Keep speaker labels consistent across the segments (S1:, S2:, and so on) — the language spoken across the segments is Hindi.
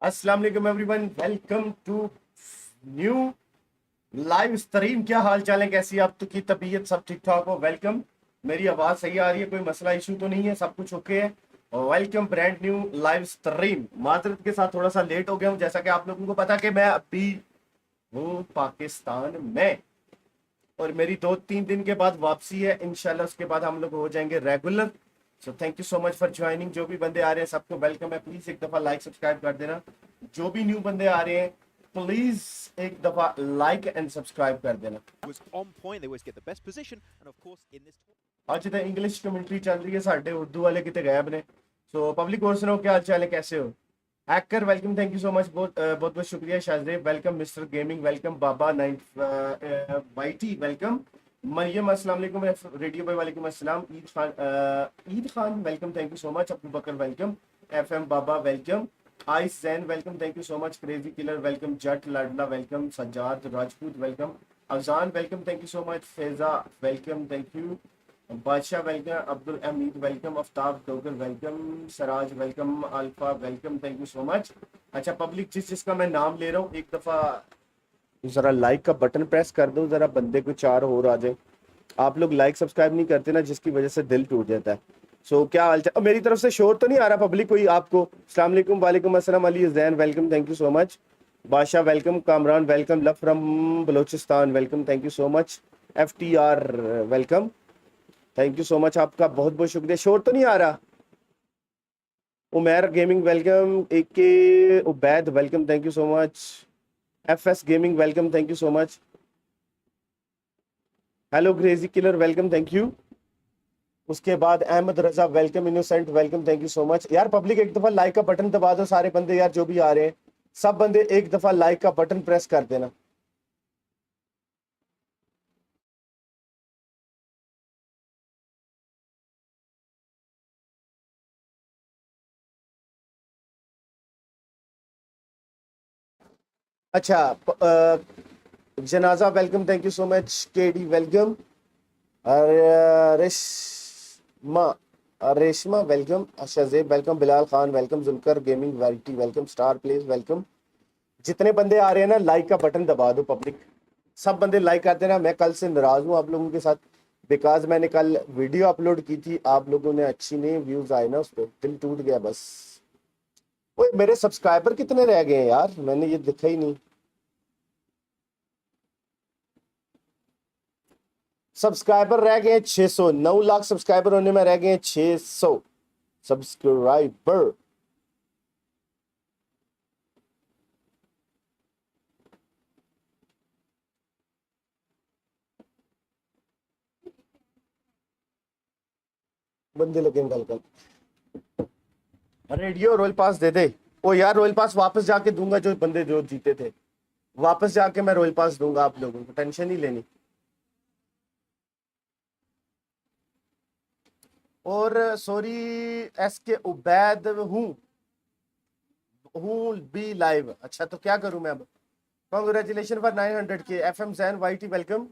S1: अस्सलाम वालेकुम everyone, welcome to new live stream. क्या हाल चाल है, कैसी आप तो की तबीयत, सब ठीक ठाक हो? वेलकम। मेरी आवाज सही आ रही है, कोई मसला इशू तो नहीं है, सब कुछ ओके है? Welcome brand new live stream. माजरत के साथ थोड़ा सा लेट हो गया हूँ, जैसा कि आप लोगों को पता कि मैं अभी हूँ पाकिस्तान में और मेरी 2-3 दिन के बाद वापसी है इंशाल्लाह। उसके बाद हम लोग हो जाएंगे regular. So thank you so much for joining. जो भी बंदे आ रहे हैं सबको वेलकम है। प्लीज एक दफा लाइक सब्सक्राइब कर देना। जो भी न्यू बंदे आ रहे हैं प्लीज एक दफा लाइक एंड सब्सक्राइब कर देना।
S2: was on point. They always get the best position, and of course, in this.
S1: आज तो इंग्लिश कमेंट्री चल रही है, साढ़े उर्दू वाले कितने गायब ने। सो पब्लिक और सुनाओ, क्या हाल चाल है, कैसे हो? Hacker welcome, thank you so much, बहुत बहुत बहुत शुक्रिया। Shahzeb welcome, mister gaming welcome, बाबा नाइन वाईटी वेलकम, मरियम अस्सलाम वालेकुम, रेडियो भाई वालेकुम अस्सलाम, Eid Khan welcome, thank you so much, Abu Bakar welcome, FM बाबा welcome, ice Jain welcome, thank you so much, crazy killer welcome, Jatt Ladla welcome, Sajjad Rajput welcome, Afzan welcome, thank you so much, Faiza welcome, thank you, बादशाह welcome, Abdul Hameed welcome, Aftab Dogar welcome, Saraj welcome, Alpha welcome, thank you so much. अच्छा पब्लिक, जिस जिसका मैं नाम ले रहा हूँ एक दफा जरा लाइक का बटन प्रेस कर दो, जरा बंदे को चार और आ जाए। आप लोग लाइक सब्सक्राइब नहीं करते ना, जिसकी वजह से दिल टूट जाता है। सो क्या हाल चाल? मेरी तरफ से शोर तो नहीं आ रहा पब्लिक कोई आपको? अस्सलाम वालेकुम, वालेकुम अस्सलाम, Ali Zain welcome, thank you so much, Badshah welcome, Kamran welcome, love from Balochistan welcome, thank you so much, FTR welcome, thank you so much, आपका बहुत बहुत शुक्रिया। शोर तो नहीं आ रहा? Umair gaming welcome, AK Ubaid welcome, thank you so much, FS gaming welcome, thank you so much, hello crazy killer welcome, thank you. उसके बाद Ahmed Raza welcome, innocent welcome, thank you so much. यार पब्लिक एक दफा लाइक का बटन दबा दो सारे बंदे, यार जो भी आ रहे हैं सब बंदे एक दफा लाइक का बटन प्रेस कर देना। अच्छा जनाजा welcome, thank you so much, KD welcome, Reshma Reshma welcome, Shahzeb welcome, Bilal Khan welcome, जुलकर गेमिंग वैलिटी वेलकम, स्टार प्लेस वेलकम। जितने बंदे आ रहे हैं ना लाइक का बटन दबा दो पब्लिक, सब बंदे लाइक कर देना। मैं कल से नाराज हूँ आप लोगों के साथ, बिकॉज मैंने कल वीडियो अपलोड की थी, आप लोगों ने अच्छी नहीं व्यूज आए ना, उस पर दिल टूट गया बस। ओए मेरे सब्सक्राइबर कितने रह गए हैं यार, मैंने ये देखा ही नहीं। सब्सक्राइबर रह गए हैं 600, 9 लाख सब्सक्राइबर होने में रह गए हैं 600 सब्सक्राइबर। बंदे लगे गल कल। रेडियो रॉयल पास दे दे। ओ यार रॉयल पास वापस जाके दूंगा, जो बंदे जो जीते थे वापस जाके मैं रॉयल पास दूंगा, आप लोगों को टेंशन नहीं लेनी। और सॉरी SK उबैद हूँ बी लाइव। अच्छा तो क्या करूं मैं अब? कॉन्ग्रेचुलेशन फॉर 900 के। FM Jain YT welcome.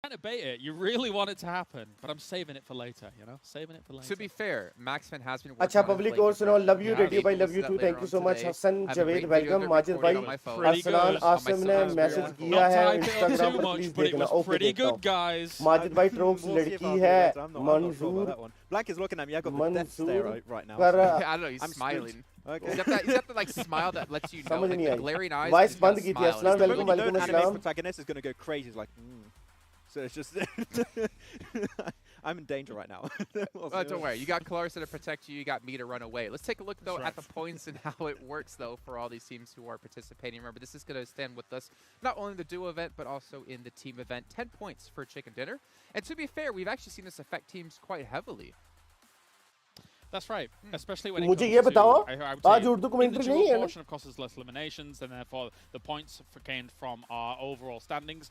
S3: Kind of bait it. You really want it to happen, but I'm saving it for later, you know? Saving it for later.
S4: To be fair, Maxman has been working
S1: अच्छा
S4: on his
S1: पब्लिक
S4: late
S1: और सुनाओ
S4: impression.
S1: love you
S3: Yeah,
S1: radio by
S4: We'll
S1: love
S4: see
S1: you
S4: that
S1: too
S4: later
S1: thank you
S4: on
S1: so much
S4: today.
S1: Hasan
S4: I have a
S1: Javed
S4: great video of
S1: welcome
S4: it
S1: Majid
S4: recorded
S1: भाई
S4: on my phone.
S3: Pretty
S1: Arsalan
S3: good.
S1: Asim ने
S4: myself,
S1: मैसेज
S4: yeah.
S1: किया
S3: Not
S1: है
S3: type it up
S1: Instagram
S3: too
S1: पे
S3: much,
S1: प्लीज
S3: but it
S1: देखना
S3: was
S1: ओके
S3: pretty
S1: देखता
S3: good,
S1: हूँ
S3: guys.
S1: माजिद भाई ट्रोक्स
S2: We'll see if
S1: लड़की
S2: I'll do
S1: है
S2: it later. I'm not sure about
S1: मंजूर
S2: that one. Blank is looking at me. I got the death stare
S1: Mansoor
S2: right now.
S1: कर
S4: I don't know, he's
S2: I'm
S4: smiling.
S2: Okay.
S4: He's got the like smile that lets you know,
S1: समझ
S4: like
S1: नहीं
S4: the
S1: I
S4: glaring eyes.
S1: Voice
S4: he's got a
S1: बंद की थी
S4: smile on his
S1: अस्सलाम
S4: face.
S1: Welcome
S2: When you know
S1: वालेकुम
S2: an anime
S1: अस्सलाम
S2: protagonist is going to go crazy, it's like, So it's just, I'm in danger right now.
S4: Oh, don't worry. You got Clarissa to protect you. You got me to run away. Let's take a look, though,
S3: That's
S4: at the points and how it works, though, for all these teams who are participating. Remember, this is going to stand with us not only in the duo event, but also in the team event. 10 points for chicken dinner. And to be fair, we've actually seen this affect teams quite heavily.
S3: That's right, especially when it
S1: मुझे
S3: comes
S1: ये
S3: to,
S1: बताओ
S3: I would
S1: आज
S3: say,
S1: Urdu
S3: in the
S1: commentary
S3: dual
S1: नहीं है ना
S3: portion, of course, there's less eliminations, and therefore the points gained from our overall standings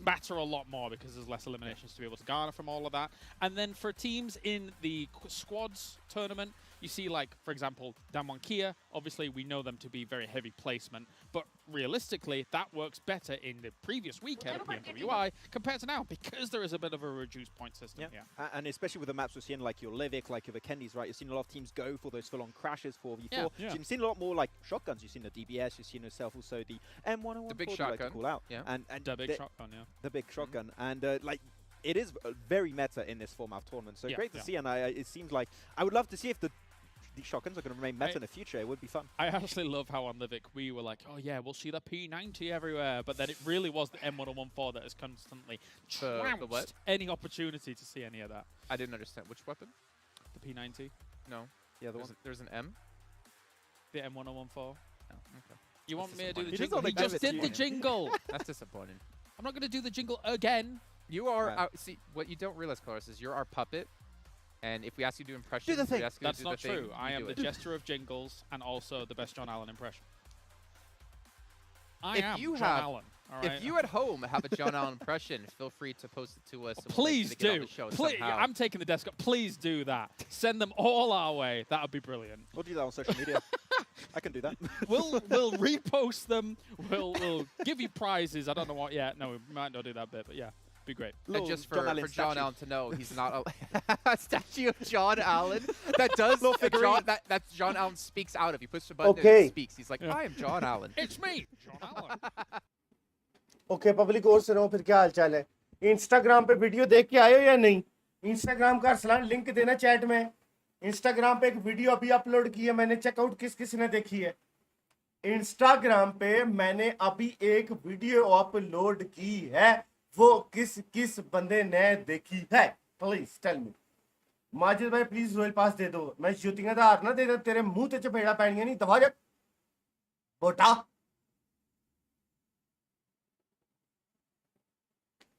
S3: matter a lot more because there's less eliminations to be able to garner from all of that. And then for teams in the squads tournament, you see, like, for example, Damwon Kia, obviously we know them to be very heavy placement, but realistically, that works better in the previous weekend of PMWI compared to now because there is a bit of a reduced point system here.
S2: And especially with the maps we're seeing, like your Livik, like your Vikendis, right? You've seen a lot of teams go for those full-on crashes 4v4.
S3: Yeah.
S2: So you've seen a lot more like shotguns. You've seen the DBS, you've seen yourself also the M101.
S4: The big
S2: like
S4: shotgun.
S2: to call out.
S4: Yeah.
S2: And
S3: The big shotgun, yeah.
S2: the big shotgun. And like, it is very meta in this format of tournament. So great to see. And it seems like I would love to see if these shotguns are going to remain meta in the future. It would be fun.
S3: I actually love how on Livik we were like, oh yeah, we'll see the P90 everywhere, but then it really was the M1014 that has constantly trounced
S4: the what?
S3: any opportunity to see any of that.
S4: I didn't understand. Which weapon?
S3: The P90,
S4: No.
S2: Yeah, the
S4: There's,
S2: one.
S4: there's an M?
S3: the M1014.
S4: Oh, okay.
S3: You want me to do the
S2: He
S3: jingle?
S2: doesn't
S3: He
S2: like
S3: just
S2: that
S3: did
S2: with
S3: the
S2: you.
S3: jingle.
S4: That's disappointing.
S3: I'm not going to do the jingle again.
S4: You are,
S2: Right.
S4: see, what you don't realize, Clarissa, is you're our puppet. And if we ask you to do impressions,
S2: the thing.
S4: we ask you
S3: That's
S4: to do
S3: not
S4: the thing,
S3: true. I
S4: you
S3: am
S4: do
S3: the
S4: it.
S3: jester of jingles and also the best John Allen impression. I
S4: If
S3: am
S4: you
S3: John
S4: have-
S3: Allen. All right?
S4: If you at home have a John Allen impression, feel free to post it to us. and we'll make sure
S3: Please
S4: to get on
S3: do.
S4: the show
S3: Please,
S4: somehow.
S3: I'm taking the desk up. Please do that. Send them all our way. That would be brilliant.
S2: We'll do that on social media. I can do that.
S3: We'll repost them. We'll give you prizes. I don't know what yet. No, we might not do that bit, but yeah, be great.
S4: And
S2: Little
S4: just
S2: John
S4: for
S2: Allen
S4: John
S2: statue.
S4: Allen to know, he's not a statue of John Allen. That does that John Allen speaks out of. He pushes a button and
S1: Okay.
S4: it speaks. He's like,
S3: Yeah.
S4: I am John Allen.
S3: It's me, John Allen.
S1: Okay public और सुनाओ फिर क्या हालचाल है इंस्टाग्राम पे वीडियो देख के आए हो या नहीं इंस्टाग्राम का अरसलान लिंक देना चैट में इंस्टाग्राम पे एक वीडियो अभी अपलोड की है मैंने चेकआउट किस किस ने देखी है इंस्टाग्राम पे मैंने अभी एक वीडियो अपलोड की है वो किस किस बंदे ने देखी है प्लीज टेल मी माजिद भाई प्लीज रॉयल पास दे दो मैं जुतियां दा हार ना दे दे तेरे मुंह ते चपेड़ा पैणियां नहीं दफा जा बोटा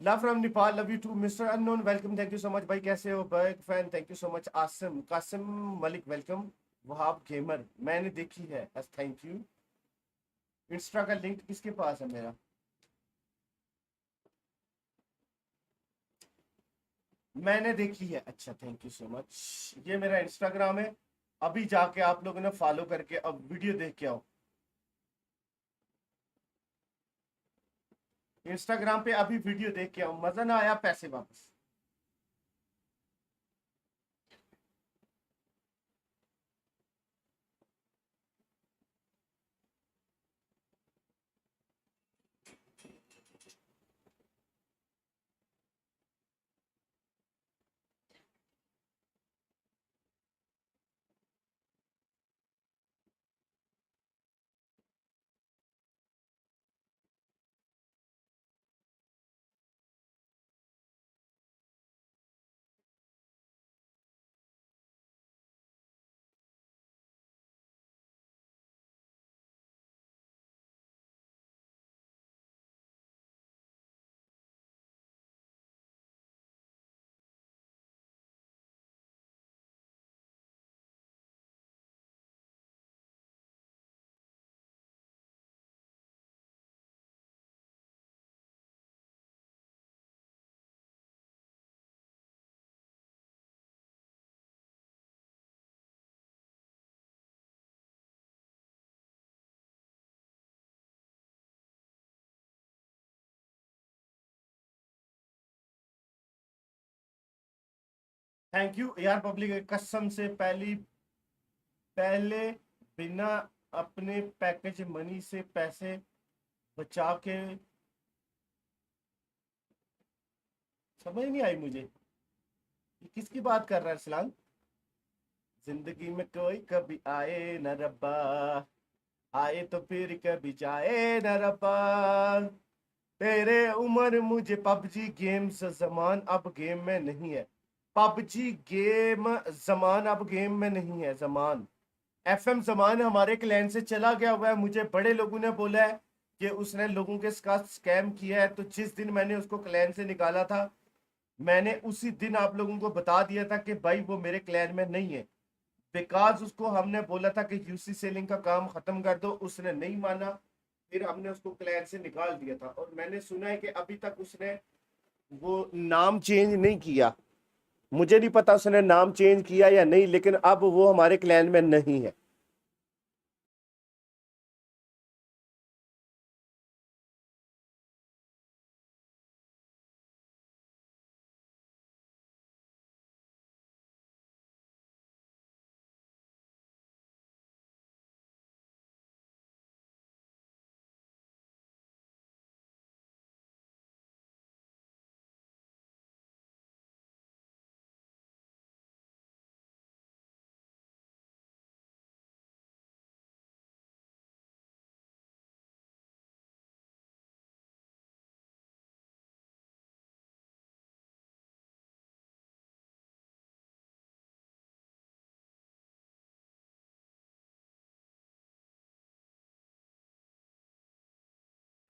S1: Love from Nepal, love you too, Mr. Unknown. Welcome, thank you so much. भाई कैसे हो? Big fan, thank you so much. Asim, Qasim Malik, welcome. Wahab gamer, मैंने देखी है. Yes, thank you. इंस्टा का लिंक किसके पास है मेरा? मैंने देखी है. अच्छा, thank you so much. ये मेरा इंस्टाग्राम है. अभी जाके आप लोगों ने फॉलो करके अब वीडियो देख के आओ. इंस्टाग्राम पे अभी वीडियो देख के आओ मजा ना आया पैसे वापस थैंक यू यार पब्लिक, कसम से पहले बिना अपने पैकेज मनी से पैसे बचा के, समझ नहीं आई मुझे ये किसकी बात कर रहा है सलाम। जिंदगी में कोई कभी आए न रब्बा, आए तो फिर कभी जाए न रब्बा, तेरे उम्र मुझे पबजी गेम से जमान अब गेम में नहीं है, पबजी गेम जमान अब गेम में नहीं है, जमान एफएम जमान हमारे क्लैन से चला गया हुआ है। मुझे बड़े लोगों ने बोला है कि उसने लोगों के साथ स्कैम किया है, तो जिस दिन मैंने उसको क्लैन से निकाला था, मैंने उसी दिन आप लोगों को बता दिया था कि भाई वो मेरे क्लैन में नहीं है, बिकॉज उसको हमने बोला था कि यूसी सेलिंग का काम खत्म कर दो, उसने नहीं माना, फिर हमने उसको क्लैन से निकाल दिया था। और मैंने सुना है कि अभी तक उसने वो नाम चेंज नहीं किया, मुझे नहीं पता उसने नाम चेंज किया या नहीं, लेकिन अब वो हमारे क्लैन में नहीं है।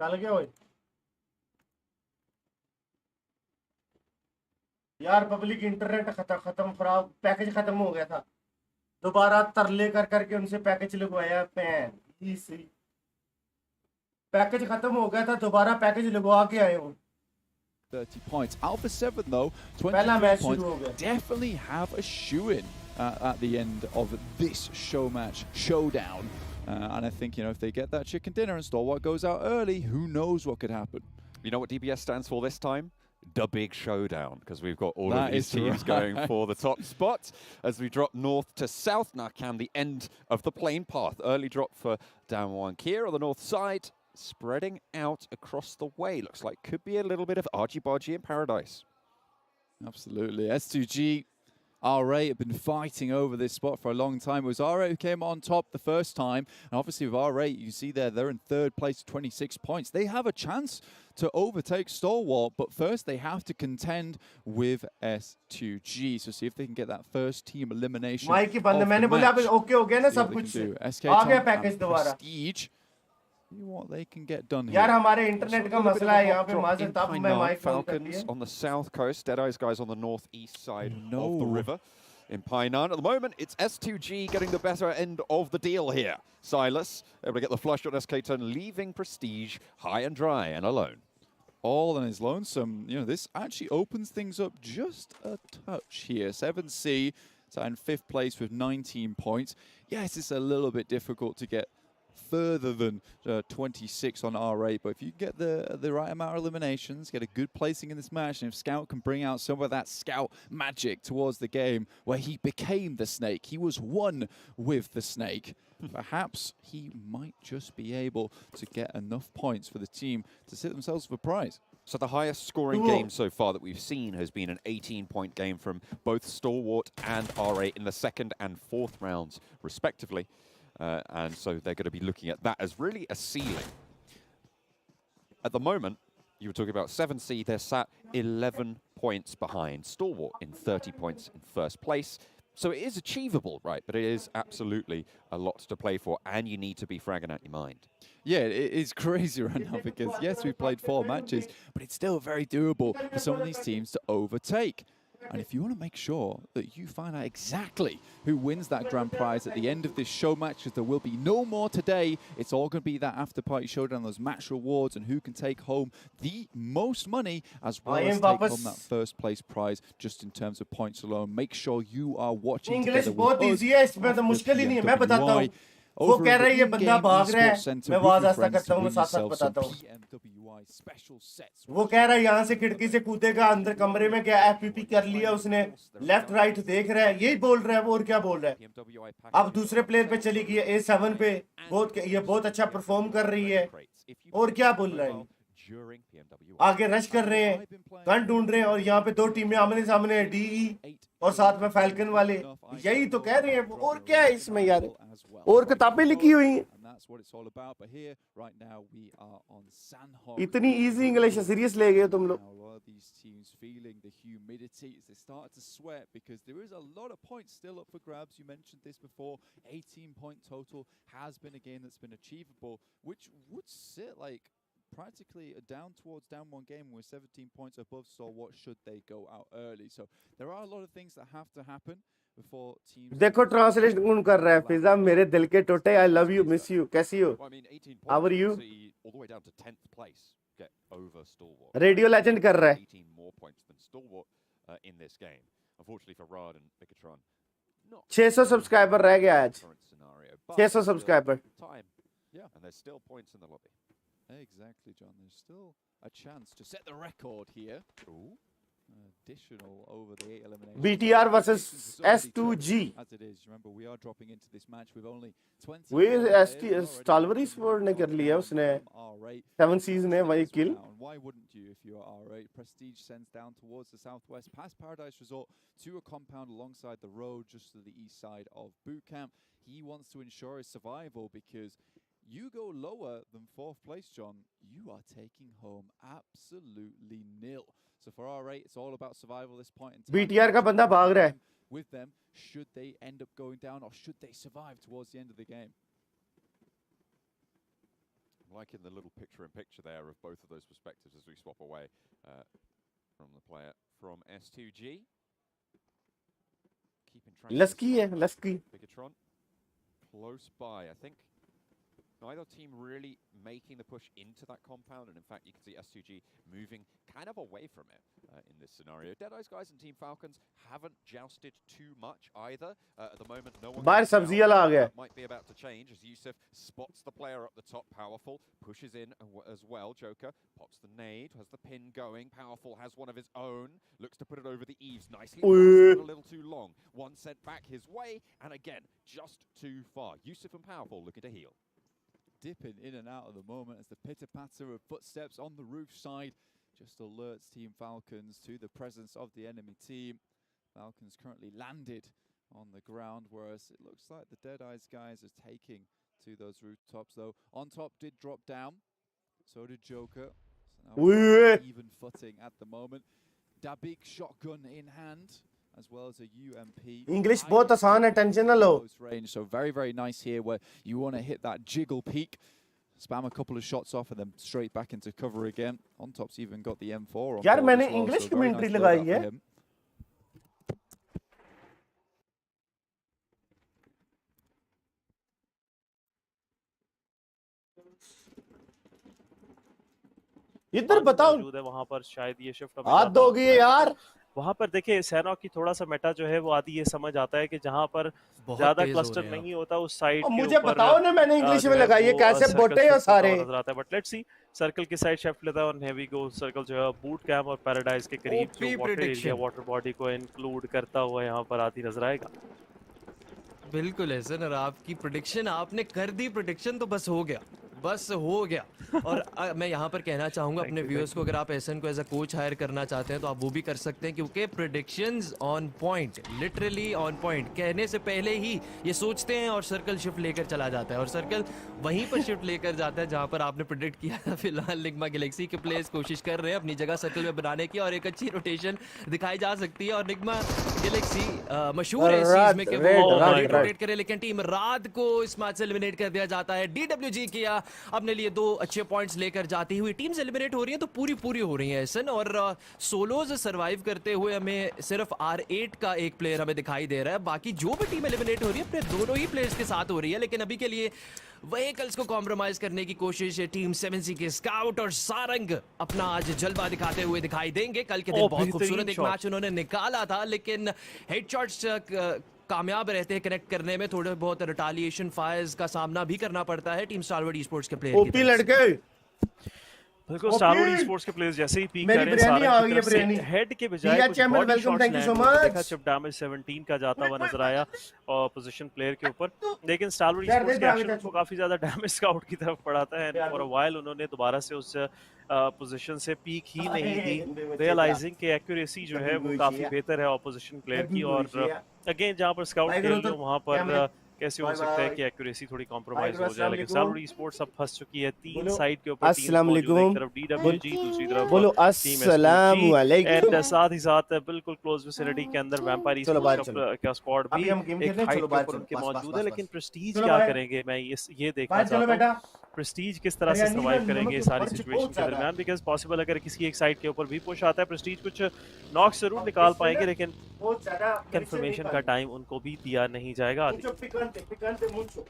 S1: चल गया भाई यार पब्लिक, इंटरनेट खत्म खराब, पैकेज खत्म हो गया था, दोबारा तरले कर करके उनसे पैकेज लगवाया, इसी पैकेज खत्म हो गया था, दोबारा पैकेज लगवा के आए हूँ।
S5: 30 points. Alpha 7, though,
S1: पहला
S5: 23
S1: मैच
S5: points,
S1: शुरू हो गया।
S5: definitely have a shoe-in at the end of this show match showdown. And I think, you know, if they get that chicken dinner and Stalwart goes out early, who knows what could happen.
S6: You know what DBS stands for this time? The Big Showdown, because we've got all
S5: That
S6: of these
S5: is
S6: teams
S5: right.
S6: going for the top spot. As we drop north to south, now can the end of the plane path. Early drop for Damwon Kier on the north side, spreading out across the way. Looks like could be a little bit of argy-bargy in paradise.
S5: Absolutely. S2G, RA have been fighting over this spot for a long time. It was RA who came on top the first time. And obviously with RA, you see there, they're in third place, 26 points. They have a chance to overtake Stalwart, but first they have to contend with S2G. So see if they can get that first team elimination.
S1: Mic बंद, मैंने बोला अब ओके हो गया ना सब कुछ, आ गया पैकेज दोबारा।
S5: Prestige. See what they can get done
S1: यार
S5: here.
S1: हमारे इंटरनेट का मसला है यहाँ पे, माजर तब मैं माइक बंद कर
S6: Falcons
S1: दिया।
S6: on the south coast, Deadeye's guys on the northeast side
S5: No.
S6: of the river. In Painan at the moment, it's S2G getting the better end of the deal here. Silas able to get the flush on SK10, leaving Prestige high and dry and alone.
S5: All on his lonesome. You know, this actually opens things up just a touch here. 7C sat in 5th place with 19 points. Yes, it's a little bit difficult to get further than 26 on R8, but if you get the right amount of eliminations, get a good placing in this match, and if Scout can bring out some of that Scout magic towards the game where he became the Snake, he was one with the Snake, perhaps he might just be able to get enough points for the team to sit themselves with a prize.
S6: So the highest scoring game so far that we've seen has been an 18-point game from both Stalwart and R8 in the second and fourth rounds, respectively. And so they're going to be looking at that as really a ceiling. At the moment, you were talking about 7C, they're sat 11 points behind. Stalwart in 30 points in first place. So it is achievable, right? But it is absolutely a lot to play for, and you need to be fragging out your mind.
S5: Yeah, it is crazy right now because, yes, we played 4 matches, but it's still very doable for some of these teams to overtake. And if you want to make sure that you find out exactly who wins that grand prize at the end of this show match, because there will be no more today, it's all going to be that after-party showdown, those match rewards, and who can take home the most money, as well as take home that first-place prize, just in terms of points alone. Make sure you are watching
S1: English
S5: together
S1: बहुत
S5: with us
S1: easy है, इसमें तो
S5: off the
S1: मुश्किल ही नहीं है, मैं बताता हूँ। वो
S5: Over
S1: कह
S5: in
S1: रहा
S5: the
S1: है ये बंदा
S5: in-game
S1: भाग रहा
S5: esports
S1: है,
S5: center
S1: मैं
S5: with
S1: आवाज
S5: your
S1: आस्ता
S5: friends
S1: करता
S5: to
S1: हूँ, मैं
S5: win
S1: साथ साथ
S5: yourself some
S1: बताता हूँ.
S5: PMWI special sets.
S1: वो कह रहा है यहाँ से खिड़की से कूदेगा अंदर कमरे में, क्या एफपीपी कर लिया उसने, लेफ्ट राइट देख रहा है, यही बोल रहा है वो, और क्या बोल रहा है. अब दूसरे प्लेयर पे चली गई है A7 पे, ये बहुत अच्छा परफॉर्म कर रही है, और क्या बोल रहा है. आगे रश कर रहे हैं, गन ढूंढ रहे हैं, और यहाँ पे दो टीमें आमने सामने है, DE और साथ में फैल्कन वाले. यही तो कह रहे हैं वो, और क्या है इसमें यार, और किताबें लिखी हुई हैं.
S5: That's what it's all about. But here, right now, we are on Sanhok.
S1: इतनी इजी इंग्लिश सीरियस ले गए तुम लोग.
S5: Now, a lot of these teams feeling the humidity as they start to sweat because there is a lot of points still up for grabs. You mentioned this before. 18-point total has been a game that's been achievable, which would sit like practically down one game with 17 points above. So what should they go out early? So there are a lot of things that have to happen before teams.
S1: देखो ट्रांसलेशन कौन कर रहा है. फिजा मेरे दिल के टोटे, I love you, miss you, कैसी हो, how are you?
S6: All the way down to 10th place, get over Stalwart.
S1: Radio legend कर रहा है.
S6: 18 more points than Stalwart in this game. Unfortunately for Rad and Vikatron, not
S1: 600 subscriber रह गया आज.
S6: current scenario. But
S1: 600
S6: still
S1: subscriber.
S6: time.
S5: Yeah.
S6: And there's still points in the lobby.
S5: Exactly, John. There's still a chance to set the record here.
S6: Ooh.
S5: Additional over the 8 eliminations.
S1: BTR versus S2G.
S5: As it is, remember we are dropping into this match with only 20.
S1: वो स्टालवरी स्पोर्ट ने कर लिया उसने, 7 सीज ने वही किल.
S5: Why wouldn't you if you're R8? Prestige sends down towards the southwest, past Paradise Resort, to a compound alongside the road just to the east side of boot camp. He wants to ensure his survival because you go lower than 4th place, John, you are taking home absolutely nil. So for R8, it's all about survival at this point in time.
S1: BTR का बंदा भाग रहा है.
S5: With them, should they end up going down or should they survive towards the end of the game?
S6: I'm liking the little picture-in-picture there of both of those perspectives as we swap away from the player from S2G. Keeping track.
S1: लस्की है, लस्की.
S6: Bigatron close by, I think. Neither team really making the push into that compound, and in fact, you can see S2G moving kind of away from it in this scenario. Deadeye's guys and Team Falcons haven't jousted too much either. At the moment, no one.
S1: बाहर सब्जी वाला आ गया.
S6: Might be about to change as Yusuf spots the player up the top. Powerful pushes in as well. Joker pops the nade, has the pin going. Powerful has one of his own. Looks to put it over the eaves nicely. A little too long. One sent back his way, and again, just too far. Yusuf and Powerful looking to heal.
S5: Dipping in and out of the moment as the pitter-patter of footsteps on the roof side just alerts Team Falcons to the presence of the enemy team. Falcons currently landed on the ground, whereas it looks like the Deadeye's guys are taking to those rooftops, though. On top did drop down, so did Joker. So now even footing at the moment. Dabik shotgun in hand, as well as a UMP.
S1: English बहुत आसान है, टेंशन ना लो.
S5: Range, so very, very nice here where you want to hit that jiggle peak, spam a couple of shots off and then straight back into cover again. On top's even got the M4 on.
S1: यार मैंने
S5: as well,
S1: English
S5: so very
S1: commentary
S5: nice
S1: लगाई
S5: loadout for
S1: है.
S5: him.
S1: इधर बताओ.
S7: वहाँ पर शायद ये शिफ्ट
S1: हाथ दोगे यार.
S7: वहाँ पर देखिए सैनॉक की थोड़ा सा मेटा जो है वो आदि ये समझ आता है कि जहाँ पर ज्यादा क्लस्टर नहीं होता उस साइड के
S1: मुझे बताओ ना, मैंने इंग्लिश में लगाई है, कैसे बोटे हो सारे.
S7: नजर आता है, बट लेट्स सी सर्कल की साइड शिफ्ट लेता है और हेवी गो सर्कल जो है बूट कैंप और पैराडाइज के करीब जो वाटर एरिया वाटर बॉडी को इंक्लूड करता हुआ यहाँ पर आदि नजर आएगा.
S8: बिल्कुल है सर, आपकी प्रेडिक्शन आपने कर दी, प्रेडिक्शन तो बस हो गया, बस हो गया. और मैं यहाँ पर कहना चाहूँगा अपने व्यूअर्स को, अगर आप एसएन को एज अ कोच हायर करना चाहते हैं तो आप वो भी कर सकते हैं, क्योंकि predictions on point, literally on point. कहने से पहले ही ये सोचते हैं और सर्कल शिफ्ट लेकर चला जाता है और सर्कल वहीं पर शिफ्ट लेकर जाता है जहाँ पर आपने प्रेडिक्ट किया था. फिलहाल निग्मा गैलेक्सी के प्लेयर्स कोशिश कर रहे हैं अपनी जगह सर्कल में बनाने की और एक अच्छी रोटेशन दिखाई जा सकती है. और निग्मा गैलेक्सी मशहूर है इस चीज में कि वो रोटेट करे, लेकिन टीम रात को इस मैच से एलिमिनेट कर दिया जाता है. DWG किया अपने लिए 2 अच्छे पॉइंट्स लेकर जाती हुई. टीम्स एलिमिनेट हो रही हैं तो पूरी हो रही हैं एसन, और सोलोज सर्वाइव करते हुए हमें सिर्फ R8 का एक प्लेयर हमें दिखाई दे रहा है. बाकी जो भी टीम एलिमिनेट हो रही है अपने दोनों ही प्लेयर्स के साथ हो रही है, लेकिन अभी के लिए व्हीकल्स को कॉम्प्रोमाइज करने की कोशिश है. टीम 7C के स्काउट और सारंग अपना आज जलवा दिखाते हुए दिखाई देंगे. कल के दिन बहुत खूबसूरत एक मैच उन्होंने निकाला था, लेकिन हेडशॉट्स कामयाब रहते हैं कनेक्ट करने में, थोड़े बहुत रिटालिएशन फायर्स का सामना भी करना पड़ता है टीम स्टारवर्ड ई-स्पोर्ट्स के प्लेयर की
S1: ओपी
S8: तरफ से।
S1: लड़के
S7: बिल्कुल स्टारवर्ड ई-स्पोर्ट्स के प्लेयर्स जैसे ही पीक
S1: मेरी
S7: कर रहे हैं
S1: बिरयानी
S7: सारंग
S1: आ
S7: की
S1: गई है,
S7: तरफ से
S1: बिरयानी।
S7: हेड के बजाय
S1: DH
S7: कुछ
S1: chamber,
S7: body
S1: welcome,
S7: shots
S1: thank you so
S7: land हुए तो देखा
S1: much।
S7: चिप डैमेज 17 का जाता हुआ नजर आया और पोजीशन प्लेयर के ऊपर, लेकिन स्टारवर्ड
S1: यार,
S7: ई-स्पोर्ट्स
S1: दे
S7: के
S1: आगे
S7: एक्शन
S1: जा
S7: को
S1: चुका।
S7: काफी ज्यादा डैमेज स्काउट की तरफ पड़ाता है एंड
S1: यार,
S7: फॉर अ
S1: दो।
S7: व्हाइल उन्होंने दोबारा से उस पोजीशन से पीक ही नहीं दी,
S1: अरे,
S7: रियलाइजिंग कि एक्यूरेसी जो है वो
S1: कोई
S7: काफी
S1: चाहिए।
S7: बेहतर है ऑपोजिशन प्लेयर की,
S1: कोई
S7: और
S1: चाहिए।
S7: अगेन जहां पर स्काउट
S1: भाई
S7: खेल
S1: करो
S7: रहे
S1: तो
S7: हो वहां
S1: क्या मैं
S7: पर कैसे हो
S1: बाय
S7: सकता है
S1: बाय।
S7: कि एक्यूरेसी थोड़ी
S1: भाई
S7: कॉम्प्रोमाइज
S1: करो,
S7: हो जाए,
S1: अस्सलाम
S7: लेकिन
S1: वालेकुम।
S7: स्टारवर्ड ई-स्पोर्ट्स अब फंस चुकी है तीन
S1: बोलो
S7: साइड के ऊपर टीम्स
S1: अस्सलाम
S7: मौजूद है, एक
S1: वालेकुम।
S7: तरफ डीडब्ल्यूजी दूसरी तरफ
S1: बोलो
S7: टीम
S1: अस्सलाम
S7: S2G
S1: वालेकुम।
S7: एंड साथ ही साथ बिल्कुल क्लोज विसिनिटी के अंदर वैम्पायर
S1: चलो बाहर
S7: ई-स्पोर्ट्स
S1: चलो,
S7: का स्क्वाड
S1: अभी
S7: भी
S1: हम गेम खेल
S7: एक
S1: रहे हैं,
S7: हाइट
S1: चलो
S7: के
S1: बाहर
S7: ऊपर
S1: चलो,
S7: उनके
S1: बस बस
S7: मौजूद है,
S1: बस
S7: लेकिन
S1: बस।
S7: प्रेस्टीज
S1: चलो
S7: क्या
S1: बाहर
S7: करेंगे मैं ये देखना
S1: बाहर चलो
S7: चाहता हूँ।
S1: बेटा।
S7: प्रेस्टीज किस तरह से
S1: बिरयानी
S7: सर्वाइव
S1: का
S7: करेंगे
S1: नमक
S7: सारी
S1: ऊपर से
S7: सिचुएशन
S1: बहुत
S7: के
S1: ज्यादा है।
S7: दरमियान, बिकॉज पॉसिबल अगर किसी एक साइड के ऊपर भी पुश आता है प्रेस्टीज कुछ नॉक्स जरूर निकाल पाएंगे, लेकिन
S1: बहुत ज्यादा
S7: कंफर्मेशन का टाइम उनको भी दिया नहीं जाएगा।
S1: मुझे पिकंटे मुझो।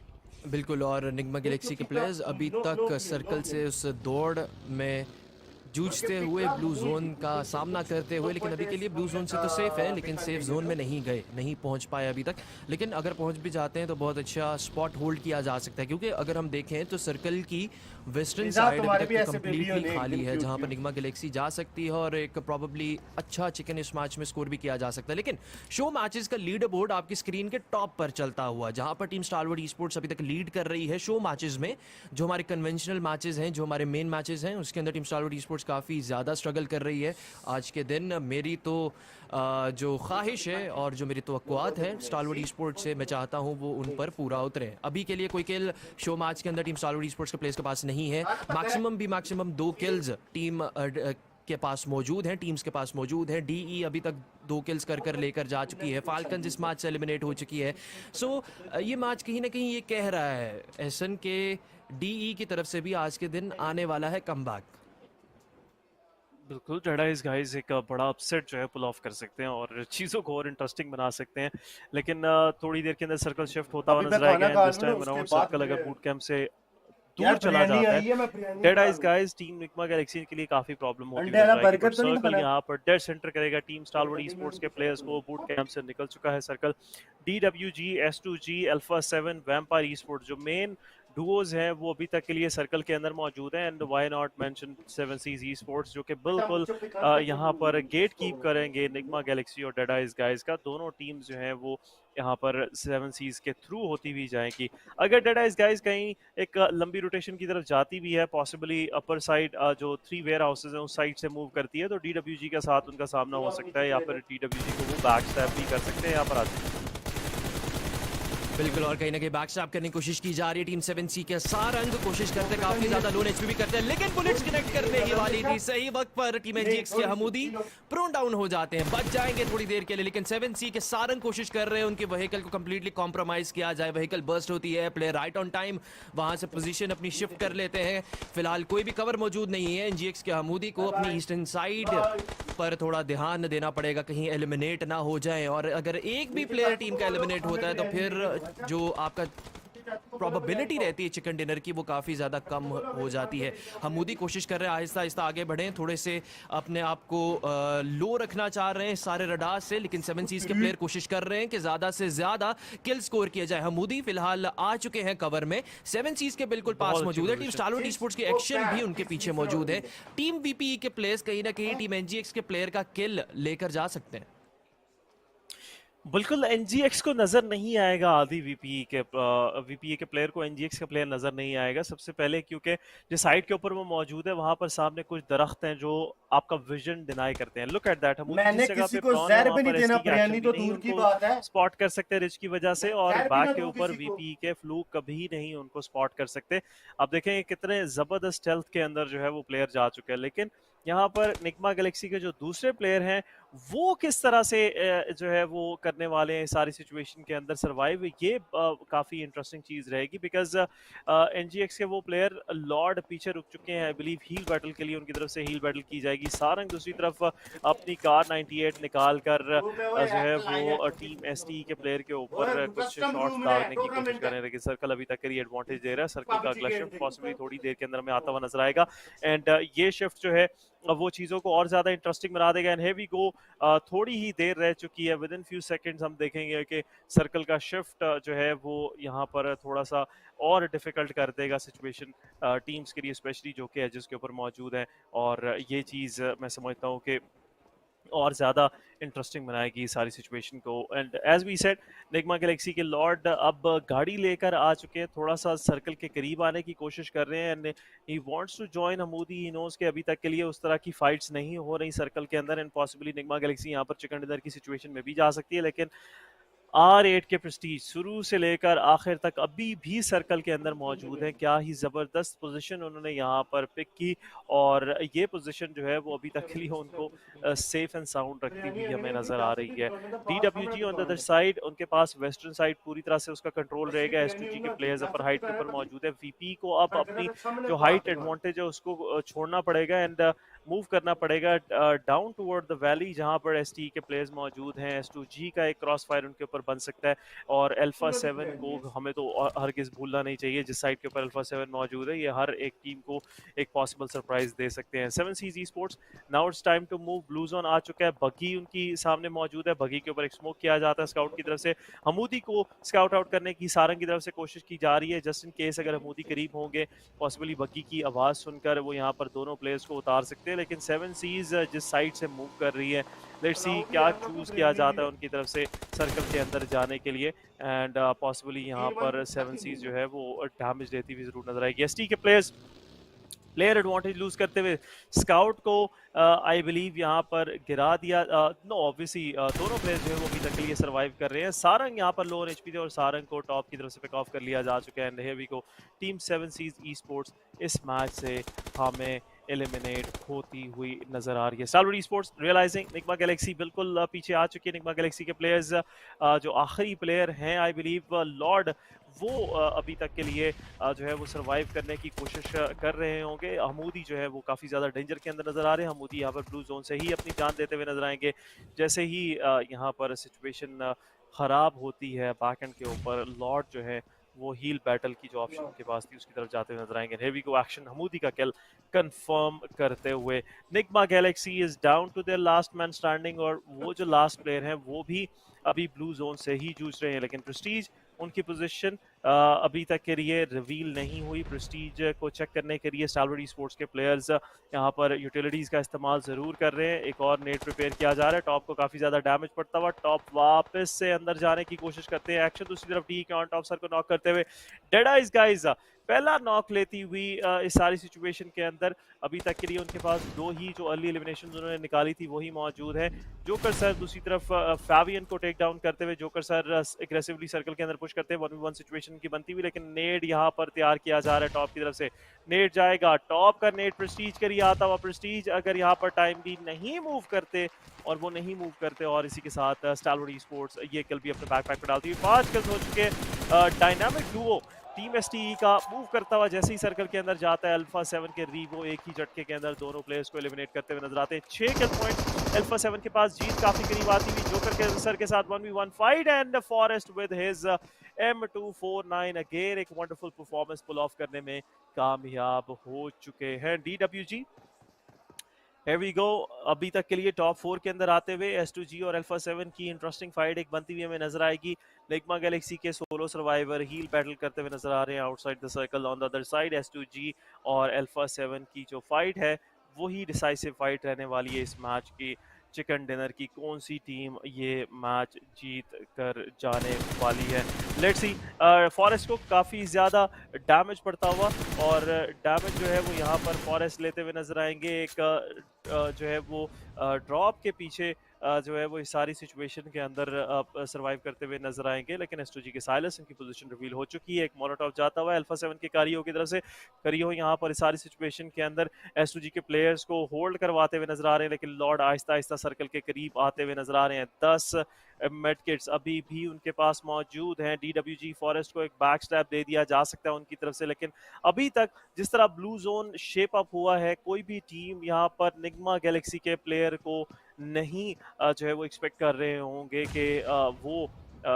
S8: बिल्कुल, और निग्मा गैलेक्सी के प्लेयर्स अभी तक सर्कल से उस दौड़ में जूझते हुए ब्लू जोन का सामना करते हुए, लेकिन अभी के लिए ब्लू जोन से तो सेफ है, लेकिन सेफ जोन में नहीं गए, नहीं पहुंच पाए अभी तक। लेकिन अगर पहुंच भी जाते हैं तो बहुत अच्छा स्पॉट होल्ड किया जा सकता है, क्योंकि अगर हम देखें तो सर्कल की वेस्टर्न साइड
S1: तुम्हारे
S8: अभी
S1: भी
S8: तक
S1: ऐसे बेबी
S8: कम्प्लीटली
S1: होने,
S8: खाली
S1: एकदम
S8: है,
S1: क्यूट
S8: जहां पर
S1: क्यूट।
S8: निग्मा गैलेक्सी जा सकती है और एक प्रॉबली अच्छा चिकन इस मैच में स्कोर भी किया जा सकता है। लेकिन शो मैचेस का लीडर बोर्ड आपकी स्क्रीन के टॉप पर चलता हुआ, जहां पर टीम स्टारवर्ड ई-स्पोर्ट्स अभी तक लीड कर रही है शो मैचेस में। जो हमारे कन्वेंशनल मैचेस हैं, जो हमारे मेन मैचेस हैं, उसके अंदर टीम स्टारवर्ड ई-स्पोर्ट्स काफ़ी ज़्यादा स्ट्रगल कर रही है आज के दिन। मेरी तो जो ख्वाहिश है और जो मेरी तवक्कुआत है स्टारवर्ड ई-स्पोर्ट्स से, मैं चाहता हूँ वो उन पर पूरा उतरे। अभी के लिए कोई किल शो मैच के अंदर टीम स्टारवर्ड ई-स्पोर्ट्स के प्लेयर्स के पास नहीं है। मैक्सिमम 2 किल्स टीम के पास मौजूद हैं, टीम्स के पास मौजूद हैं। डीई अभी तक 2 किल्स कर लेकर जा चुकी है, फाल्कन्स इस मैच से एलिमिनेट हो चुकी है। सो ये मैच कहीं ना कहीं ये कह रहा है एसन के डीई की तरफ से भी आज के दिन आने वाला है कमबैक।
S7: बिल्कुल डेडाइज गाइस एक बड़ा अपसेट जो है पुल ऑफ कर सकते हैं और चीज़ों को और इंटरेस्टिंग बना सकते हैं, लेकिन थोड़ी देर के अंदर सर्कल शिफ्ट होता हुआ
S1: अभी मैं
S7: नजर आएगा।
S1: खाना खा
S7: दिस
S1: लूं ना,
S7: टाइम
S1: उसके
S7: अराउंड
S1: बाद
S7: सर्कल अगर
S1: मुझे-
S7: बूट कैंप से दूर
S1: यार
S7: चला
S1: बिरयानी
S7: जाता
S1: आई
S7: है,
S1: है, मैं बिरयानी
S7: डेड
S1: खा
S7: आइज
S1: लूं।
S7: गाइस टीम निग्मा गैलेक्सी के लिए काफी प्रॉब्लम होती
S1: अंडे
S7: है
S1: वाला
S7: नजर आएगी,
S1: बर्गर
S7: बट
S1: तो नहीं
S7: सर्कल
S1: खाना?
S7: यहाँ पर डेड सेंटर करेगा टीम स्टारवर्ड ई-स्पोर्ट्स के प्लेयर्स को। बूट कैंप से निकल चुका है circle. DWG, S2G, alpha 7, vampire esports जो मेन डुओज हैं वो अभी तक के लिए सर्कल के अंदर मौजूद हैं, and why not mention 7 Seas esports जो कि बिल्कुल यहाँ पर गेट कीप करेंगे निग्मा गैलेक्सी और डेड आइज गाइस का। दोनों टीम्स जो हैं वो यहाँ पर 7 सीज के थ्रू होती हुई जाएंगी। अगर डेड आइज गाइस कहीं एक लंबी रोटेशन की तरफ जाती भी है, पॉसिबली अपर साइड जो 3 वेयर हाउसेज हैं उस साइड से मूव करती है, तो DWG के साथ उनका सामना हो सकता है, या फिर DWG को वो बैक स्टैप भी कर सकते हैं यहाँ पर आज।
S8: बिल्कुल, और कहीं ना कहीं बैक स्टैप करने की कोशिश की जा रही है टीम 7C के सारंग। कोशिश करते काफी ज्यादा लो एचपी भी करते हैं, लेकिन बुलेट्स कनेक्ट करने ही वाली थी सही वक्त पर। टीम एनजीएक्स के हमूदी प्रोन डाउन हो जाते हैं, बच जाएंगे थोड़ी देर के लिए, लेकिन 7C के सारंग कोशिश कर रहे हैं उनके व्हीकल को कंप्लीटली कॉम्प्रोमाइज किया जाए। व्हीकल बर्स्ट होती है, प्लेयर राइट ऑन टाइम वहां से पोजीशन अपनी शिफ्ट कर लेते हैं। फिलहाल कोई भी कवर मौजूद नहीं है। एनजीएक्स के हमूदी को अपनी ईस्टर्न साइड पर थोड़ा ध्यान देना पड़ेगा कहीं एलिमिनेट ना हो जाए, और अगर एक भी प्लेयर टीम का एलिमिनेट होता है तो फिर जो आपका प्रोबेबिलिटी रहती है चिकन डिनर की वो काफ़ी ज़्यादा कम हो जाती है। हमूदी कोशिश कर रहे हैं आहिस्ता आहिस्ता आगे बढ़ें, थोड़े से अपने आप को लो रखना चाह रहे हैं सारे रडार से, लेकिन 7 सीज के प्लेयर कोशिश कर रहे हैं कि ज़्यादा से ज़्यादा किल स्कोर किया जाए। हमूदी फिलहाल आ चुके हैं कवर में, 7 सीज के बिल्कुल पास मौजूद है। टीम स्टारवर्ड ई-स्पोर्ट्स की एक्शन भी उनके पीछे मौजूद है। टीम वीपीई के प्लेयर्स कहीं ना कहीं टीम एनजीएक्स के प्लेयर का किल लेकर जा सकते हैं।
S7: बिल्कुल एनजीएक्स को नजर नहीं आएगा आदि वीपीए के प्लेयर को एनजीएक्स का प्लेयर नजर नहीं आएगा सबसे पहले, क्योंकि जिस साइड के ऊपर वो मौजूद है वहां पर सामने कुछ दरख्त हैं जो आपका विजन डिनाई करते हैं। लुक एट दैट, हम
S1: मैंने किसी को जहर भी नहीं देना, बिरयानी तो दूर की बात है।
S7: स्पॉट कर सकते हैं रिच की वजह से, और
S1: जहर भी
S7: बैक
S1: ना
S7: के
S1: दूं
S7: ऊपर
S1: किसी को।
S7: वीपी के फ्लूक कभी नहीं उनको स्पॉट कर सकते। अब देखें कितने जबरदस्त स्टेल्थ के अंदर जो है वो प्लेयर जा चुके हैं, लेकिन यहाँ पर निग्मा गैलेक्सी के जो दूसरे प्लेयर हैं वो किस तरह से जो है वो करने वाले हैं सारी सिचुएशन के अंदर सर्वाइव, ये काफ़ी इंटरेस्टिंग चीज़ रहेगी। बिकॉज एनजीएक्स के वो प्लेयर लॉर्ड पीछे रुक चुके हैं, आई बिलीव हील बैटल के लिए उनकी तरफ से हील बैटल की जाएगी। सारंग दूसरी तरफ अपनी कार 98 निकाल कर जो है वो टीम एसटी के प्लेयर के ऊपर कुछ शॉट्स दागने की कोशिश कर रहे हैं, लेकिन सर्कल अभी तक के लिए एडवांटेज दे रहा है। सर्कल का अगला शिफ्ट पॉसिबली थोड़ी देर के अंदर में आता हुआ नजर आएगा, एंड ये शिफ्ट जो है वो चीज़ों को और ज़्यादा इंटरेस्टिंग बना देगा। एंड हेवी गो थोड़ी ही देर रह चुकी है, विद इन फ्यू सेकंड्स हम देखेंगे कि सर्कल का शिफ्ट जो है वो यहाँ पर थोड़ा सा और डिफिकल्ट कर देगा सिचुएशन टीम्स के लिए, स्पेशली जो कि एजेस के ऊपर मौजूद हैं। और ये चीज़ मैं समझता हूँ कि और ज़्यादा इंटरेस्टिंग बनाएगी सारी सिचुएशन को। And as we said, Nigma Galaxy के लॉर्ड अब गाड़ी लेकर आ चुके हैं, थोड़ा सा सर्कल के करीब आने की कोशिश कर रहे हैं। And he wants to join Hamoudi. He knows के अभी तक के लिए उस तरह की फाइट्स नहीं हो रही सर्कल के अंदर, एंड पॉसिबली निग्मा गैलेक्सी यहाँ पर चिकन डिनर की सिचुएशन में भी जा सकती है। लेकिन R8 के प्रेस्टीज शुरू से लेकर आखिर तक अभी भी सर्कल के अंदर मौजूद है। क्या ही ज़बरदस्त पोजीशन उन्होंने यहाँ पर पिक की, और ये पोजीशन जो है वो अभी तक के लिए उनको सेफ एंड साउंड रखती हुई हमें नज़र आ रही है। DWG on the other side, उनके पास वेस्टर्न साइड पूरी तरह से उसका कंट्रोल रहेगा। S2G के प्लेयर्स अपर हाइट के ऊपर मौजूद है। VP को अब अपनी जो हाइट एडवांटेज है उसको छोड़ना पड़ेगा एंड मूव करना पड़ेगा डाउन टुवर्ड द वैली, जहां पर ST के प्लेयर्स मौजूद हैं। S2G का एक क्रॉस फायर उनके ऊपर बन सकता है, और अल्फा 7 को हमें तो हरगिज़ भूलना नहीं चाहिए। जिस साइड के ऊपर अल्फा 7 मौजूद है, ये हर एक टीम को एक पॉसिबल सरप्राइज दे सकते हैं। 7 seize sports, now it's time to move. Blue zone आ चुका है, बगी उनकी सामने मौजूद है। बगी के ऊपर एक स्मोक किया जाता है स्काउट की तरफ से। हमूदी को स्काउट आउट करने की सारंग की तरफ से कोशिश की जा रही है, जस्ट इन केस अगर हमूदी करीब होंगे, पॉसिबली बगी की आवाज़ सुनकर वो यहाँ पर दोनों प्लेयर्स को उतार सकते हैं। लेकिन 7 सीज जिस साइड से मूव कर रही है, लेट्स सी क्या चूज़ किया जाता है उनकी तरफ से सर्कल के अंदर जाने के लिए। एंड पॉसिबली यहाँ पर 7 सीज जो है वो डैमेज देती हुई जरूर नजर आएगी। ST के प्लेयर्स प्लेयर एडवांटेज लूज करते हुए स्काउट को आई बिलीव यहाँ पर गिरा दिया। नो ऑब्वियसली दोनों प्लेयर्स जो है वो अभी तक के लिए सर्वाइव कर रहे हैं। सारंग यहाँ पर लोअर HP थे और सारंग को टॉप की तरफ से पिक ऑफ कर लिया जा चुका है। And here we go, team 7 Seas esports इस मैच से हमें एलिमिनेट होती हुई नजर आ रही है। Starwood esports realising Nigma Galaxy बिल्कुल पीछे आ चुकी है। निग्मा गैलेक्सी के प्लेयर्स जो आखिरी प्लेयर हैं आई बिलीव लॉर्ड, वो अभी तक के लिए जो है वो सर्वाइव करने की कोशिश कर रहे होंगे। हमूदी जो है वो काफ़ी ज़्यादा डेंजर के अंदर नज़र आ रहे हैं। हमूदी यहाँ पर ब्लू जोन से ही अपनी जान देते हुए नजर आएंगे। जैसे ही यहाँ पर सिचुएशन ख़राब होती है बैक एंड के ऊपर, लॉर्ड जो है वो हील बैटल की जो ऑप्शन उनके पास थी उसकी तरफ जाते हुए नजर आएंगे। हेवी को एक्शन हमूदी का किल कंफर्म करते हुए Nigma Galaxy is down to their last man standing, और वो जो लास्ट प्लेयर हैं वो भी अभी ब्लू जोन से ही जूझ रहे हैं। लेकिन प्रेस्टीज उनकी पोजीशन अभी तक के लिए रिवील नहीं हुई। प्रेस्टीज को चेक करने के लिए स्टारवुड ई-स्पोर्ट्स के प्लेयर्स यहाँ पर यूटिलिटीज़ का इस्तेमाल ज़रूर कर रहे हैं। एक और नेट प्रिपेयर किया जा रहा है। टॉप को काफ़ी ज़्यादा डैमेज पड़ता हुआ टॉप वापस से अंदर जाने की कोशिश करते हैं। एक्शन दूसरी तरफ डी के ऑन टॉप सर को नॉक करते हुए डेड आइज गाइज पहला नॉक लेती हुई इस सारी सिचुएशन के अंदर। अभी तक के लिए उनके पास दो ही जो अर्ली एलिमिनेशन उन्होंने निकाली थी वही मौजूद है। जोकर सर दूसरी तरफ फैवियन को टेक डाउन करते हुए जोकर सर एग्रेसिवली सर्कल के अंदर पुश करते हैं। 1v1 सिचुएशन की बनती हुई, लेकिन नेड यहाँ पर तैयार किया जा रहा है टॉप की तरफ से। नेड जाएगा, टॉप का नेड प्रेस्टीज के लिए आता हुआ। प्रेस्टीज अगर यहाँ पर टाइम भी नहीं मूव करते, और वो नहीं मूव करते, और इसी के साथ स्टारवुड ई-स्पोर्ट्स ये किल भी अपने बैकपैक पे डालती हुई 5 किल्स हो चुके। डायनामिक डुओ टीम STE का मूव करता हुआ जैसे ही सर्कल के अंदर जाता है, अल्फा 7 के रीवो एक ही झटके के अंदर दोनों प्लेयर्स को एलिमिनेट करते हुए नजर आते हैं। 6 किल पॉइंट अल्फा 7 के पास, जीत काफी करीब आती हुई। जोकर के सर के साथ 1v1 fight and forest with his M249 again एक वंडरफुल परफॉर्मेंस पुल ऑफ करने में कामयाब हो चुके हैं। DWG Here we go, अभी तक के लिए टॉप 4 के अंदर आते हुए S2G और अल्फा 7 की इंटरेस्टिंग फाइट एक बनती हुई हमें नजर आएगी। निग्मा गैलेक्सी के सोलो सर्वाइवर हील बैटल करते हुए नजर आ रहे हैं outside the circle. On the other side S2G और अल्फा 7 की जो फाइट है वही डिसाइसिव फाइट रहने वाली है इस मैच की। चिकन डिनर की कौन सी टीम ये मैच जीत कर जाने वाली है, लेट्स सी। फॉरेस्ट को काफ़ी ज़्यादा डैमेज पड़ता हुआ, और डैमेज जो है वो यहाँ पर फॉरेस्ट लेते हुए नजर आएंगे। एक जो है वो ड्रॉप के पीछे जो है वो इस सारी सिचुएशन के अंदर सर्वाइव करते हुए नजर आएंगे। लेकिन S2G के साइलस इनकी पोजीशन रिवील हो चुकी है। एक मोनोटॉप जाता हुआ है अल्फा 7 के कारियो की तरफ से। करियो यहाँ पर इस सारी सिचुएशन के अंदर S2G के प्लेयर्स को होल्ड करवाते हुए नजर आ रहे हैं, लेकिन लॉर्ड आहिस्ता आहिस्ता सर्कल के करीब आते हुए नजर आ रहे हैं। 10 मेडकिट्स अभी भी उनके पास मौजूद हैं। DWG फॉरेस्ट को एक बैक स्टैप दे दिया जा सकता है उनकी तरफ से, लेकिन अभी तक जिस तरह ब्लू जोन शेप अप हुआ है, कोई भी टीम यहाँ पर निग्मा गैलेक्सी के प्लेयर को नहीं जो है वो एक्सपेक्ट कर रहे होंगे कि वो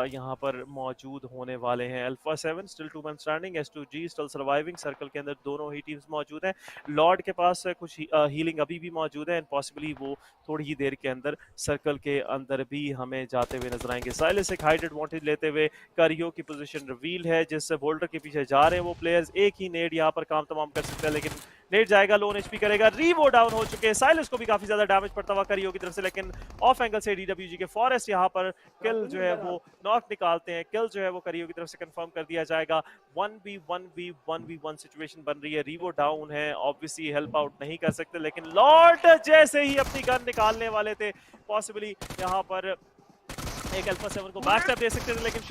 S7: यहाँ पर मौजूद होने वाले हैं। Alpha 7 still 2 man standing, S2G still surviving, circle के अंदर दोनों ही टीम्स मौजूद हैं। लॉर्ड के पास कुछ हीलिंग अभी भी मौजूद है एंड पॉसिबली वो थोड़ी ही देर के अंदर सर्कल के अंदर भी हमें जाते हुए नजर आएंगे। साइलेंस एक हाइड एडवांटेज लेते हुए करियो की पोजीशन रिवील है, जिस बोल्डर के पीछे जा रहे हैं वो प्लेयर्स एक ही नेड यहाँ पर काम तमाम कर सकते हैं, लेकिन नेट जाएगा, लोन एचपी करेगा, रीवो डाउन हो चुके हैं। साइलेंस को भी काफी ज्यादा डैमेज पड़ता हुआ करियो की तरफ से, लेकिन ऑफ एंगल से डीडब्ल्यूजी के फॉरेस्ट यहाँ पर किल जो है वो नॉक निकालते हैं। किल जो है वो करियो की तरफ से कंफर्म कर दिया जाएगा। 1v1 सिचुएशन बन रही है, रीवो डाउन है, ऑब्वियसली हेल्प आउट नहीं कर सकते, लेकिन लॉर्ड जैसे ही अपनी गन निकालने वाले थे पॉसिबली यहाँ पर एक अल्फा 7 को बैक स्टेप दे सकते थे, लेकिन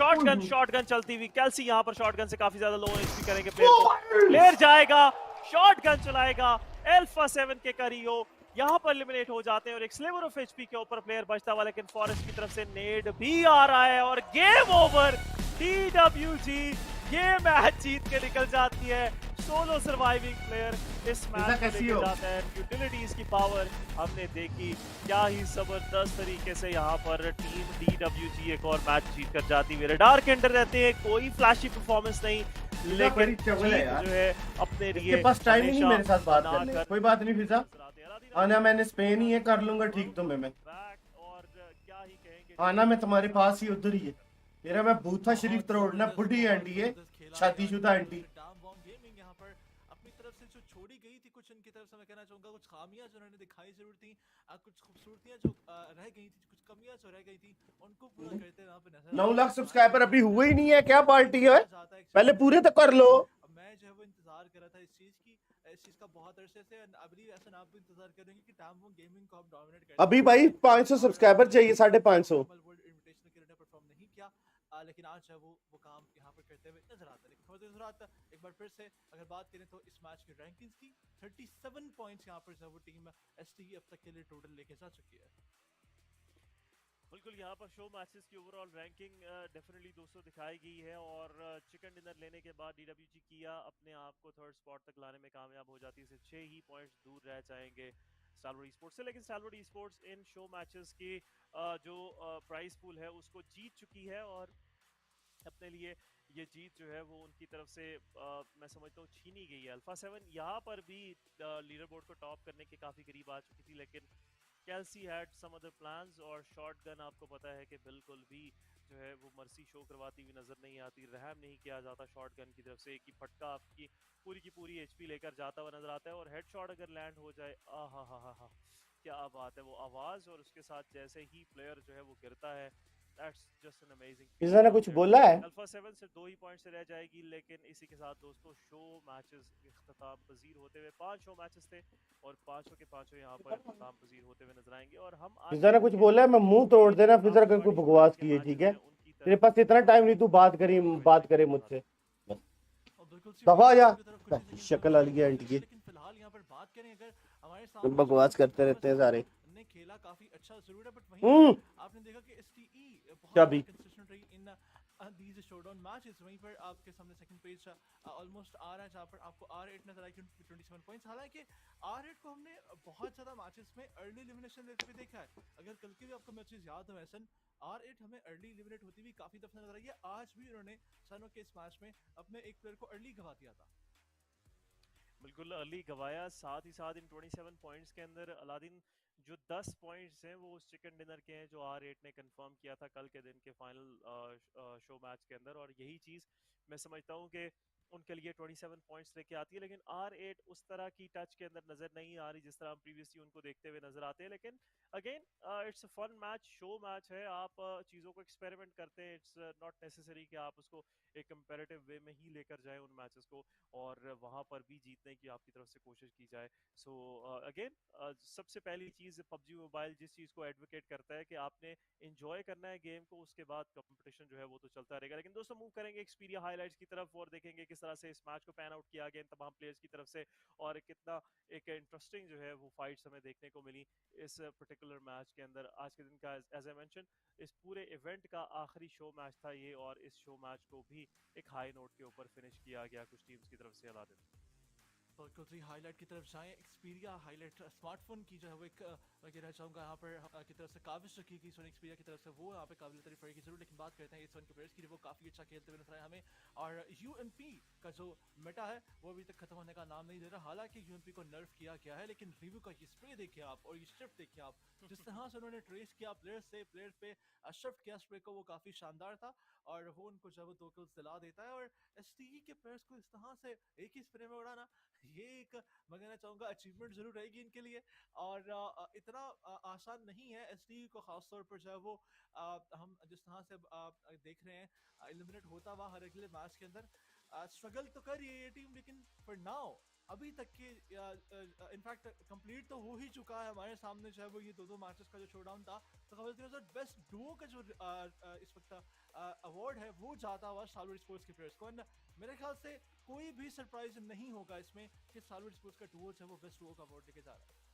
S7: शॉटगन चलती हुई कैल्सी यहाँ पर शॉटगन से काफी ज्यादा लो एचपी करेंगे प्लेयर जाएगा, शॉटगन चलाएगा अल्फा 7 के करियो यहाँ पर एलिमिनेट हो जाते हैं और एक स्लिवर ऑफ एचपी के ऊपर प्लेयर बचता हुआ, लेकिन फॉरेस्ट की तरफ से नेड भी आ रहा है और गेम ओवर। डीडब्ल्यूजी ये मैच जीत के निकल जाती है। सोलो सर्वाइविंग प्लेयर इस मैच को लेकर जाता है। यूटिलिटीज की पावर हमने देखी, क्या ही जबरदस्त तरीके से यहाँ पर टीम डीडब्ल्यूजी एक और मैच जीत कर जाती है। रडार के अंदर रहते हैं, कोई फ्लैशी परफॉर्मेंस नहीं, लेकिन जो है अपने लिए
S1: पास टाइम ही नहीं मेरे साथ बात करने का। कोई बात नहीं फिजा, आना मैंने स्पेन ही है, कर लूंगा ठीक तुम्हें मैं।
S7: और क्या ही कहेंगे,
S1: आना मैं तुम्हारे पास ही उधर ही है। मेरा मैं बूथा शरीफ तरोड़ना, बुढ़ी आंटी है, शादीशुदा आंटी।
S8: अपनी तरफ से जो छोड़ी गई थी कुछ इनकी तरफ से मैं कहना चाहूंगा, कुछ खामियां जो उन्होंने दिखाई जरूर थी, कुछ खूबसूरतियां जो रह गई थी, कुछ कमियां जो रह गई थी, उनको पूरा करते वहां पे नजर
S1: 9 लाख सब्सक्राइबर अभी हुए ही नहीं है, क्या पार्टी है? पहले पूरे तो कर लो।
S8: मैं जो है वो इंतजार कर रहा था इस चीज की, इस चीज का बहुत अरसे से, आई बिलीव ऐसा आप भी इंतजार करेंगे कि टाइम गेमिंग को हम डोमिनेट करें।
S1: अभी भाई 500 सब्सक्राइबर चाहिए, 550।
S8: इनविटेशनल के लिए परफॉर्म नहीं किया, लेकिन आज है वो काम यहाँ पर करते हुए नजर आता है। लेकिन नजर आता एक बार फिर से अगर बात करें तो इस मैच की रैंकिंग्स की 37 पॉइंट्स यहाँ पर जो वो टीम एसटी अब तक के लिए टोटल लेके जा चुकी है।
S7: बिल्कुल, यहाँ पर शो मैचेस की ओवरऑल रैंकिंग डेफिनेटली 200 दिखाई गई है और चिकन डिनर लेने के बाद डीडब्ल्यूजी किया अपने आप को थर्ड स्पॉट तक लाने में कामयाब हो जाती है। सिर्फ 6 ही पॉइंट्स दूर रह जाएंगे स्टारवुड ई-स्पोर्ट्स से, लेकिन स्टारवुड ई-स्पोर्ट्स इन शो मैचेस की जो प्राइस पूल है उसको जीत चुकी है और अपने लिए ये जीत जो है वो उनकी तरफ से मैं समझता हूँ छीनी गई है। अल्फा 7 यहाँ पर भी लीडर बोर्ड को टॉप करने के काफ़ी करीब आ चुकी थी, लेकिन कैल्सी हैड सम अदर प्लान्स और शॉटगन आपको पता है कि बिल्कुल भी जो है वो मर्सी शो करवाती हुई नजर नहीं आती, रहम नहीं किया जाता शॉटगन की तरफ से, एक ही फटका आपकी पूरी की पूरी एचपी लेकर जाता हुआ नजर आता है और हेडशॉट अगर लैंड हो जाए हा क्या बात है, वो आवाज और उसके साथ जैसे ही प्लेयर जो है वो गिरता है, दैट्स जस्ट एन अमेजिंग।
S1: किसी ने कुछ बोला है?
S7: अल्फा 7 से 2 ही पॉइंट से रह जाएगी, लेकिन इसी के साथ दोस्तों शो मैचेस इख्तिताम पजीर होते हुए 5 शो मैचेस थे और पांचों के पांचों यहाँ पर इख्तिताम पजीर होते हुए नजर आएंगे और हम
S1: किसी ने कुछ बोला है? मैं मुंह तोड़ देना फिर अगर कोई बकवास की है, ठीक है? तेरे पास इतना टाइम नहीं, तू बात करे मुझसे, दफा जा शक्ल वाली आंटी के।
S8: लेकिन फिलहाल यहाँ पर बात करें अगर हमारे सामने
S1: बकवास करते रहते हैं सारे।
S8: ने खेला काफी अच्छा जरूर है, बट वहीं आपने देखा कि एसटीई बहुत कंसिस्टेंट रही इन these showdown matches। वहीं पर आपके सामने सेकंड पेज ऑलमोस्ट आ रहा है जहाँ पर आपको R8 नजर आएगी 27 पॉइंट्स। हालांकि R8 को हमने बहुत ज्यादा मैचेस में अर्ली एलिमिनेशन लेते हुए देखा है। अगर कल के भी आपको मैचेस याद हो वैसे R8 हमें अर्ली एलिमिनेट होती हुई काफी दफा नजर आई है। आज भी उन्होंने सनोक के इस मैच में अपने एक प्लेयर को अर्ली गवा दिया था।
S7: बिल्कुल अर्ली गवाया, साथ ही साथ इन 27 पॉइंट्स के अंदर अलादीन जो 10 पॉइंट्स हैं वो उस चिकन डिनर के हैं जो R8 ने कंफर्म किया था कल के दिन के फाइनल शो मैच के अंदर, और यही चीज़ मैं समझता हूँ कि उनके लिए 27 पॉइंट्स लेके आती है। लेकिन R8 उस तरह की टच के अंदर नजर नहीं आ रही जिस तरह हम प्रीवियसली उनको देखते हुए नजर आते हैं। लेकिन again it's a fun match, show match है, आप चीज़ों को एक्सपेरिमेंट करते हैं, इट्स नॉट नेसेसरी कि आप उसको एक कंपैरेटिव वे में ही लेकर जाएं उन मैचेस को और वहाँ पर भी जीतने की आपकी तरफ से कोशिश की जाए। सो अगेन सबसे पहली चीज़ पबजी मोबाइल जिस चीज़ को एडवोकेट करता है कि आपने इंजॉय करना है गेम को, उसके बाद कंपटीशन जो है वो तो चलता रहेगा। लेकिन दोस्तों मूव करेंगे एक्सपीरिया हाईलाइट्स की तरफ और देखेंगे किस तरह से इस मैच को पैन आउट किया गया इन तमाम प्लेयर्स की तरफ से और कितना एक इंटरेस्टिंग जो है वो फाइट्स हमें देखने को मिली इस पर्टिकुलर मैच के अंदर। आज के दिन का एज आई मेंशन इस पूरे इवेंट का आखिरी शो मैच था ये और इस शो मैच को भी एक हाई नोट के ऊपर फिनिश किया गया कुछ टीम्स की तरफ से। अलादीन
S8: बिल्कुल हाईलाइट की तरफ जाएं, एक्सपीरिया हाईलाइट स्मार्टफोन की जो है वो एक
S9: मैं कहना चाहूँगा यहाँ पर की तरफ से काबिश रखी की सोनिक स्पीयर की तरफ से वो यहाँ पे काबिल तारीफ रहेगी जरूर, लेकिन बात करते हैं इस वन के प्लेयर्स की, वो काफ़ी अच्छा खेलते हुए नजर आए हमें। और यूएमपी का जो मेटा है वो अभी तक खत्म होने का नाम नहीं ले रहा। हालांकि यूएमपी को नर्फ किया गया है, लेकिन रिव्यू का ये स्प्रे देखिए आप और ये शिफ्ट देखिए आप, जिस तरह से उन्होंने ट्रेस किया प्लेयर से प्लेयर पे शिफ्ट किया स्प्रे को, वो काफ़ी शानदार था और वो उनको जो है वो 2 किल्स दिला देता है। और एसटीई के प्लेयर्स को इस तरह से एक ही स्प्रे में उड़ाना, ये एक मैं कहना चाहूँगा अचीवमेंट जरूर रहेगी इनके लिए। और इतना आसान नहीं है एसटीई को, खासतौर पर जो है वो हम जिस तरह से देख रहे हैं एलिमिनेट होता हुआ हर अगले मैच के अंदर, स्ट्रगल तो कर रही है ये टीम, लेकिन फॉर नाउ अभी तक के इनफैक्ट कंप्लीट तो हो ही चुका है हमारे सामने जो है वो ये दो मैचेस का जो शोडाउन था। तो बेस्ट डुओ का जो इस वक्त अवार्ड है वो जाता हुआ सालवेज स्पोर्ट्स के प्लेयर्स को। मेरे ख्याल से कोई भी सरप्राइज नहीं होगा इसमें कि सालवेज स्पोर्ट्स का डुओ जो है वो बेस्ट डुओ का अवार्ड लेके जा रहा है।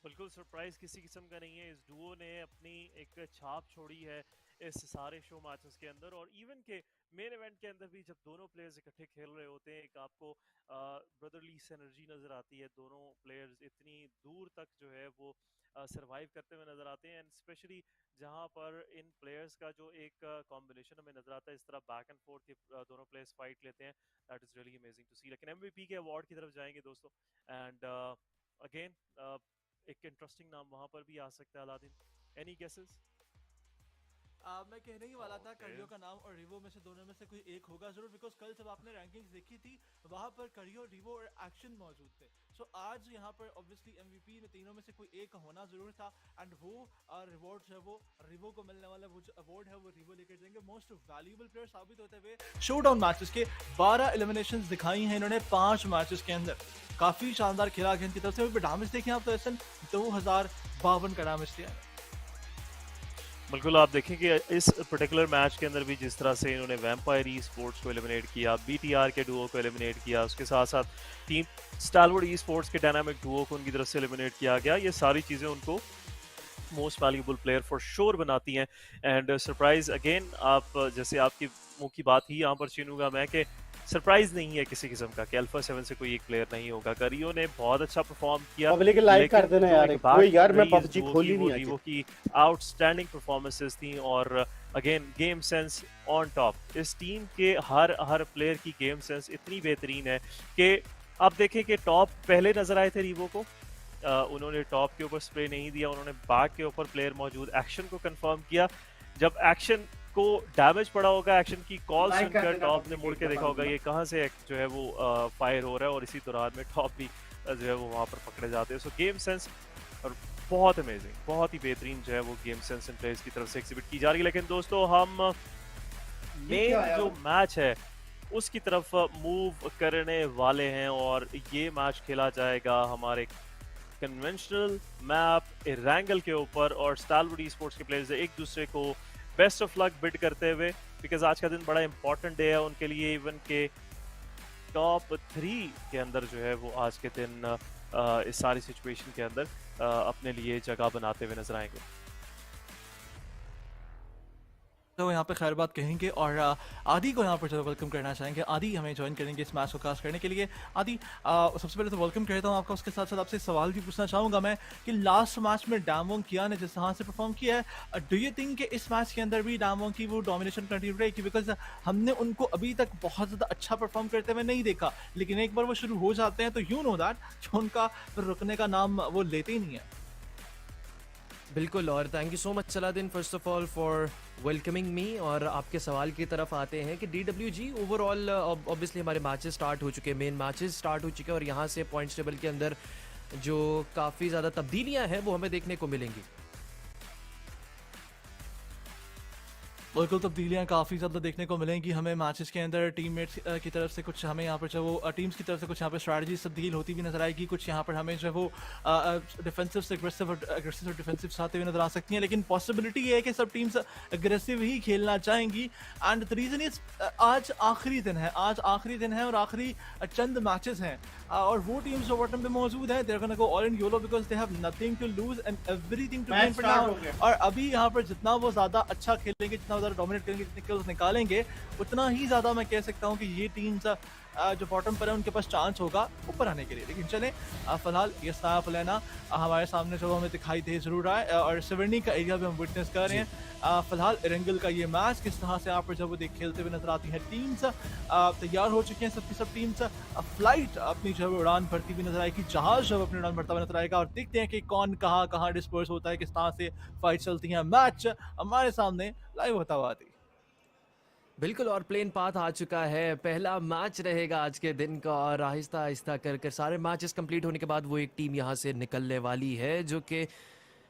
S7: बिल्कुल सरप्राइज किसी किस्म का नहीं है। इस डुओ ने अपनी एक छाप छोड़ी है इस सारे शो मैचेस के अंदर, और इवन के मेन इवेंट के अंदर भी जब दोनों प्लेयर्स इकट्ठे खेल रहे होते हैं, एक आपको ब्रदरली एनर्जी नज़र आती है। दोनों प्लेयर्स इतनी दूर तक जो है वो सरवाइव करते हुए नज़र आते हैं, एंड स्पेशली जहाँ पर इन प्लेयर्स का जो एक कॉम्बिनेशन हमें नज़र आता है, इस तरह बैक एंड फोर्थ के दोनों प्लेयर्स फाइट लेते हैं, that is really amazing to see. लेकिन एमवीपी के अवार्ड की तरफ जाएंगे दोस्तों, एंड अगेन एक इंटरेस्टिंग नाम वहाँ पर भी आ सकता है। Aladdin, any guesses?
S9: मैं कहने ही वाला था करियो का नाम और रिवो में से दोनों में से कोई एक होगा जरूर, बिकॉज कल जब आपने रैंकिंग्स देखी थी वहां पर करियो, रिवो और एक्शन मौजूद थे। सो आज यहाँ पर ऑब्वियसली एमवीपी में तीनों में से कोई एक होना जरूर था, एंड वो रिवॉर्ड है वो रिवो को मिलने वाला वो जो अवार्ड है वो रिवो लेकर जाएंगे। मोस्ट वैल्यूएबल प्लेयर साबित होते हुए शोडाउन मैचेस के 12 एलिमिनेशंस दिखाई हैं इन्होंने 5 मैचेस के अंदर। काफी शानदार खेला गया इनकी तरफ से। डैमेज देखें आप तो ऐसा 2052 का डैमेज दिया है।
S7: बिल्कुल, आप देखें कि इस पर्टिकुलर मैच के अंदर भी जिस तरह से इन्होंने वैम्पायर ई स्पोर्ट्स को एलिमिनेट किया, बीटीआर के डुओ को एलिमिनेट किया, उसके साथ साथ टीम स्टालवर्ड ई स्पोर्ट्स के डायनामिक डुओ को उनकी तरफ से एलिमिनेट किया गया, ये सारी चीज़ें उनको most valuable player for sure बनाती हैं। एंड सरप्राइज अगेन, आप जैसे आपकी मुंह की बात ही यहाँ पर छीनूंगा मैं कि सरप्राइज नहीं है किसी किस्म का कि अल्फा 7 से कोई एक प्लेयर नहीं होगा। करियो ने बहुत अच्छा परफॉर्म किया,
S1: पब्लिक लाइव कर देना यार। कोई यार मैं पबजी खोली नहीं
S7: है, वो की आउटस्टैंडिंग परफॉर्मेंसेस थी, और again game sense on top. इस टीम के हर प्लेयर की गेम सेंस इतनी बेहतरीन है कि आप देखें कि टॉप पहले नजर आए थे रिवो को, उन्होंने टॉप के ऊपर स्प्रे नहीं दिया, उन्होंने बैक के ऊपर प्लेयर मौजूद एक्शन को कंफर्म किया। जब एक्शन को डैमेज पड़ा होगा, एक्शन की कॉल सुनकर टॉप ने मुड़ के देखा होगा ये कहाँ से जो है वो फायर हो रहा है, और इसी दौरान में टॉप भी जो है वो वहाँ पर पकड़े जाते हैं। सो गेम सेंस और बहुत अमेजिंग, बहुत ही बेहतरीन जो है वो गेम सेंस इन प्लेयर्स की तरफ से एग्जिबिट की जा रही है। लेकिन दोस्तों हम मेन जो मैच है उसकी तरफ मूव करने वाले हैं, और ये मैच खेला जाएगा हमारे कन्वेंशनल मैप इरेंगल के ऊपर, और स्टालवर्ड ई स्पोर्ट्स के प्लेयर्स एक दूसरे को बेस्ट ऑफ लक बिड करते हुए, बिकॉज आज का दिन बड़ा इंपॉर्टेंट डे है उनके लिए। इवन के टॉप 3 के अंदर जो है वो आज के दिन इस सारी सिचुएशन के अंदर अपने लिए जगह बनाते हुए नजर आएंगे।
S9: तो यहाँ पे खैर बात कहेंगे और आदि को यहाँ पर जो वेलकम करना चाहेंगे। आदि हमें ज्वाइन करेंगे इस मैच को कास्ट करने के लिए। आदि सबसे पहले तो वेलकम करता हूँ आपका, उसके साथ साथ आपसे सवाल भी पूछना चाहूँगा मैं कि लास्ट मैच में डैमवोंग किया ने जिस तरह से परफॉर्म किया है, डू यू थिंक कि इस मैच के अंदर भी डैमवोंग की वो डोमिनेशन कंटिन्यू रहेगी? बिकॉज हमने उनको अभी तक बहुत ज़्यादा अच्छा परफॉर्म करते हुए नहीं देखा, लेकिन एक बार वो शुरू हो जाते हैं तो यू नो दैट उनका रुकने का नाम वो लेते ही नहीं है।
S8: बिल्कुल, और thank you so much Saladin first of all for welcoming मी। और आपके सवाल की तरफ आते हैं कि DWG ओवरऑल ऑब्वियसली हमारे मैचेस स्टार्ट हो चुके हैं, मेन मैचेस स्टार्ट हो चुके हैं, और यहाँ से पॉइंट्स टेबल के अंदर जो काफ़ी ज़्यादा तब्दीलियाँ हैं वो हमें देखने को मिलेंगी।
S9: बिल्कुल, तब्दीलियाँ काफ़ी ज़्यादा देखने को मिलेंगी हमें मैचेस के अंदर। टीममेट्स की तरफ से कुछ हमें यहाँ पर जो वो टीम्स की तरफ से कुछ यहाँ पे स्ट्रैटेजी तब्दील होती भी नजर आएगी, कुछ यहाँ पर हमें जो है वो डिफेंसिव से एग्रेसिव और डिफेंसिव आते हुए नजर आ सकती हैं, लेकिन पॉसिबिलिटी ये है कि सब टीम्स एग्रेसिव ही खेलना चाहेंगी। एंड द रीज़न इज आज आखिरी दिन है, और आखिरी चंद मैचेस हैं, और वो टीम्स जो बॉटम पे मौजूद है they are gonna go all in yolo because they have nothing to lose and everything to gain for now. और अभी यहाँ पर जितना वो ज़्यादा अच्छा खेलेंगे, जितना ज़्यादा डोमिनेट करेंगे, जितने किल्स निकालेंगे, उतना ही ज़्यादा मैं कह सकता हूँ कि ये टीम्स जो बॉटम पर है उनके पास चांस होगा ऊपर आने के लिए। लेकिन चलें फिलहाल ये साफ लेना हमारे सामने जो हमें दिखाई दे जरूर रहा है और सिवरनी का एरिया भी हम विटनेस कर रहे हैं। फिलहाल एरेंगल का ये मैच किस तरह से यहाँ पर जब वो खेलते हुए नजर आती है टीम्स तैयार हो चुके हैं सबकी सब टीम्स। फ्लाइट अपनी जो उड़ान भरती हुई नजर आएगी, जहाज जब अपनी उड़ान भरता हुआ नजर आएगा और देखते हैं कि कौन कहाँ डिस्पर्स होता है, किस तरह से फाइट चलती है। मैच हमारे सामने लाइव होता हुआ आती।
S8: बिल्कुल, और प्लेन पाथ आ चुका है, पहला मैच रहेगा आज के दिन का और आहिस्ता आहिस्ता कर सारे मैचेस कंप्लीट होने के बाद वो एक टीम यहाँ से निकलने वाली है जो कि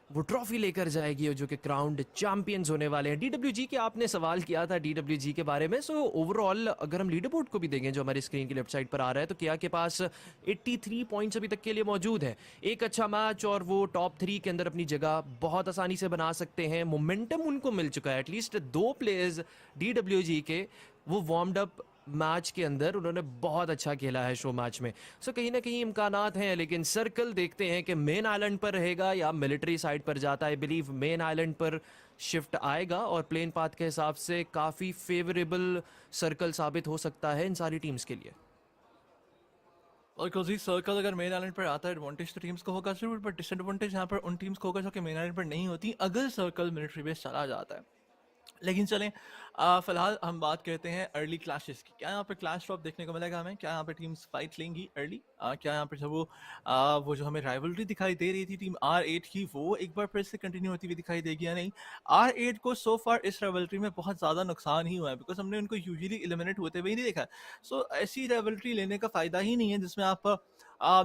S8: वो ट्रॉफी लेकर जाएगी और जो कि क्राउन्ड चैंपियंस होने वाले हैं। DWG के आपने सवाल किया था DWG के बारे में, सो ओवरऑल अगर हम लीडर बोर्ड को भी देखें जो हमारी स्क्रीन की लेफ्ट साइड पर आ रहा है तो केया के पास 83 पॉइंट्स अभी तक के लिए मौजूद है। एक अच्छा मैच और वो टॉप 3 के अंदर अपनी जगह बहुत आसानी से बना सकते हैं। मोमेंटम उनको मिल चुका है, एटलीस्ट 2 प्लेयर्स DWG के वो वार्म्ड अप मैच के अंदर उन्होंने बहुत अच्छा खेला है शो मैच में। सो कहीं ना कहीं इम्कानात हैं, लेकिन सर्कल देखते हैं कि मेन आइलैंड पर रहेगा या मिलिट्री साइड पर जाता है। बिलीव मेन आइलैंड पर शिफ्ट आएगा और प्लेन पाथ के हिसाब से काफ़ी फेवरेबल सर्कल साबित हो सकता है इन सारी टीम्स के लिए।
S9: और क्योंकि सर्कल अगर मेन आइलैंड पर आता है एडवांटेज तो टीम्स को होगा जरूर, बट डिसएडवांटेज यहाँ पर उन टीम्स को होगा जो कि मेन आइलैंड पर नहीं होती अगर सर्कल मिलिट्री बेस चला जाता है। लेकिन चलें फिलहाल हम बात करते हैं अर्ली क्लैशेस की। क्या यहाँ पे क्लैश ड्रॉप देखने को मिलेगा हमें? क्या यहाँ पे टीम्स फाइट लेंगी अर्ली? क्या यहाँ पे जब वो जो हमें राइवलरी दिखाई दे रही थी टीम R8 की वो एक बार फिर से कंटिन्यू होती हुई दिखाई देगी या नहीं? R8 को सो फार इस राइवलरी में बहुत ज़्यादा नुकसान ही हुआ है बिकॉज हमने उनको यूजुअली एलिमिनेट होते हुए ही नहीं देखा। सो ऐसी राइवलरी लेने का फ़ायदा ही नहीं है जिसमें आप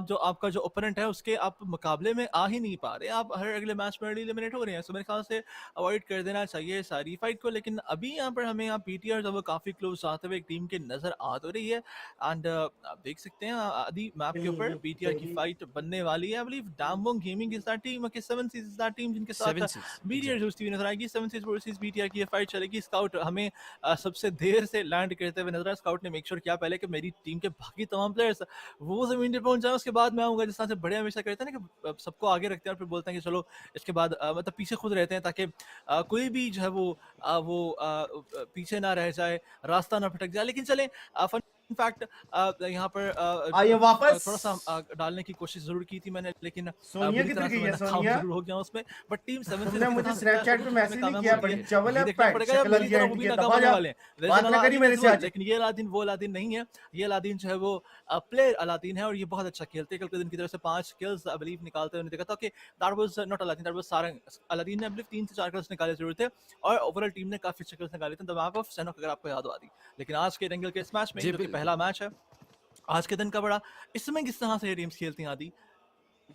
S9: जो आपका जो ओपोनेंट है उसके आप मुकाबले में आ ही नहीं पा रहे, आप हर अगले मैच में अर्ली एलिमिनेट हो रहे हैं। सो मेरे ख्याल से अवॉइड कर देना चाहिए सारी फाइट को। लेकिन अभी यहाँ पर हमें यहाँ PTR जब वो काफ़ी क्लोज आते हुए एक टीम के नज़र आ तो रही है एंड आप देख सकते हैं आदि मैप के ऊपर PTR की फाइट बनने वाली है। I believe Dambong gaming is that team, okay 7 seas is that team जिनके साथ BTR जुड़ती हुई नजर आएगी। 7 सीज वर्सेस BTR की ये फाइट चलेगी। स्काउट हमें सबसे देर से लैंड करते हुए नजर आए। स्काउट ने मेक श्योर किया पहले कि मेरी टीम के बाकी तमाम प्लेयर्स वो जमीन पर पहुंच जाए, उसके बाद मैं आऊँगा। जिस तरह से बड़े हमेशा करते हैं ना कि सबको आगे रखते हैं और फिर बोलते हैं कि चलो इसके बाद मतलब पीछे खुद रहते हैं ताकि कोई भी जो है वो पीछे ना रह जाए, रास्ता ना भटक जाए। लेकिन चलें फन फैक्ट यहाँ पर
S1: आइए वापस
S9: थोड़ा सा डालने की कोशिश जरूर की थी मैंने, लेकिन
S1: सोनिया किधर गई है? सोनिया
S9: जरूर हो गया उसमें, बट टीम 7 से
S1: तुमने मुझे स्नैपचैट पे मैसेज नहीं किया, बड़ी चवल है
S9: देखना
S1: पैट
S9: पड़ेगा
S1: शक्ल
S9: मेरी
S1: वाली
S9: तरह वो
S1: आंटी
S9: भी
S1: के
S9: नाकाम
S1: दबा
S9: होने
S1: जा।
S9: वाले हैं।
S1: बात ना करी मेरे से आज।
S9: लेकिन ये अलादीन वो अलादीन नहीं है, ये अलादीन जो है वो प्लेयर अलादीन है और ये बहुत अच्छा खेलते हैं। कल के दिन की तरफ से 5 किल्स आई बिलीव निकालते हुए देखा था कि that was not Aladdin, that was Sarang. Aladdin ने आई बिलीव 3 से 4 किल्स निकाले जरूर थे और ओवरऑल टीम ने काफी अच्छे किल्स निकाले थे। द मैप ऑफ सैनोक अगर आपको याद हो आदि। लेकिन आज के एंगल के इस मैच में जो कि पहला मैच है आज के दिन का बड़ा, इसमें किस तरह से ये टीम्स खेलती हैं आदि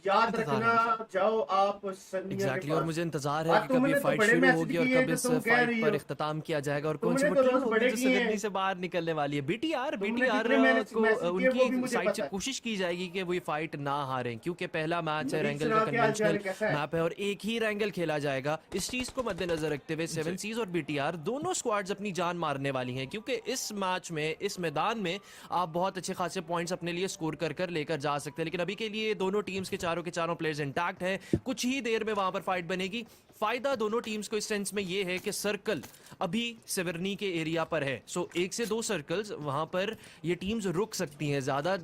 S1: याद रखना, जाओ आप सनिया
S8: एग्जैक्टली
S1: के
S8: और
S1: पास।
S8: मुझे इंतजार है कि कब ये
S1: तुमने तो
S8: फाइट
S1: बड़े
S8: शुरू
S1: मैसेज
S8: होगी और
S1: किए
S8: कब
S1: जो
S8: इस
S1: तुम कह
S8: फाइट
S1: रही
S8: पर
S1: हो।
S8: इख्तिताम किया जाएगा और कौन सी
S1: तुमने
S8: वो
S1: तो
S8: टीम
S1: रोज
S8: होगी
S1: बड़े
S8: जो
S1: किए हैं।
S8: सिवरनी से बाहर निकलने वाली है। BTR
S1: तुमने
S8: BTR
S1: कितने मैसेज
S8: को
S1: किए वो भी
S8: उनकी
S1: मुझे
S8: साइड
S1: पता
S8: से
S1: है।
S8: कोशिश की जाएगी कि वो ये फाइट ना हारें क्योंकि पहला मैच है,
S1: नवीन
S8: रैंगल
S1: सुनाओ
S8: का
S1: क्या हाल चाल है,
S8: कन्वेंशनल
S1: कैसा है?
S8: मैप है और एक ही रैंगल खेला जाएगा। इस चीज को मद्देनजर रखते हुए 7 सीज और BTR दोनों स्क्वाड्स अपनी जान मारने वाली हैं क्योंकि इस मैच में इस मैदान में आप बहुत अच्छे खासे पॉइंट्स अपने लिए स्कोर कर लेकर जा सकते हैं। लेकिन अभी के लिए दोनों टीम्स के चारों प्लेयर्स इंटैक्ट हैं। कुछ ही देर में वहां पर फाइट बनेगी। फायदा दोनों टीम्स को इस सेंस में ये है कि सर्कल अभी सिवरनी के एरिया पर है। सो 1 से 2 सर्कल्स वहां पर ये टीम्स रुक सकती हैं। ज्यादा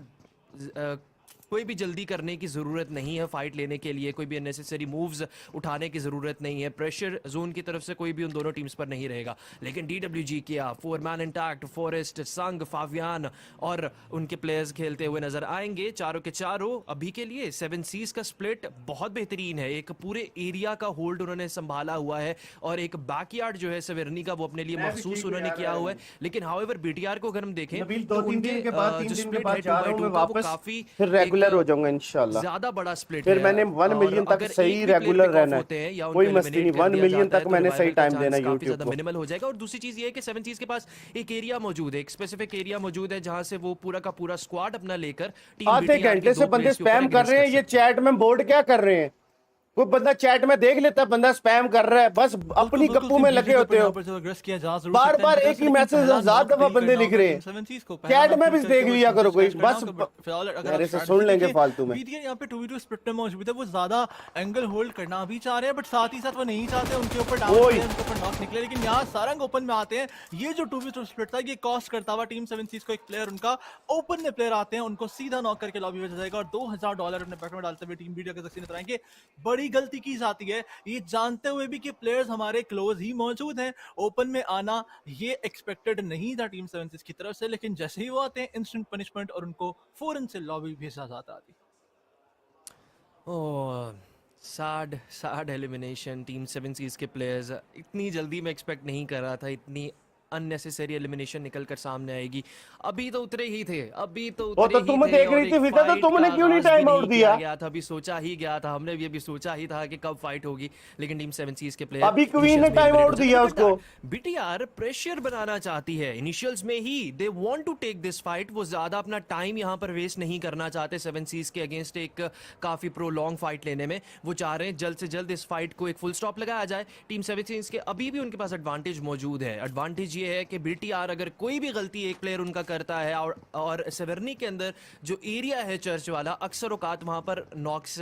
S8: कोई भी जल्दी करने की ज़रूरत नहीं है फाइट लेने के लिए, कोई भी अननेसेसरी मूव्स उठाने की ज़रूरत नहीं है। प्रेशर जोन की तरफ से कोई भी उन दोनों टीम्स पर नहीं रहेगा। लेकिन DWG किया 4 मैन इंटैक्ट, फॉरेस्ट, संग, फावियान और उनके प्लेयर्स खेलते हुए नजर आएंगे। चारों के चारों अभी के लिए 7 सीज का स्प्लिट बहुत बेहतरीन है। एक पूरे एरिया का होल्ड उन्होंने संभाला हुआ है और एक बैकयार्ड जो है सिवरनी का वो अपने लिए महसूस उन्होंने किया हुआ है। लेकिन हाउएवर BTR को अगर हम देखें तो उनके जो स्प्लिट है 2x2 का वो काफी
S1: रेगुलर हो जाऊंगा इंशाल्लाह।
S8: ज्यादा बड़ा स्प्लिट
S1: फिर
S8: है।
S1: मैंने 1 मिलियन तक सही रेगुलर रहना है, कोई मस्ती नहीं। 1 मिलियन तक मैंने सही टाइम देना यूट्यूब को।
S8: मिनिमल हो जाएगा। और दूसरी चीज ये है कि 7 सीज के पास एक एरिया मौजूद है, एक स्पेसिफिक एरिया मौजूद है जहां से वो पूरा का पूरा स्क्वाड अपना लेकर
S1: आधे घंटे से बंदे स्पैम कर रहे हैं। ये चैट में बोर्ड क्या कर रहे हैं? कोई बंदा चैट में देख लेता है बंदा स्पैम कर रहा है, बस अपनी गप्पू में लगे होते हो। बार बार एक ही मैसेज 1000 दफा बंदे लिख रहे हैं, चैट में भी देख लिया करो कोई, बस मेरे से सुन लेंगे फालतू में।
S9: बीटीआर यहाँ पे 2v2 स्प्लिट में मौजूद है, वो ज्यादा एंगल होल्ड करना भी चाह रहे हैं, बट साथ ही साथ वो नहीं चाहते उनके ऊपर डाउन उनके ऊपर नॉक निकले। लेकिन यहाँ सारंग ओपन में आते हैं, ये जो 2v2 स्प्लिट था ये कॉस्ट करता हुआ टीम 7 सीज को एक प्लेयर उनका ओपन में प्लेयर आते हैं, उनको सीधा नॉक करके लॉबी में जाएगा और $2000 अपने पैकेट में डालते हुए टीम बीटीआर के सक्सेस नजर आएंगे। बड़ी गलती की जाती है ये जानते हुए भी कि प्लेयर्स हमारे क्लोज ही मौजूद हैं, ओपन में आना ये एक्सपेक्टेड नहीं था टीम 7 सीज की तरफ से, लेकिन जैसे ही वो आते हैं इंस्टेंट पनिशमेंट और उनको फौरन से लॉबी भेजा जाता है।
S8: ओह सैड एलिमिनेशन टीम 7 सीज के प्लेयर्स, इतनी जल्दी मैं एक्सपेक्ट नहीं कर रहा था इतनी अननेसेसरी एलिमिनेशन निकल कर सामने आएगी। अभी तो उतरे ही थे, अभी तो उतरे ही
S1: तुम
S8: थे
S1: देख रही थी विदा, तो तुमने क्यों नहीं टाइम आउट दिया?
S8: गया था, अभी सोचा ही गया था, हमने भी अभी सोचा ही था कि कब फाइट होगी, लेकिन टीम 7 सीज के प्लेयर
S1: अभी क्वीन ने टाइम आउट दिया उसको।
S8: बीटीआर प्रेशर बनाना चाहती है इनिशियल्स में ही, they want to take this fight, वो ज्यादा अपना टाइम यहां पर वेस्ट नहीं करना चाहते 7 सीज के अगेंस्ट एक काफी प्रोलॉन्ग फाइट लेने में। वो चाह रहे हैं जल्द से जल्द इस फाइट को एक फुल स्टॉप लगाया जाए। टीम 7 सीज के अभी भी उनके पास एडवांटेज मौजूद है। एडवांटेज ये है कि बीटीआर अगर कोई भी गलती एक प्लेयर उनका करता है और सेवर्नी के अंदर जो एरिया है चर्च वाला, अक्सर औकात वहां पर नॉक्स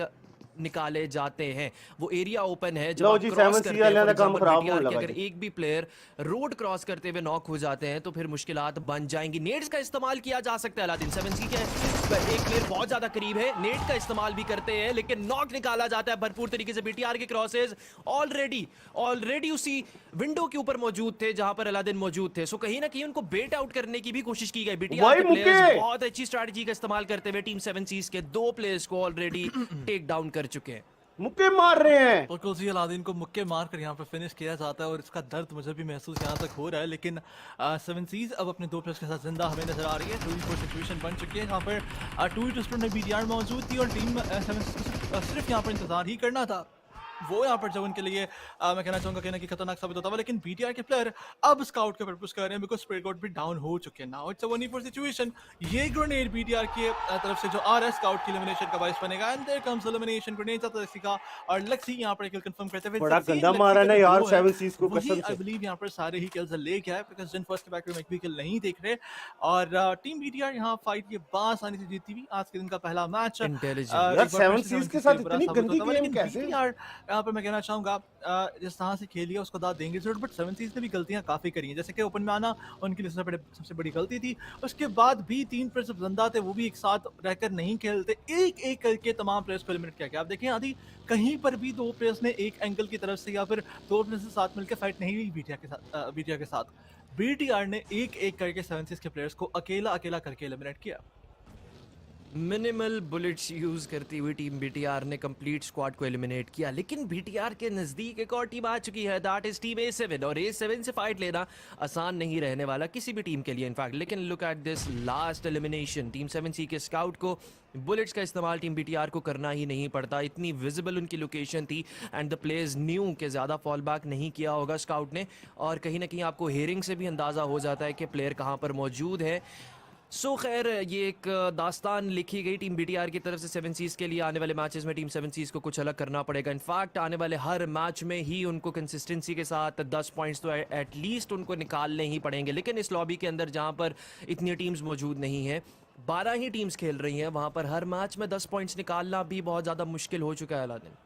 S8: निकाले जाते हैं, वो एरिया ओपन है। जब आप क्रॉस करते हैं तो अगर एक भी प्लेयर रोड क्रॉस करते हुए नॉक हो जाते हैं तो फिर मुश्किलात बन जाएंगी। नेट्स का इस्तेमाल किया जा सकता है अलादीन, 7 सी के एक प्लेयर बहुत ज्यादा करीब है, नेट का इस्तेमाल भी करते हैं लेकिन नॉक निकाला जाता है भरपूर तरीके से। बीटीआर के क्रॉसेस ऑलरेडी उसी विंडो के ऊपर मौजूद थे जहां पर अलादीन मौजूद थे, सो कहीं ना कहीं उनको बेट आउट करने की भी कोशिश की गई। बीटीआर के प्लेयर्स बहुत अच्छी स्ट्रेटजी का इस्तेमाल करते हुए टीम 7 सीज के 2 प्लेयर्स को ऑलरेडी टेक डाउन कर चुके हैं,
S1: मुक्के मार रहे हैं।
S9: बिल्कुल जी, अलादीन को मुक्के मार कर यहाँ पे फिनिश किया जाता है और इसका दर्द मुझे भी महसूस यहाँ तक हो रहा है। लेकिन 7 सीज अब अपने 2 प्लेयर्स के साथ जिंदा हमें नजर आ रही है। 2v4 सिचुएशन बन चुकी है जहाँ पर 2v2 स्प्लिट में बीटीआर मौजूद थी और टीम 7 सीज को सिर्फ यहाँ पर इंतजार ही करना था। वो यहाँ पर जब उनके लिए मैं कहना चाहूंगा कहना कि खतरनाक साबित होता है, लेकिन बीटीआर के प्लेयर अब स्काउट के पर्पस कर रहे हैं बिकॉज स्प्रेड कोड भी डाउन हो चुके हैं। Now it's a 1v4 situation. ये ग्रेनेड बीटीआर की तरफ से जो आरएस स्काउट की एलिमिनेशन का बाइस बनेगा and there comes elimination grenade आता लक्सी का और लक्सी यहाँ पर किल कंफर्म करते हुए
S1: बड़ा गंदा मारा ना यार 7 सीज को कसम से।
S9: आई बिलीव यहाँ पर सारे ही किल्स ले गया है बिकॉज जिन फर्स्ट के बैक में एक भी किल नहीं देख रहे और टीम बीटीआर यहाँ फाइट ये बासानी से जीती हुई आज के दिन का पहला मैच।
S1: यार 7 सीज के साथ इतनी गंदी गेम कैसे?
S9: यार यहाँ पर मैं कहना चाहूंगा जिस तरह से खेली है उसको दाद देंगे जरूर, बट 7 सीज ने भी गलतियां काफी करी हैं, जैसे कि ओपन में आना उनकी सबसे बड़ी गलती थी। उसके बाद भी 3 प्लेयर्स जिंदा थे, वो भी एक साथ रहकर नहीं खेलते, एक एक करके तमाम प्लेयर्स को एलिमिनेट किया गया। आप देखें आदि कहीं पर भी 2 प्लेयर्स ने एक एंगल की तरफ से या फिर 2 प्लेयर्स से साथ मिलकर फाइट नहीं हुई बीटीआर के साथ। बीटीआर ने एक एक करके 7 सीज के प्लेयर्स को अकेला करके एलिमिनेट किया।
S8: मिनिमल बुलेट्स यूज करती हुई टीम बीटीआर ने कंप्लीट स्क्वाड को एलिमिनेट किया, लेकिन बीटीआर के नजदीक एक और टीम आ चुकी है, दैट इज टीम A7 और A7 से फाइट लेना आसान नहीं रहने वाला किसी भी टीम के लिए इनफैक्ट। लेकिन look at this last elimination, team 7C के स्काउट को बुलेट्स का इस्तेमाल टीम बीटीआर को करना ही नहीं पड़ता, इतनी विजिबल उनकी लोकेशन थी एंड द प्लेयर्स न्यू के ज़्यादा फॉल बैक नहीं किया होगा स्काउट ने, और कहीं ना कहीं आपको हेयरिंग से भी अंदाज़ा हो जाता है कि प्लेयर कहाँ पर मौजूद है। सो खैर ये एक दास्तान लिखी गई टीम बीटीआर की तरफ से 7 सीज के लिए। आने वाले मैचेस में टीम 7 सीज को कुछ अलग करना पड़ेगा, इनफैक्ट आने वाले हर मैच में ही उनको कंसिस्टेंसी के साथ 10 पॉइंट्स तो एटलीस्ट उनको निकालने ही पड़ेंगे। लेकिन इस लॉबी के अंदर जहां पर इतनी टीम्स मौजूद नहीं है, 12 ही टीम्स खेल रही हैं, वहां पर हर मैच में 10 पॉइंट्स निकालना भी बहुत ज़्यादा मुश्किल हो चुका है अलादीन।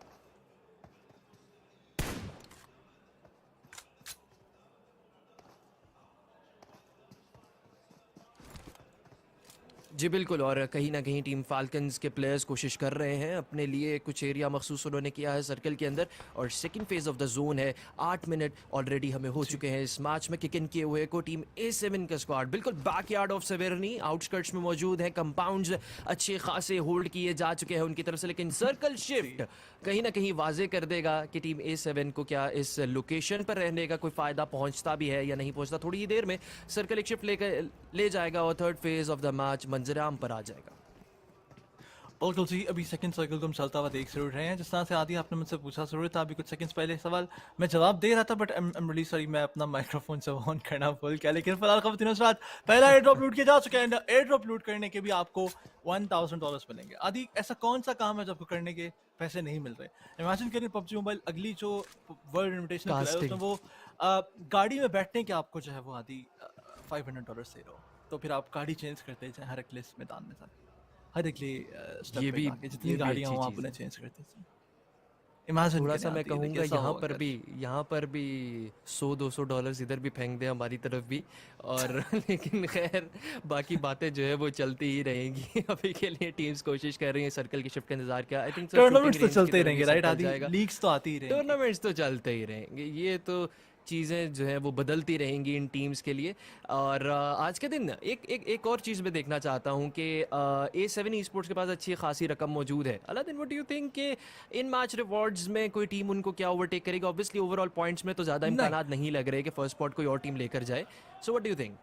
S8: जी बिल्कुल, और कहीं ना कहीं टीम फाल्कन्स के प्लेयर्स कोशिश कर रहे हैं अपने लिए, कुछ एरिया मखसूस उन्होंने किया है सर्कल के अंदर और second phase of the zone है। 8 मिनट ऑलरेडी हमें हो चुके हैं इस मैच में किक इन किए हुए को। टीम A7 का स्क्वाड बिल्कुल बैकयार्ड ऑफ सेवेरनी आउटस्कर्ट्स में मौजूद है, कंपाउंड्स अच्छे खासे होल्ड किए जा चुके हैं उनकी तरफ से, लेकिन सर्कल शिफ्ट कहीं ना कहीं वाजे कर देगा कि टीम A7 को क्या इस लोकेशन पर रहने का कोई फ़ायदा पहुंचता भी है या नहीं पहुंचता। थोड़ी ही देर में सर्कल एक शिफ्ट ले जाएगा और third phase of the match मंजराम पर आ जाएगा।
S9: बिल्कुल जी, अभी सेकंड सर्कल को हम चलता हुआ देख जरूर रहे हैं। जिस तरह से आदि आपने मुझसे पूछा ज़रूर था अभी कुछ सेकंड्स पहले सवाल, मैं जवाब दे रहा था but I am really sorry, मैं अपना माइक्रोफोन से ऑन करना भूल गया। लेकिन फिलहाल खबरों के बाद पहला एयर ड्रॉप लूट किया जा चुका है एंड एयर ड्रॉप लूट करने के भी आपको $1000 मिलेंगे। आदि ऐसा कौन सा काम है जो आपको करने के पैसे नहीं मिल रहे? इमेजिन करिए पबजी मोबाइल अगली जो वर्ल्ड इन्विटेशनल है उसमें
S8: कास्टिंग
S9: वो गाड़ी में बैठने के आपको जो है वो आदि $500 दे रहा हो, तो फिर आप गाड़ी चेंज करते जाएं हर अगले मैदान में सर, हर अगले स्टेप
S8: ये
S9: पे
S8: भी
S9: जाके जितनी
S8: ये भी
S9: गाड़ियां
S8: अच्छी
S9: हो आप
S8: चीज़
S9: उन्हें
S8: है।
S9: चेंज करते हैं। इमेजिन
S8: थोड़ा
S9: करें
S8: सा मैं
S9: आती है कि
S8: कहूँगा
S9: ऐसा
S8: यहाँ
S9: हो
S8: पर
S9: अगर
S8: भी $100-200 इधर भी फेंक दें हमारी तरफ भी और लेकिन खैर बाकी बातें जो है वो चलती ही रहेंगी। अभी के लिए टीम्स कोशिश कर रही हैं सर्कल की शिफ्ट का इंतजार किया। I think sir shooting
S9: tournaments तो
S8: रेंज की
S9: चलते ही
S8: तरफ
S9: रहेंगे
S8: ये
S9: राइट
S8: सर्कल
S9: आदि,
S8: जाएगा।
S9: लीग्स तो आती ही रहेंगी।
S8: टूर्नामेंट्स तो चलते ही रहेंगे, ये तो चीज़ें जो है वो बदलती रहेंगी इन टीम्स के लिए। और आज के दिन एक और चीज़ मैं देखना चाहता हूँ कि A7 ई स्पोर्ट्स के पास अच्छी खासी रकम मौजूद है। Aladdin what do you think कि इन मैच रिवॉर्ड्स में कोई टीम उनको क्या ओवरटेक करेगी? ऑब्वियसली ओवरऑल पॉइंट्स में तो ज़्यादा
S9: नहीं
S8: इम्कानात नहीं लग रहे कि फर्स्ट स्पॉट कोई और टीम लेकर जाए। So what do you think?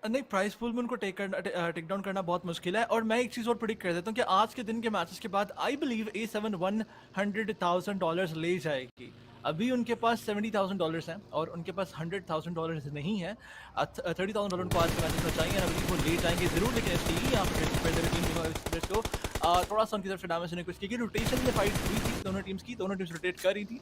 S9: नहीं, प्राइस पूल में उनको टेक डाउन करना बहुत मुश्किल है। और मैं एक चीज़ और प्रिडिक्ट कर देता हूँ कि आज के दिन के मैचेस के बाद आई बिलीव A7 $100,000 ले जाएगी। अभी उनके पास $70,000 हैं और उनके पास $100,000 नहीं है। $30,000 उनको आज के मैचेस में चाहिए, अभी वो ले जाएंगे जरूर। लेकिन STE यहाँ पर टीम को थोड़ा सा उनकी तरफ से डैमेज होने की कोशिश की। रोटेशन में फाइट हुई थी दोनों टीम्स रोटेट कर रही थी।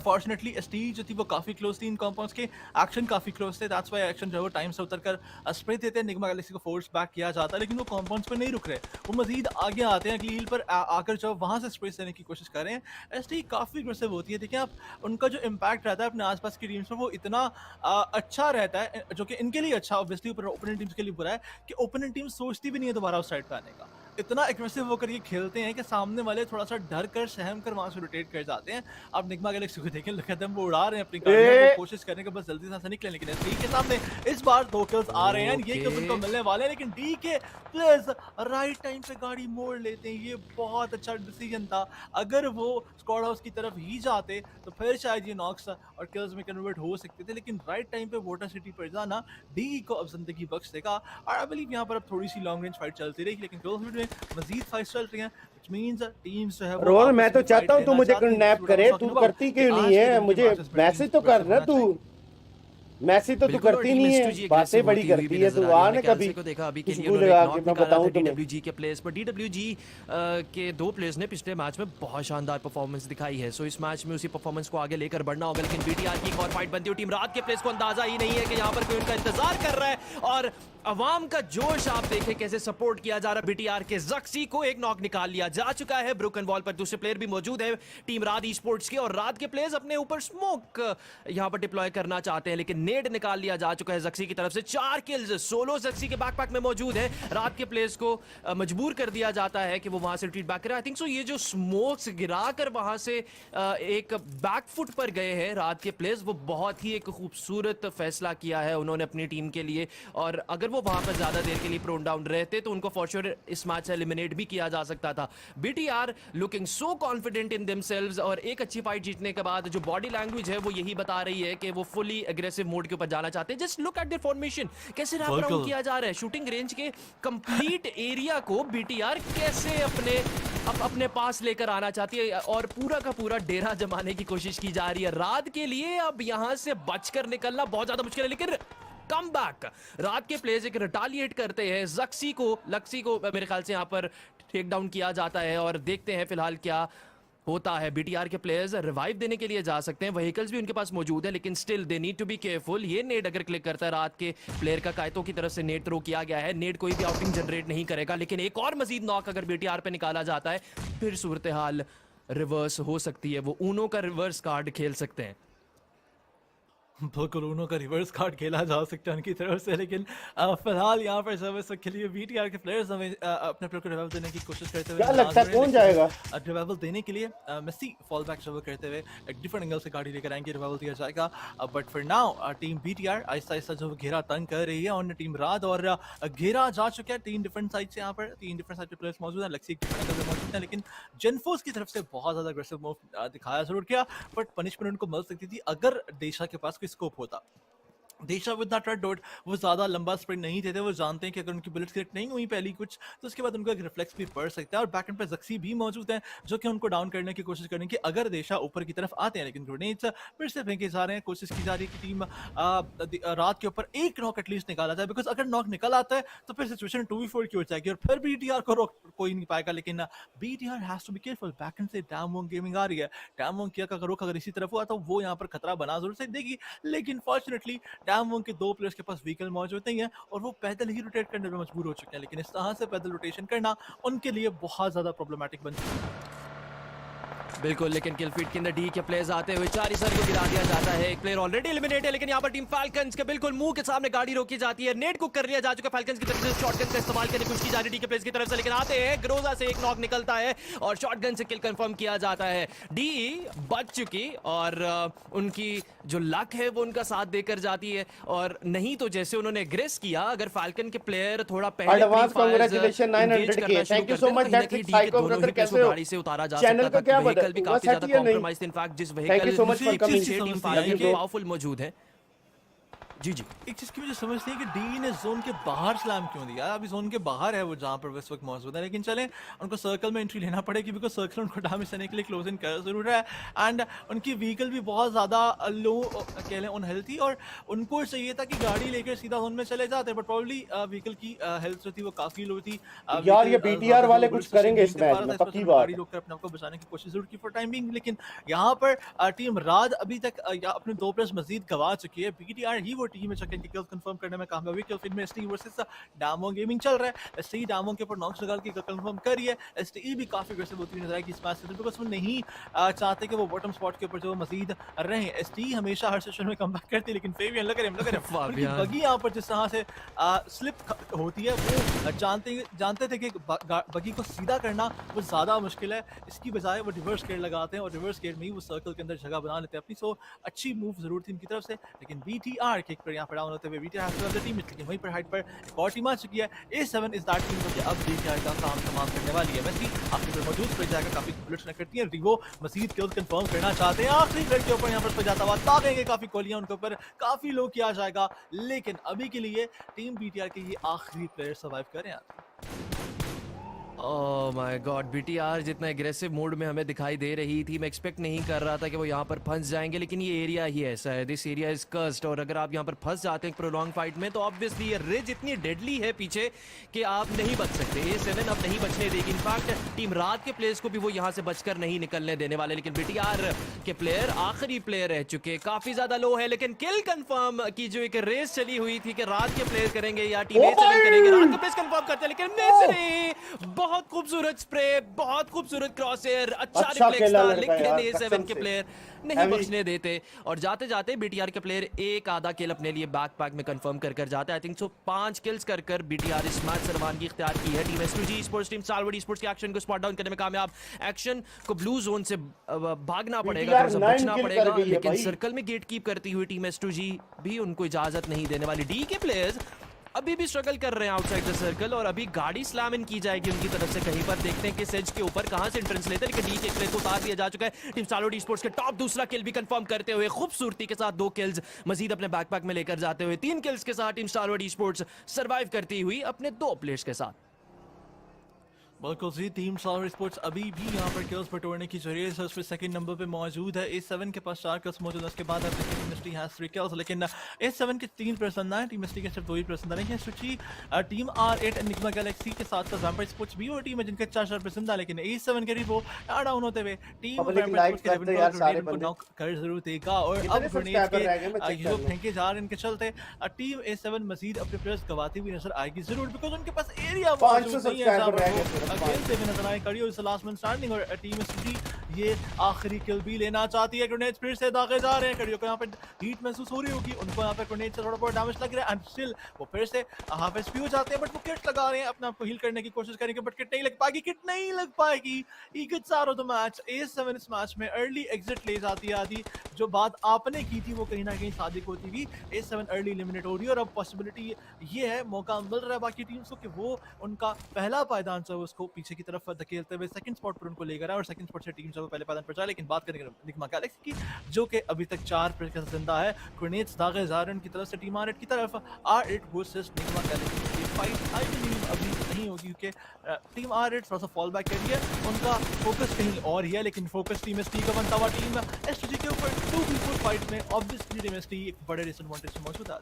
S9: फॉर्चुनेटली STE जो थी वो काफ़ी क्लोज थी इन कॉम्पाउंड्स के, एक्शन काफ़ी क्लोज थे। दैट्स वाई एक्शन जो है वो टाइम से उतर कर स्प्रे देते हैं, निग्मा गैलेक्सी को फोर्स बैक किया जाता है। लेकिन वो कॉम्पाउंड्स पे नहीं रुक रहे, वो मजीद आगे आते हैं, अगली हील पर आकर जो वहाँ से स्प्रे देने की कोशिश कर रहे हैं। STE काफ़ी अग्रेसिव होती है। देखिए आप, उनका जो इम्पैक्ट रहता है अपने आसपास की टीम्स पर वो इतना अच्छा रहता है, जो कि इनके लिए अच्छा, ऑब्वियसली ओपोनेंट टीम्स के लिए बुरा है कि ओपोनेंट टीम सोचती भी नहीं है दोबारा उस साइड पर आने का। इतना एग्रेसिव होकर ये खेलते हैं कि सामने वाले थोड़ा सा डर कर सहम कर वहाँ से रोटेट कर जाते हैं। आप निग्मा गैलेक्सी को देखें, कदम वो उड़ा रहे हैं अपनी गाड़ियां, वो कोशिश करने का बस जल्दी से निकले। लेकिन STE के सामने इस बार 2 किल्स आ रहे हैं, ये किल्स उनको मिलने वाले हैं। लेकिन डी के प्लेयर्स राइट टाइम पे गाड़ी मोड़ लेते हैं, ये बहुत अच्छा डिसीजन था। अगर वो स्क्वाड हाउस की तरफ ही जाते तो फिर शायद ये नॉक्स और किल्स में कन्वर्ट हो सकते थे। लेकिन राइट टाइम पे वाटर सिटी पर जाना डी को अब जिंदगी बख्श देगा। और आई बिलीव यहाँ पर अब थोड़ी सी लॉन्ग रेंज फाइट चलती रहेगी, लेकिन क्लोज में मजीद फाइट चल रही है, व्हिच मींस टीम्स जो है वो
S1: रोहन, मैं
S9: आपस
S1: तो
S9: में
S1: चाहता हूँ
S9: fight
S1: तू
S9: लेना
S1: मुझे
S9: चाहती हैं।
S1: किडनैप
S9: That's what I
S1: करे,
S9: was
S1: तू
S9: talking about,
S1: करती
S9: कि
S1: क्यों
S9: आज
S1: नहीं
S9: के
S1: है?
S9: दिन के
S1: मुझे
S9: matches में
S1: मैसेज
S9: teams
S1: तो
S9: aggressive
S1: कर ना
S9: होना
S1: तू,
S9: चाहिए।
S1: मैसेज तो तू
S8: बिल्कुल, और
S1: करती
S8: टीम
S1: नहीं है,
S8: S2G
S1: बातें
S8: aggressive
S1: बड़ी
S8: होती हुई
S1: करती
S8: भी
S1: है
S8: नजर
S1: तू।
S8: आ रही है।
S1: आ ना
S8: मैकेल
S1: कभी
S8: को देखा अभी के लिए
S1: खुशबू
S8: उन्होंने
S1: लगा
S8: एक
S1: के,
S8: नॉक
S1: मैं
S8: निकाला था
S1: बताऊं तुम्हें।
S8: DWG के प्लेयर्स पर। DWG के 2 प्लेयर्स ने पिछले मैच में बहुत शानदार परफॉर्मेंस दिखाई है, सो इस मैच में उसी परफॉर्मेंस को आगे लेकर बढ़ना होगा। लेकिन BTR की एक और फाइट बनती हुई टीम रात के प्लेयर्स को अंदाजा ही नहीं है कि यहाँ पर कोई उनका इंतजार कर रहा है। और अवाम का जोश आप देखें कैसे सपोर्ट किया जा रहा है। BTR के जक्सी को एक नॉक निकाल लिया जा चुका है। ब्रोकन वॉल पर दूसरे प्लेयर भी मौजूद है टीम रात ई स्पोर्ट्स के, और रात के प्लेयर्स अपने ऊपर स्मोक यहाँ पर डिप्लॉय करना चाहते हैं, लेकिन नेड निकाल लिया जा चुका है जक्सी की तरफ से। 4 किल्स सोलो जक्सी के बैकपैक में मौजूद है। रात के प्लेयर्स को मजबूर कर दिया जाता है कि वो वहां से रिट्रीट बैक करें। आई थिंक सो ये जो स्मोक्स गिरा कर वहां से एक बैकफुट पर गए हैं रात के प्लेयर्स, वो बहुत ही एक खूबसूरत फैसला किया है उन्होंने अपनी टीम के लिए। और अगर वो वहां पर ज्यादा देर के लिए प्रोन डाउन रहते तो उनको फॉर श्योर इस मैच से एलिमिनेट भी किया जा सकता था। BTR looking so confident in themselves, और एक अच्छी फाइट जीतने के बाद जो बॉडी लैंग्वेज है वो यही बता रही है कि वो फुली एग्रेसिव मोड के ऊपर जाना चाहते हैं। Just look at there formation, कैसे रैप अराउंड किया जा रहा है। शूटिंग रेंज के कंप्लीट एरिया को BTR कैसे अपने पास लेकर आना चाहती है, और पूरा का पूरा डेरा जमाने की कोशिश की जा रही है रात के लिए। अब यहां से बचकर निकलना बहुत ज्यादा मुश्किल है, लेकिन कम बैक रात के प्लेयर्स एक रिटालिएट करते हैं। लक्सी को मेरे ख्याल से यहाँ पर टेक डाउन किया जाता है, और देखते हैं फिलहाल क्या होता है। BTR के प्लेयर्स रिवाइव देने के लिए जा सकते हैं, व्हीकल्स भी उनके पास मौजूद है, लेकिन still they need to be careful. ये नेड अगर क्लिक करता है रात के प्लेयर का, कायतों की तरफ से नेड थ्रो किया गया है, नेड कोई भी आउटिंग जनरेट नहीं करेगा, लेकिन एक और मजीद नॉक अगर BTR पे निकाला जाता है फिर सूरत हाल रिवर्स हो सकती है। वो ऊनो का रिवर्स कार्ड खेल सकते हैं।
S9: बिल्कुल ऊनो का रिवर्स कार्ड खेला जा सकता है उनकी तरफ से, लेकिन फिलहाल यहाँ पर सर्विस के लिए BTR के प्लेयर्स हमें अपने प्लेयर को रिवाइवल देने की कोशिश करते हुए
S1: क्या लगता है कौन जाएगा?
S9: रिवाइवल देने के लिए मेसी फॉल बैक सर्वर करते हुए एक डिफरेंट एंगल से गाड़ी लेकर आएंगे, रिवाइवल दिया जाएगा। But for now team BTR Aahista Aahista जो घेरा तंग कर रही है, और टीम रात और घेरा जा चुका है 3 डिफरेंट साइड से। यहाँ पर 3 डिफरेंट साइड पे प्लेयर्स मौजूद हैं, लक्सी मौजूद है, लेकिन जेनफोर्स की तरफ से बहुत ज्यादा अग्रेसिव मूव दिखाया जरूर किया, बट पनिशमेंट उनको मिल सकती थी अगर देशा के पास कोई स्कोप होता। देशा विद दैट रेड डॉट वो ज़्यादा लंबा स्प्रिंट नहीं देते, वो जानते हैं कि अगर उनकी बुलेट्स हिट नहीं हुई पहली कुछ तो उसके बाद उनको एक रिफ्लेक्स भी पड़ सकता है। और बैक एंड पे जक्सी भी मौजूद हैं जो कि उनको डाउन करने की कोशिश करेंगे अगर देशा ऊपर की तरफ आते हैं, लेकिन ग्रेनेड्स फिर से फेंके जा रहे हैं। कोशिश की जा रही है कि टीम रात के ऊपर एक नॉक एटलीस्ट निकाला जाए, बिकॉज अगर नॉक निकल आता है तो फिर सिचुएशन 2v4 की हो जाएगी और फिर BTR को रोक कोई नहीं पाएगा। लेकिन BTR has to be careful. Back end से डैमवोंग गेमिंग आ रही है, डैमवोंग किया का रुख अगर इसी तरफ हुआ तो वो यहाँ पर खतरा बना जरूर से देगी, लेकिन फॉर्चुनेटली डैमवोंग के 2 प्लेयर्स के पास व्हीकल मौजूद नहीं है और वो पैदल ही रोटेट करने में मजबूर हो चुके हैं। लेकिन इस तरह से पैदल रोटेशन करना उनके लिए बहुत ज्यादा प्रॉब्लमेटिक बन चुका है।
S8: बिल्कुल, लेकिन किल फीड के अंदर डी के प्लेयर्स आते हुए 4 सर को गिरा दिया जाता है। एक प्लेयर ऑलरेडी एलिमिनेट है, लेकिन यहाँ पर टीम फाल्कन्स के बिल्कुल मुंह के सामने गाड़ी रोकी जाती है। नेट कुक कर लिया जा चुका है फाल्कन्स की तरफ से, शॉटगन का इस्तेमाल करने की कोशिश की जा रही है डी के प्लेयर्स की तरफ से, लेकिन आते हैं ग्रोजा से एक नॉक निकलता है और शॉटगन से किल कंफर्म किया जाता है। डी बच चुकी और उनकी जो लक है वो उनका साथ देकर जाती है, और नहीं तो जैसे उन्होंने एग्रेस किया, अगर फाल्कन के प्लेयर थोड़ा पहले
S1: advance congratulation 900 thank you so much that's it psycho brother, कैसे हो?
S8: गाड़ी से उतारा जा
S1: चैनल
S8: सकता
S1: को क्या
S8: था,
S1: बता
S8: व्हीकल भी
S1: बस
S8: काफी
S1: है
S8: ज्यादा
S1: या नहीं?
S8: कॉम्प्रोमाइज थे। इनफैक्ट जिस
S1: thank you so much for coming,
S8: team falcon के पावरफुल मौजूद है। जी जी,
S9: एक चीज की मुझे समझ नहीं है कि डी ने जोन के बाहर स्लैम क्यों दिया। अभी जोन के बाहर है वो जहां पर इस वक्त मौजूद है, लेकिन चले उनको सर्कल में एंट्री लेना पड़ेगी, बिकॉज सर्कल उनको डैमेज देने के लिए क्लोज इन कर जरूर है। एंड उनकी व्हीकल भी बहुत ज़्यादा लो कह लें अनहेल्थी, और उनको चाहिए था कि गाड़ी लेकर सीधा जोन में चले जाते, बट प्रॉब्ली व्हीकल की हेल्थ जो थी वो काफ़ी लो थी।
S1: यार ये BTR वाले कुछ करेंगे इस मैच में, पक्की बात
S9: गाड़ी रोककर अपने आप को बचाने की कोशिश जरूर की फॉर टाइम बिंग, लेकिन यहाँ पर टीम राज अभी तक अपने 2 प्लेयर्स मजीद गवा चुकी है। BTR ही वो टीम है जो कि किल्स कंफर्म करने में कामयाब हुई। किल फीड में STE वर्सेस डैमवोंग गेमिंग चल रहा है। STE डैमवोंग के ऊपर नॉक्स निकाल के कंफर्म करी है। STE भी काफी अग्रेसिव होती हुई नजर आएगी इस मैच में, बिकॉज़ वो नहीं चाहते कि वो बॉटम स्पॉट के ऊपर जो मजीद रहें। STE हमेशा हर सेशन में कमबैक करती है, लेकिन फेवियन लग रहे हैं बगी यहाँ पर जिस तरह से स्लिप होती है, वो जानते थे कि बगी को सीधा करना वो ज्यादा मुश्किल है, इसकी बजाय वो रिवर्स गेयर लगाते हैं और रिवर्स गेयर में ही वो सर्कल के अंदर जगह बना लेते हैं अपनी। सो अच्छी मूव जरूर थी इनकी तरफ से, लेकिन BTR के पर यहाँ पर डाउन होते हुए BTR टीम, लेकिन वहीं पर हाइट पर एक और टीम आ चुकी है। A7 इस दैट टीम जो अब BTR का काम तमाम करने वाली है। वैसे आखिरी पर मौजूद पर जाकर काफी बुलेट्स करती है, रिवो मजीद किल्स कंफर्म करना चाहते हैं। आखिरी ग्रेड के ऊपर यहाँ पर जाता हुआ ताकेंगे, काफी गोलियां उनके ऊपर काफी लो किया जाएगा, लेकिन अभी के लिए टीम BTR के ये आखिरी प्लेयर सर्वाइव करें।
S8: ओह माय गॉड, BTR जितना एग्रेसिव मोड में हमें दिखाई दे रही थी, मैं एक्सपेक्ट नहीं कर रहा था कि वो यहाँ पर फंस जाएंगे, लेकिन ये एरिया ही ऐसा है, दिस एरिया इज कर्स्ड, और अगर आप यहाँ पर फंस जाते हैं प्रोलॉन्ग फाइट में तो ऑब्वियसली ये रिज इतनी डेडली है पीछे कि आप नहीं बच सकते। A7 अब नहीं बचने देगी, इनफैक्ट टीम रात के प्लेयर्स को भी वो यहाँ से बचकर नहीं निकलने देने वाले, लेकिन BTR के प्लेयर आखिरी प्लेयर रह चुके, काफी ज्यादा लो है, लेकिन किल कंफर्म की जो एक रेस चली हुई थी कि रात के प्लेयर करेंगे या टीम A7 करेंगे, रात के प्लेयर्स कंफर्म करते हैं, लेकिन मिस, बहुत खूबसूरत स्प्रे, बहुत खूबसूरत क्रॉसएयर, अच्छा रिफ्लेक्स था, लेकिन A7 के प्लेयर नहीं बचने देते, और जाते जाते BTR के प्लेयर एक आधा किल अपने लिए बैकपैक में कंफर्म कर जाता है। आई थिंक सो 5 किल्स कर BTR इस मैच से रवानगी इख्तियार की है। Team S2G sports team Stalwart sports के एक्शन को स्पॉट डाउन करने में कामयाब, एक्शन को ब्लू जोन से भागना पड़ेगा, बचना पड़ेगा, लेकिन सर्कल में गेट कीप करती हुई टीम S2G भी उनको इजाजत नहीं देने वाली। डी के प्लेयर्स अभी भी स्ट्रगल कर रहे हैं आउटसाइड द सर्कल, और अभी गाड़ी स्लैम इन की जाएगी उनकी तरफ से कहीं पर, देखते हैं कि सेज के ऊपर कहां से एंट्रेंस लेते हैं, लेकिन डी के प्लेयर को उतार दिया जा चुका है। टीम सालोड स्पोर्ट्स के टॉप दूसरा किल भी कंफर्म करते हुए खूबसूरती के साथ 2 किल्स मजीद अपने बैकपैक में लेकर जाते हुए 3 किल्स के साथ टीम सालोड स्पोर्ट्स सर्वाइव करती हुई अपने 2 प्लेयर्स के साथ।
S9: बिल्कुल जी, टीम सावर स्पोर्ट्स अभी भी यहाँ पर किल्स बटोरने की जरिए से उसमें सेकंड नंबर पे मौजूद है। A7 के पास 4 किल्स मौजूद है, उसके बाद टीम ST हैज 3 किल्स, लेकिन A7 के 3 प्लेयर्स अंदर हैं, टीम ST के सिर्फ 2 ही प्लेयर्स अंदर हैं। सूची टीम R8 एनिग्मा गैलेक्सी के साथ साथ वैम्पायर स्पोर्ट्स भी वो टीम है जिनके 4 प्लेयर्स अंदर, लेकिन A7 के रिवो डाउन होते हुए टीम वैम्पायर स्पोर्ट्स के ग्रेनेड को नॉक कर जरूर देगा, और अब ग्रेनेड के जो फेंके जा रहे हैं इनके चलते टीम A7 मजीद अपने प्लेयर्स गवाती हुई नजर आएगी जरूर, बिकॉज उनके पास एरिया मौजूद नहीं है जहां पर खेलते हुए नजर कड़ी और लास्ट मैन स्टैंडिंग, और टीम ST ये आखिरी किल भी लेना चाहती है। ग्रेनेड्स फिर से दागे जा रहे हैं, कड़ियों को यहाँ पे हीट महसूस हो रही होगी, उनको यहाँ पे ग्रेनेड से थोड़ा बहुत डैमेज लग रहा है, एंड स्टिल वो फिर से हाफ एचपी हो जाते हैं, बट वो किट लगा रहे हैं, अपने आप को हील करने की कोशिश करेंगे, बट किट नहीं लग पाएगी, किट नहीं लग पाएगी। He gets out of the match. A7 इस मैच में अर्ली एग्जिट ले जाती है, आदि जो बात आपने की थी वो कहीं ना कहीं सादिक होती हुई A7 अर्ली एलिमिनेट हो रही है, और अब पॉसिबिलिटी ये है, मौका मिल रहा है बाकी टीम्स को कि वो उनका पहला पायदान जो है को पीछे की तरफ धकेलते हुए सेकंड स्पॉट पर उनको लेकर आए और सेकंड स्पॉट से टीम जो पहले पैदान पर जाए। लेकिन बात करेंगे निगमा गैलेक्सी की, जो कि अभी तक 4 प्लेयर के साथ जिंदा है। ग्रेनेड्स दागे जा रहे हैं उनकी तरफ से टीम R8 की तरफ। R8 वर्सेस निगमा गैलेक्सी की फाइट आई बिलीव अभी नहीं होगी, क्योंकि टीम R8 थोड़ा सा फॉल बैक कर रही है, उनका फोकस कहीं और ही है। लेकिन फोकस टीम एसटी का बनता हुआ टीम एसटी के ऊपर 2v4 फाइट में ऑब्वियसली टीम एसटी एक बड़े डिसएडवांटेज से मौजूद है।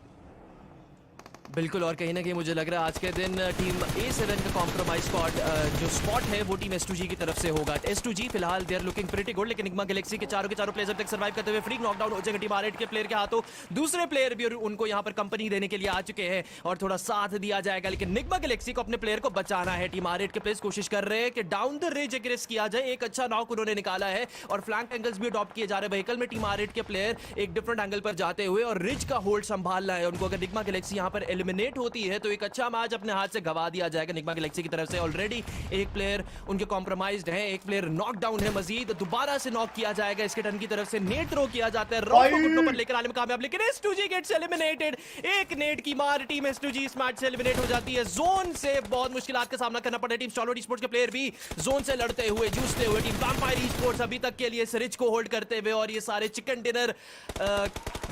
S8: बिल्कुल, और कहीं ना कहीं मुझे लग रहा है आज के दिन टीम A7 का कॉम्प्रोमाइज स्पॉट जो स्पॉट है वो टीम S2G की तरफ से होगा। S2G फिलहाल they are looking pretty good, लेकिन निगमा गैलेक्सी के चारों प्लेयर्स अब तक सर्वाइव करते हुए फ्रीक नॉकडाउन हो जाएगा टीम R8 के प्लेयर के हाथों। दूसरे प्लेयर भी उनको यहाँ पर कंपनी देने के लिए आ चुके हैं और थोड़ा साथ दिया जाएगा, लेकिन निगमा गैलेक्सी को अपने प्लेयर को बचाना है। टीम R8 के प्लेयर्स कोशिश कर रहे हैं कि डाउन द रेंज एग्रेस किया जाए। एक अच्छा नॉक उन्होंने निकाला है और फ्लैंक एंगल्स भी अडॉप्ट किए जा रहे हैं। व्हीकल में टीम R8 के प्लेयर एक डिफरेंट एंगल पर जाते हुए और रिज का होल्ड संभालना है उनको। अगर निगमा गैलेक्सी यहाँ पर एलिमिनेट होती है तो एक अच्छा मैच अपने हाथ से गवा दिया जाएगा निगमा गैलेक्सी की तरफ से। ऑलरेडी एक प्लेयर उनके कॉम्प्रोमाइज्ड है, एक प्लेयर नॉकडाउन है, मजीद दोबारा से नॉक किया जाएगा। इसके टर्न की तरफ से नेट थ्रो किया जाता है, रॉक को घुटनों पर लेकर आने में कामयाब, लेकिन S2G गेट्स एलिमिनेटेड। एक नेट की मार टीम S2G इस मैच से एलिमिनेट हो जाती है। जोन से बहुत मुश्किलात का सामना करना पड़ा टीम स्टालवर्ड स्पोर्ट्स के प्लेयर भी जोन से लड़ते हुए जूझते हुए। टीम वैम्पायर स्पोर्ट्स अभी तक के लिए इस रिच को होल्ड करते हुए और ये सारे चिकन डिनर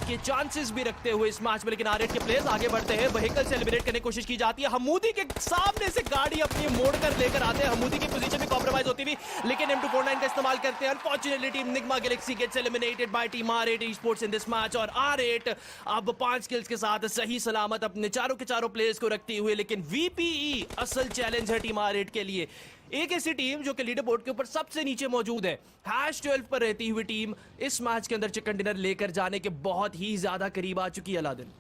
S8: के चांसेस भी रखते हुए इस मैच में, लेकिन R8 के प्लेयर्स आगे बढ़ते हैं। व्हीकल से एलिमिनेट करने की कोशिश की जाती है। हमूदी के सामने से गाड़ी अपनी मोड़ कर लेकर आते हैं, हमूदी की पोजीशन भी कॉम्प्रोमाइज होती हुई, लेकिन M249 का इस्तेमाल करते हैं। Unfortunately team Nigma Galaxy gets eliminated by team R8 sports in this match और R8 अब 5 किल्स के साथ सही सलामत अपने चारों के चारों प्लेयर्स को रखती हुई। लेकिन VPE असल चैलेंज है टीम R8 के लिए। एक ऐसी टीम जो कि लीडर बोर्ड के ऊपर सबसे नीचे मौजूद है, #12 पर रहती हुई टीम इस मैच के अंदर चिकन डिनर लेकर जाने के बहुत ही ज्यादा करीब आ चुकी है। अलादीन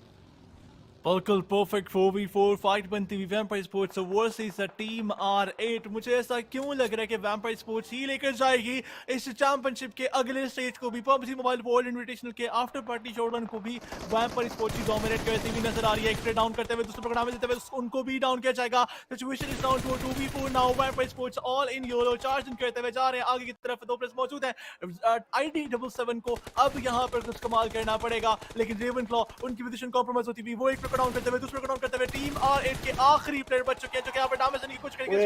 S9: बिल्कुल परफेक्ट 4v4 फाइट बनती हुई vampire sports versus team R8। मुझे ऐसा क्यों लग रहा है कि वैम्पायर स्पोर्ट्स ही लेकर जाएगी इस चैंपियनशिप के अगले स्टेज को भी। PUBG मोबाइल वर्ल्ड इन्विटेशनल के आफ्टर पार्टी शोडाउन को भी वैम्पायर स्पोर्ट्स ही डोमिनेट करती हुई नजर आ रही है। एक प्लेयर डाउन करते हुए दूसरे प्रोग्राम में देते हुए उनको भी डाउन किया जाएगा। Situation is down to 2v4 now. Vampire sports all in yolo charge करते हुए जा रहे हैं। आगे की तरफ दो प्लेयर्स मौजूद हैं। ID77 को अब यहाँ पर कुछ कमाल करना पड़ेगा, लेकिन रेवन क्लॉ उनकी पोजीशन कॉम्प्रोमाइज होती हुई वो एक डाउन करते हुए दूसरे को डाउन करते हुए टीम R8 के आखिरी प्लेयर बच चुके हैं, जो कि यहाँ पर डैमेज देने की कोशिश करेंगे।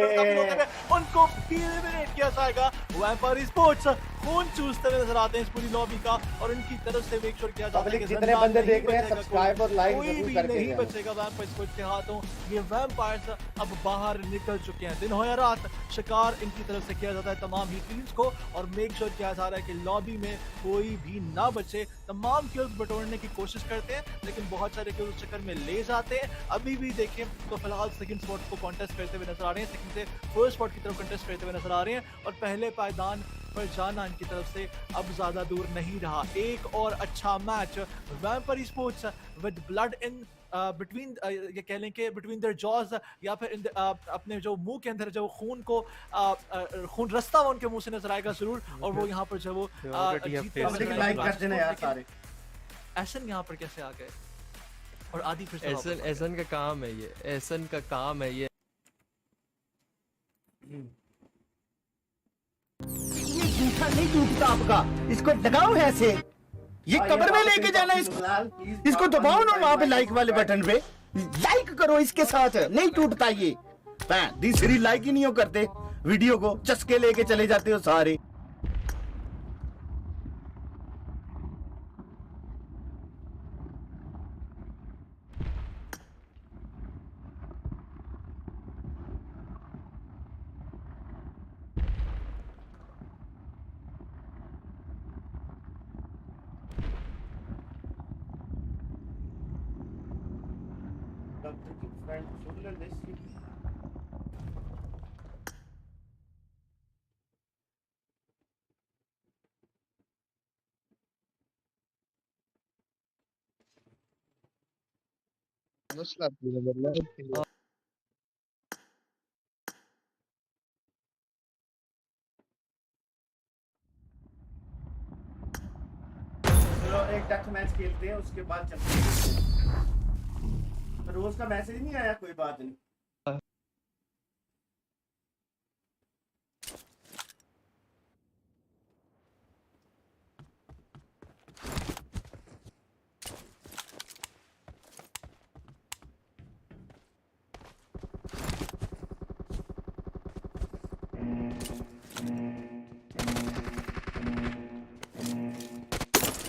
S9: उनको भी एलिमिनेट किया जाएगा। वैम्पायर स्पोर्ट्स खून चूसते हुए नजर आते हैं इस पूरी लॉबी का और उनकी तरफ से मेक श्योर किया जाता है कि
S1: जितने बंदे देख रहे हैं सब्सक्राइब और लाइक
S9: कोई भी नहीं बचेगा वैम्पायर स्पोर्ट्स के हाथों। ये वैम्पायर्स अब बाहर निकल चुके हैं। दिन हो या रात शिकार इनकी तरफ से किया जाता है तमाम ही टीम्स को और मेक श्योर किया जा रहा है कि लॉबी में कोई भी ना बचे। तमाम किल्स बटोरने की कोशिश करते हैं, लेकिन बहुत सारे किल्स उस चक्कर में ले जाते हैं। अभी भी देखें तो फिलहाल सेकंड स्पॉट को कॉन्टेस्ट करते हुए नजर आ रहे हैं, सेकंड से फर्स्ट स्पॉट की तरफ कॉन्टेस्ट करते हुए नजर आ रहे हैं और पहले पायदान पर जाना इनकी तरफ से अब ज्यादा दूर नहीं रहा। एक और अच्छा match vampire sports with blood in between ये कह लें कि बिटवीन देयर जॉज या फिर अपने जो मुंह के अंदर जो खून को खून रास्ता वो उनके मुंह से नजर आएगा जरूर और वो यहाँ पर जो वो
S1: लाइक कर देना यार सारे।
S9: एसन यहाँ पर कैसे आ गए और आदि फिर से
S8: एसन का काम है ये, एसन का काम है ये।
S10: ये जूठा नहीं टूटता आपका, इसको लगाओ ऐसे, ये कब्र में लेके जाना इसको दबाओ ना वहाँ पे लाइक वाले बटन पे, लाइक करो इसके साथ, नहीं टूटता ये। दूसरी लाइक ही नहीं हो करते, वीडियो को चस्के लेके चले जाते हो सारे।
S1: चलो एक डेथ मैच खेलते हैं, उसके बाद चलते हैं। रोज का मैसेज नहीं आया, कोई बात नहीं।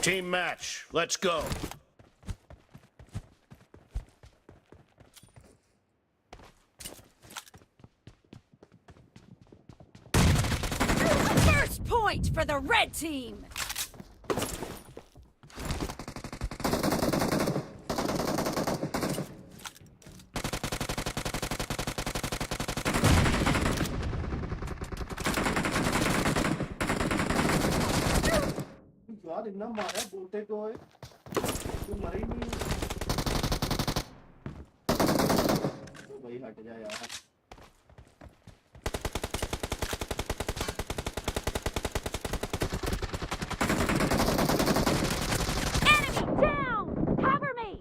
S11: Team match. Let's go.
S12: First point for the red team.
S1: यार इतना मारा बोलते को है तू मरे ही नहीं तो भाई हट जा यार
S12: Enemy down! Cover me!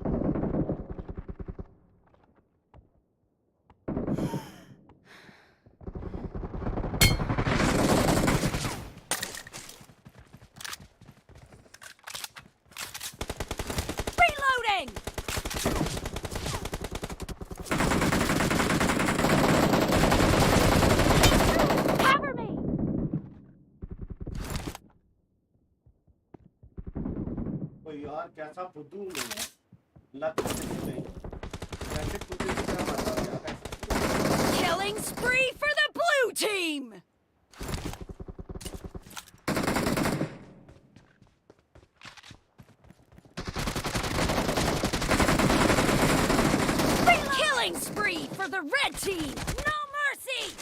S12: Reloading! Cover me!
S1: ओ यार कैसा फुद्दू हूँ मैं लत नहीं कैसे फुद्दू की तरह मारता हूँ यार कैसे
S12: Killing spree for the blue team! Killing spree for the red team! No mercy!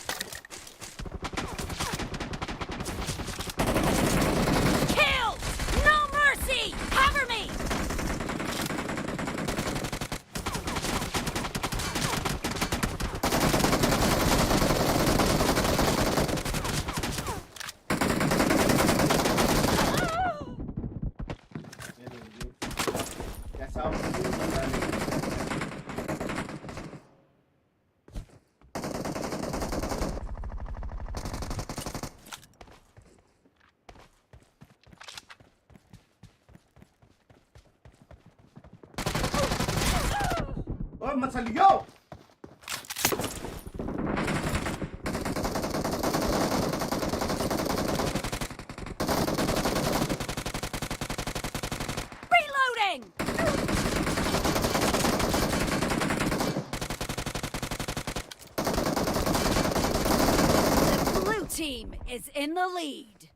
S12: Killed! No mercy! Cover me!
S1: कैसा फुद्दू बंदा है ओए मसलियो
S12: Reloading! The blue team is in the lead.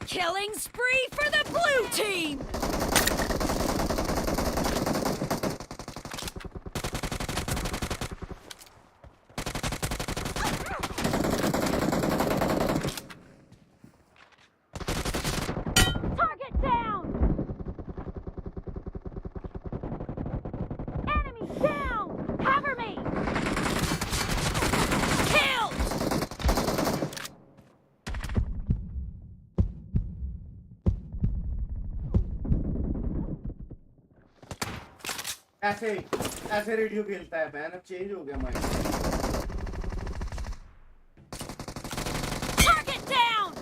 S12: Killing spree for the blue team! Target down! Enemy down! Cover me! Killed!
S1: ऐसे ऐसे रेडियो खेलता है बैन अब चेंज हो गया माइक
S12: Target down!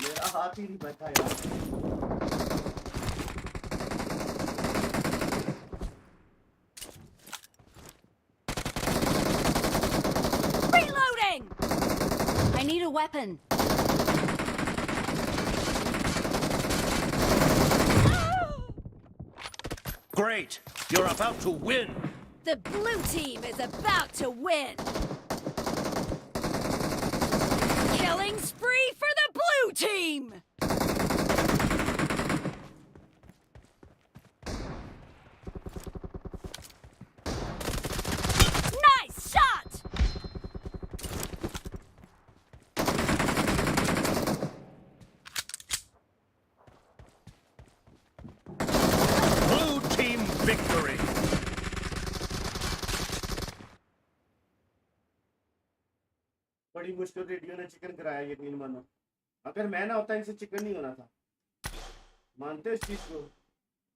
S1: मेरा हाथ ही नहीं बैठा यार
S12: Reloading! I need a weapon.
S11: Great. You're about to win.
S12: The blue team is about to win. Killing spree for the blue team! Nice shot!
S11: Blue team victory.
S1: बड़ी मुश्किल रेडियो ने चिकन कराया यकीन मानो अगर मैं ना होता इनसे चिकन नहीं होना था मानते हो इस चीज को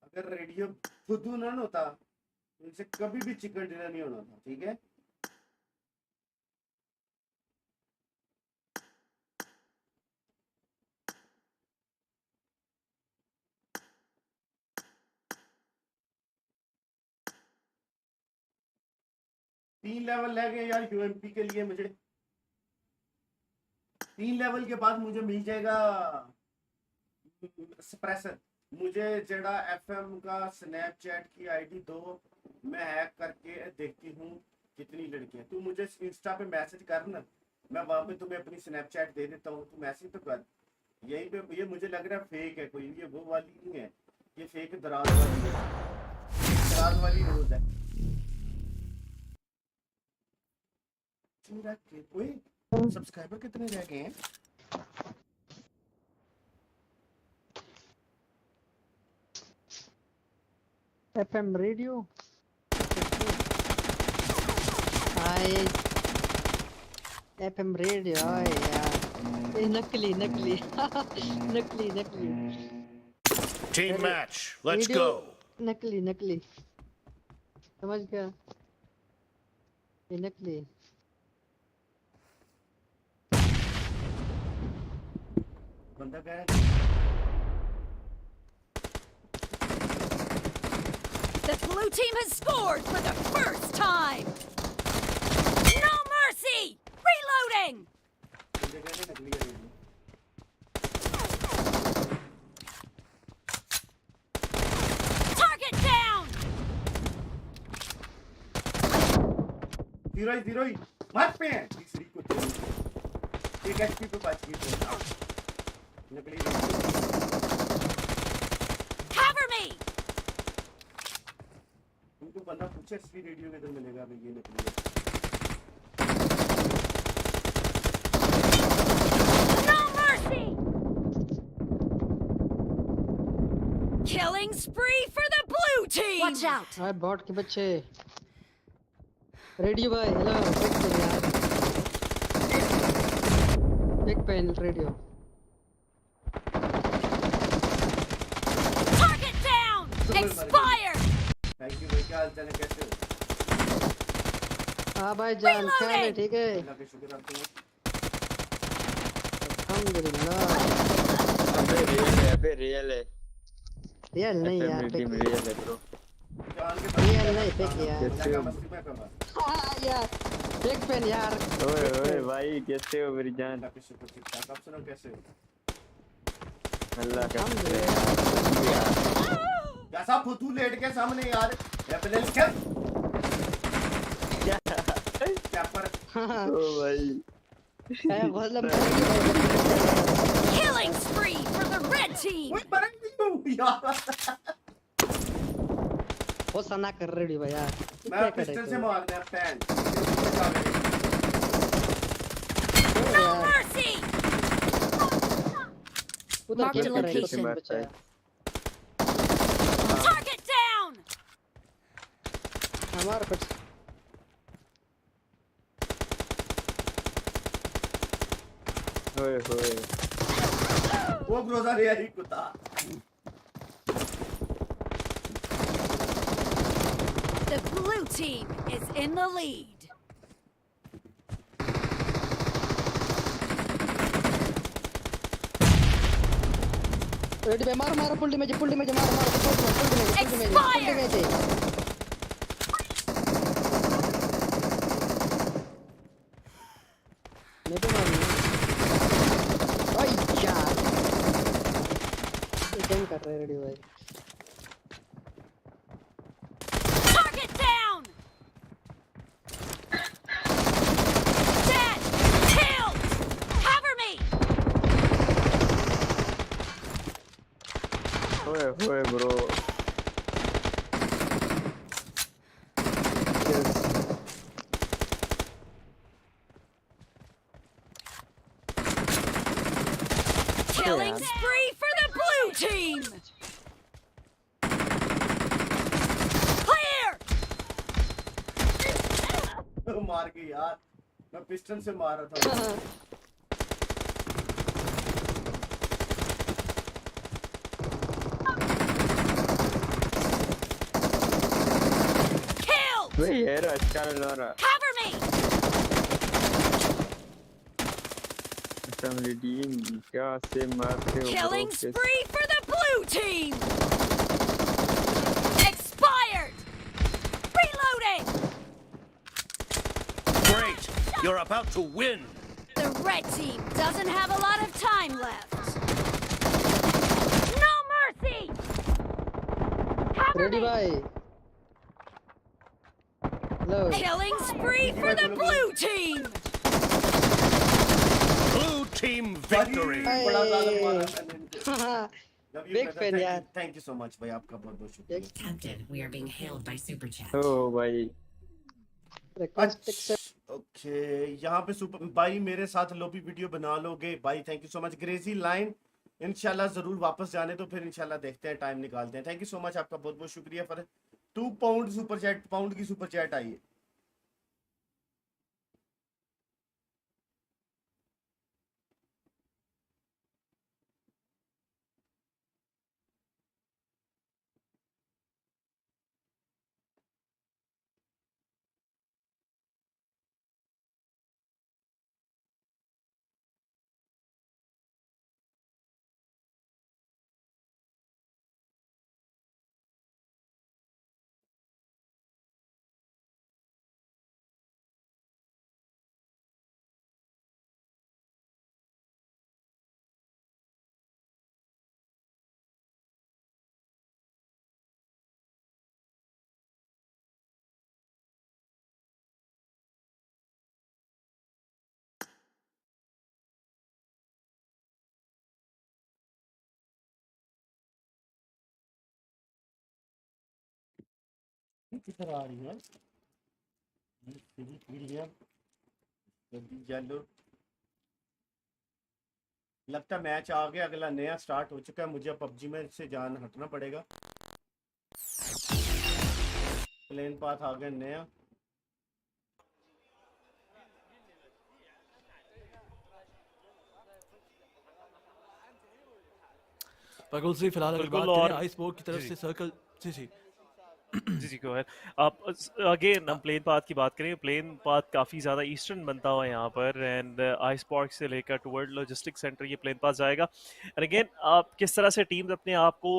S1: अगर रेडियो फुद्दू ना होता तो इनसे कभी भी चिकन डिनर नहीं होना था ठीक है 3 लेवल रह गए यार यूएमपी के लिए मुझे। 3 लेवल के बाद मुझे मिल जाएगा सप्रेसर। मुझे जड़ा एफएम का स्नैपचैट की आईडी दो, मैं हैक करके देखती हूँ कितनी लड़कियां। तू मुझे इंस्टा पे मैसेज कर ना, मैं वहां पे तुम्हें अपनी स्नैपचैट दे देता हूँ, तू मैसेज तो कर। यही पे ये मुझे लग रहा है फेक है कोई, ये वो वाली नहीं है, ये फेक दराज वाली है, दराज वाली रोज है। सब्सक्राइबर कितने रह गए हैं?
S13: एफएम रेडियो हाय एफएम रेडियो यार ये नकली नकली नकली नकली
S11: Team match. Let's
S13: radio
S11: go.
S13: नकली नकली समझ गया ये नकली
S1: बंदा क्या है?
S12: The blue team has scored for the first time! No mercy! Reloading!
S1: बंदे क्या है? नकली है रेडियो।
S12: Target down!
S1: जीरो ही मत पे हैं तीसरी को तेरी एक एचपी पे बच गई तो नकली रेडियो।
S12: Cover me!
S1: तुमको बंदा पूछे असली रेडियो किधर मिलेगा, अभी ये नकली है।
S12: No mercy! Killing spree for the blue team! Watch out!
S13: Hi bot के बच्चे रेडियो भाई hello big pen radio
S12: Target down! Expired!
S1: Thank you भाई, क्या हाल चाल है, कैसे हो?
S13: हाँ भाई जान क्या है
S12: Reloading!
S13: ठीक है
S1: अल्लाह का शुक्र आप सुनाओ।
S13: अल्हम्दुलिल्लाह
S14: अबे रियल है
S13: रियल नहीं यार
S14: टीम
S13: फेक
S14: रियल है ब्रो।
S1: जान के
S13: रियल नहीं फेक यार
S1: क्या मस्ती में कर रहा?
S13: हाँ यार बिग पेन यार
S14: ओए ओए भाई कैसे हो मेरी जान?
S1: अल्लाह का शुक्र, ठीक ठाक। आप सुनाओ कैसे हो?
S14: अल्लाह का
S1: कैसा फुतू लेट के सामने यार, एप्पल क्या क्या पर
S14: ओ भाई
S13: मतलब
S12: Killing spree for the red team!
S1: ओए बरंग नहीं हूं यार।
S13: वो सना कर रही भाई यार
S1: मैं पिस्टल से मार दिया पैन।
S12: No mercy!
S13: उधर
S12: Mark the
S13: गेम कर रहे
S12: location.
S13: हैं बच्चा
S12: Target down!
S13: हमारा कुछ
S14: ओए ओए
S1: वो ग्रोजा रे यार कुत्ता।
S12: The blue team is in the lead.
S13: Ready पे मार मार पुल्टी में मार पुल्टी में मैं तो मार ओए यार ये गेम कर रहे रेडी भाई
S12: Target down! Dead! Killed! Cover me!
S14: ओए ओए bro
S12: Killing spree for the blue team! Clear!
S1: मार के यार, मैं पिस्टल से मार रहा था।
S12: Killed!
S14: भाई यार अच्छा लग रहा
S12: Cover me!
S14: फैमिली टीम क्या से मारते हो
S12: Killing
S14: bro?
S12: spree for the blue team! Expired! Reloading!
S11: You're about to win.
S12: The red team doesn't have a lot of time left. No mercy! Cover
S13: ready
S12: me!
S13: भाई लो
S12: Killing spree for the blue team!
S11: Blue team victory.
S1: बड़ा ज़्यादा मारा मैंने इनको। Love you,
S13: Big
S1: brother.
S13: fan,
S1: Thank
S13: यार।
S1: you. Thank you so much भाई, आपका बहुत बहुत शुक्रिया।
S15: Tempted. We are being hailed by super chat.
S14: ओ भाई
S13: रिक्वेस्ट एक्सेप्ट
S1: ओके, यहाँ पे सुपर भाई मेरे साथ लॉबी वीडियो बना लोगे भाई? Thank you so much. Greasy line इंशाल्लाह जरूर वापस जाने तो फिर इंशाल्लाह देखते हैं, टाइम निकालते हैं। थैंक यू सो मच, आपका बहुत बहुत शुक्रिया for 2 pound super chat, pound की सुपर चैट आई है। किधर आ रही है येलो? लगता है मैच आ गया, अगला नया स्टार्ट हो चुका है। मुझे पबजी में से जान हटना पड़ेगा। प्लेन पाथ आ गया नया।
S9: बिल्कुल सही। फिलहाल अगर
S7: बिल्कुल।
S9: बात
S7: और
S9: करें आइस बोर्ड की तरफ
S7: जी
S9: से सर्कल जी जी
S7: जी जी गो है। आप अगेन हम प्लेन पाथ की बात करें, प्लेन पाथ काफ़ी ज़्यादा ईस्टर्न बनता हुआ है यहाँ पर, एंड आइस पार्क से लेकर टुवर्ड लॉजिस्टिक सेंटर ये प्लेन पाथ जाएगा। एंड अगेन आप किस तरह से टीम्स अपने आप को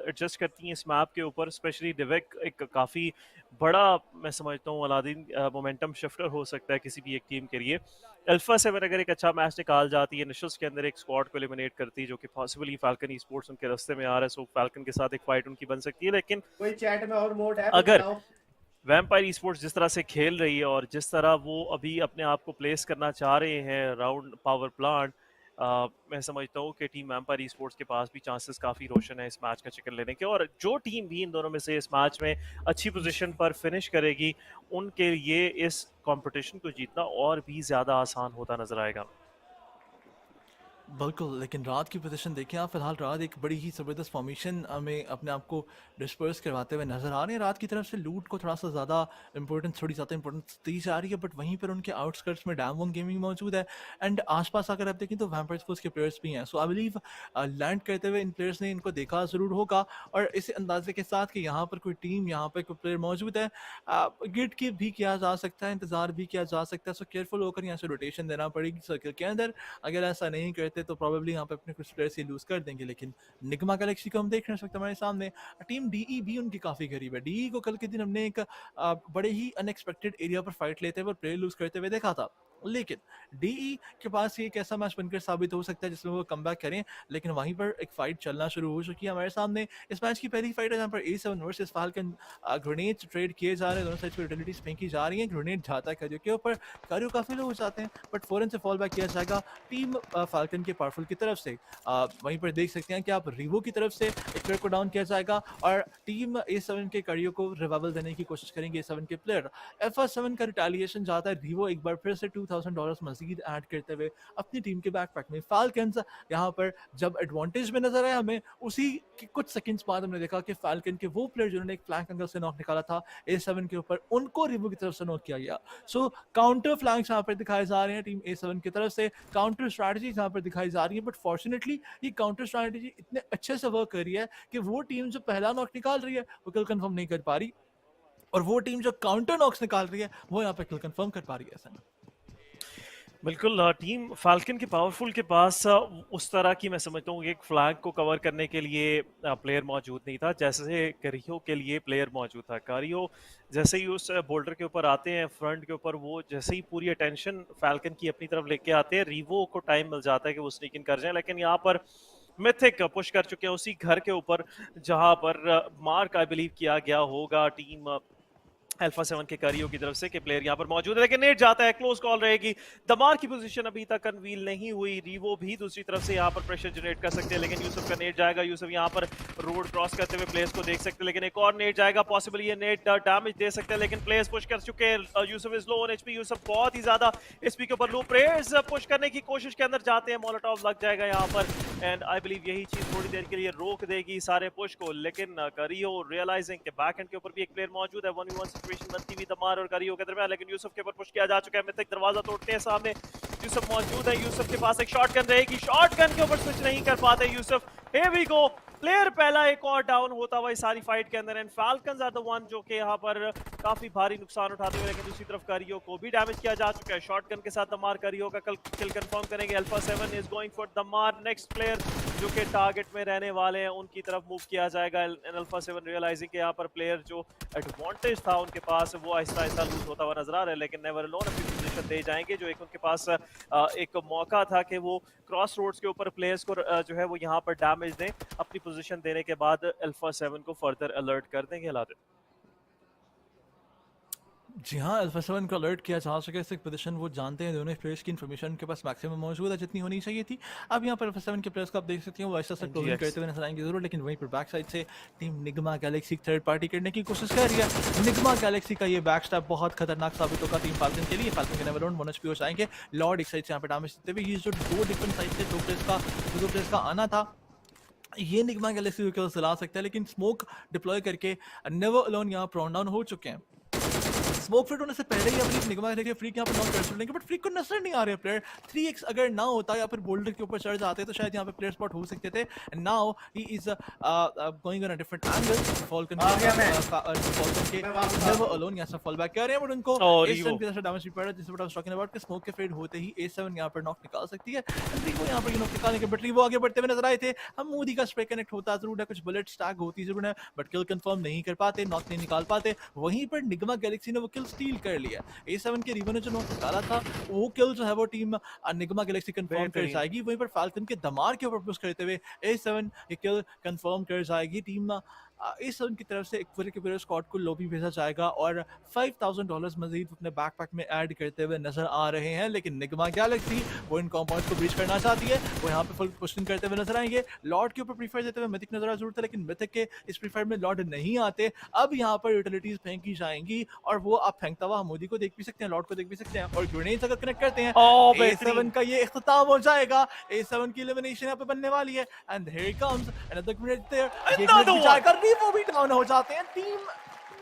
S7: एडजस्ट करती हैं इस मैप के ऊपर, स्पेशली डिवेक एक काफ़ी बड़ा, मैं समझता हूँ अलादीन मोमेंटम शिफ्टर हो सकता है किसी भी एक टीम के लिए। अल्फा 7 अगर एक अच्छा मैच निकाल जाती है, निशल्स के अंदर एक स्क्वाड को एलिमिनेट करती है, जो कि पॉसिबली फाल्कन ई स्पोर्ट्स उनके रास्ते में आ रहा है, सो फाल्कन के साथ एक फाइट उनकी बन सकती है। लेकिन
S1: कोई चैट में और मोड है
S7: अगर
S1: बताओ।
S7: वैम्पायर ई स्पोर्ट्स जिस तरह से खेल रही है और जिस तरह वो अभी अपने आप को प्लेस करना चाह रहे हैं राउंड पावर प्लांट, मैं समझता हूँ कि टीम वैम्पायर ई स्पोर्ट्स के पास भी चांसेस काफ़ी रोशन है इस मैच का चिकन लेने के। और जो टीम भी इन दोनों में से इस मैच में अच्छी पोजीशन पर फिनिश करेगी, उनके लिए इस कंपटीशन को जीतना और भी ज़्यादा आसान होता नजर आएगा।
S9: बिल्कुल। लेकिन रात की पोजीशन देखें आप, फिलहाल रात एक बड़ी ही ज़बरदस्त फॉर्मेशन में अपने आप को डिस्पर्स करवाते हुए नजर आ रहे हैं। रात की तरफ से लूट को थोड़ा सा ज़्यादा इंपॉर्टेंस, थोड़ी ज़्यादा इंपॉर्टेंस दी जा रही है, बट वहीं पर उनके आउटस्कर्ट्स में डैम वन गेमिंग मौजूद है, एंड आसपास अगर आप देखें तो वैम्पायर स्पोर्ट्स के प्लेयर्स भी हैं। सो आई बिलीव लैंड करते हुए इन प्लेयर्स ने इनको देखा ज़रूर होगा, और इस अंदाजे के साथ कि यहाँ पर कोई टीम, यहाँ पर कोई प्लेयर मौजूद है, गिट की भी किया जा सकता है, इंतज़ार भी किया जा सकता है। सो केयरफुल होकर यहाँ से रोटेशन देना पड़ेगी सर्कल के अंदर। अगर ऐसा नहीं करते तो प्रॉब्लली यहाँ पे अपने कुछ प्लेयर्स ही लूज कर देंगे। लेकिन निगमा गैलेक्सी को हम देख रहे हैं इस वक्त हमारे सामने, टीम डीई भी उनकी काफ़ी करीब है। डीई को कल के दिन हमने एक बड़े ही अनएक्सपेक्टेड एरिया पर फाइट लेते हुए और प्लेयर लूज करते हुए देखा था, लेकिन डीई के पास ये एक ऐसा मैच बनकर साबित हो सकता है जिसमें वो कमबैक करें। लेकिन वहीं पर एक फाइट चलना शुरू हो चुकी है हमारे सामने। इस मैच की पहली फाइट है जहाँ पर A7 versus falcon, grenade trade किए जा रहे हैं, दोनों साइड पर यूटिलिटीज फेंकी जा रही हैं। ग्रेनेड जाता है करियो के ऊपर, करियो काफ़ी लो हो जाते हैं, बट फौरन से फॉल बैक किया जाएगा टीम फाल्कन के पावरफुल की तरफ से। वहीं पर देख सकते हैं कि आप रिवो की तरफ से एक प्लेयर को डाउन किया जाएगा, और टीम A7 के करियो को रिवाइवल देने की कोशिश करेंगे A7 के प्लेयर। FA7 का रिटेलिएशन जाता है, रिवो एक बार फिर से $2000 मजीद ऐड करते हुए अपनी टीम के बैकपैक में। फाल्कन्स यहाँ पर जब एडवांटेज में नजर आया हमें, उसी के कुछ सेकंड्स बाद हमने देखा कि फाल्कन के वो प्लेयर जिन्होंने एक फ्लैंक एंगल से नॉक निकाला था A7 के ऊपर, उनको रिवो की तरफ से नॉक किया गया। सो काउंटर फ्लैंक्स यहाँ पर दिखाए जा रहे हैं टीम A7 की तरफ से, काउंटर स्ट्रैटेजी यहाँ पर दिखाई जा रही है, बट फॉर्चुनेटली ये काउंटर स्ट्रैटेजी इतने अच्छे से वर्क कर रही है कि वो टीम जो पहला नॉक निकाल रही है वो किल कंफर्म नहीं कर पा रही, और वो टीम जो काउंटर नॉक्स निकाल रही है वो यहाँ पे किल कंफर्म कर पा रही है।
S7: बिल्कुल टीम फाल्कन के पावरफुल के पास उस तरह की मैं समझता हूँ एक फ्लैग को कवर करने के लिए प्लेयर मौजूद नहीं था जैसे करियो के लिए प्लेयर मौजूद था। करियो जैसे ही उस बोल्डर के ऊपर आते हैं फ्रंट के ऊपर, वो जैसे ही पूरी अटेंशन फाल्कन की अपनी तरफ लेके आते हैं, रिवो को टाइम मिल जाता है कि वो स्नीक इन कर जाए। लेकिन यहाँ पर मिथिक पुश कर चुके हैं उसी घर के ऊपर जहां पर मार्क आई बिलीव किया गया होगा टीम अल्फा 7 के करियो की तरफ से कि प्लेयर यहाँ पर मौजूद है, लेकिन नेट जाता है, क्लोज कॉल रहेगी। दमार की पोजीशन अभी तक अनवील नहीं हुई। रीवो भी दूसरी तरफ से यहाँ पर प्रेशर जनरेट कर सकते हैं, लेकिन यूसुफ का नेट जाएगा। यूसुफ यहाँ पर रोड क्रॉस करते हुए प्लेयर्स को देख सकते हैं, लेकिन एक और नेट जाएगा, पॉसिबल ये नेट डैमेज दे सकते हैं, लेकिन प्लेयर्स पुश कर चुके हैं। Yusuf is low on HP, Yusuf बहुत ही ज्यादा एचपी के ऊपर लो। प्लेयर्स पुश करने की कोशिश के अंदर जाते हैं, मोलोटॉव लग जाएगा यहाँ पर, एंड आई बिलीव यही चीज थोड़ी देर के लिए रोक देगी सारे पुश को। लेकिन करियो रियलाइजिंग के बैक एंड के ऊपर भी एक प्लेयर मौजूद है, 1v1 सिचुएशन बनती हुई दमार और करियो के दरमियान, लेकिन यूसुफ के ऊपर पुश किया जा चुका है। मिथिक दरवाजा तोड़ते हैं, सामने यूसुफ मौजूद है। यूसुफ के पास एक शॉटगन रहेगी, शॉटगन के ऊपर स्विच नहीं कर पाते Yusuf. Here we go, player पहला एक और डाउन होता हुआ इस सारी फाइट के अंदर, and Falcons are the one जो कि यहाँ पर काफी भारी नुकसान उठाते हुए, लेकिन दूसरी तरफ करियो को भी डैमेज किया जा चुका है। शॉटगन के साथ दमार करियो का किल कंफर्म करेंगे। Alpha 7 is going for Damar. Next player जो कि टारगेट में रहने वाले हैं उनकी तरफ मूव किया जाएगा। अल्फा 7 रियलाइजिंग के यहाँ पर प्लेयर जो एडवांटेज था उनके पास वो आहिस्ता आहिस्ता लूज होता हुआ नजर आ रहा है, लेकिन नेवर अलोन अपनी पोजीशन दे जाएंगे। जो एक उनके पास एक मौका था कि वो क्रॉस रोड्स के ऊपर प्लेयर्स को जो है वो यहाँ पर डैमेज दें, अपनी पोजीशन देने के बाद अल्फा 7 को फर्दर अलर्ट कर देंगे। हालात
S9: जी हाँ, अल्फा 7 को अलर्ट किया जा सके इस पोजीशन, वो जानते हैं दोनों प्लेयर्स की इन्फॉर्मेशन उनके पास मैक्सिमम मौजूद है जितनी होनी चाहिए थी। अब यहाँ पर अल्फा 7 के प्लेयर्स को आप देख सकते हैं वो ऐसा क्लोजिंग करते हुए नजर आएंगे जरूर, लेकिन वहीं पर बैक साइड से team Nigma Galaxy third party करने की कोशिश कर रही है। निगमा गैलेक्सी का ये बैक स्टैप बहुत खतरनाक साबित होगा टीम फाल्कन के लिए। फाल्कन के नेवर अराउंड 1 HP हो जाएंगे। लॉर्ड एक साइड से यहाँ पर डैमेज देते हुए, ये जो दो डिफरेंट साइड से दो प्लेयर्स का आना था, ये निगमा गैलेक्सी को चला सकता है, लेकिन स्मोक डिप्लॉय करके नेवर अलोन यहाँ प्रोन डाउन हो चुके हैं। स्मोक फिट होने से पहले ही अपनी निगमा लेके फ्रीक यहाँ पर नॉक कर लेंगे, बट फ्रीक को नजर नहीं आ रहे प्लेयर। 3x अगर ना होता या फिर बोल्डर के ऊपर चढ़ जाते तो शायद यहाँ पे प्लेयर स्पॉट हो सकते थे। Now he is going on a different angle. Falcon के नेवर अलोन यहाँ से फॉल बैक कर रहे हैं, बट उनको A7 की तरफ से डैमेज भी पड़ रहा है, जिससे बड़ा टॉकिंग अबाउट कि स्मोक के फेड होते ही A7 यहाँ पर नॉक निकाल सकती है। रिवो यहाँ पर नॉक निकालने के बट रिवो आगे बढ़ते हुए नजर आए थे। हम मोदी का स्प्रे कनेक्ट होता जरूर है, कुछ बुलेट स्टैक होती जरूर है, बट किल कंफर्म नहीं कर पाते, नॉक नहीं निकाल पाते। वहीं पर निगमा गैलेक्सी ने वो किल स्टील कर लिया। A7 के रिवो ने जो नॉक निकाला था वो किल जो है वो टीम निगमा गैलेक्सी कंफर्म कर जाएगी। वहीं पर फाल्कन के दमार के ऊपर पुश करते हुए A7 ये किल कंफर्म कर जाएगी। टीम A7 की तरफ से एक पूरे के पूरे स्क्वाड को लॉबी भेजा जाएगा और $5000 मजीद अपने बैकपैक में ऐड करते हुए नजर आ रहे हैं, लेकिन निगमा गैलेक्सी वो इन कॉम्पाउंड को ब्रीच करना चाहती है। वो यहाँ पे फुल पुशिंग करते हुए नजर आएंगे। लॉर्ड के ऊपर प्रीफर देते हुए मिथिक नजर आ जरूर था, लेकिन मिथिक के इस प्रीफर में लॉर्ड नहीं आते। अब यहाँ पर यूटिलिटीज फेंकी जाएंगी और वो आप फेंकता हुआ मोदी को देख भी सकते हैं, लॉर्ड को देख भी सकते हैं, और ग्रेनेड्स अगर कनेक्ट करते हैं A7 का ये इख्तिताम हो जाएगा। A7 की एलिमिनेशन यहाँ पे बनने वाली है, and here comes another grenade there. वो भी डाउन हो जाते हैं। Team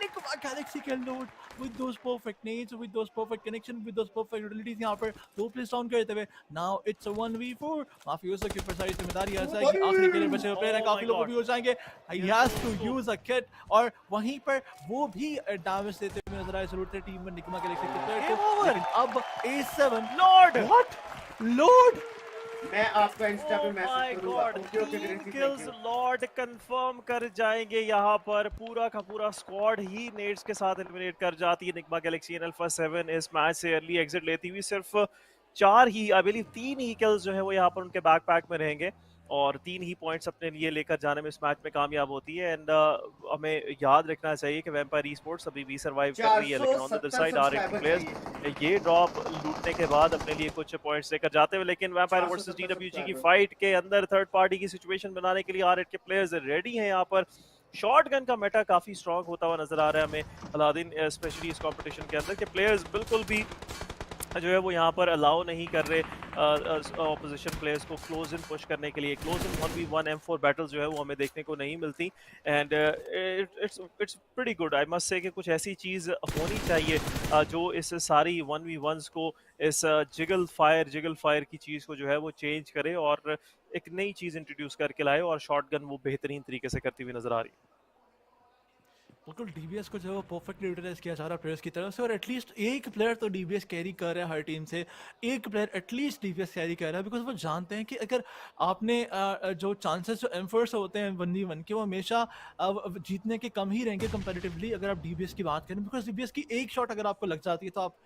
S9: Nigma Galaxy can load with those perfect nades, with those perfect connections, with those perfect utilities यहाँ पर दो प्लेस डाउन करते हुए। Now it's a 1v4। माफियोसा के ऊपर सारी जिम्मेदारी आ जाएगी। आखिरी के लिए बचे हुए प्लेयर हैं, काफी लोग भी हो जाएंगे। He has to use a kit, और वहीं पर वो भी डैमेज देते हुए नजर आए जरूर थे टीम में निगमा गैलेक्सी के प्लेयर को। लेकिन अब A7 लॉर्ड लॉर्ड
S1: मैं आपका इंस्टा पे मैसेज करूंगा।
S7: किल्स लॉर्ड कंफर्म कर जाएंगे। यहाँ पर पूरा का पूरा स्क्वाड ही नेड्स के साथ एलिमिनेट कर जाती है निगमा गैलेक्सी एंड अल्फा 7 इस मैच से अर्ली एग्जिट लेती हुई। सिर्फ 4 ही आई बिलीव 3 ही किल्स जो है वो यहाँ पर उनके बैकपैक में रहेंगे, और 3 ही पॉइंट्स अपने लिए लेकर जाने में इस मैच में कामयाब होती है। एंड हमें याद रखना चाहिए कि वैम्पायर ई-स्पोर्ट्स अभी भी सर्वाइव कर रही है, लेकिन on the other side RAT players ये ड्रॉप लूटने के बाद अपने लिए कुछ पॉइंट्स लेकर जाते हुए, लेकिन वैम्पायर वर्सेस डीडब्ल्यूजी की फाइट के अंदर थर्ड पार्टी की सिचुएशन बनाने के लिए आरएटी के प्लेयर्स रेडी हैं। यहाँ पर शॉटगन का मेटा काफी स्ट्रॉन्ग होता हुआ नजर आ रहा है हमें अलादीन, स्पेशली इस कॉम्पिटिशन के अंदर के प्लेयर्स बिल्कुल भी जो है वो यहाँ पर अलाउ नहीं कर रहे ऑपोजिशन प्लेयर्स को क्लोज इन पुश करने के लिए। Close in 1v1 M4 battle जो है वो हमें देखने को नहीं मिलती, and it's pretty good I must say कि कुछ ऐसी चीज़ होनी चाहिए जो इस सारी 1v1s को, इस जिगल फायर की चीज़ को जो है वो चेंज करे और एक नई चीज़ इंट्रोड्यूस करके लाए, और शॉटगन वो बेहतरीन तरीके से करती हुई नजर आ रही है।
S9: बिल्कुल डीबीएस को जो है वो परफेक्टली यूटिलाइज किया जा रहा है प्लेयर्स की तरफ से, और एटलीस्ट एक प्लेयर तो डीबीएस कैरी कर रहा है हर टीम से, एक प्लेयर एटलीस्ट डीबीएस कैरी कर रहा है, बिकॉज वो जानते हैं कि अगर आपने जो चांसेस जो एम्फर्स होते हैं 1v1 के, वो हमेशा जीतने के कम ही रहेंगे कंपैरेटिवली अगर आप डीबीएस की बात करें, बिकॉज डीबीएस की एक शॉट अगर आपको लग जाती है तो आप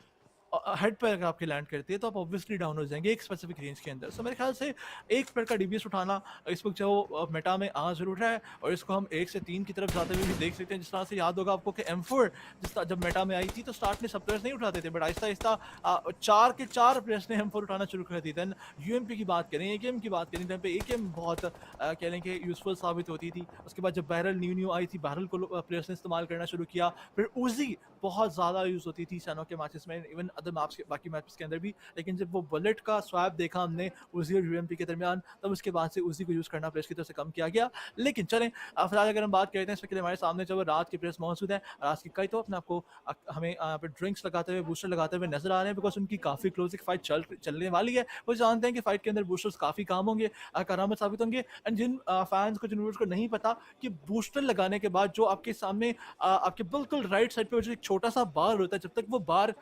S9: हेड पर अगर आपके लैंड करती है तो आप ऑब्वियसली डाउन हो जाएंगे एक स्पेसिफिक रेंज के अंदर। सो मेरे ख्याल से एक प्लेयर का डीबीएस उठाना इस वक्त जो मेटा में आ जरूर रहा है, और इसको हम 1 से 3 की तरफ जाते हुए भी देख सकते हैं। जिस तरह से याद होगा आपको कि M4 जिस तरह जब मेटा में आई थी तो स्टार्ट में सब प्लेयर्स नहीं उठाते थे, बट आहिस्ता आहिस्ता 4 के 4 प्लेयर्स ने M4 उठाना शुरू कर दी। दैन यूएमपी की बात करें, AKM की बात करें, टाइम पे AKM बहुत कह लें कि यूजफुल साबित होती थी। उसके बाद जब बैरल न्यू आई थी, बैरल को प्लेयर्स ने इस्तेमाल करना शुरू किया। फिर उजी बहुत ज़्यादा यूज़ होती थी सैनोक के मैचेस में, इवन अदर मैप्स के बाकी मैचेस के अंदर भी। लेकिन जब वो बुलेट का स्वैप देखा हमने उजी और यूएमपी के दरमियान, तब उसके बाद से उजी को यूज़ करना प्लेयर्स की तरफ से कम किया गया। लेकिन चलें फिलहाल अगर हम बात करते हैं, इसके लिए हमारे सामने जो रात के प्लेयर्स मौजूद हैं, रात की कई तो अपने आपको हमें यहाँ पर ड्रिंक्स लगाते हुए, बूस्टर लगाते हुए नजर आ रहे हैं, बिकॉज उनकी काफ़ी क्लोज एक फाइट चलने वाली है। वो जानते हैं कि फाइट के अंदर बूस्टर्स काफ़ी काम होंगे, करामत साबित होंगे। एंड जिन फैंस को, जिन व्यूअर्स को नहीं पता कि बूस्टर लगाने के बाद जो आपके सामने आपके बिल्कुल राइट साइड पे जो एक छोटा सा बार होता है, जब तक वो बार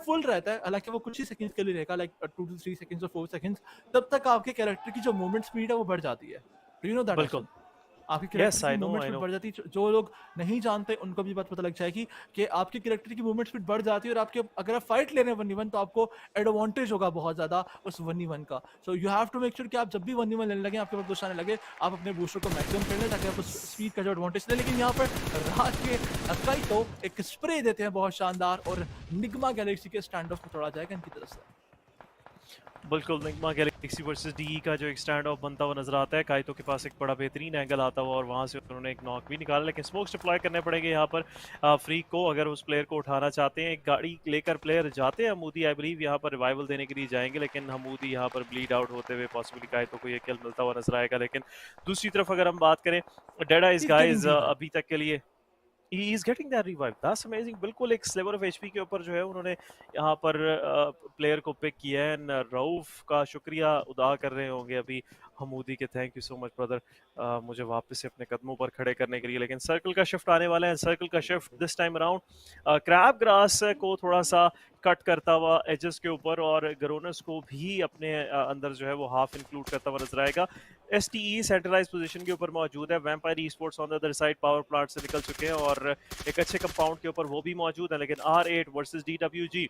S9: फुल रहता है, हालांकि वो कुछ ही सेकंड्स के लिए रहेगा, लाइक 2 to 3 सेकंड्स और 4 सेकंड्स, तब तक आपके कैरेक्टर की जो मूवमेंट स्पीड है वो बढ़ जाती है। Do you know that?
S7: बिल्कुल,
S9: आपके कैरेक्टर
S7: यस
S9: की
S7: I know
S9: movement
S7: I
S9: speed
S7: no.
S9: बढ़ जाती है। जो लोग नहीं जानते उनको भी बात पता लग जाएगी कि आपके कैरेक्टर की मूवमेंट स्पीड बढ़ जाती है, और आपके अगर आप फाइट ले रहे हैं 1v1 तो आपको एडवांटेज होगा बहुत ज्यादा उस 1v1 का। So you have to make sure कि आप जब भी 1v1 लेने लगे, आपके पास दोस्त आने लगे, आप अपने बूस्टर को मैक्सिमम कर लें ताकि आप उस स्पीड का जो एडवांटेज लें। लेकिन यहाँ पर रात के कई तो एक स्प्रे देते हैं बहुत शानदार, और निगमा गैलेक्सी के स्टैंड ऑफ को तोड़ा जाएगा इनकी तरफ से।
S7: बिल्कुल, निगमा गैलेक्सी वर्सेस डीई का जो एक स्टैंड ऑफ बनता हुआ नजर आता है। काइतो के पास एक बड़ा बेहतरीन एंगल आता हुआ, और वहां से उन्होंने एक नॉक भी निकाला, लेकिन स्मोक्स डिप्लॉय करने पड़ेंगे यहाँ पर फ्रीक को अगर उस प्लेयर को उठाना चाहते हैं। एक गाड़ी लेकर प्लेयर जाते हैं, हमूदी आई बिलीव यहाँ पर रिवाइवल देने के लिए जाएंगे, लेकिन हमूदी यहाँ पर ब्लीड आउट होते हुए पॉसिबली काइतो को ये किल मिलता हुआ नजर आएगा। लेकिन दूसरी तरफ अगर हम बात करें, डेडा इस गाइज अभी तक के लिए he is getting that revive, that's amazing। बिल्कुल एक स्लेवर ऑफ एचपी के ऊपर जो है उन्होंने यहाँ पर प्लेयर को पिक किया है। रऊफ का शुक्रिया अदा कर रहे होंगे अभी हमूदी के, thank you so much brother मुझे वापस से अपने कदमों पर खड़े करने के लिए। लेकिन सर्कल का शिफ्ट आने वाला है, सर्कल का shift this time around crab grass को थोड़ा सा कट करता हुआ एजेस के ऊपर, और गरोनस को भी अपने अंदर जो है वो हाफ इंक्लूड करता हुआ नजर आएगा। STE सेंट्रलाइज पोजीशन के ऊपर मौजूद है। Vampire e sports on the other side power plant से निकल चुके हैं, और एक अच्छे कंपाउंड के ऊपर वो भी मौजूद है। लेकिन R8 वर्सेस DWG,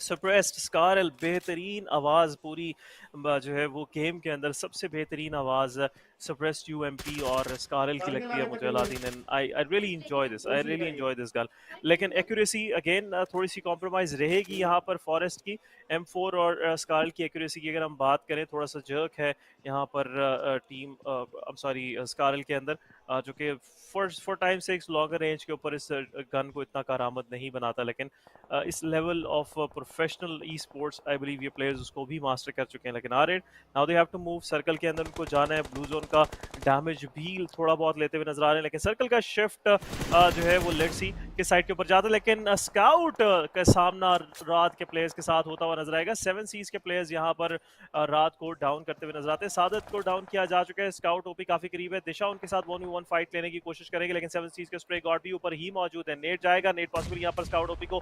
S7: सप्रेस्ड स्कारल, बेहतरीन आवाज़ पूरी जो है वो गेम के अंदर सबसे बेहतरीन आवाज़ सप्रेस्ड UMP और स्कारल की लगती है मुझे Aladdin, and I really enjoy this girl. लेकिन एक्यूरेसी अगेन थोड़ी सी कॉम्प्रोमाइज़ रहेगी यहाँ पर फॉरेस्ट की। M4 और स्कारल की एक्यूरेसी की अगर हम बात करें, थोड़ा सा जर्क है यहाँ पर टीम स्कारल के अंदर, जो कि फॉर टाइम से लॉन्गर रेंज के ऊपर इस गन को इतना कारामद नहीं बनाता। लेकिन इस level of professional esports I believe ये प्लेयर्स उसको भी मास्टर कर चुके हैं। लेकिन R8 now they have to move, circle के अंदर उनको जाना है, ब्लू जोन का डैमेज भी थोड़ा बहुत लेते हुए नजर आ रहे हैं। लेकिन सर्कल का शिफ्ट जो है वो लेट्स सी के साइड के ऊपर जाता है, लेकिन स्काउट का सामना रात के प्लेयर्स के साथ होता हुआ नजर आएगा। 7 सीज के प्लेयर्स यहाँ पर रात को डाउन करते हुए नजर आते हैं। सादत को डाउन किया जा चुका है, स्काउट ओपी काफी करीब है, दिशा उनके साथ 1v1 फाइट लेने की कोशिश करेंगे, लेकिन 7 सीज के स्प्रे गॉड भी ऊपर ही मौजूद है। नेट जाएगा, नेट पॉसिबल यहाँ पर स्काउट ओपी को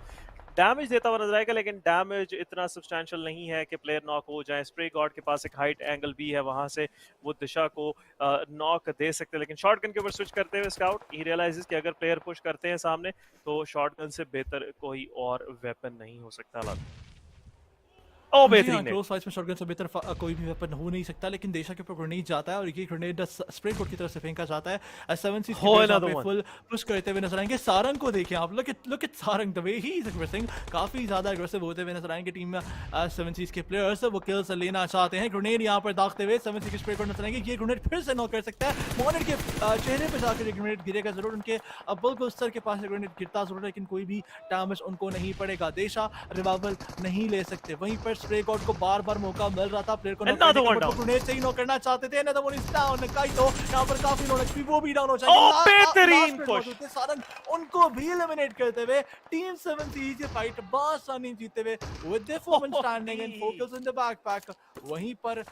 S7: डैमेज देता हुआ नजर आएगा, लेकिन डैमेज इतना सब्सटैंशियल नहीं है कि प्लेयर नॉक हो जाए। स्प्रे गॉड के पास एक हाइट एंगल भी है, वहां से वो दिशा को नॉक दे सकते हैं। लेकिन शॉटगन के ऊपर स्विच करते हुए स्काउट ही रियलाइजेस कि अगर प्लेयर पुश करते हैं सामने तो शॉटगन से बेहतर कोई और वेपन नहीं हो सकता। बेहतरीन
S9: क्लोज फाइट्स में शॉटगन से बेहतर कोई भी वेपन हो नहीं सकता, लेकिन देशा के ऊपर ग्रेनेड जाता है, और ये ग्रेनेड स्प्रे कोड की तरफ से फेंका जाता है। 7 सीज पे फुल पुश करते हुए नजर आएंगे। सारंग को देखिए आप, look at Sarang, the way he is aggressing, काफी ज्यादा एग्रेसिव होते हुए नजर आएंगे टीम में 7 सीज के प्लेयर्स। वो किल्स लेना चाहते हैं, ग्रेनेड यहां पर दागते हुए 7 सीज के स्प्रे कोड नजर आएंगे। ये ग्रेनेड फिर से नॉक कर सकता है, मॉनिटर के चेहरे पे जाकर ग्रेनेड गिरेगा जरूर, उनके बिल्कुल सर के पास ग्रेनेड गिरता जरूर, लेकिन कोई भी डैमेज उनको नहीं पड़ेगा। देशा रिवाइवल नहीं ले सकते, वहीं पर स्प्रे गॉड को बार-बार मौका मिल रहा था प्लेयर को नॉक
S7: Another
S9: करने का,
S7: one
S9: बट वो
S7: down.
S9: ग्रेनेड से ही नॉक करना चाहते थे। Another one is down. Kyoto यहाँ पर काफी लो एचपी, वो भी डाउन हो जाएंगे।
S7: Oh, बेहतरीन
S9: लास्ट
S7: push.
S9: मौजूद थे सारंग, उनको भी एलिमिनेट करते हुए टीम 7 सीरीज ये फाइट बासानी जीते हुए with their 4 man standing and focus in the backpack. वहीं पर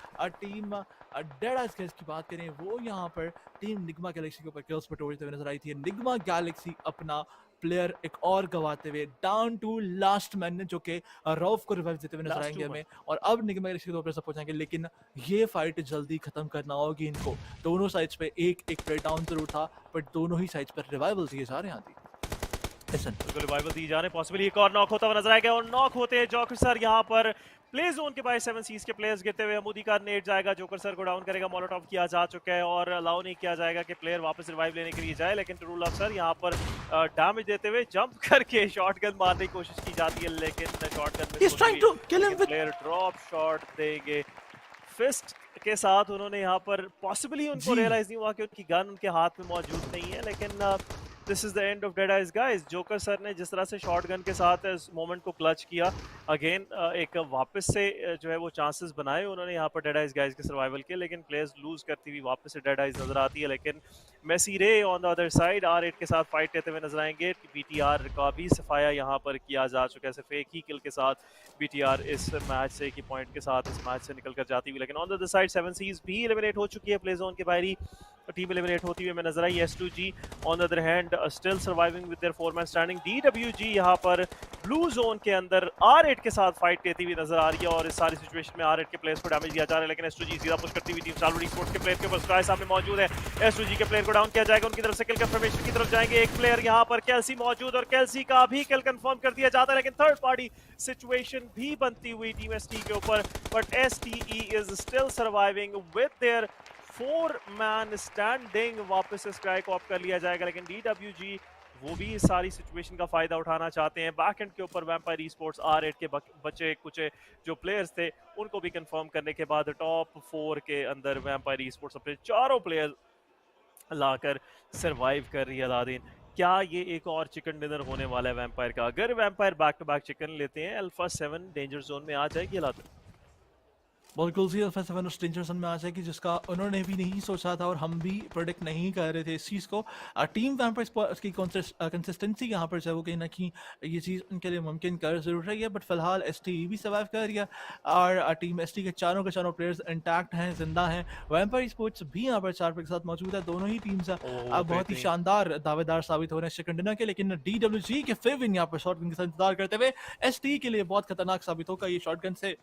S9: टीम डेड आइज की बात करें, वो यहाँ पर टीम निग्मा गैलेक्सी के ऊपर किल्स बटोरते हुए नजर आई थी। निग्मा गैलेक्सी अपना प्लेयर एक और गवाते हुए डाउन टू लास्ट मैन, जो कि रऊफ को रिवाइव देते हुए नजर
S7: Last
S9: आएंगे
S7: two
S9: हमें, और अब निग्मा गैलेक्सी के ऊपर सब पहुंचाएंगे। लेकिन ये फाइट जल्दी खत्म करना होगी इनको। दोनों साइड्स पे एक प्लेयर डाउन जरूर था, बट दोनों ही साइड्स पर रिवाइवल दिए जा रहे हैं।
S7: बिल्कुल रिवाइवल दी जा रहे हैं, पॉसिबली एक और नॉक होता हुआ नजर आएगा, और नॉक होते हैं जोकर सर यहाँ पर प्ले जोन के बाहर 7 सीज के प्लेयर्स गिरते हुए। हमूदी का नेट जाएगा, जोकर सर को डाउन करेगा, मोलोटॉव किया जा चुका है और अलाउ नहीं किया जाएगा कि प्लेयर वापस रिवाइव लेने के लिए जाए। लेकिन ट्रू लव सर यहाँ पर डैमेज देते हुए जंप करके शॉटगन मारने की कोशिश की जाती है, लेकिन शॉटगन प्लेयर ड्रॉप शॉट देंगे फिस्ट के साथ। उन्होंने यहाँ पर पॉसिबली उनको रियलाइज नहीं हुआ कि उनकी गन उनके हाथ में मौजूद नहीं है, लेकिन this is the end of dead eyes guys. Joker sir ने जिस तरह से शॉटगन के साथ इस मोमेंट को क्लच किया, अगेन एक वापस से जो है वो चांसेस बनाए उन्होंने यहाँ पर डेड आइज गाइस के सर्वाइवल के, लेकिन प्लेयर्स लूज करती हुई वापस से डेड आइज नजर आती है। लेकिन मेसी रे on the other side R8 के साथ फाइट लेते हुए नजर आएंगे। BTR का भी सफाया यहाँ पर किया जा चुका है, सिर्फ एक ही किल के साथ BTR इस मैच से, एक ही पॉइंट के साथ इस मैच से निकल कर जाती हुई। लेकिन on the other side 7 seas भी एलिमिनेट हो चुकी है, प्ले जोन के बाहरी टीम एलिमिनेट होती हुई हमें नजर आई। S2G on the other hand still surviving with their 4 man standing. DWG यहाँ पर ब्लू जोन के अंदर R8 के साथ फाइट लेती हुई नजर आ रही है, और इस सारी सिचुएशन में R8 के प्लेयर्स को डैमेज दिया जा रहा है। लेकिन S2G सीधा पुश करती हुई टीम सालवडी स्पोर्ट्स के प्लेयर के ऊपर स्काई सामने मौजूद है। S2G के प्लेयर को डाउन किया जाएगा, उनकी तरफ से किल कंफर्मेशन की तरफ जाएंगे। एक प्लेयर यहाँ पर कैल्सी मौजूद, और कैल्सी का भी किल कंफर्म कर दिया जाता है, लेकिन थर्ड पार्टी सिचुएशन भी बनती हुई टीम ST के ऊपर। But STE is still surviving with their 4 man standing. वापस से स्काई को ऑफ कर लिया जाएगा, लेकिन DWG वो भी इस सारी सिचुएशन का फायदा उठाना चाहते हैं। बैक एंड के ऊपर वैम्पायर ई-स्पोर्ट्स R8 के बचे कुछ जो प्लेयर्स थे उनको भी कंफर्म करने के बाद टॉप 4 के अंदर वैम्पायर ई-स्पोर्ट्स अपने चारों प्लेयर लाकर सरवाइव कर रही है। अलादीन, क्या ये एक और चिकन डिनर होने वाला है वैम्पायर का? अगर Vampire back to back chicken लेते हैं, अल्फा 7 डेंजर जोन में आ जाएगी अलादीन।
S9: बिल्कुल सी अल्फा 7 उस डेंजर जोन में आ जाएगी जिसका उन्होंने भी नहीं सोचा था, और हम भी प्रेडिक्ट नहीं कर रहे थे इस चीज़ को। टीम वैम्पायर्स की कंसिस्टेंसी यहाँ पर जो है वो कहीं ना कहीं ये चीज़ उनके लिए मुमकिन कर जरूर रही है, बट फिलहाल STE भी सर्वाइव कर रही है, और टीम ST के चारों प्लेयर्स इंटैक्ट हैं, जिंदा हैं। वैम्पायर स्पोर्ट्स भी यहाँ पर 4 के साथ मौजूद है। दोनों ही टीम्स बहुत ही शानदार दावेदार साबित हो रहे हैं चिकन डिनर के, लेकिन DWG के फेविन यहाँ पर शॉटगन के साथ इंतजार करते हुए STE के लिए बहुत खतरनाक साबित होगा ये शॉटगन से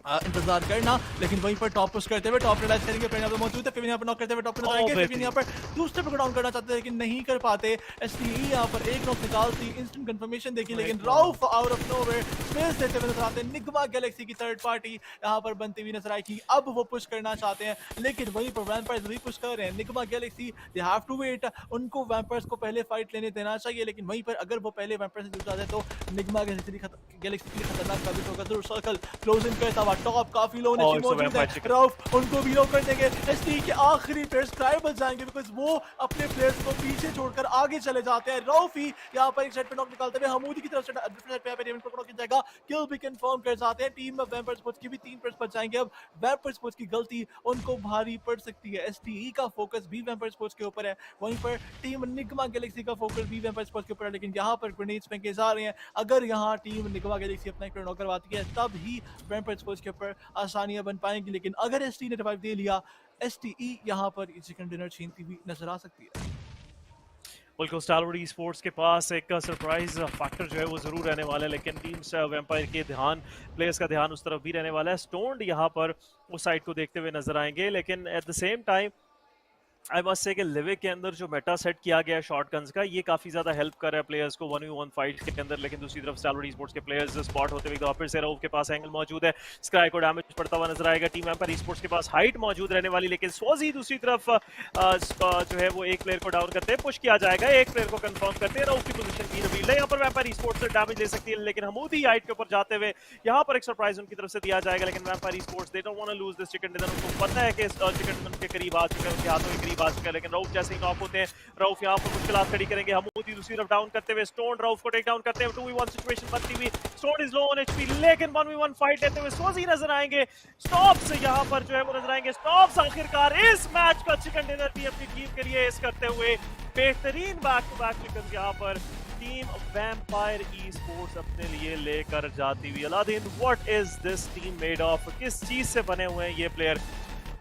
S9: इंतजार करना। लेकिन वहीं पर टॉप पुश करते हुए टॉप रिलाइज करेंगे, यहाँ पे मौजूद है, फिर यहाँ पर नॉक करते हुए टॉप पर आएंगे, फिर यहाँ पर दूसरे पे डाउन करना चाहते हैं लेकिन नहीं कर पाते। STE यहाँ पर एक नॉक निकालती, इंस्टेंट कंफर्मेशन देखी, लेकिन Rauf out of nowhere space देते हुए नजर आते हैं। निग्मा गैलेक्सी की थर्ड पार्टी यहाँ पर बनती हुई नजर आएगी। अब वो पुश करना चाहते हैं, लेकिन वहीं पर वैम्पायर्स भी पुश कर रहे हैं। Nigma Galaxy they have to wait, उनको वैम्पायर्स को पहले फाइट लेने देना चाहिए, लेकिन वहीं पर अगर वो पहले वैम्पायर्स से जुड़ जाते तो निग्मा गैलेक्सी के लिए खतरनाक साबित होगा। जरूर सर्कल क्लोजिंग करता हुआ टॉप काफी लो मौजूद है, रऊफ उनको भी लो कर देंगे। ST के आखिरी प्लेयर्स ट्राई बच जाएंगे, बिकॉज वो अपने प्लेयर्स को पीछे छोड़कर आगे चले जाते हैं। रऊफ ही यहाँ पर एक साइड पे नॉक निकालते हुए हमूदी की तरफ से दूसरी साइड पे डेविड को नॉक किया जाएगा, किल भी कंफर्म कर जाते हैं। टीम में वैम्पायर स्पोर्ट्स की भी 3 प्लेयर्स बच जाएंगे। अब वैम्पायर स्पोर्ट्स की गलती उनको भारी पड़ सकती है। STE का फोकस भी वैम्पायर स्पोर्ट्स के ऊपर है, वहीं पर टीम निग्मा गैलेक्सी का फोकस भी वैम्पायर स्पोर्ट्स के ऊपर है, लेकिन यहाँ पर ग्रेनेड्स फेंके जा रहे हैं। अगर यहाँ टीम निग्मा गैलेक्सी अपना एक नॉक करवाती है तब ही वैम्पायर स्पोर्ट्स के ऊपर आसानियां बन पाएंगी, लेकिन अगर ST ने रिवाइव दे लिया, STE यहाँ पर चिकन डिनर छीनती हुई नजर आ सकती है।
S7: बिल्कुल स्टारवुड स्पोर्ट्स के पास एक सरप्राइज फैक्टर जो है वो जरूर रहने वाला है, लेकिन टीम्स वैम्पायर के प्लेयर्स का ध्यान उस तरफ भी रहने वाला है। स्टोन्ड यहाँ पर उस साइड को देखते हुए नजर आएंगे, लेकिन eight the same time I must say कि लिविक के अंदर जो मेटा सेट किया गया है शॉटगन्स का, ये काफी ज्यादा हेल्प कर रहा है प्लेयर्स को 1v1 फाइट के अंदर। लेकिन दूसरी तरफ स्टारवुड स्पोर्ट्स के प्लेयर्स स्पॉट होते हुए फिर से रऊफ के पास एंगल मौजूद है, स्काई को डैमेज पड़ता हुआ नजर आएगा। टीम वैम्पायर स्पोर्ट्स के पास हाइट मौजूद रहने वाली, लेकिन सोजी दूसरी तरफ जो है वो एक प्लेयर को डाउन करते हैं, पुश किया जाएगा, एक प्लेयर को कंफर्म करते हैं। रऊफ की पोजीशन भी रिवील है, यहाँ पर वैम्पायर स्पोर्ट्स से डैमेज ले सकती है, लेकिन हमूदी हाइट के ऊपर जाते हुए यहाँ पर एक सरप्राइज उनकी तरफ से दिया जाएगा। लेकिन Vampire sports they don't want to lose this chicken dinner, उनको पता है कि चिकन डिनर के करीब आ चुके हैं, उनके हाथों के करीब बात कर, लेकिन रऊफ जैसे ही नॉक होते हैं, रऊफ यहाँ पर मुश्किलात खड़ी करेंगे। हमूदी दूसरी तरफ डाउन करते हुए स्टोन रऊफ को टेक डाउन करते हुए 2v1 सिचुएशन बनती हुई। Stone is low on HP, लेकिन 1v1 फाइट लेते हुए सोजी नजर आएंगे। स्टॉप्स यहाँ पर जो है वो नजर आएंगे। स्टॉप्स आखिरकार इस मैच का चिकन डिनर भी अपनी टीम के लिए एस करते हुए बेहतरीन बैक टू बैक चिकन यहाँ पर टीम वैम्पायर ई स्पोर्ट्स अपने लिए लेकर जाती हुई। Aladdin, what is this team made of? किस चीज से बने हुए हैं ये प्लेयर?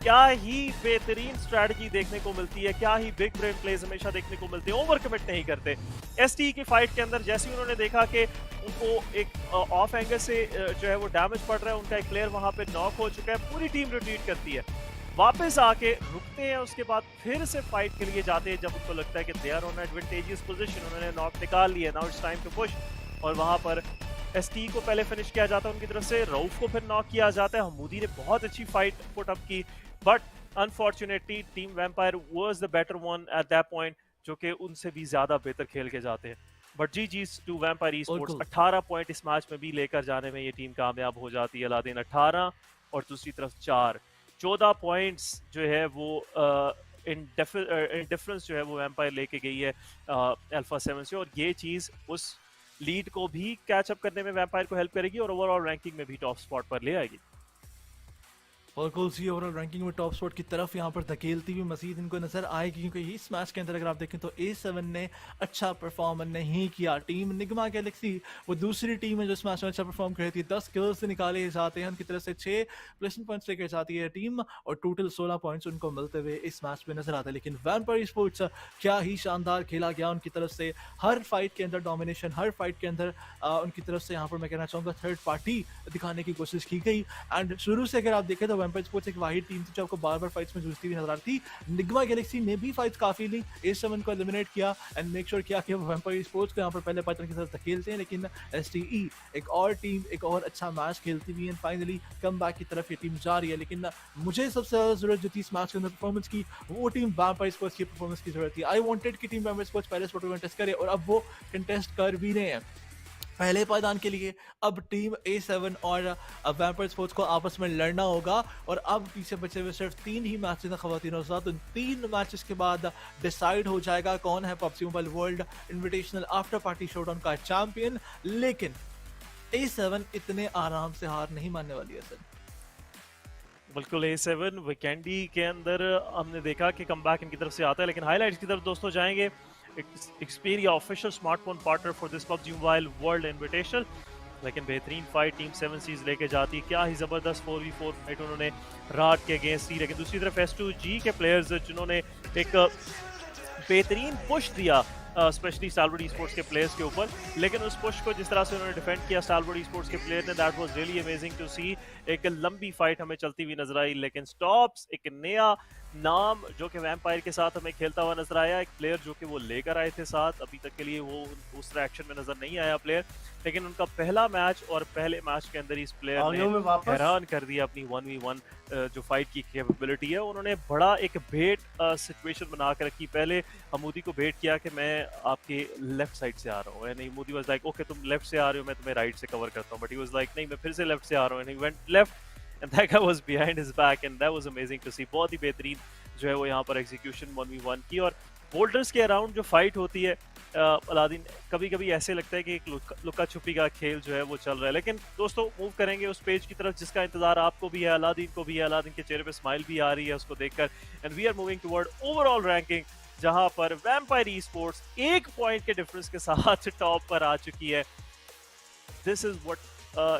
S7: क्या ही बेहतरीन स्ट्रैटेजी देखने को मिलती है, क्या ही बिग ब्रेन प्लेज हमेशा देखने को मिलते हैं, ओवर कमिट नहीं करते। एसटी की फाइट के अंदर जैसे ही उन्होंने देखा कि उनको एक ऑफ एंगल से जो है वो डैमेज पड़ रहा है, उनका एक प्लेयर वहां पे नॉक हो चुका है, पूरी टीम रिट्रीट करती है, वापस आके रुकते हैं, उसके बाद फिर से फाइट के लिए जाते हैं जब उनको लगता है कि they are on advantageous position, उन्होंने नॉक निकाल लिया, now it's time to push. और वहां पर एसटी को पहले फिनिश किया जाता है उनकी तरफ से, रऊफ को फिर नॉक किया जाता है। हमूदी ने बहुत अच्छी फाइट पुट अप की, but unfortunately team vampire was the better one at that point, जो कि उनसे भी ज्यादा बेहतर खेल के जाते हैं। But GG's to vampire esports. 18 point इस मैच में भी लेकर जाने में ये टीम कामयाब हो जाती है। अलादीन 18 और दूसरी तरफ 4, 14 पॉइंट्स जो है वो इन डिफरेंस जो है वो वैम्पायर लेके गई है अल्फा 7 से, और ये चीज उस लीड को भी कैच अप करने में वैम्पायर को हेल्प करेगी और ओवरऑल रैंकिंग में भी टॉप स्पॉट पर ले आएगी।
S9: और कोल्सी ओवरऑल रैंकिंग में टॉप स्पॉट की तरफ यहाँ पर धकेलती हुई मजीद इनको नजर आएगी, क्योंकि इस मैच के अंदर अगर आप देखें तो A7 ने अच्छा परफॉर्म नहीं किया। टीम निगमा गैलेक्सी वो दूसरी टीम है जो इस मैच में अच्छा परफॉर्म कर रही थी, 10 किल्स निकाले जाते हैं उनकी तरफ से, 6 प्लेसमेंट पॉइंट्स लेकर जाती है टीम और टोटल 16 पॉइंट्स उनको मिलते हुए इस मैच में नजर आता है। लेकिन वैम्पायर स्पोर्ट्स क्या ही शानदार खेला गया उनकी तरफ से, हर फाइट के अंदर डोमिनेशन, हर फाइट के अंदर उनकी तरफ से यहाँ पर मैं कहना चाहूँगा थर्ड पार्टी दिखाने की कोशिश की गई। एंड शुरू से अगर आप देखें तो वैम्पायर स्पोर्ट्स एक वाहिद टीम थी जो आपको बार बार फाइट्स में जूझती हुई नजर आ रही थी। निगमा गैलेक्सी ने भी फाइट्स काफी ली, A7 को एलिमिनेट किया एंड मेक श्योर किया कि वो वैम्पायर स्पोर्ट्स को यहाँ पर पहले पार्टनर की तरफ धकेलते हैं। लेकिन STE एक और टीम एक और अच्छा मैच खेलती हुई है, फाइनली कमबैक की तरफ ये टीम जा रही है। लेकिन मुझे सबसे ज्यादा जरूरत जो थी इस मैच के अंदर परफॉर्मेंस की, वो टीम वैम्पायर स्पोर्ट्स की परफॉर्मेंस की जरूरत थी। आई वांटेड कि टीम वैम्पायर स्पोर्ट्स पहले स्पॉट में टेस्ट करे और अब वो कंटेस्ट कर भी रहे हैं पहले पायदान के लिए। अब टीम A7 और वैम्पायर स्पोर्ट्स को आपस में लड़ना होगा और अब पीछे बचे हुए सिर्फ 3 ही मैचेस हैं खवातीन, तो 3 मैचेस के बाद डिसाइड हो जाएगा कौन है PUBG mobile world invitational after party showdown का चैंपियन। लेकिन A7 इतने आराम से हार नहीं मानने वाली है सर।
S7: बिल्कुल, A7 वीकेंडी के अंदर हमने देखा कि कमबैक इनकी तरफ से आता है, लेकिन हाईलाइट्स की तरफ दोस्तों जाएंगे। Xperia official smartphone partner for this PUBG mobile world invitational, लेकिन बेहतरीन फाइट टीम 7 सीज लेके जाती है। क्या ही जबरदस्त 4v4 फाइट उन्होंने रात के अगेंस्ट दी। लेकिन दूसरी तरफ S2G के प्लेयर्स जिन्होंने एक बेहतरीन पुश दिया स्पेशली स्टालवर्ड ई स्पोर्ट्स के प्लेयर्स के ऊपर, लेकिन उस पुश को जिस तरह से उन्होंने डिफेंड किया स्टालवर्ड ई स्पोर्ट्स के प्लेयर ने, that was really amazing to see. एक लंबी फाइट हमें चलती हुई नजर आई, लेकिन स्टॉप्स एक नया नाम जो कि वैम्पायर के साथ हमें खेलता हुआ नजर आया, एक प्लेयर जो कि वो लेकर आए थे साथ, अभी तक के लिए वो उस एक्शन में नजर नहीं आया प्लेयर, लेकिन उनका पहला मैच और पहले मैच के अंदर इस प्लेयर ने हैरान कर दिया अपनी 1v1 जो फाइट की कैपेबिलिटी है। उन्होंने बड़ा एक भेट सिचुएशन बना कर रखी, पहले हमूदी को भेट किया कि मैं आपके लेफ्ट साइड से आ रहा हूँ, एंड हमूदी वाज लाइक ओके तुम लेफ्ट से आ रहे हो, मैं तुम्हें राइट से कवर करता हूँ, बट ही वाज लाइक नहीं मैं फिर से लेफ्ट से आ रहा हूँ, and he went left and that guy was behind his back and that was amazing to see। बहुत ही बेहतरीन जो है वो यहाँ पर एग्जीक्यूशन 1v1 की। और बोल्डर्स के अराउंड जो फाइट होती है अलादीन, कभी कभी ऐसे लगता है कि एक लुका छुपी का खेल जो है वो चल रहा है, लेकिन दोस्तों मूव करेंगे उस पेज की तरफ जिसका इंतजार आपको भी है, अलादीन को भी है, अलादीन के चेहरे पे स्माइल भी आ रही है उसको देखकर, and we are moving toward overall ranking, जहां पर वैम्पायर ई स्पोर्ट्स 1 पॉइंट के डिफरेंस के साथ टॉप पर आ चुकी है। This is what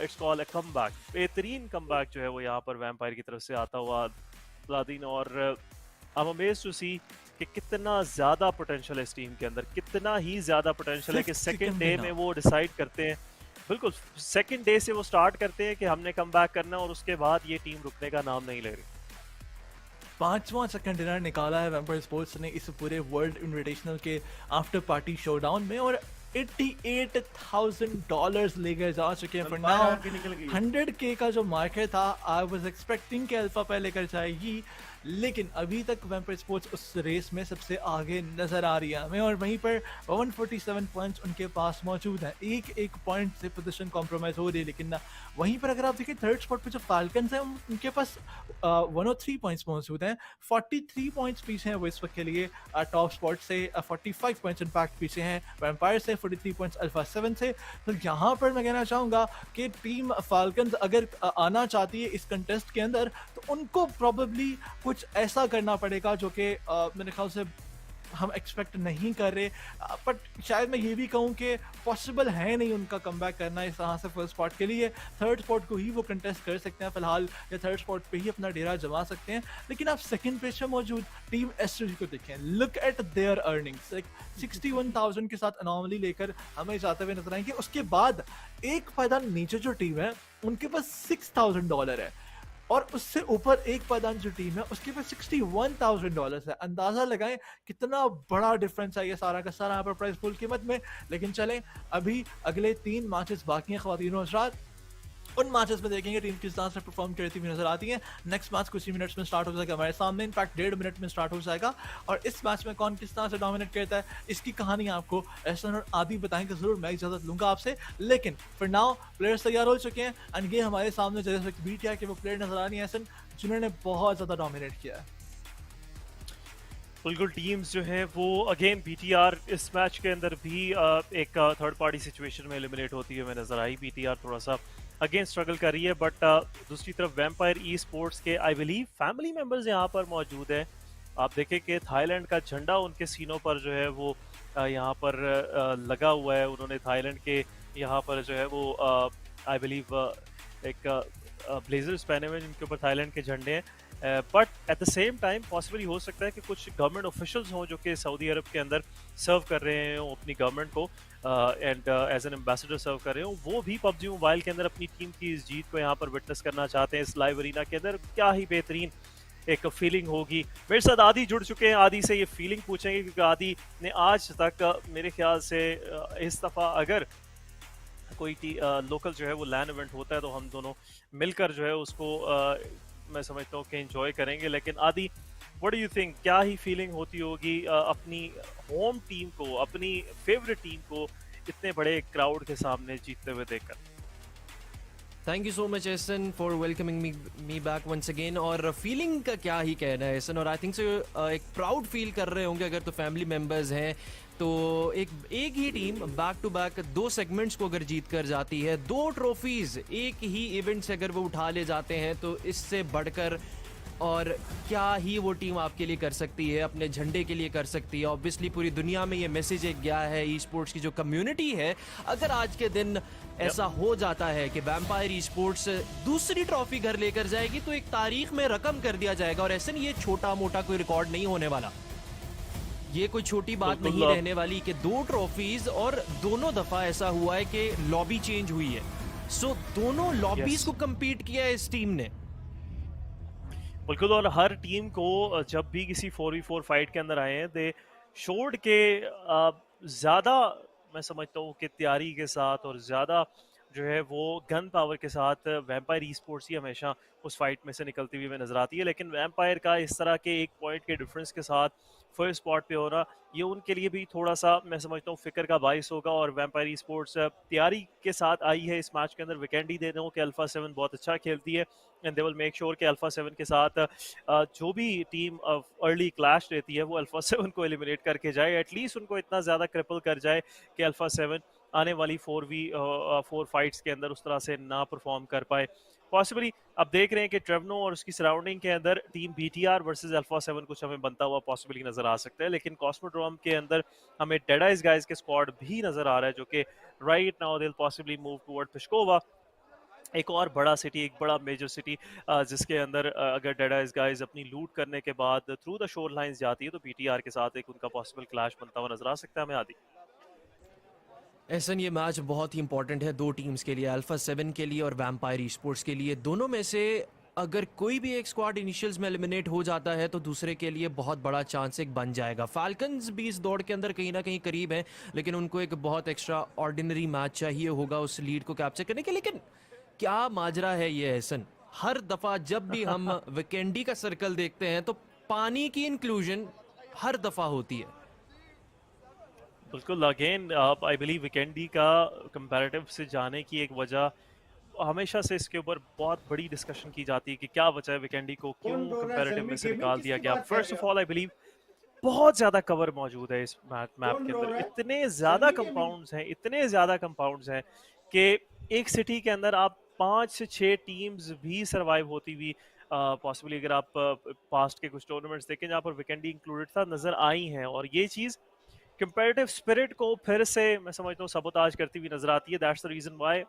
S7: it's called a comeback, बेहतरीन कमबैक जो है वो यहाँ पर वैम्पायर की तरफ से आता हुआ अलादीन। और आई एम अमेज्ड टू सी कि कितना ज्यादा पोटेंशियल है इस टीम के अंदर, कितना ही ज्यादा पोटेंशियल है कि सेकंड डे में वो डिसाइड करते हैं, बिल्कुल सेकंड डे से वो स्टार्ट करते हैं कि हमने कमबैक करना, और उसके बाद ये टीम रुकने का नाम नहीं ले रही।
S9: 5वां सेकंड डिनर निकाला है वैम्पायर स्पोर्ट्स ने इस पूरे वर्ल्ड इन्विटेशनल के आफ्टर पार्टी शोडाउन में और $88,000 लेकर जा चुके हैं। फॉर नाउ 100K का जो मार्केट था, आई वाज एक्सपेक्टिंग कि अल्फा पहले कर जाएगी, लेकिन अभी तक वैम्पायर स्पोर्ट्स उस रेस में सबसे आगे नजर आ रही है हमें, और वहीं पर 147 पॉइंट्स उनके पास मौजूद हैं। एक पॉइंट से पोजीशन कॉम्प्रोमाइज हो रही है, लेकिन वहीं पर अगर आप देखिए थर्ड स्पॉट पे जो फाल्कन्स हैं उनके पास 103 पॉइंट्स मौजूद हैं, 43 पॉइंट्स पीछे हैं वो इस वक्त के लिए टॉप स्पॉट से, 45 पॉइंट्स इनफैक्ट पीछे हैं वैम्पायर से, 43 पॉइंट्स अल्फा 7 से। तो यहाँ पर मैं कहना चाहूँगा कि टीम फाल्कन्स अगर आना चाहती है इस कंटेस्ट के अंदर तो उनको प्रॉबेबली कुछ ऐसा करना पड़ेगा जो कि मेरे ख्याल से हम एक्सपेक्ट नहीं कर रहे, बट शायद मैं ये भी कहूँ कि पॉसिबल है नहीं उनका कमबैक करना इस तरह से फर्स्ट स्पॉट के लिए। थर्ड स्पॉट को ही वो कंटेस्ट कर सकते हैं फिलहाल, या थर्ड स्पॉट पे ही अपना डेरा जमा सकते हैं। लेकिन आप सेकंड पेज पे मौजूद टीम एसटीजी को देखें, लुक एट देयर अर्निंग्स, 61,000 के साथ अनॉमली लेकर हमें जाते हुए नजर आएंगे। उसके बाद एक पायदान नीचे जो टीम है उनके पास $6,000 है, और उससे ऊपर एक पायदान जो टीम है उसके पास $61,000 है। अंदाजा लगाएं कितना बड़ा डिफरेंस है ये सारा का सारा यहाँ पर प्राइस पूल कीमत में। लेकिन चलें, अभी अगले 3 मैचेस बाकी हैं ख्वातीन और हज़रात, उन मैचेस में देखेंगे टीम किस तरह से परफॉर्म करती हुई नजर आती है। नेक्स्ट मैच कुछ ही मिनट्स में स्टार्ट हो जाएगा हमारे सामने, इनफैक्ट 1.5 मिनट में स्टार्ट हो जाएगा, और इस मैच में कौन किस तरह से डोमिनेट करता है इसकी कहानी आपको एहसन और आदि बताएंगे जरूर। मैं इजाजत लूंगा आपसे, लेकिन फॉर नाउ प्लेयर्स तैयार हो चुके हैं, एंड ये हमारे सामने जैसे बीटीआर के वो प्लेयर नजर आ रही है एहसन, जिन्होंने बहुत ज्यादा डोमिनेट किया है।
S7: बिल्कुल, टीम्स जो है वो अगेन बीटीआर इस मैच के अंदर भी एक थर्ड पार्टी सिचुएशन में एलिमिनेट होती है हमें नजर आई। बीटीआर थोड़ा सा अगेन स्ट्रगल कर रही है, बट दूसरी तरफ वैम्पायर ई स्पोर्ट्स के आई बिलीव फैमिली मेंबर्स यहाँ पर मौजूद हैं। आप देखें कि थाईलैंड का झंडा उनके सीनों पर जो है वो यहाँ पर लगा हुआ है। उन्होंने थाईलैंड के यहाँ पर जो है वो आई बिलीव एक ब्लेजर्स पहने हुए जिनके ऊपर थाईलैंड के झंडे हैं, but at the same time possibly हो सकता है कि कुछ गवर्नमेंट ऑफिशियल्स हों जो कि सऊदी अरब के अंदर सर्व कर रहे हों अपनी गवर्नमेंट को, एंड एज एन एम्बेसडर सर्व कर रहे हों, वो भी पबजी मोबाइल के अंदर अपनी टीम की इस जीत को यहाँ पर विटनेस करना चाहते हैं इस लाइव अरीना के अंदर। क्या ही बेहतरीन एक फीलिंग होगी। मेरे साथ आदि जुड़ चुके हैं, आदि से ये फीलिंग पूछेंगे क्योंकि आदि ने आज तक मेरे ख्याल से इस दफ़ा अगर कोई लोकल जो है वो लैन इवेंट होता है तो हम दोनों मिलकर जो है उसको मैं समझता हूँ कि एंजॉय करेंगे। लेकिन आदि, व्हाट डू यू थिंक, क्या ही फीलिंग होती होगी अपनी होम टीम को, अपनी फेवरेट टीम को इतने बड़े क्राउड के सामने जीतते हुए देखकर?
S8: Thank you so much Ahsan for welcoming me back once again. और फीलिंग का क्या ही कहना है एसन, और आई थिंक सो एक प्राउड फील कर रहे होंगे अगर तो फैमिली मेम्बर्स हैं तो एक ही team back to back 2 segments को अगर जीत कर जाती है, 2 ट्रॉफीज एक ही इवेंट से अगर वो उठा ले जाते हैं, तो इससे बढ़कर और क्या ही वो टीम आपके लिए कर सकती है, अपने झंडे के लिए कर सकती है। ऑब्वियसली पूरी दुनिया में ये मैसेज एक गया है, ई स्पोर्ट्स की जो कम्युनिटी है, अगर आज के दिन ऐसा हो जाता है कि वैम्पायर ई स्पोर्ट्स दूसरी ट्रॉफी घर लेकर जाएगी तो एक तारीख में रकम कर दिया जाएगा। और ऐसे नहीं, ये छोटा मोटा कोई रिकॉर्ड नहीं होने वाला, ये कोई छोटी बात नहीं रहने वाली कि 2 ट्रॉफीज, और दोनों दफा ऐसा हुआ है कि लॉबी चेंज हुई है। सो दोनों लॉबीज को कंपीट किया है इस टीम ने।
S7: बिल्कुल, और हर टीम को जब भी किसी 4v4 फाइट के अंदर आए हैं, दे शोड के ज़्यादा मैं समझता हूँ कि तैयारी के साथ और ज़्यादा जो है वो गन पावर के साथ वैम्पायर ई स्पोर्ट्स ही हमेशा उस फाइट में से निकलती हुई नजर आती है। लेकिन वैम्पायर का इस तरह के 1 पॉइंट के डिफरेंस के साथ फर्स्ट स्पॉट पे होना, ये उनके लिए भी थोड़ा सा मैं समझता हूँ फिक्र का बाइस होगा। और वैम्पायर ई स्पोर्ट्स तैयारी के साथ आई है इस मैच के अंदर। वीकेंड ही दे रहा हूँ कि अल्फा 7 बहुत अच्छा खेलती है, and they will make sure कि अल्फा 7 के साथ जो भी टीम अर्ली क्लैश रहती है वो अल्फा 7 को एलिमिनेट करके जाए, एटलीस्ट उनको इतना ज़्यादा क्रिपल कर जाए कि अल्फा 7 आने वाली 4v4 फाइट्स के अंदर उस तरह से ना परफॉर्म कर पाए। पॉसिबली अब देख रहे हैं कि ट्रेवनो और उसकी सराउंडिंग के अंदर टीम बीटीआर वर्सेस अल्फा 7 कुछ हमें बनता हुआ पॉसिबली नजर आ सकता है। लेकिन कॉस्मोड्रोम के अंदर हमें डेड आइज गाइज के स्क्वाड भी नजर आ रहा है जो कि right now they will possibly move toward Pishkova, एक और बड़ा सिटी, एक बड़ा मेजर सिटी जिसके अंदर अगर डेड आइज गाइज अपनी लूट करने के बाद थ्रू द शोर लाइंस जाती है तो बीटीआर के साथ एक उनका पॉसिबल क्लैश बनता हुआ नजर आ सकता है हमें आदि।
S8: ऐसन ये मैच बहुत ही इंपॉर्टेंट है 2 टीम्स के लिए, अल्फा 7 के लिए और वैम्पायर ई स्पोर्ट्स के लिए। दोनों में से अगर कोई भी एक स्क्वाड इनिशियल्स में एलिमिनेट हो जाता है तो दूसरे के लिए बहुत बड़ा चांस एक बन जाएगा। फाल्कन्स भी इस दौड़ के अंदर कहीं ना कहीं करीब हैं, लेकिन उनको एक बहुत एक्स्ट्रा ऑर्डिनरी मैच चाहिए होगा उस लीड को कैप्चर करने के। लेकिन क्या माजरा है ये एहसन, हर दफा जब भी हम वीकेंडी का सर्कल देखते हैं तो पानी की इंक्लूजन हर दफा होती है।
S7: बिल्कुल, अगेन आई बिलीव वीकेंडी का कंपैरेटिव से जाने की एक वजह हमेशा से इसके ऊपर बहुत बड़ी डिस्कशन की जाती है कि क्या वजह है वीकेंडी को क्यों
S1: कौन रो रहा है?
S7: कंपैरेटिव में
S1: सलमी
S7: से
S1: गेमिंग
S7: निकाल दिया
S1: किसकी
S7: गया।
S1: बात कर
S7: फर्स्ट
S1: रहे
S7: ऑफ
S1: हो?
S7: ऑल आई बिलीव बहुत ज़्यादा कवर मौजूद है इस मैप
S1: कौन
S7: के
S1: रो
S7: अंदर,
S1: रहा है?
S7: इतने ज़्यादा
S1: सलमी गेमिंग।
S7: कंपाउंड्स हैं कि एक सिटी के अंदर आप 5 से 6 टीम्स भी सर्वाइव होती हुई पॉसिबली अगर आप पास्ट के कुछ टूर्नामेंट्स देखें जहाँ पर वीकेंडी इंक्लूडेड था नज़र आई हैं, और ये चीज़ कंपैरेटिव स्पिरिट को फिर से मैं समझता हूँ सबोताज करती हुई नजर आती है। That's the reason why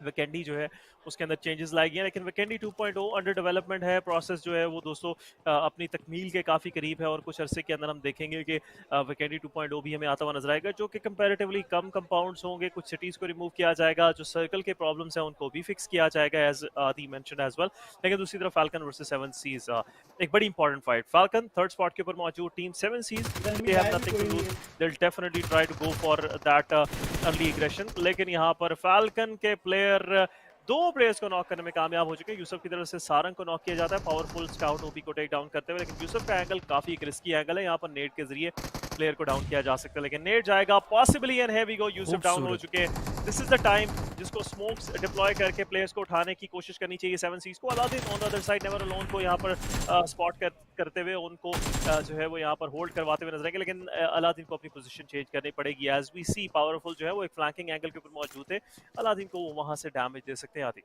S7: Vikendi जो है उसके अंदर चेंजेस लाई गए हैं, लेकिन वीकेंडी 2.0 अंडर डेवलपमेंट है। प्रोसेस जो है वो दोस्तों अपनी तकमील के काफ़ी करीब है और कुछ अरसे के अंदर हम देखेंगे कि वीकेंडी 2.0 भी हमें आता हुआ नजर आएगा, जो कि कंपैरेटिवली कम कंपाउंड्स होंगे। कुछ सिटीज़ को रिमूव किया जाएगा, जो सर्कल के प्रॉब्लम्स हैं उनको भी फिक्स किया जाएगा एज आदि मेंशन्ड एज वेल। लेकिन दूसरी तरफ फाल्कन वर्सेस 7 सीज एक बड़ी important fight. Falcon third spot के ऊपर मौजूद team 7 seas, they have nothing to lose, they will definitely try to go for that early aggression. लेकिन यहाँ पर फाल्कन के प्लेयर 2 प्लेयर्स को नॉक करने में कामयाब हो चुके हैं। यूसुफ की तरफ से सारंग को नॉक किया जाता है पावरफुल स्काउट ओपी को टेक डाउन करते हुए, लेकिन यूसुफ का एंगल काफी एक रिस्की एंगल है। यहाँ पर नेट के जरिए प्लेयर को डाउन किया जा सकता है, लेकिन नेट जाएगा possibly, and here we go, Yusuf down हो चुके हैं। दिस इज द टाइम जिसको स्मोक्स डिप्लॉय करके प्लेयर्स को उठाने की कोशिश करनी चाहिए 7 सीज को। Aladdin on the other side never alone को यहाँ पर स्पॉट करते हुए उनको जो है वो यहाँ पर होल्ड करवाते हुए नजर आएंगे, लेकिन अलादीन को अपनी पोजीशन चेंज करनी पड़ेगी। एज वी सी पावरफुल जो है वो एक फ्लैंकिंग एंगल के ऊपर मौजूद है, अलादीन को वो वहां से डैमेज दे सकते हैं। आदि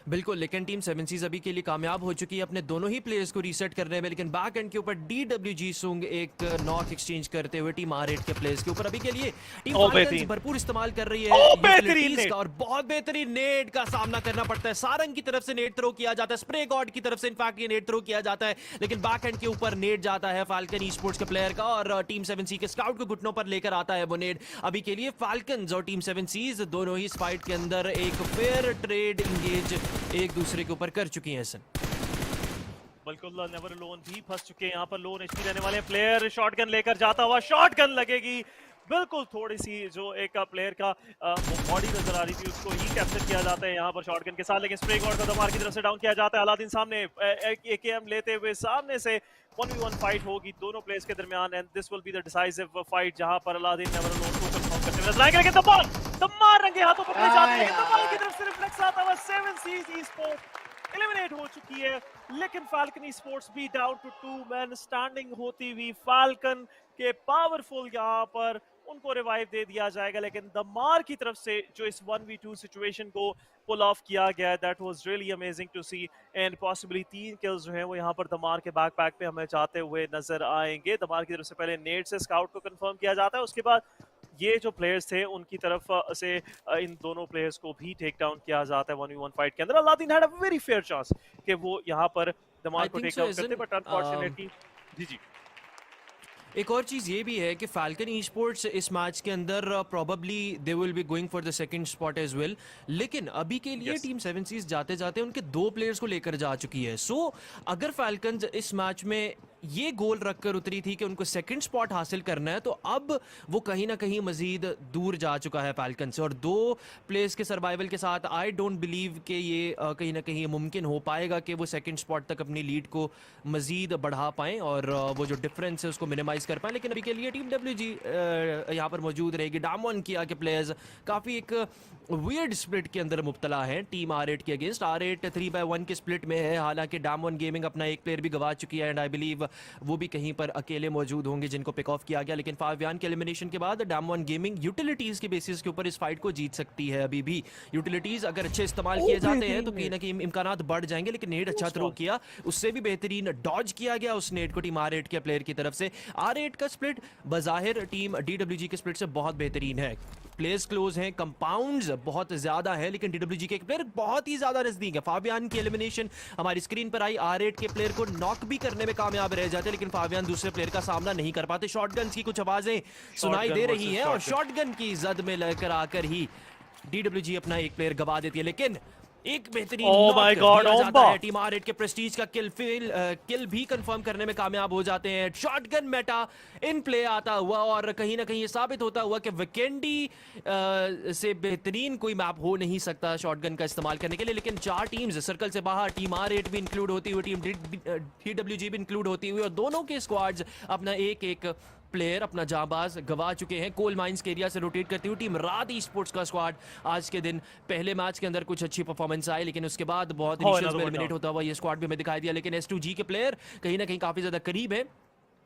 S8: बिल्कुल, लेकिन टीम 7 सीज अभी के लिए कामयाब हो चुकी है अपने दोनों ही प्लेयर्स को रीसेट करने में, लेकिन बैक एंड के ऊपर DWG सुंग एक नॉक एक्सचेंज करते हुए टीम R8 के प्लेयर्स के ऊपर अभी के लिए टीम फाल्कन्स भरपूर इस्तेमाल कर रही है यूटिलिटीज का, और बहुत बेहतरीन नेट का सामना करना पड़ता है। सारंग की तरफ से नेट थ्रो किया जाता है, स्प्रे गॉड की तरफ से इनफैक्ट ये नेट थ्रो किया जाता है, लेकिन बैक एंड के ऊपर नेट जाता है फाल्कन ई-स्पोर्ट्स के प्लेयर का, और टीम 7 सी के स्काउट को घुटनों पर लेकर आता है वो नेट। अभी के लिए फाल्कन्स और टीम 7 सीज दोनों ही इस फाइट के अंदर एक फेयर ट्रेड इंगेज एक दूसरे के ऊपर कर चुकी हैं।
S7: बिल्कुल, नेवर लोन भी फंस चुके हैं यहाँ पर। लोन एचपी रहने वाले प्लेयर शॉटगन लेकर जाता हुआ, शॉटगन लगेगी बिल्कुल, थोड़ी सी जो एक प्लेयर का बॉडी नजर आ रही थी उसको ही कैप्चर किया जाता है यहाँ पर शॉटगन के साथ, लेकिन स्प्रे गॉड को दमार की तरफ से डाउन किया जाता है। अलादीन सामने AKM लेते हुए सामने से 1v1 फाइट होगी दोनों प्लेयर्स के दरमियान, and this will be the decisive fight जहां पर अलादीन नेवर लोन को कंफर्म करते हुए नजर आएंगे, लेकिन दमार रंगे हाथों पकड़े जाते हैं, लेकिन दमार की तरफ से रिफ्लेक्स आता हुआ 7 सीज ई-स्पोर्ट्स एलिमिनेट हो चुकी है। लेकिन फाल्कन ई-स्पोर्ट्स भी डाउन टू 2 मैन स्टैंडिंग होती हुई, फाल्कन के पावरफुल यहाँ पर उनको रिवाइव दे दिया जाएगा, लेकिन दमार की तरफ से जो इस 1v2 सिचुएशन को पुल ऑफ किया गया है, that was really amazing to see, and possibly 3 kills जो हैं वो यहाँ पर दमार के बैकपैक पे हमें जाते हुए नजर आएंगे। दमार की तरफ से पहले नेट से स्काउट को कंफर्म किया जाता है, उसके बाद ये जो प्लेयर्स थे उनकी तरफ से इन दोनों प्लेयर्स को भी टेक डाउन किया जाता है 1v1 फाइट के अंदर। Aladdin had a very fair chance कि वो यहाँ पर दमार को टेक डाउन करते, बट अनफॉर्चुनेटली जी
S8: एक और चीज़ ये भी है कि फाल्कन ई-स्पोर्ट्स इस मैच के अंदर probably they will be going for the second spot as well, लेकिन अभी के लिए टीम 7 सीज जाते जाते उनके 2 प्लेयर्स को लेकर जा चुकी है। सो अगर फाल्कन्स इस मैच में ये गोल रखकर उतरी थी कि उनको सेकंड स्पॉट हासिल करना है, तो अब वो कहीं ना कहीं मजीद दूर जा चुका है फाल्कन से, और 2 प्लेयर्स के सर्वाइवल के साथ आई डोंट बिलीव कि ये कहीं ना कहीं मुमकिन हो पाएगा कि वो सेकंड स्पॉट तक अपनी लीड को मजीद बढ़ा पाएं और वो जो डिफरेंस है उसको मिनिमाइज कर पाएं। लेकिन अभी के लिए टीम WG यहाँ पर मौजूद रहेगी। डामोन किया के प्लेयर्स काफ़ी एक वियर्ड स्प्लिट के अंदर मुब्तला है टीम R8 के अगेंस्ट। R8 3/1 के स्प्लिट में है, हालांकि डामोन गेमिंग अपना एक प्लेयर भी गवा चुकी है, एंड आई बिलीव वो भी कहीं पर अकेले मौजूद होंगे जिनको पिक ऑफ किया गया। लेकिन फावियान के एलिमिनेशन के बाद डामोन गेमिंग यूटिलिटीज के बेसिस के ऊपर इस फाइट को जीत सकती है। अभी भी यूटिलिटीज अगर अच्छे इस्तेमाल किए जाते हैं तो कहीं ना कहीं इम्कानात बढ़ जाएंगे, लेकिन नेट अच्छा थ्रो किया, उससे भी बेहतरीन डॉज किया गया उस नेट को टीम R8 के प्लेयर की तरफ से। R8 का स्प्लिट बज़ाहिर टीम DWG के स्प्लिट से बहुत बेहतरीन है, प्लेयर्स क्लोज हैं, कंपाउंड्स बहुत ज्यादा है, लेकिन DWG के एक प्लेयर बहुत ही ज्यादा नजदीक है। फाबियान की एलिमिनेशन हमारी स्क्रीन पर आई, R8 के प्लेयर को नॉक भी करने में कामयाब रह जाते, लेकिन फाबियान दूसरे प्लेयर का सामना नहीं कर पाते। शॉटगन्स की कुछ आवाजें सुनाई दे रही हैं और शॉटगन की जद में लेकर आकर ही DWG अपना एक प्लेयर गवा देती है, लेकिन एक बेहतरीन
S7: Oh my
S8: नॉक
S7: God,
S8: दिया जाता
S7: Omba!
S8: है। टीम आर8 के प्रेस्टीज का किल भी कंफर्म करने में कामयाब हो जाते हैं। शॉटगन मेटा इन प्ले आता हुआ और कहीं ना कहीं ये साबित होता हुआ कि विकेंडी से बेहतरीन कोई मैप हो नहीं सकता शॉटगन का इस्तेमाल करने के लिए। लेकिन 4 टीम्स सर्कल से बाहर, टीम आर8 भी इंक्लूड होती हुई, टीम DWG भी इंक्लूड होती हुई, और दोनों के स्क्वाड्स अपना एक एक प्लेयर, अपना जाबाज गवा चुके हैं। कोल माइंस के एरिया से रोटेट करती हुई टीम रात ई स्पोर्ट्स का स्क्वाड आज के दिन पहले मैच के अंदर कुछ अच्छी परफॉर्मेंस आई, लेकिन उसके बाद बहुत इनिशियल्स में
S7: another one
S8: एलिमिनेट
S7: down.
S8: होता हुआ ये स्क्वाड भी हमें दिखाई दिया। लेकिन S2G के प्लेयर कहीं ना कहीं काफी ज्यादा करीब है।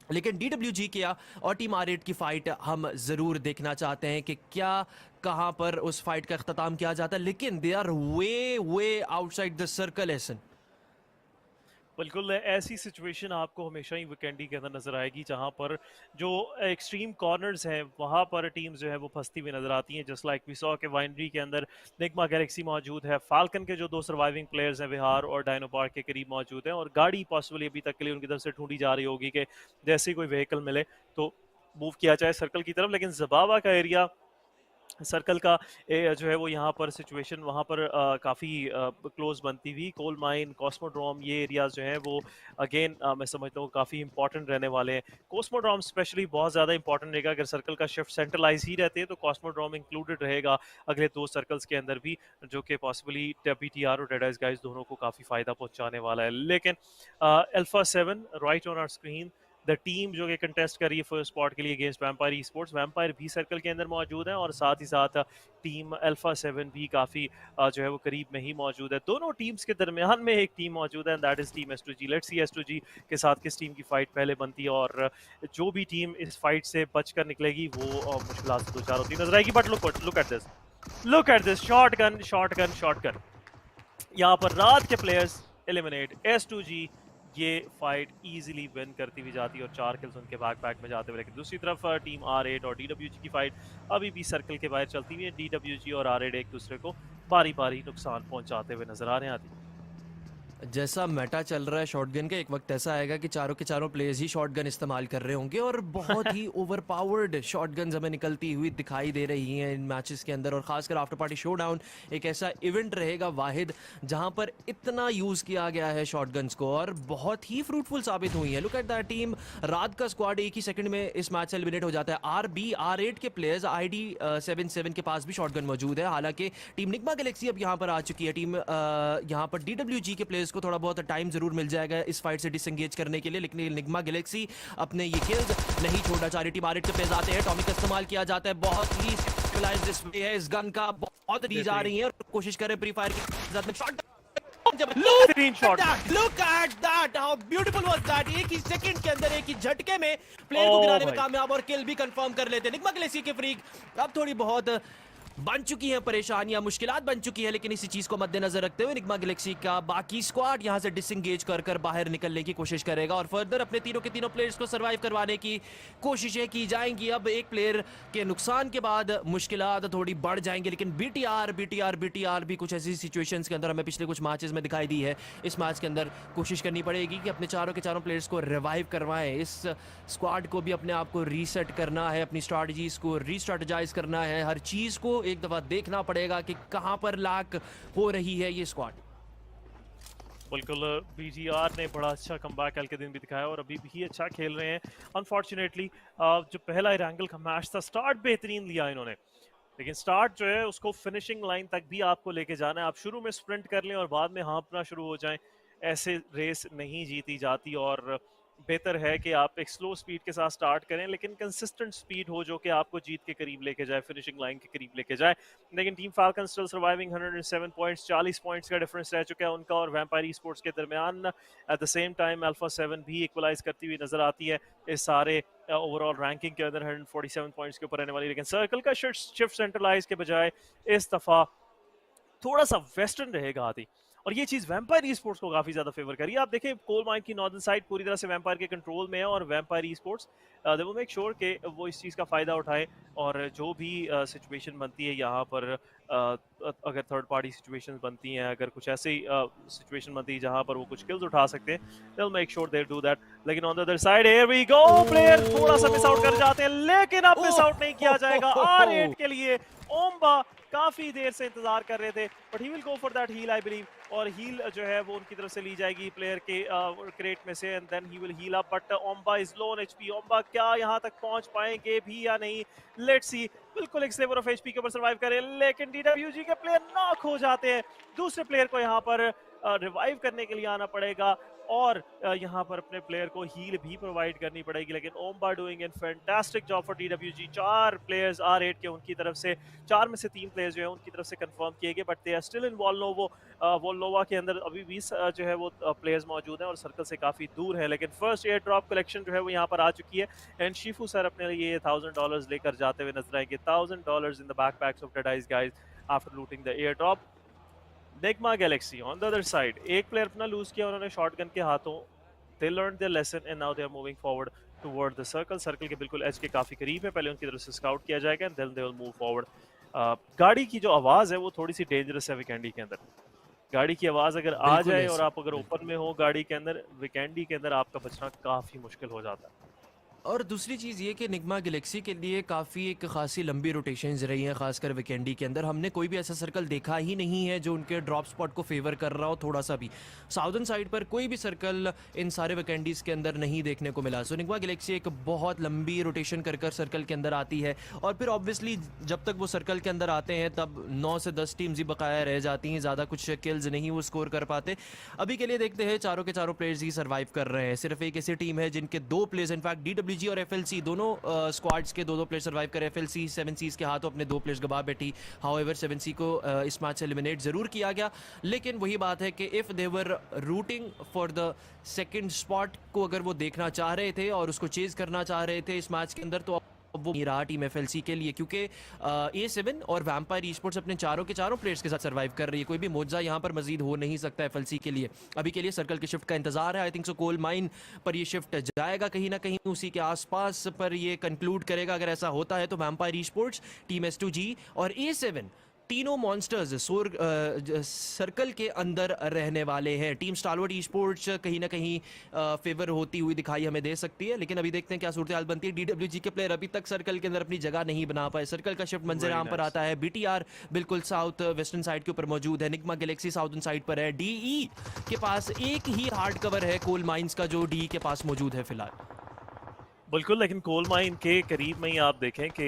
S8: लेकिन DWG किया और टीम आर8 की फाइट हम जरूर देखना चाहते हैं कि क्या कहां पर उस फाइट का अख्ताम किया जाता है। लेकिन they are way outside the circle एसन।
S7: बिल्कुल ऐसी सिचुएशन आपको हमेशा ही वीकेंडी के अंदर नजर आएगी जहां पर जो एक्सट्रीम कॉर्नर्स हैं वहां पर टीम जो है वो फंसती हुई नजर आती हैं। जस्ट लाइक वी सॉ के वाइनरी के अंदर निग्मा गैलेक्सी मौजूद है, फाल्कन के जो 2 सर्वाइविंग प्लेयर्स हैं विहार और डायनो पार्क के करीब मौजूद हैं, और गाड़ी पॉसिबली अभी तक के लिए उनकी तरफ से ढूंढी जा रही होगी कि जैसे ही कोई व्हीकल मिले तो मूव किया जाए सर्कल की तरफ। लेकिन जबावा का एरिया सर्कल का जो है वो यहाँ पर सिचुएशन वहाँ पर काफ़ी क्लोज बनती हुई। कोल माइन, कॉस्मोड्रोम, ये एरियाज जो हैं वो अगेन मैं समझता हूँ काफ़ी इंपॉर्टेंट रहने वाले हैं। कॉस्मोड्रोम स्पेशली बहुत ज़्यादा इंपॉर्टेंट रहेगा। अगर सर्कल का शिफ्ट सेंट्रलाइज ही रहते हैं तो कॉस्मोड्रोम इंक्लूडेड रहेगा अगले 2 सर्कल्स के अंदर भी, जो कि पॉसिबली BTR और डेड आइज गाइस दोनों को काफ़ी फ़ायदा पहुँचाने वाला है। लेकिन Alpha 7 right on our screen, the team जो कि कंटेस्ट कर रही है फर्स्ट स्पॉट के लिए against vampire e sports, vampire भी सर्कल के अंदर मौजूद है और साथ ही साथ टीम अल्फा 7 भी काफ़ी जो है वो करीब में ही मौजूद है। दोनों टीम्स के दरमियान में एक टीम मौजूद है and that is team S2G। Let's see S2G के साथ किस टीम की फाइट पहले बनती है और जो भी टीम इस फाइट से बचकर निकलेगी वो मुश्किल से 2-4 होती नजर आएगी। But look at this shotgun. यहाँ पर रात के प्लेयर्स एलिमिनेट, S2G ये फाइट इजीली विन करती हुई जाती है और 4 किल्स उनके बैक में जाते हुए। लेकिन दूसरी तरफ टीम R8 और DWG की फाइट अभी भी सर्कल के बाहर चलती हुई है। DWG और R8 एक दूसरे को बारी बारी नुकसान पहुंचाते हुए नजर आ रहे हैं। आदि
S8: जैसा मेटा चल रहा है शॉटगन का, एक वक्त ऐसा आएगा कि चारों के चारों प्लेयर्स ही शॉटगन इस्तेमाल कर रहे होंगे और बहुत ही ओवरपावर्ड शॉटगन्स हमें निकलती हुई दिखाई दे रही हैं इन मैचेस के अंदर। और खासकर आफ्टर पार्टी शोडाउन एक ऐसा इवेंट रहेगा वाहिद जहां पर इतना यूज़ किया गया है शॉटगन्स को और बहुत ही फ्रूटफुल साबित हुई है। लुक एट दैट टीम रात का स्क्वाड एक ही सेकंड में इस मैच से एलिमिनेट हो जाता है। R8 के प्लेयर्स ID 77 के पास भी शॉटगन मौजूद है। हालांकि टीम निग्मा गैलेक्सी अब यहां पर आ चुकी है। टीम यहां पर DWG के प्लेयर्स को थोड़ा बहुत टाइम जरूर मिल जाएगा इस फाइट से डिसएंगेज करने के लिए, लेकिन निग्मा गैलेक्सी अपने ये किल्स नहीं छोड़ना चाह रही। टीम R8 के प्लेयर्स आते हैं, टॉमिक का इस्तेमाल किया जाता है, बहुत ही स्पेशलाइज्ड डिस्प्ले है इस गन का, बहुत दी जा रही है और कोशिश करें प्री फायर के साथ में shot. Look at that! How beautiful was that? एक ही सेकंड के अंदर एक ही झटके में प्लेयर को गिराने में कामयाब और किल भी कंफर्म कर लेते हैं। निग्मा गैलेक्सी के फ्रीक अब थोड़ी बहुत बन चुकी है परेशानियां, मुश्किलात बन चुकी है, लेकिन इसी चीज को मद्देनजर रखते हुए निग्मा गैलेक्सी का बाकी स्क्वाड यहां से डिसएंगेज कर बाहर निकलने की कोशिश करेगा और फर्दर अपने तीनों के तीनों प्लेयर्स को सरवाइव करवाने की कोशिशें की जाएंगी। अब एक प्लेयर के नुकसान के बाद मुश्किलात थोड़ी बढ़ जाएंगी, लेकिन BTR भी कुछ ऐसी सिचुएशंस के अंदर हमें पिछले कुछ मैचेस में दिखाई दी है। इस मैच के अंदर कोशिश करनी पड़ेगी कि अपने चारों के चारों प्लेयर्स को रिवाइव करवाएं। इस स्क्वाड को भी अपने आप को रीसेट करना है, अपनी स्ट्रैटेजीज को रीस्ट्रैटेजाइज करना है, हर चीज को एक दफा देखना पड़ेगा कि कहां पर लैक हो रही है ये स्क्वाड।
S7: बिल्कुल BGR ने बड़ा अच्छा कमबैक कल के दिन भी दिखाया और अभी भी अच्छा खेल रहे हैं। अनफॉर्चुनेटली जो पहला इरांगल का मैच था, स्टार्ट बेहतरीन लिया इन्होंने, लेकिन स्टार्ट जो है उसको फिनिशिंग लाइन तक भी आपको लेके जाना है। आप शुरू में स्प्रिंट कर लें और बाद में हाँपना शुरू हो जाएं, ऐसे रेस नहीं जीती जाती और बेहतर है कि आप एक स्लो स्पीड के साथ स्टार्ट करें लेकिन कंसिस्टेंट स्पीड हो जो कि आपको जीत के करीब लेके जाए, फिनिशिंग लाइन के करीब लेके जाए। लेकिन team falcon still surviving, 107 points, 40 points का डिफरेंस रह चुका है उनका और वैम्पायर ई स्पोर्ट्स के दरमियान। Eight the same time alpha 7 भी इक्वलाइज करती हुई नजर आती है इस सारे ओवरऑल रैंकिंग के अंदर 147 पॉइंट्स के ऊपर रहने वाली। लेकिन सर्कल का शिफ्ट सेंट्रलाइज के बजाय इस दफा थोड़ा सा वेस्टर्न रहेगा आदि, और ये चीज़ वैम्पायर ई स्पोर्ट्स को काफ़ी ज़्यादा फेवर करी है। आप देखें कोल माइन की नॉर्दर्न साइड पूरी तरह से वैम्पायर के कंट्रोल में है और vampire e sports they will make sure कि वो इस चीज़ का फ़ायदा उठाए और जो भी सिचुएशन बनती है यहाँ पर अगर थर्ड पार्टी सिचुएशंस बनती हैं, अगर कुछ ऐसी सिचुएशन बनती है जहां पर वो कुछ किल्स उठा सकते हैं, they'll make sure they do that. लेकिन on the other side here we go, player थोड़ा सा मिस आउट कर जाते हैं, लेकिन अब मिस आउट नहीं किया जाएगा R8 के लिए। ओम्बा काफी देर से इंतजार कर रहे थे, but he will go for that heal I believe, और हील जो है वो उनकी तरफ से ली जाएगी प्लेयर के क्रेट में से, and then he will heal up, but Omba is low on HP. Omba क्या यहां तक पहुंच पाएंगे भी या नहीं, लेट्स सी। बिल्कुल एक स्लेवर ऑफ एचपी के ऊपर सर्वाइव करे, लेकिन डीडब्ल्यूजी के प्लेयर नॉक हो जाते हैं। दूसरे प्लेयर को यहां पर रिवाइव करने के लिए आना पड़ेगा, और यहाँ पर अपने प्लेयर को हील भी प्रोवाइड करनी पड़ेगी, लेकिन Omba doing an fantastic job for DWG. 4 players R8 के उनकी तरफ से, 4 में से 3 प्लेयर्स जो है उनकी तरफ से कंफर्म किए गए, but they are still in Volnova. Volnova के अंदर अभी भी जो है वो प्लेयर्स मौजूद हैं और सर्कल से काफ़ी दूर है, लेकिन फर्स्ट एयर ड्रॉप कलेक्शन जो है वो यहाँ पर आ चुकी है, एंड शिफू सर अपने लिए $1000 लेकर जाते हुए नजर आएंगे। $1000 in the backpacks of dead eyes guys after looting the air drop. Nigma Galaxy on the other side, एक प्लेयर अपना लूज किया उन्होंने शॉटगन के हाथों। They learned their lesson and now they are moving forward toward the circle. Circle के बिल्कुल एज के काफी करीब है, पहले उनकी तरफ से स्काउट किया जाएगा and then they will move forward. गाड़ी की जो आवाज है वो थोड़ी सी डेंजरस है वीकेंडी के अंदर। गाड़ी की आवाज अगर आ जाए और आप अगर ओपन में हो गाड़ी के अंदर, वीकेंडी के अंदर आपका बचना काफी मुश्किल हो जाता है।
S8: और दूसरी चीज़ ये कि निग्मा गैलेक्सी के लिए काफ़ी एक खासी लंबी रोटेशंस रही हैं, खासकर वीकेंडी के अंदर। हमने कोई भी ऐसा सर्कल देखा ही नहीं है जो उनके ड्रॉप स्पॉट को फेवर कर रहा हो थोड़ा सा भी। साउदर्न साइड पर कोई भी सर्कल इन सारे वीकेंडीज़ के अंदर नहीं देखने को मिला। सो निग्मा गैलेक्सी एक बहुत लंबी रोटेशन कर कर सर्कल के अंदर आती है, और फिर ऑब्वियसली जब तक वो सर्कल के अंदर आते हैं तब 9 से 10 टीम्स ही बकाया रह जाती हैं, ज़्यादा कुछ किल्स नहीं वो स्कोर कर पाते। अभी के लिए देखते हैं चारों के चारों प्लेयर्स ही सर्वाइव कर रहे हैं। सिर्फ एक ऐसी टीम है जिनके 2 प्लेयर्स, इनफैक्ट DWG और FLC दोनों स्क्वाड्स के 2 प्लेयर सर्वाइव करे। FLC 7 सीज के हाथों अपने 2 प्लेयर्स गवा बैठी। हाउएवर 7 सी को इस मैच से एलिमिनेट जरूर किया गया, लेकिन वही बात है कि if they were rooting for the second spot को अगर वो देखना चाह रहे थे और उसको चेज करना चाह रहे थे इस मैच के अंदर, तो वो रहा टीम FLC के लिए, क्योंकि A7 और वैम्पायर ई-स्पोर्ट्स अपने चारों के चारों प्लेयर्स के साथ सर्वाइव कर रही है। कोई भी मोजा यहाँ पर मजीद हो नहीं सकता FLC के लिए। अभी के लिए सर्कल के शिफ्ट का इंतजार है। I think so coal mine पर ये शिफ्ट जाएगा कहीं ना कहीं, उसी के आसपास पर ये कंक्लूड करेगा। अगर ऐसा होता है तो वैम्पायर ई-स्पोर्ट्स, टीम S2G और A7 तीनों मॉन्स्टर्स सर्कल के अंदर रहने वाले हैं। टीम स्टारवर्ड ई-स्पोर्ट्स कहीं ना कहीं फेवर होती हुई दिखाई हमें दे सकती है, लेकिन अभी देखते हैं क्या सूरत हाल बनती है। DWG के प्लेयर अभी तक सर्कल के अंदर अपनी जगह नहीं बना पाए। सर्कल का शिफ्ट मंजर आम पर आता है। BTR बिल्कुल साउथ वेस्टर्न साइड के ऊपर मौजूद है। निग्मा गैलेक्सी साउथर्न साइड पर है। DE के पास एक ही हार्ड कवर है कोल माइंस का, जो DE के पास मौजूद है फिलहाल।
S7: बिल्कुल, लेकिन कोल माइन के करीब में ही आप देखें कि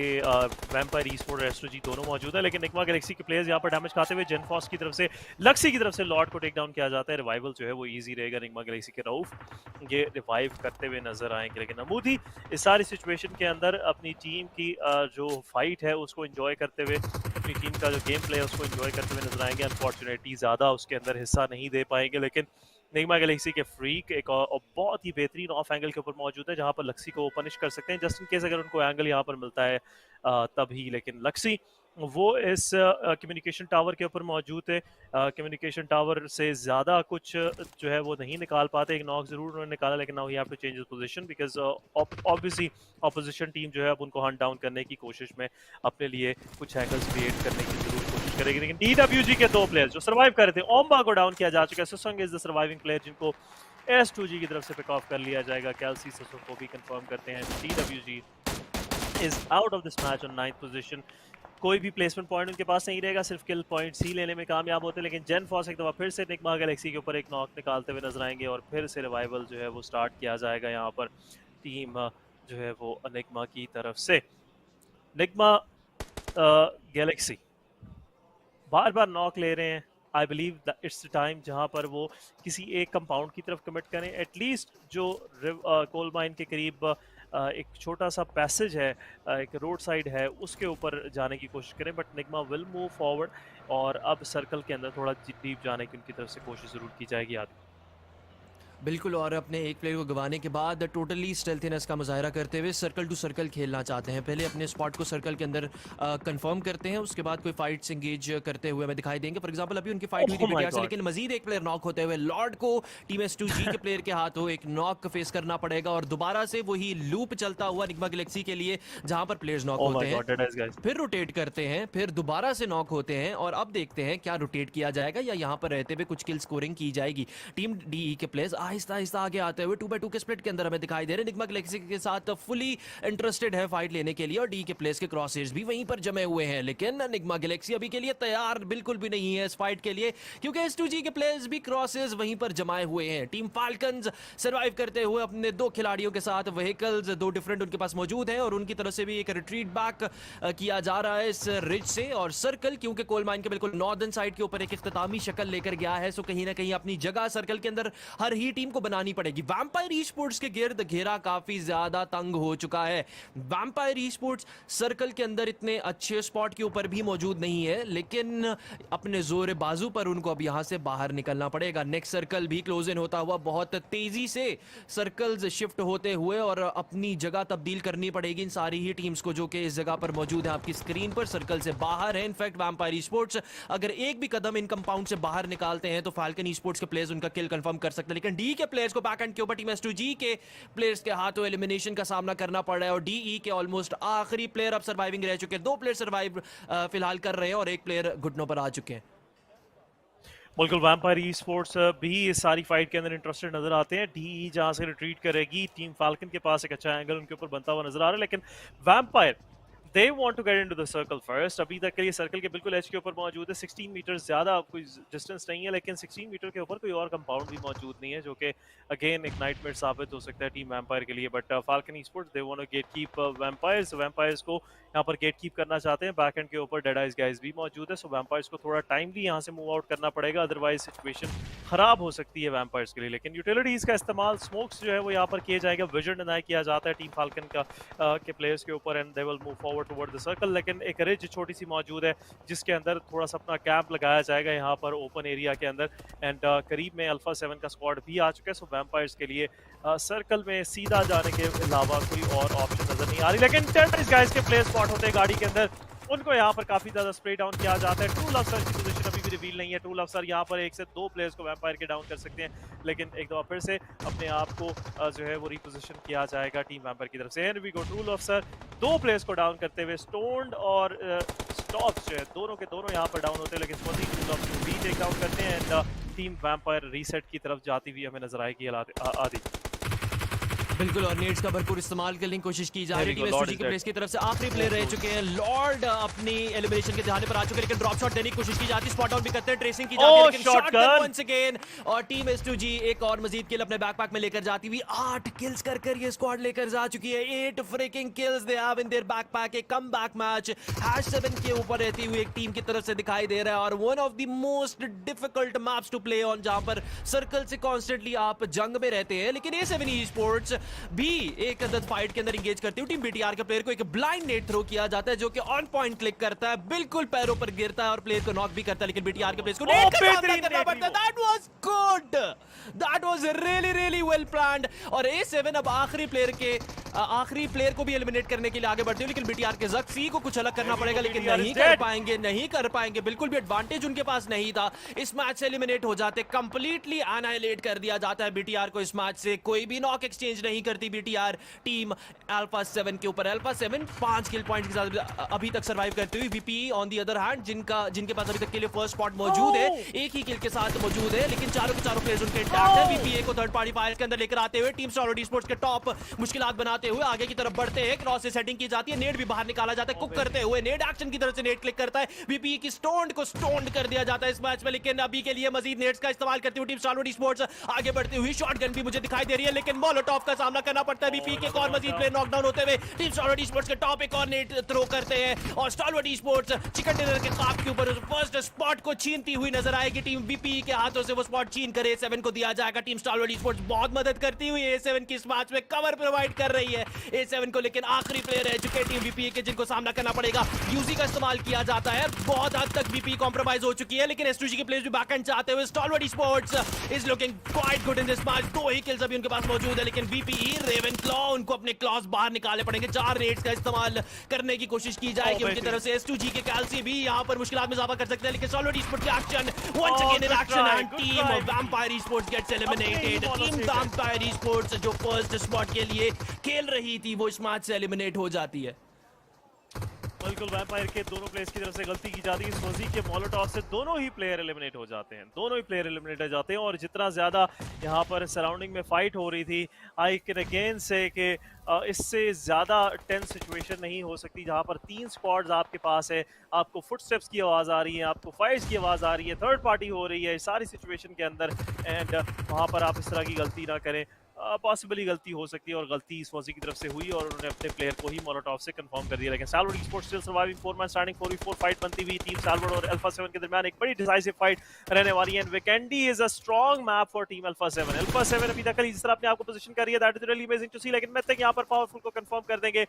S7: वैम्पायर ई-स्पोर्ट और S2G दोनों मौजूद है, लेकिन निग्मा गैलेक्सी के प्लेयर्स यहाँ पर डैमेज खाते हुए जेनफॉस की तरफ से, लक्सी की तरफ से लॉर्ड को टेक डाउन किया जाता है। रिवाइवल जो है वो इजी रहेगा निग्मा गैलेक्सी के। रऊफ ये रिवाइव करते हुए नजर आएंगे, लेकिन अमूदी इस सारी सिचुएशन के अंदर अपनी टीम की जो फाइट है उसको एंजॉय करते हुए, अपनी टीम का जो गेम प्ले है उसको एंजॉय करते हुए नजर आएंगे। अनफॉर्चुनेटली ज़्यादा उसके अंदर हिस्सा नहीं दे पाएंगे, लेकिन निग्मा गैलेक्सी के फ्रीक एक और बहुत ही बेहतरीन ऑफ एंगल के ऊपर मौजूद है, जहां पर लक्सी को पनिश कर सकते हैं जस्ट इन केस अगर उनको एंगल यहां पर मिलता है तभी। लेकिन लक्सी वो इस कम्युनिकेशन टावर के ऊपर मौजूद है। कम्युनिकेशन टावर से ज़्यादा कुछ जो है वो नहीं निकाल पाते। एक नॉक ज़रूर उन्होंने निकाला, लेकिन now he have to change his position because obviously opposition team जो है अब उनको हंट डाउन करने की कोशिश में अपने लिए कुछ एंगल्स क्रिएट करने की जरूर कोशिश करेगी। लेकिन DWG के 2 प्लेयर्स जो सर्वाइव कर रहे थे, ओम्बा को डाउन किया जा चुका है। सुसंग इज द सर्वाइविंग प्लेयर जिनको S2G की तरफ से पिक ऑफ कर लिया जाएगा। कैल्सी सुसंग को भी कंफर्म करते हैं। DWG is out of this match on 9th position. कोई भी प्लेसमेंट पॉइंट उनके पास नहीं रहेगा, सिर्फ किल पॉइंट्स ही लेने में कामयाब होते हैं। लेकिन जेनफॉस एक दफ़ा फिर से निग्मा गैलेक्सी के ऊपर एक नॉक निकालते हुए नजर आएंगे और फिर से रिवाइवल जो है वो स्टार्ट किया जाएगा यहाँ पर टीम जो है वो निग्मा की तरफ से। निग्मा गैलेक्सी बार बार नॉक ले रहे हैं। I believe it's the time जहाँ पर वो किसी एक कंपाउंड की तरफ कमिट करें। एटलीस्ट जो कोल माइन के करीब एक छोटा सा पैसेज है, एक रोड साइड है, उसके ऊपर जाने की कोशिश करें। But Nyingma will move forward और अब सर्कल के अंदर थोड़ा डीप जाने की उनकी तरफ से कोशिश ज़रूर की जाएगी।
S8: बिल्कुल, और अपने एक प्लेयर को गंवाने के बाद टोटली स्टेल्थीनेस का मुजाहरा करते हुए सर्कल टू सर्कल खेलना चाहते हैं। पहले अपने स्पॉट को सर्कल के अंदर कंफर्म करते हैं, उसके बाद कोई फाइट्स एंगेज करते हुए हमें दिखाई देंगे। फॉर एग्जांपल अभी उनकी फाइट हुई थी बीटीआर से, लेकिन मजीद एक प्लेयर नॉक होते हुए लॉर्ड को टीम S2G के प्लेयर के हाथों एक नॉक फेस करना पड़ेगा और दोबारा से वही लूप चलता हुआ निग्मा गैलेक्सी के लिए, जहां पर प्लेयर्स नॉक होते हैं, फिर रोटेट करते हैं, फिर दोबारा से नॉक होते हैं और अब देखते हैं क्या रोटेट किया जाएगा या यहां पर रहते हुए कुछ किल स्कोरिंग की जाएगी। टीम DE के प्लेयर्स आहिस्ता आहिस्ता आगे आते हुए 2x2 के स्प्लिट के अंदर हमें दिखाई दे रहे हैं। निग्मा गैलेक्सी के साथ फुली इंटरेस्टेड है फाइट लेने के लिए और DE के प्लेयर्स के क्रॉसहेयर्स भी वहीं पर जमे हुए हैं, लेकिन निग्मा गैलेक्सी अभी के लिए तैयार बिल्कुल भी नहीं है इस फाइट के लिए, क्योंकि S2G के प्लेयर्स भी क्रॉसहेयर्स वहीं पर जमाए हुए हैं। टीम फाल्कन्स सर्वाइव करते हुए अपने 2 खिलाड़ियों के साथ, व्हीकल्स 2 डिफरेंट उनके पास मौजूद हैं और उनकी तरफ से भी एक रिट्रीट बैक किया जा रहा है इस रिज से। और सर्कल क्योंकि कोल माइन के बिल्कुल नॉर्दर्न साइड के ऊपर एक इख्तितामी शक्ल लेकर गया है, सो कहीं ना कहीं अपनी जगह सर्कल के अंदर हर ही टीम को बनानी पड़ेगी। वैम्पायर ई-स्पोर्ट्स के गिर्द घेरा काफी ज्यादा तंग हो चुका है। वैम्पायर ई-स्पोर्ट्स सर्कल के अंदर इतने अच्छे स्पॉट के ऊपर भी मौजूद नहीं है, लेकिन अपने जोर बाजू पर उनको अब यहां से बाहर निकलना पड़ेगा। नेक्स्ट सर्कल भी क्लोज इन होता हुआ बहुत तेजी से सर्कल्स शिफ्ट होते हुए और अपनी जगह तब्दील करनी पड़ेगी इन सारी ही टीम्स को जो कि इस जगह पर मौजूद है आपकी स्क्रीन पर, सर्कल से बाहर है। इनफैक्ट वैम्पायर ई-स्पोर्ट्स अगर एक भी कदम इन कंपाउंड से बाहर निकालते हैं तो फाल्कन ई-स्पोर्ट्स के प्लेयर्स उनका किल कंफर्म कर सकते हैं, लेकिन DE के प्लेयर्स को बैक एंड के ऊपर टीम S2G के प्लेयर्स के हाथों एलिमिनेशन का सामना करना पड़ रहा है और DE के ऑलमोस्ट आखिरी प्लेयर अब सर्वाइविंग रह चुके हैं। 2 प्लेयर सर्वाइव फिलहाल कर रहे हैं और एक प्लेयर घुटनों पर आ चुके हैं।
S7: बिल्कुल, वैम्पायर ई स्पोर्ट्स भी इस सारी फाइट के अंदर इंटरेस्टेड नजर आते हैं। DE जहां से रिट्रीट करेगी, टीम फाल्कन के पास एक अच्छा एंगल उनके ऊपर बनता हुआ नजर आ रहा है, लेकिन vampire they want to get into the circle first। अभी तक के लिए सर्कल के बिल्कुल एज के ऊपर मौजूद है। 16 मीटर ज़्यादा कोई डिस्टेंस नहीं है, लेकिन 16 मीटर के ऊपर कोई और कंपाउंड भी मौजूद नहीं है, जो कि अगेन एक नाइटमेयर साबित हो सकता है टीम वैम्पायर के लिए। But Falcon esports they want to get keep Vampires को यहाँ पर गेट कीप करना चाहते हैं। बैक एंड के ऊपर डेड आइज गाइज भी मौजूद है, सो वैम्पायर्स को थोड़ा टाइमली यहाँ से मूव आउट करना पड़ेगा, अदरवाइज सिचुएशन खराब हो सकती है वैम्पायर्स के लिए। लेकिन यूटिलिटीज़ का इस्तेमाल, स्मोक्स जो है वो यहाँ पर किया जाएगा, विजन डिनाई किया जाता है टीम फाल्कन का के प्लेयर्स के ऊपर, and they will move forward toward the circle. लेकिन एक रिज छोटी सी मौजूद है जिसके अंदर थोड़ा सा अपना कैंप लगाया जाएगा यहाँ पर ओपन एरिया के अंदर, एंड करीब में अल्फा 7 का स्क्वाड भी आ चुका है। सो वैम्पायर्स के लिए सर्कल में सीधा जाने के अलावा कोई और ऑप्शन नजर नहीं आ रही, लेकिन 10 गाइस के प्लेयर स्पॉट होते हैं गाड़ी के अंदर, उनको यहाँ पर काफी ज्यादा स्प्रे डाउन किया जाता है। ट्रू लव सर की पोजीशन अभी भी रिवील नहीं है। ट्रू लव सर यहाँ पर 1 से 2 प्लेयर्स को वैम्पायर के डाउन कर सकते हैं, लेकिन एक दफा फिर से अपने आप को जो है वो रिपोजिशन किया जाएगा टीम वैम्पायर की तरफ से। And we go, true love sir 2 players को डाउन करते हुए, स्टोन्ड और स्टॉप्स जो है दोनों के दोनों यहाँ पर डाउन होते हैं, लेकिन ट्रू लव को भी टेक डाउन करते हैं एंड टीम वैम्पायर रीसेट की तरफ जाती हुई हमें नजर आएगी आदि।
S8: बिल्कुल, और नेट्स का भरपूर इस्तेमाल करने की कोशिश की जा रही है टीम S2G के प्लेयर्स की तरफ से। आखिरी प्लेयर रह चुके हैं लॉर्ड, अपनी एलिमिनेशन के ध्यान पर आ चुके हैं, लेकिन ड्रॉप शॉट देने की कोशिश की जाती है, स्पॉट आउट भी करते हैं, ट्रेसिंग की जाती है, लेकिन शॉटगन वंस अगेन, और टीम S2G एक और मजीद किल अपने बैकपैक में लेकर जाती हुई 8 किल्स कर ये स्क्वाड लेकर जा चुकी है। 8 freaking kills they have in their backpack. एक कमबैक मैच #7 के ऊपर रहती हुई एक टीम की तरफ से दिखाई दे रहा है, और one of the most difficult maps to play on, जहां पर सर्कल से कॉन्स्टेंटली आप जंग में रहते हैं। लेकिन A7 ई-स्पोर्ट्स भी एक अदद फाइट के अंदर इंगेज करती हुई टीम BTR के प्लेयर को एक ब्लाइंड नेट थ्रो किया जाता है, जो कि ऑन पॉइंट क्लिक करता है, बिल्कुल पैरों पर गिरता है और प्लेयर को नॉक भी करता है, लेकिन BTR के प्लेयर्स को नेट का सामना करना पड़ता है। That was good, that was really well planned. और A7 अब आखिरी प्लेयर को भी एलिमिनेट करने के लिए आगे बढ़ते हैं, लेकिन BTR के ज़क्सी को कुछ अलग करना पड़ेगा, लेकिन नहीं कर पाएंगे, बिल्कुल भी एडवांटेज उनके पास नहीं था। इस मैच से एलिमिनेट हो जाते, कंप्लीटली एनाइलेट कर दिया जाता है BTR को। इस मैच से कोई भी नॉक एक्सचेंज नहीं करती BTR टीम अल्फा 7 के ऊपर। अल्फा 7 5 किल पॉइंट्स के साथ अभी तक सर्वाइव करते हुए, VPE on the other hand जिनके पास अभी तक के लिए फर्स्ट स्पॉट मौजूद है, एक ही किल के साथ मौजूद है, लेकिन चारों के चारों प्लेयर्स उनके इंटैक्ट है। VPA को थर्ड पार्टी फायर के अंदर लेकर आते हुए टीम सॉलिड स्पोर्ट्स के टॉप मुश्किलात बनाते हुए आगे की तरफ बढ़ते हैं। क्रॉस से सेटिंग की जाती है, नेट भी बाहर निकाला जाता है, कुक करते हुए नेट एक्शन की तरफ से नेट क्लिक करता है, VPE की स्टोन्ड को स्टोन्ड कर दिया जाता है इस मैच में। लेकिन अभी के लिए मजीद नेट्स का इस्तेमाल करते हुए टीम सॉलिड स्पोर्ट्स आगे बढ़ती हुई, शॉटगन भी मुझे दिखाई दे रही है, लेकिन मोलोटॉव का
S16: सामना करना पड़ता है बीपी के। एक और मजीद प्लेयर नॉकडाउन होते हुए टीम स्टालवर्ड ई-स्पोर्ट्स के टॉप एक और नेट थ्रो करते हैं और स्टालवर्ड ई-स्पोर्ट्स चिकन डिनर के काप के ऊपर फर्स्ट स्पॉट को छीनती हुई नजर आएगी। टीम बीपी के हाथों से वो स्पॉट छीन कर A7 को दिया जाएगा। टीम स्टालवर्ड ई-स्पोर्ट्स बहुत मदद करती हुई A7 की इस मैच में कवर प्रोवाइड कर रही है A7 को, लेकिन आखिरी प्लेयर रह चुके टीम बीपी के जिनको सामना करना पड़ेगा। यूजी का इस्तेमाल किया जाता है, बहुत हद तक बीपी कॉम्प्रोमाइज हो चुकी है, लेकिन S2G के प्लेयर्स भी बैक एंड चाहते हुए Stalwart esports is looking quite good in this match. 2 ही किल्स अभी उनके पास मौजूद है, लेकिन बीपी रेवन क्लॉ उनको अपने क्लॉज बाहर निकालने पड़ेंगे। 4 रेड्स का इस्तेमाल करने की कोशिश की जाएगी उनकी तरफ से। S2G के कैल्सी भी यहाँ पर मुश्किलात में इजाफा कर सकते हैं, लेकिन स्टालवर्ड ई-स्पोर्ट्स की action once again in action and team Vampire esports gets eliminated. Team Vampire esports जो फर्स्ट स्पॉट के लिए खेल रही थी वो इस मैच से एलिमिनेट हो जाती है।
S7: बिल्कुल वैम्पायर के दोनों प्लेयर्स की तरफ से गलती की जाती है। सोजी के मोलोटॉव से दोनों ही प्लेयर एलिमिनेट हो जाते हैं, दोनों ही प्लेयर एलिमिनेट हो जाते हैं। और जितना ज़्यादा यहाँ पर सराउंडिंग में फाइट हो रही थी, आई कैन अगेन से कि इससे ज़्यादा टेंस सिचुएशन नहीं हो सकती, जहाँ पर 3 स्क्वाड्स आपके पास है, आपको फुटस्टेप्स की आवाज़ आ रही है, आपको फाइट्स की आवाज़ आ रही है, थर्ड पार्टी हो रही है सारी सिचुएशन के अंदर, एंड वहाँ पर आप इस तरह की गलती ना करें। पॉसिबली गलती हो सकती है और गलती इस फौजी की तरफ से हुई और उन्होंने अपने प्लेयर को ही मोलोटॉव से कंफर्म कर दिया। लेकिन Stalwart esports still surviving, 4 man standing, 4v4 fight बनती हुई टीम स्टालवर्ड और अल्फा 7 के दरमियान एक बड़ी डिसाइसिव फाइट रहने वाली है। And Vikendi is a strong map for team alpha 7। Alpha 7 अभी तक जिस तरह अपने आप को पोजीशन कर रही है, that is really amazing to see, लेकिन मैं तक यहाँ पर पावरफुल को कंफर्म कर देंगे।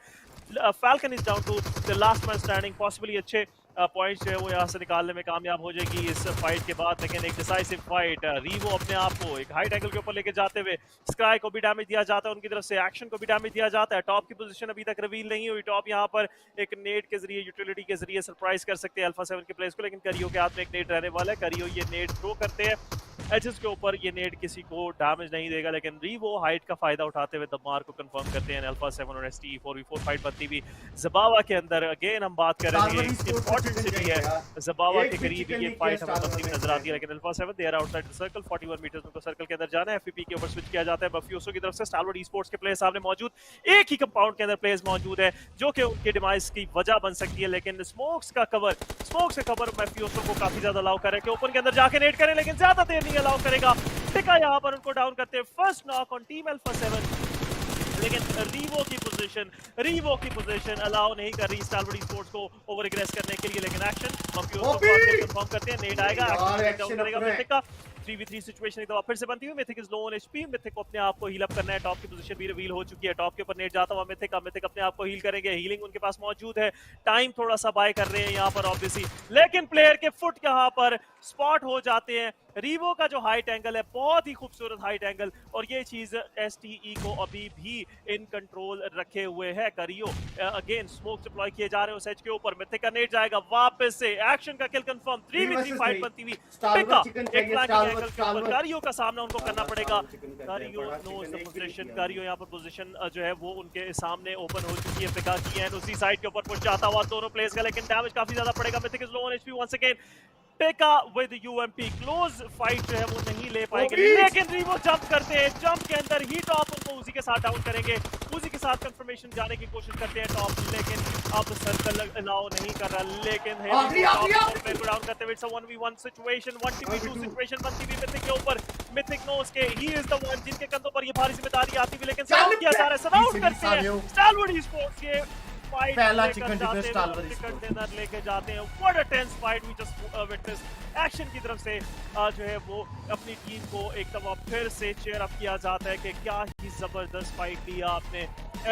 S7: Falcon is down to the last man standing, possibly अच्छे पॉइंट्स जो है वो यहाँ से निकालने में कामयाब हो जाएगी इस फाइट के बाद। लेकिन एक डिसाइसिव फाइट, रीवो अपने आप को एक हाइट एंगल के ऊपर लेके जाते हुए, स्काई को भी डैमेज दिया जाता है उनकी तरफ से, एक्शन को भी डैमेज दिया जाता है। टॉप की पोजीशन अभी तक रिवील नहीं हुई, टॉप यहाँ पर एक नेट के जरिए, यूटिलिटी के जरिए सरप्राइज कर सकते हैं अल्फा 7 के प्लेयर्स को, लेकिन करियो के हाथ में एक नेट रहने वाला है। करियो ये नेट थ्रो करते हैं एजेस के ऊपर, ये नेट किसी को डैमेज नहीं देगा, लेकिन रीवो हाइट का फायदा उठाते हुए दमार को कंफर्म करते हैं। अल्फा 7 और STE 4v4 फाइट बनती हुई ज़बावा के अंदर। अगेन हम बात कर रहे हैं, इंपॉर्टेंट सिटी है ज़बावा के करीब ये फाइट हमें बनती हुई नजर आती है, लेकिन Alpha 7 they are outside the circle, 41 meters उनको सर्कल के अंदर जाना है। FPP के ऊपर स्विच किया जाता है मफियोसो की तरफ से। स्टालवर्ड ई-स्पोर्ट्स के प्लेयर सामने मौजूद, एक ही कंपाउंड के अंदर प्लेयर्स मौजूद है जो कि उनके डिमाइस की वजह बन सकती है, लेकिन स्मोक्स का कवर मफियोसो को काफी ज्यादा अलाउ कर रहा है कि ओपन के अंदर जाके नेट करें, लेकिन ज्यादा देर नहीं अलाउ करेगा। टिका यहाँ पर उनको डाउन करते हैं, first knock on team alpha 7, लेकिन रीवो की पोजीशन अलाउ नहीं कर रही स्टालवर्ड ई-स्पोर्ट्स को ओवर एग्रेस करने के लिए, लेकिन एक्शन मफियोसो को कंफर्म करते हैं, नेट आएगा, एक्शन डाउन करेगा मिथिक का। 3v3 सिचुएशन एक दफा फिर से बनती हुई, mythic is low on HP, mythic को अपने आप को हील अप करना है। टॉप की पोजीशन भी रिवील हो चुकी है, टॉप के ऊपर नेट जाता हुआ मिथिक अपने आप को हील करेंगे, हीलिंग उनके पास मौजूद है, टाइम थोड़ा सा बाय कर रहे हैं यहाँ पर ऑब्वियसली, लेकिन प्लेयर के फुट यहाँ पर स्पॉट हो जाते हैं। रीवो का जो हाइट एंगल है, बहुत ही खूबसूरत हाइट एंगल, और ये चीज STE को अभी भी इन कंट्रोल रखे हुए है। करियो अगेन स्मोक डिप्लॉय किए जा रहे हैं सेज के ऊपर, मिथिक का नेट जाएगा वापस से, एक्शन का किल कंफर्म, 3v3 फाइट बनती हुई, पिका एक फ्लैंकिंग एंगल के ऊपर कारियो का सामना उनको करना पड़ेगा। कारियो नोज द पोजीशन, कारियो यहाँ पर पोजीशन जो है वो उनके सामने ओपन हो चुकी है, पिका की एंड उसी साइड के ऊपर पुश जाता हुआ दोनों प्लेयर्स का, लेकिन डैमेज काफी ज्यादा पड़ेगा। Mythic is low on HP once again, Pika with UMP, close fight जो है वो नहीं ले पाएंगे, लेकिन रीवो जंप करते हैं, जंप के अंदर ही टॉप उनको उसी के साथ डाउन करेंगे, उसी के साथ कंफर्मेशन जाने की कोशिश करते हैं टॉप, लेकिन अब सर्कल अलाउ नहीं कर रहा, लेकिन प्लेयर को डाउन करते हुए 1v1 सिचुएशन, 1v2 सिचुएशन बनती हुई मिथिक के ऊपर। मिथिक नोस के ही इज द वन जिनके कंधों पर ये भारी जिम्मेदारी आती हुई, लेकिन सराउंड किया जा रहा है, सराउंड करते हैं स्टालवर्ड ई-स्पोर्ट्स ये फाइट चिकन डिनर लेके जाते हैं। What a tense fight we just witness. Action की तरफ से जो है वो अपनी टीम को एक दफा फिर से चेयर अप किया जाता है कि क्या ही जबरदस्त फाइट लिया आपने।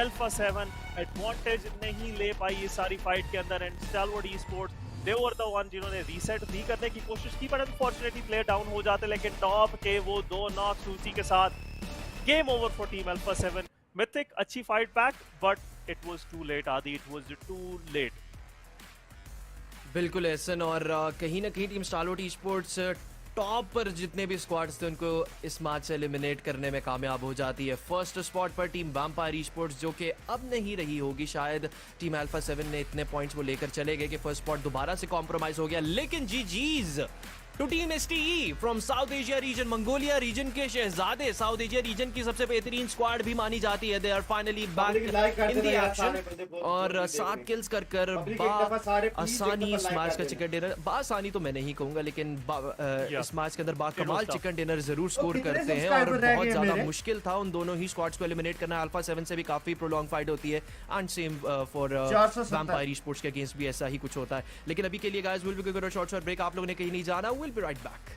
S7: अल्फा 7 एडवांटेज नहीं ले पाई ये सारी फाइट के अंदर, and Stalwart esports they were the one जिन्होंने रीसेट भी करने की कोशिश की, बट अनफॉर्चुनेटली प्लेयर डाउन हो जाते, लेकिन टॉप के वो 2 नॉक्स उसी के साथ game over for team alpha 7। Mythic अच्छी fight back, but it was too late आदि, it was too late।
S8: बिल्कुल एहसन, और कहीं ना कहीं टीम स्टालवर्ड ई-स्पोर्ट्स टॉप पर जितने भी स्क्वाड्स थे उनको इस मैच से एलिमिनेट करने में कामयाब हो जाती है। फर्स्ट स्पॉट पर टीम वैम्पायर ई-स्पोर्ट्स जो कि अब नहीं रही होगी, शायद टीम अल्फा 7 ने इतने पॉइंट्स वो लेकर चले गए कि फर्स्ट स्पॉट दोबारा से कॉम्प्रोमाइज हो गया, लेकिन GGs to team STE from South Asia region, Mongolia region के शहजादे, साउथ एशिया रीजन की सबसे बेहतरीन स्क्वाड भी मानी जाती है। They are finally back in the action और 7 किल्स कर आसानी इस मैच का चिकन डिनर, आसानी तो मैं नहीं कहूंगा, लेकिन इस मैच के अंदर बाकमाल चिकन डिनर जरूर स्कोर करते हैं और बहुत ज्यादा मुश्किल था उन दोनों ही स्क्वाड्स को एलिमिनेट करना। अल्फा 7 से भी काफी प्रोलॉन्ग फाइट होती है and same for vampire sports के अगेंस्ट भी ऐसा ही कुछ होता है। लेकिन अभी के लिए guys will be going short break, आप लोगों ने कहीं नहीं जाना, विल बी राइट बैक।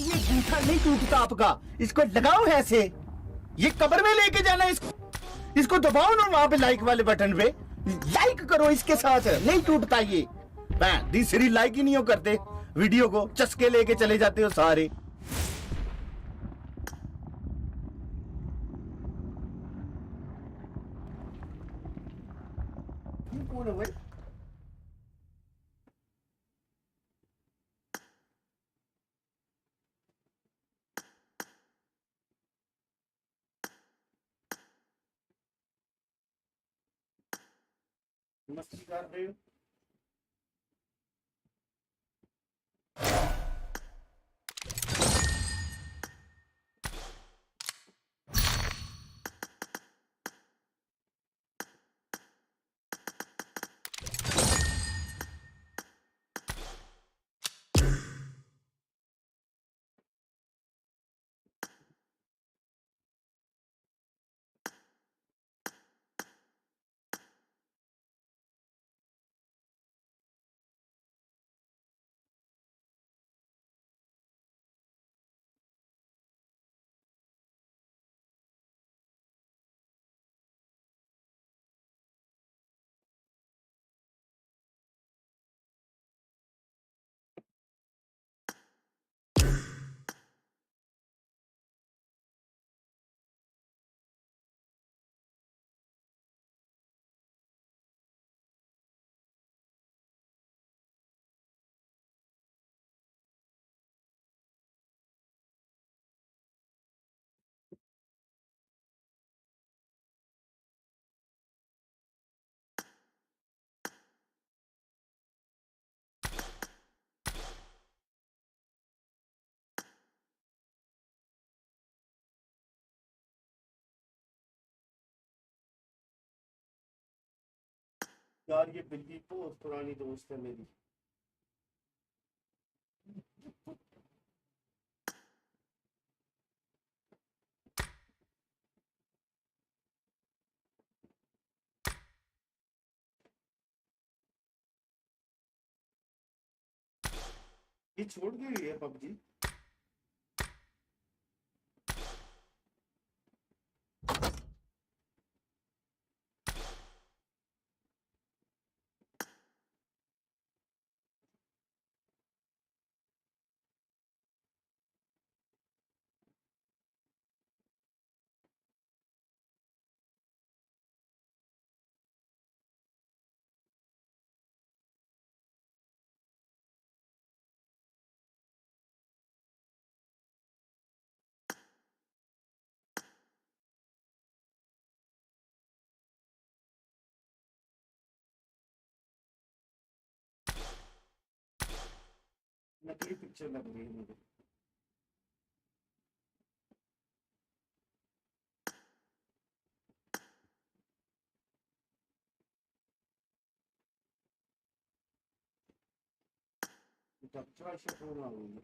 S10: ये जूठा नहीं टूटता आपका, इसको लगाओ ऐसे, ये कब्र में लेके जाना, इसको दबाओ ना वहां पे लाइक वाले बटन पे, लाइक करो इसके साथ, नहीं टूटता ये। दूसरी लाइक ही नहीं हो करते, वीडियो को चस्के लेके चले जाते हो सारे। मस्ती कर रहे हो? यार ये बिल्ली बहुत पुरानी दोस्त है मेरी। ये छोड़ गई है पबजी। नकली पिक्चर लग रही है मुझे।
S1: डॉक्टर आयशा कौन आ गई?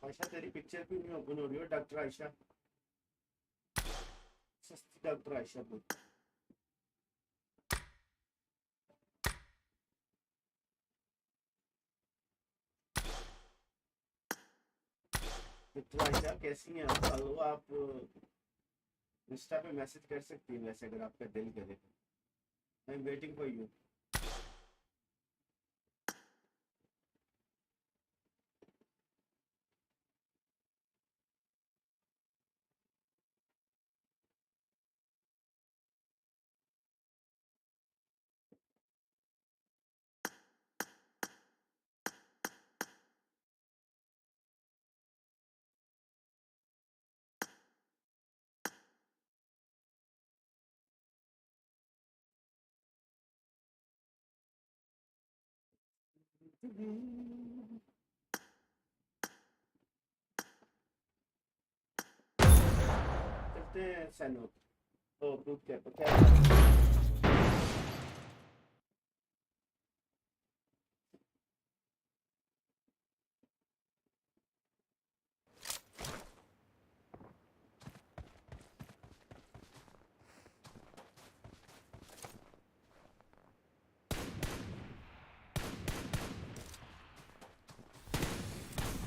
S1: आयशा तेरी पिक्चर क्यों नहीं ओपन हो रही है डॉक्टर आयशा? सस्ती डॉक्टर आयशा को डॉक्टर आयशा कैसी हैं आप? हेलो, आप इंस्टा पे मैसेज कर सकती हैं वैसे अगर आपका दिल करे। I am waiting for you. चलते हैं सैनोक। ओ ग्रुप क्या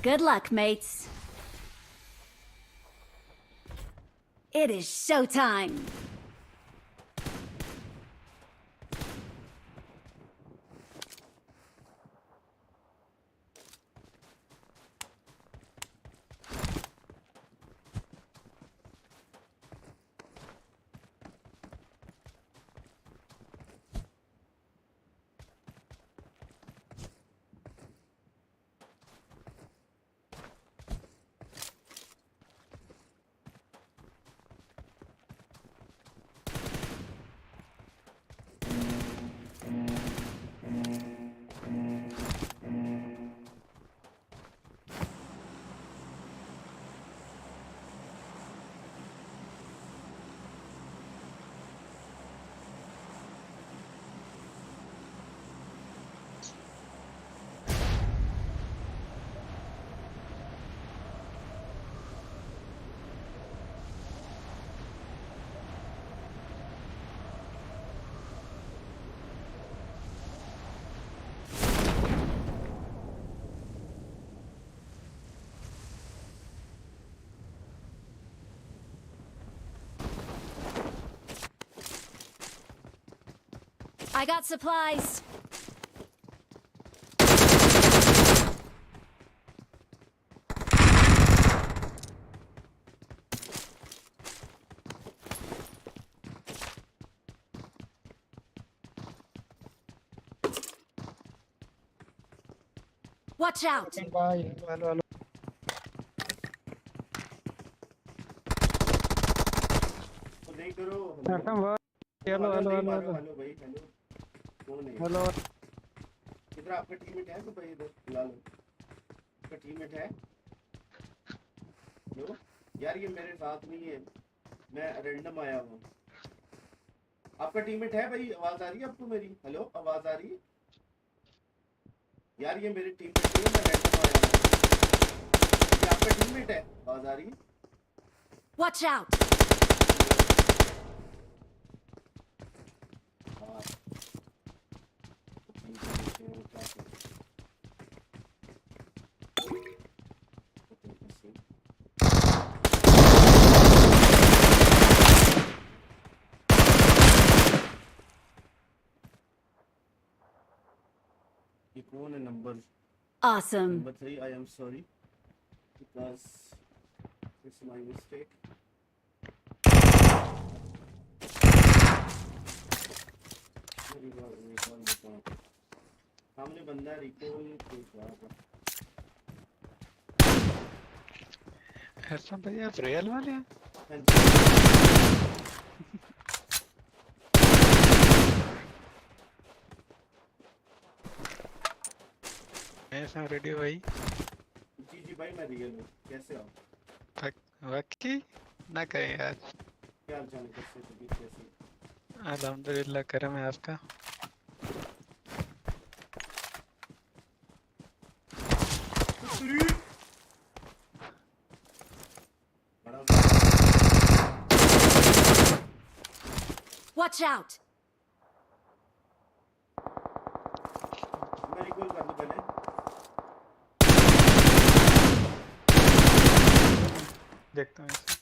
S12: Good luck, mates. It is showtime. I got supplies. Watch out.
S14: Hello.
S1: तो नहीं करो।
S14: हेलो
S1: हेलो भाई हेलो। कौन है?
S14: हेलो।
S1: इधर आपका टीममेट है तो भाई इधर बुला लो। आपका टीममेट है? हेलो यार ये मेरे साथ नहीं है, मैं रैंडम आया हूँ। आपका टीममेट है भाई? आवाज आ रही है आपको मेरी? हेलो आवाज आ रही है यार? ये मेरे टीममेट नहीं है, मैं रैंडम आया हूँ। ये आपका टीममेट है? आवाज आ रही है?
S12: Watch out.
S1: ये कौन है number?
S12: Awesome.
S1: Number 3, I am sorry because it's my mistake. सामने बंदा रिकॉल पूछ रहा था।
S14: ऐसा भैया रियल वाले हैं? ऐसा रेडियो भाई?
S1: जी भाई मैं रियल हूँ। कैसे हो?
S14: वाकई ना कहें यार।
S1: क्या हाल चाल है? कैसे?
S14: अल्हम्दुलिल्लाह, करम है आपका।
S12: Watch out!
S1: मैं रिकॉल कर दूं पहले
S14: देखता हूँ इसे।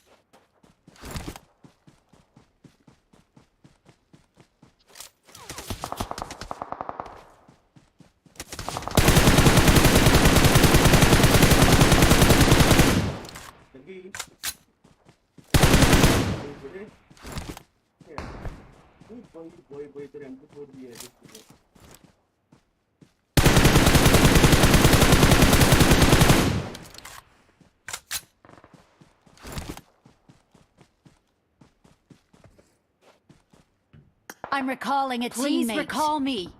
S12: I'm recalling a
S15: Please
S12: teammate.
S15: recall
S12: me.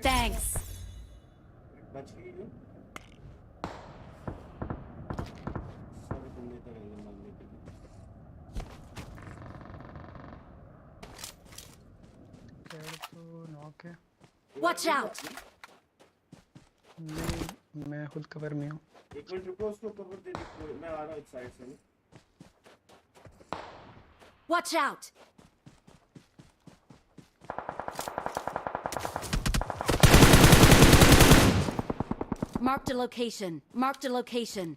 S12: Thanks. Watch out!
S14: नहीं मैं खुद कवर में हूँ।
S1: एक मिनट रुको उसको कवर दे दो मैं आ रहा हूँ इस साइड से
S12: Watch out! Marked a location. Marked a location.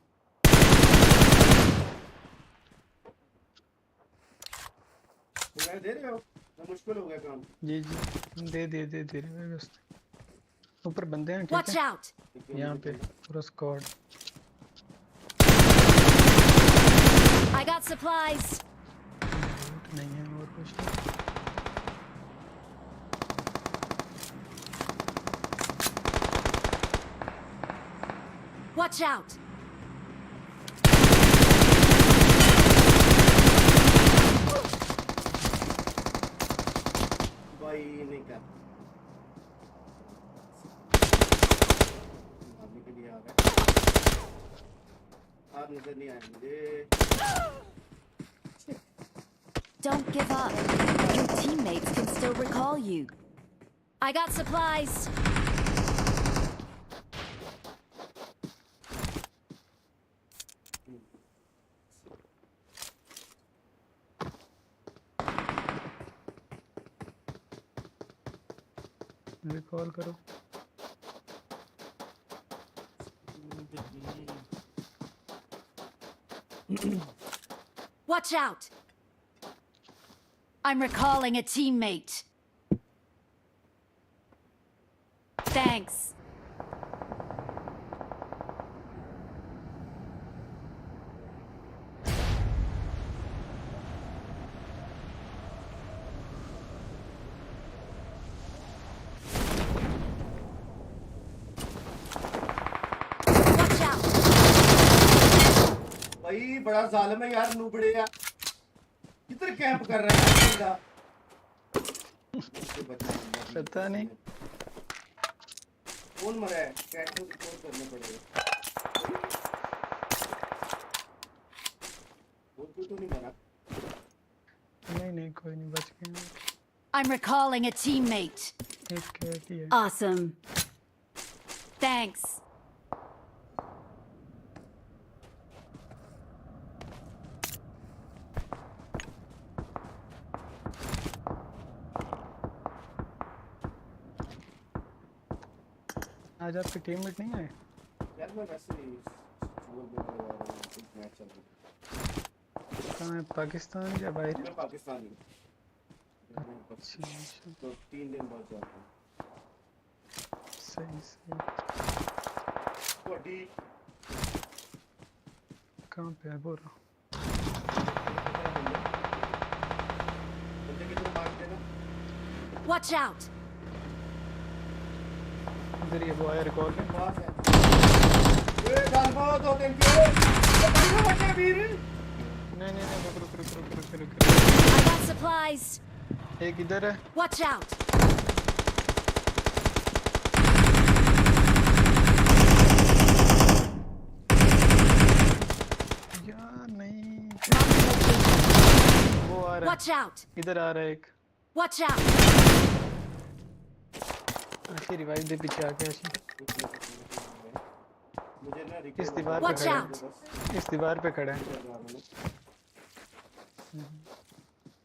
S1: मैं दे रहे हो ना मुश्किल हो गया काम
S14: जी दे रहे बस ऊपर बंदे हैं
S12: Watch
S14: ठीक है
S12: out!
S14: यहाँ पे पूरा स्क्वाड
S12: I got supplies.
S14: नहीं है और कुछ नहीं
S12: Watch out!
S1: भाई नहीं कर मारने के लिए आ गए आप नजर नहीं आए मुझे
S12: Don't give up. Your teammates can still recall you. I got supplies.
S14: Recall करो
S12: Watch out! I'm recalling a teammate. Thanks. Watch out!
S1: भाई बड़ा जालिम है यार नूबड़े यार किधर कैंप कर रहा है बंदा
S14: पता नहीं
S1: कौन मरा है कैट को रिपोर्ट करना पड़ेगा वो तो नहीं मरा
S14: नहीं कोई नहीं बच गया
S12: I'm recalling a teammate.
S14: एक कैट ही है
S12: Awesome. Thanks.
S14: आज आपके टीममेट नहीं आए
S1: यार मैं वैसे ही चूल में लगा रहा हूँ कुछ मैच चल रहा है
S14: कहाँ है पाकिस्तान या बाहर
S1: मैं पाकिस्तानी तो 3 दिन बाद जाता हूँ
S14: सही
S1: बॉडी
S14: कहाँ पे है बोरा
S1: बंदे किधर मार देना
S12: Watch out!
S14: इधर ये वो आया रिकॉल है
S1: पास है ए डालबो 2-3 के बंदे बचे वीर
S14: नहीं रुक
S12: I got supplies.
S14: एक इधर है
S12: Watch out!
S14: यार नहीं वो आ रहा
S12: Watch out!
S14: है इधर आ रहा है एक
S12: Watch out!
S14: आशी रिवाइव दे पीछे आके आशी
S1: मुझे ना
S14: इस दीवार पे
S12: Watch
S14: खड़ा
S12: out!
S14: है इस दीवार पे खड़ा है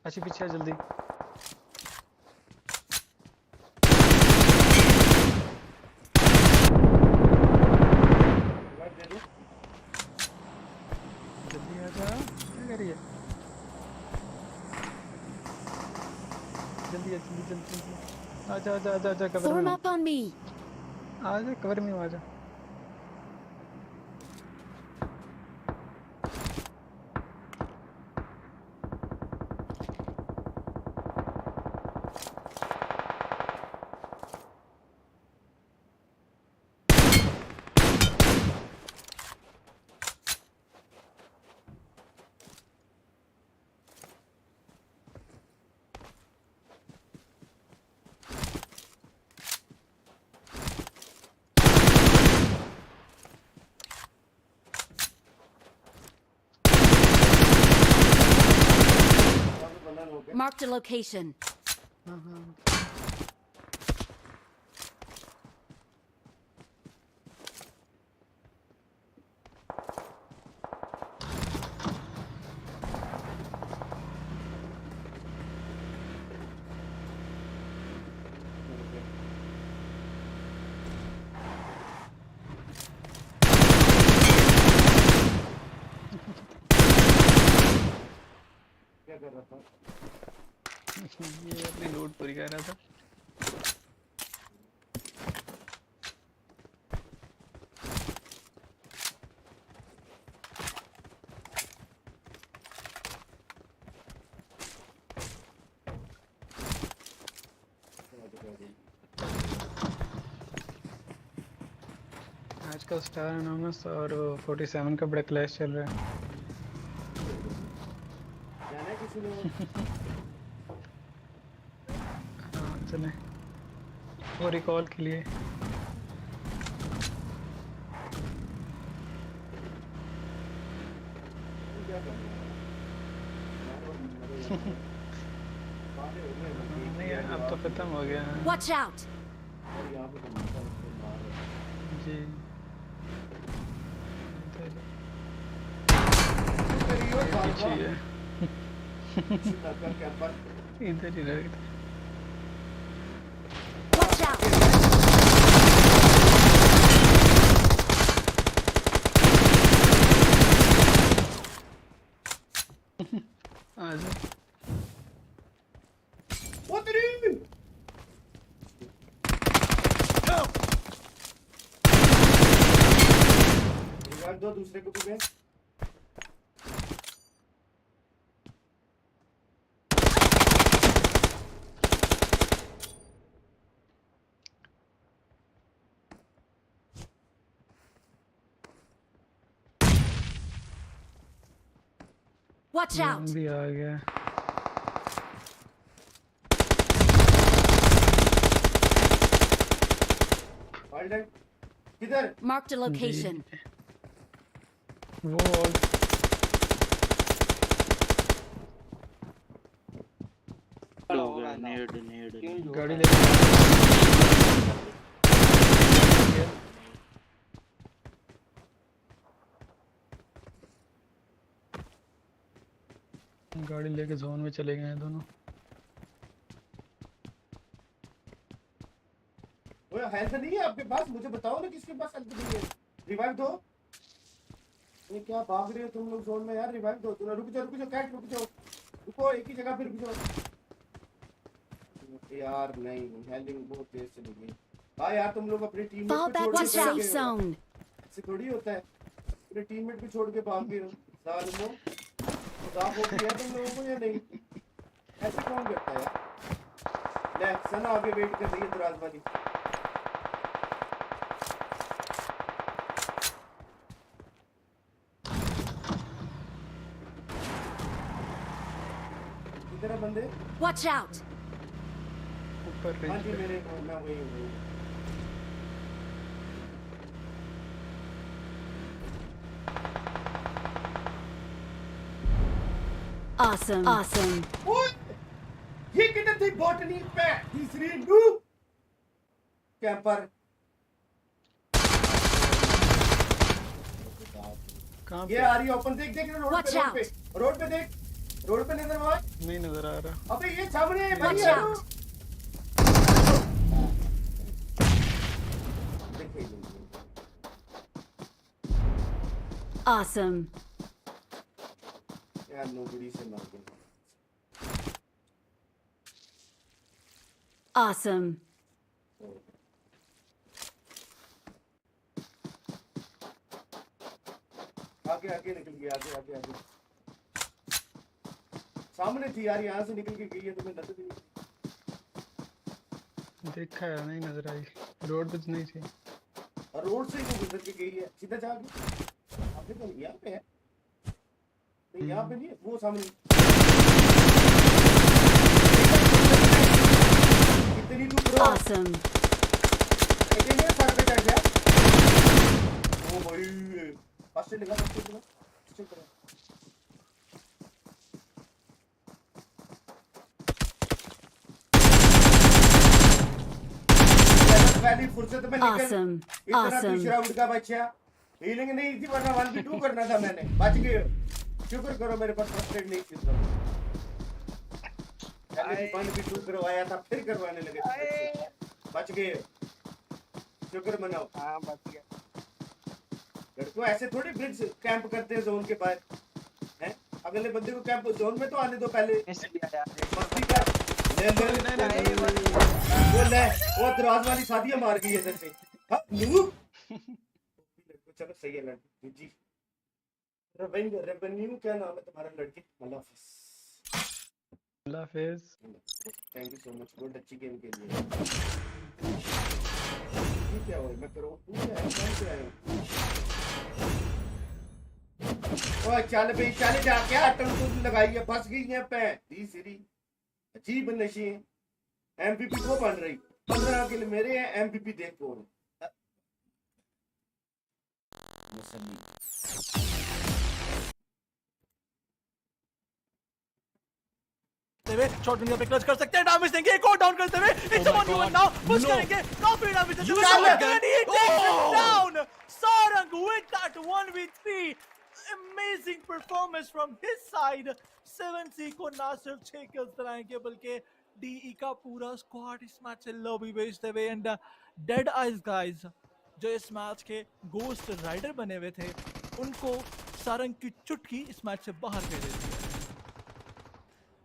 S14: आशी पीछे आ जल्दी जल्दी आ जा क्या कर रही है जल्दी आजा आजा आजा आजा कवर
S12: Form
S14: में
S12: up on me!
S14: आजा कवर में आजा
S12: Marked a location.
S1: क्या कर रहा था
S14: ये अपनी लोड पूरी कर रहा था आजकल स्टार अनोनमस और 47 का बड़ा क्लैश चल रहा है
S1: जाना है किसी ने
S14: हाँ चले वो रिकॉल के लिए नहीं अब तो खत्म हो गया है
S12: Watch out!
S14: जी पीछे ही है इधर ही रह
S12: Watch out!
S14: आजा
S1: दो दूसरे को भी
S12: Watch out!
S14: भी आ गया
S1: किधर
S12: Marked a location.
S14: वो और गाड़ी ले गाड़ी लेके जोन में चले गए हैं दोनों
S1: वो हेल्थ नहीं है आपके पास मुझे बताओ ना किसके पास हेल्थ नहीं है रिवाइव दो ये क्या भाग रहे हो तुम लोग जोन में यार रिवाइव दो तुम रुक जाओ कैट रुक जाओ रुको एक ही जगह पे रुक जाओ यार नहीं हेल्थिंग बहुत तेज चली गई हाँ यार तुम लोग अपनी team
S12: Fall back to safe zone.
S1: ऐसे थोड़ी होता है अपने टीममेट को छोड़ के भाग गए हो सालमो खुदा हो गया तुम लोगों को या नहीं ऐसे कौन करता है यार ले सन आगे वेट कर रही है दराज वाली किधर है बंदे
S12: Watch out!
S14: ऊपर
S1: हाँ जी मेरे मैं वही हूँ
S12: Awesome. Awesome.
S1: ये किधर थी बॉटनी पे तीसरी नूब कैंपर
S14: कहाँ
S1: ये
S14: पे?
S1: आ रही है ओपन, देख देख रोड
S12: Watch
S1: पे,
S12: out.
S1: रोड पे देख, रोड पे नजर आवा।
S14: नहीं नजर आ रहा।
S1: अबे ये सामने है भाई
S12: Watch
S1: यार।
S12: out. Awesome.
S1: यार नोबडी से मार गया।
S12: Awesome.
S1: आगे आगे निकल गया, आगे आगे आगे सामने थी यार, यहाँ से निकल के गई है, तुम्हें नजर नहीं
S14: देखा है, नहीं नजर आई। रोड पे तो नहीं थी।
S1: और रोड से ही वो गुजर के गई है, सीधा जा के आगे तो यहाँ पे है, नहीं यहाँ पे नहीं है, वो सामने। कितनी तू प्रो।
S12: Awesome.
S1: लेकिन ये सर पे चढ़ गया। ओ भाई फर्स्ट लगा, फर्स्ट लगा, चेक करो। पहली फुर्सत में निकल।
S12: Awesome.
S1: इतना
S12: Awesम।
S1: दूसरा उड़ का बच्चा, हीलिंग नहीं थी वरना 1v2 करना था मैंने, बच गए। शुक्र करो मेरे पास फर्स्ट एड नहीं थी तो। पहले 1v2 करवाया था, फिर करवाने लगे थे, बच गए। शुक्र मनाओ।
S17: हाँ बच गया।
S1: लड़कों ऐसे थोड़ी ब्रिज कैंप करते हैं जोन के बाहर, हैं? अगले बंदे को कैंप जोन में तो आने दो पहले। मस्ती कर। ले वो दरवाजा वाली शादियां मार गई है इधर से। हाँ नूब। चलो सही है लड़की जी। रेवेन्यू क्या नाम है तुम्हारा लड़की? अल्लाह हाफिज।
S14: अल्लाह हाफिज।
S1: थैंक यू सो मच, बहुत अच्छी गेम के लिए। ये क्या हुआ? मैं करो तू क्या है? कौन से आए? ओए चल बे चल जा, क्या टंटू लगाई है, फंस गई है पे दी सीरी। अजीब नशे हैं। एमपीपी को बन रही 15 किल मेरे हैं, एमपीपी देख कौन
S9: शॉट विंडो पे क्लच कर सकते हैं, डैमेज देंगे, एक और डाउन करते हुए it's on you now push करेंगे, काफी डैमेज देते हुए down Sarang with that 1v3 amazing performance from his side. 7C को ना सिर्फ 6 किल्स दिलाएंगे बल्कि डीई का पूरा स्क्वाड इस मैच से लॉबी भेजते हुए। एंड डेड आइज गाइस जो इस मैच के गोस्ट राइडर बने हुए थे, उनको सारंग की चुटकी इस मैच से बाहर भेज देती है।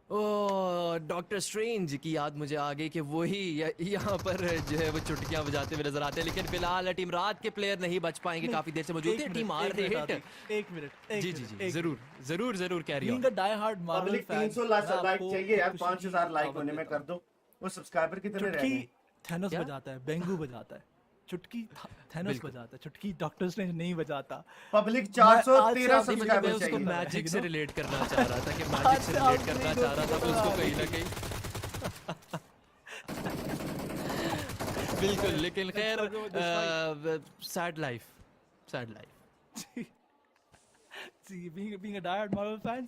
S8: ओ डॉक्टर स्ट्रेंज की याद मुझे आ गई कि वही यहाँ पर जो है वो चुटकियां बजाते हुए नजर आते हैं, लेकिन फिलहाल टीम रात के प्लेयर नहीं बच पाएंगे, काफी देर से मौजूद है टीम आर रेट।
S9: एक मिनट
S8: जी जी जी जरूर जरूर जरूर carry on.
S9: Die hard Marvel
S1: 300 like चाहिए यार, 5000 लाइक होने में कर दो। वो सब्सक्राइबर कितने रह गए?
S9: थैनोस बजाता है, बेंगू बजाता है, चुटकी थैनोस बजाता है, चुटकी डॉक्टर स्ट्रेंज नहीं बजाता।
S1: पब्लिक 413
S8: सब्सक्राइबर चाहिए। उसको मैजिक से रिलेट करना चाह रहा था कि मैजिक से रिलेट करना चाह रहा था, तो उसको कहीं ना कहीं बिल्कुल। लेकिन खैर सैड लाइफ
S9: जी being a die Marvel fan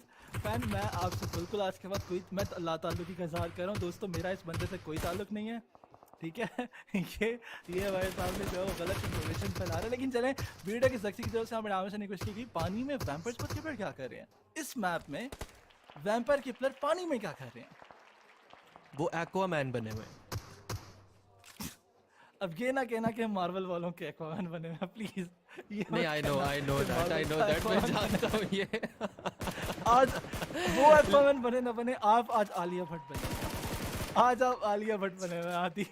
S9: मैं आपसे बिल्कुल आज के बाद कोई मैं अल्लाह ताल्लुकी का इज़हार कर रहा हूँ दोस्तों, मेरा इस बंदे से कोई ताल्लुक नहीं है, ठीक है। ये हमारे सामने जो गलत इन्फॉर्मेशन फैला रहे हैं। लेकिन चलें वीडियो की सख्ती की तरफ से हमें नाम से नहीं कोशिश की पानी में वैम्पायर्स के प्लेयर क्या कर रहे हैं, इस मैप में वैम्पायर के प्लेयर पानी में क्या कर रहे हैं?
S8: वो एक्वामैन बने हुए।
S9: अब ये ना कहना कि हम मार्वल वालों के एक्वामैन बने हुए हैं प्लीज।
S8: नहीं आई नो दैट मैं जानता हूँ ये।
S9: आज वो एक्वामैन बने ना बने, आप आज आलिया भट्ट बने, आज आप आलिया भट्ट बने हुए आदि।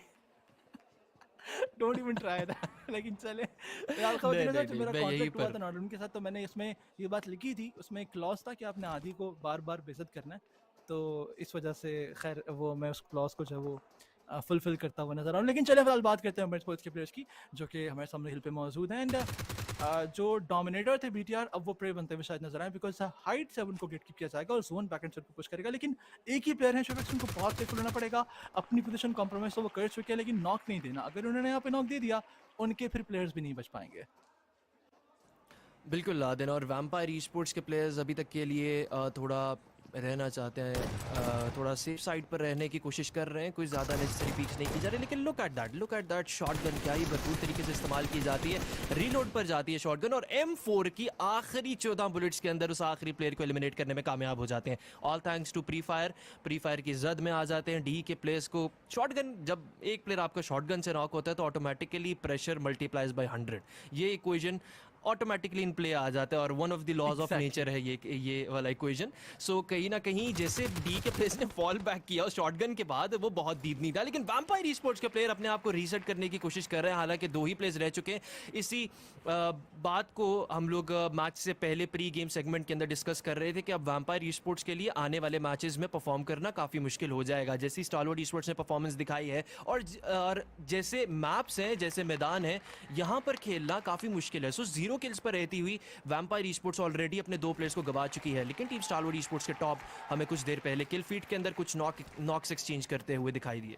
S9: Don't even try that. लेकिन चले मेरा कॉन्ट्रैक्ट हुआ था नॉर्डन के साथ, तो मैंने इसमें ये बात लिखी थी, उसमें एक क्लॉज था कि आपने आदि को बार बार बेइज्जत करना है, तो इस वजह से खैर वो मैं उस क्लॉज को जो वो फुलफिल करता हुआ नजर आ रहा हूँ। लेकिन चले फिलहाल बात करते हैं हमारे स्पोर्ट्स के प्लेयर्स की जो कि हमारे सामने हिल पे मौजूद हैं। एंड जो डोमिनेटर थे बीटीआर अब वो प्रे बनते हुए शायद नजर आए, बिकॉज हाइट से अब उनको गेट कीप किया जाएगा और जोन बैक एंड से पुश करेगा। लेकिन एक ही प्लेयर है शोफेक्स, उनको बहुत केयरफुल रहना पड़ेगा, अपनी पोजीशन कॉम्प्रोमाइज तो वो कर चुके हैं लेकिन नॉक नहीं देना, अगर उन्होंने यहाँ पे नॉक दे दिया उनके फिर प्लेयर्स भी नहीं बच पाएंगे।
S8: बिल्कुल लादेन, और वैम्पायर ई स्पोर्ट्स के प्लेयर्स अभी तक के लिए थोड़ा रहना चाहते हैं, थोड़ा सेफ साइड पर रहने की कोशिश कर रहे हैं, कोई ज़्यादा नेसेसरी पीक्स नहीं की जा रही, लेकिन लुक एट दैट शॉटगन क्या ही भरपूर तरीके से इस्तेमाल की जाती है, रीलोड पर जाती है शॉटगन और M4 की आखिरी 14 बुलेट्स के अंदर उस आखिरी प्लेयर को एलिमिनेट करने में कामयाब हो जाते हैं। All thanks to Free Fire की जद में आ जाते हैं डी के प्लेयर्स को। शॉटगन, जब एक प्लेयर आपका शॉटगन से नॉक होता है तो ऑटोमेटिकली प्रेशर मल्टीप्लाइज बाय 100, ये इक्वेशन ऑटोमेटिकली इन प्ले आ जाता है और one of the laws of nature है ये वाला इक्वेशन। सो कहीं ना कहीं जैसे डी के प्लेयर्स ने फॉल बैक किया शॉटगन के बाद, वो बहुत डीप नहीं था, लेकिन वैम्पायर ई-स्पोर्ट्स के प्लेयर अपने आप को रीसेट करने की कोशिश कर रहे हैं। हालांकि 2 ही प्लेयर्स रह चुके हैं। इसी बात को हम लोग मैच से पहले प्री गेम सेगमेंट के अंदर डिस्कस कर रहे थे कि अब वैम्पायर ई-स्पोर्ट्स के लिए आने वाले मैचेस में परफॉर्म करना काफ़ी मुश्किल हो जाएगा, जैसी स्टारलॉर्ड ई-स्पोर्ट्स ने परफॉर्मेंस दिखाई है और जैसे मैप्स हैं, जैसे मैदान है, यहाँ पर खेलना काफ़ी मुश्किल है। सो 0 किल्स पर रहती हुई वैम्पायर ई-स्पोर्ट्स ऑलरेडी अपने 2 प्लेयर्स को गवा चुकी है, लेकिन टीम स्टारलॉर्ड ई-स्पोर्ट्स के टॉप हमें कुछ देर पहले किल फीड के अंदर कुछ नॉक्स एक्सचेंज करते हुए दिखाई दिए।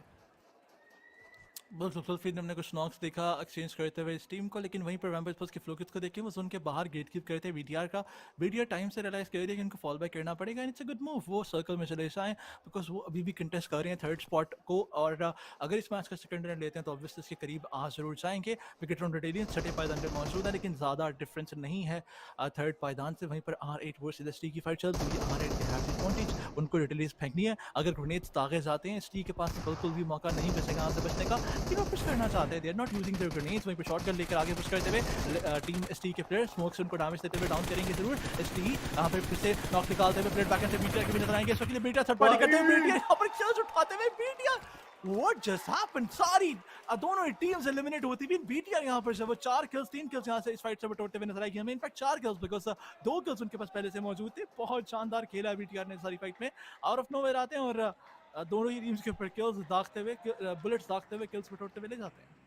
S9: बिल्कुल फीड हमने कुछ नॉक्स देखा एक्सचेंज करते हुए इस टीम को, लेकिन वहीं पर वैम्पायर स्पोर्ट्स के फ्लोकिट्स को देखें, वो जोन के बाहर गेट कीप करते हैं बीटीआर का। बीटीआर टाइम से रियलाइज कर रही है कि उनको फॉल बैक करना पड़ेगा and it's a good move, वो सर्कल में चले जाएं बिकॉज वो अभी भी कंटेस्ट कर रहे हैं 3rd स्पॉट को, और अगर इस मैच का सेकंड रन लेते हैं तो ऑब्वियसली इसके करीब आ जरूर जाएंगे। विकेट राउंड रिटेलियंस 6ठे पायदान पर मौजूद है, लेकिन ज़्यादा डिफरेंस नहीं है 3rd पायदान से। वहीं पर R8 वर्सेस एसटी की फाइट चल रही है, R8 के हैव एडवांटेज, उनको रिटेलियंस फेंकनी है। अगर ग्रेनेड्स दागे जाते हैं एसटी के पास बिल्कुल भी मौका नहीं बचेगा यहाँ से बचने का, लेकिन वो पुश करना चाहते हैं, they are not using their grenades. वहीं पे शॉटगन लेकर आगे पुश करते हुए टीम एसटी के प्लेयर स्मोक से उनको डैमेज देते हुए डाउन करेंगे जरूर। एसटी यहाँ पे फिर से नॉक निकालते हुए प्लेयर बैकएंड से बीटीआर के भी नजर आएंगे, इसके लिए बीटीआर थर्ड पार्टी करते हुए बीटीआर यहाँ पर किल्स उठाते हुए बीटीआर What just happened? सारी दोनों ही टीम्स एलिमिनेट होती हुई, बीटीआर यहाँ पर वो 4 किल्स 3 किल्स यहाँ से इस फाइट से बटोरते हुए नजर आएगी हमें। इनफैक्ट 4 किल्स बिकॉज 2 किल्स उनके पास पहले से मौजूद थे। बहुत शानदार खेला है बीटीआर ने सारी फाइट में, आउट ऑफ नोवेयर आते हैं और दोनों ही टीम्स के ऊपर किल्स दागते हुए, बुलेट्स दागते हुए किल्स बटोरते हुए ले जाते हैं।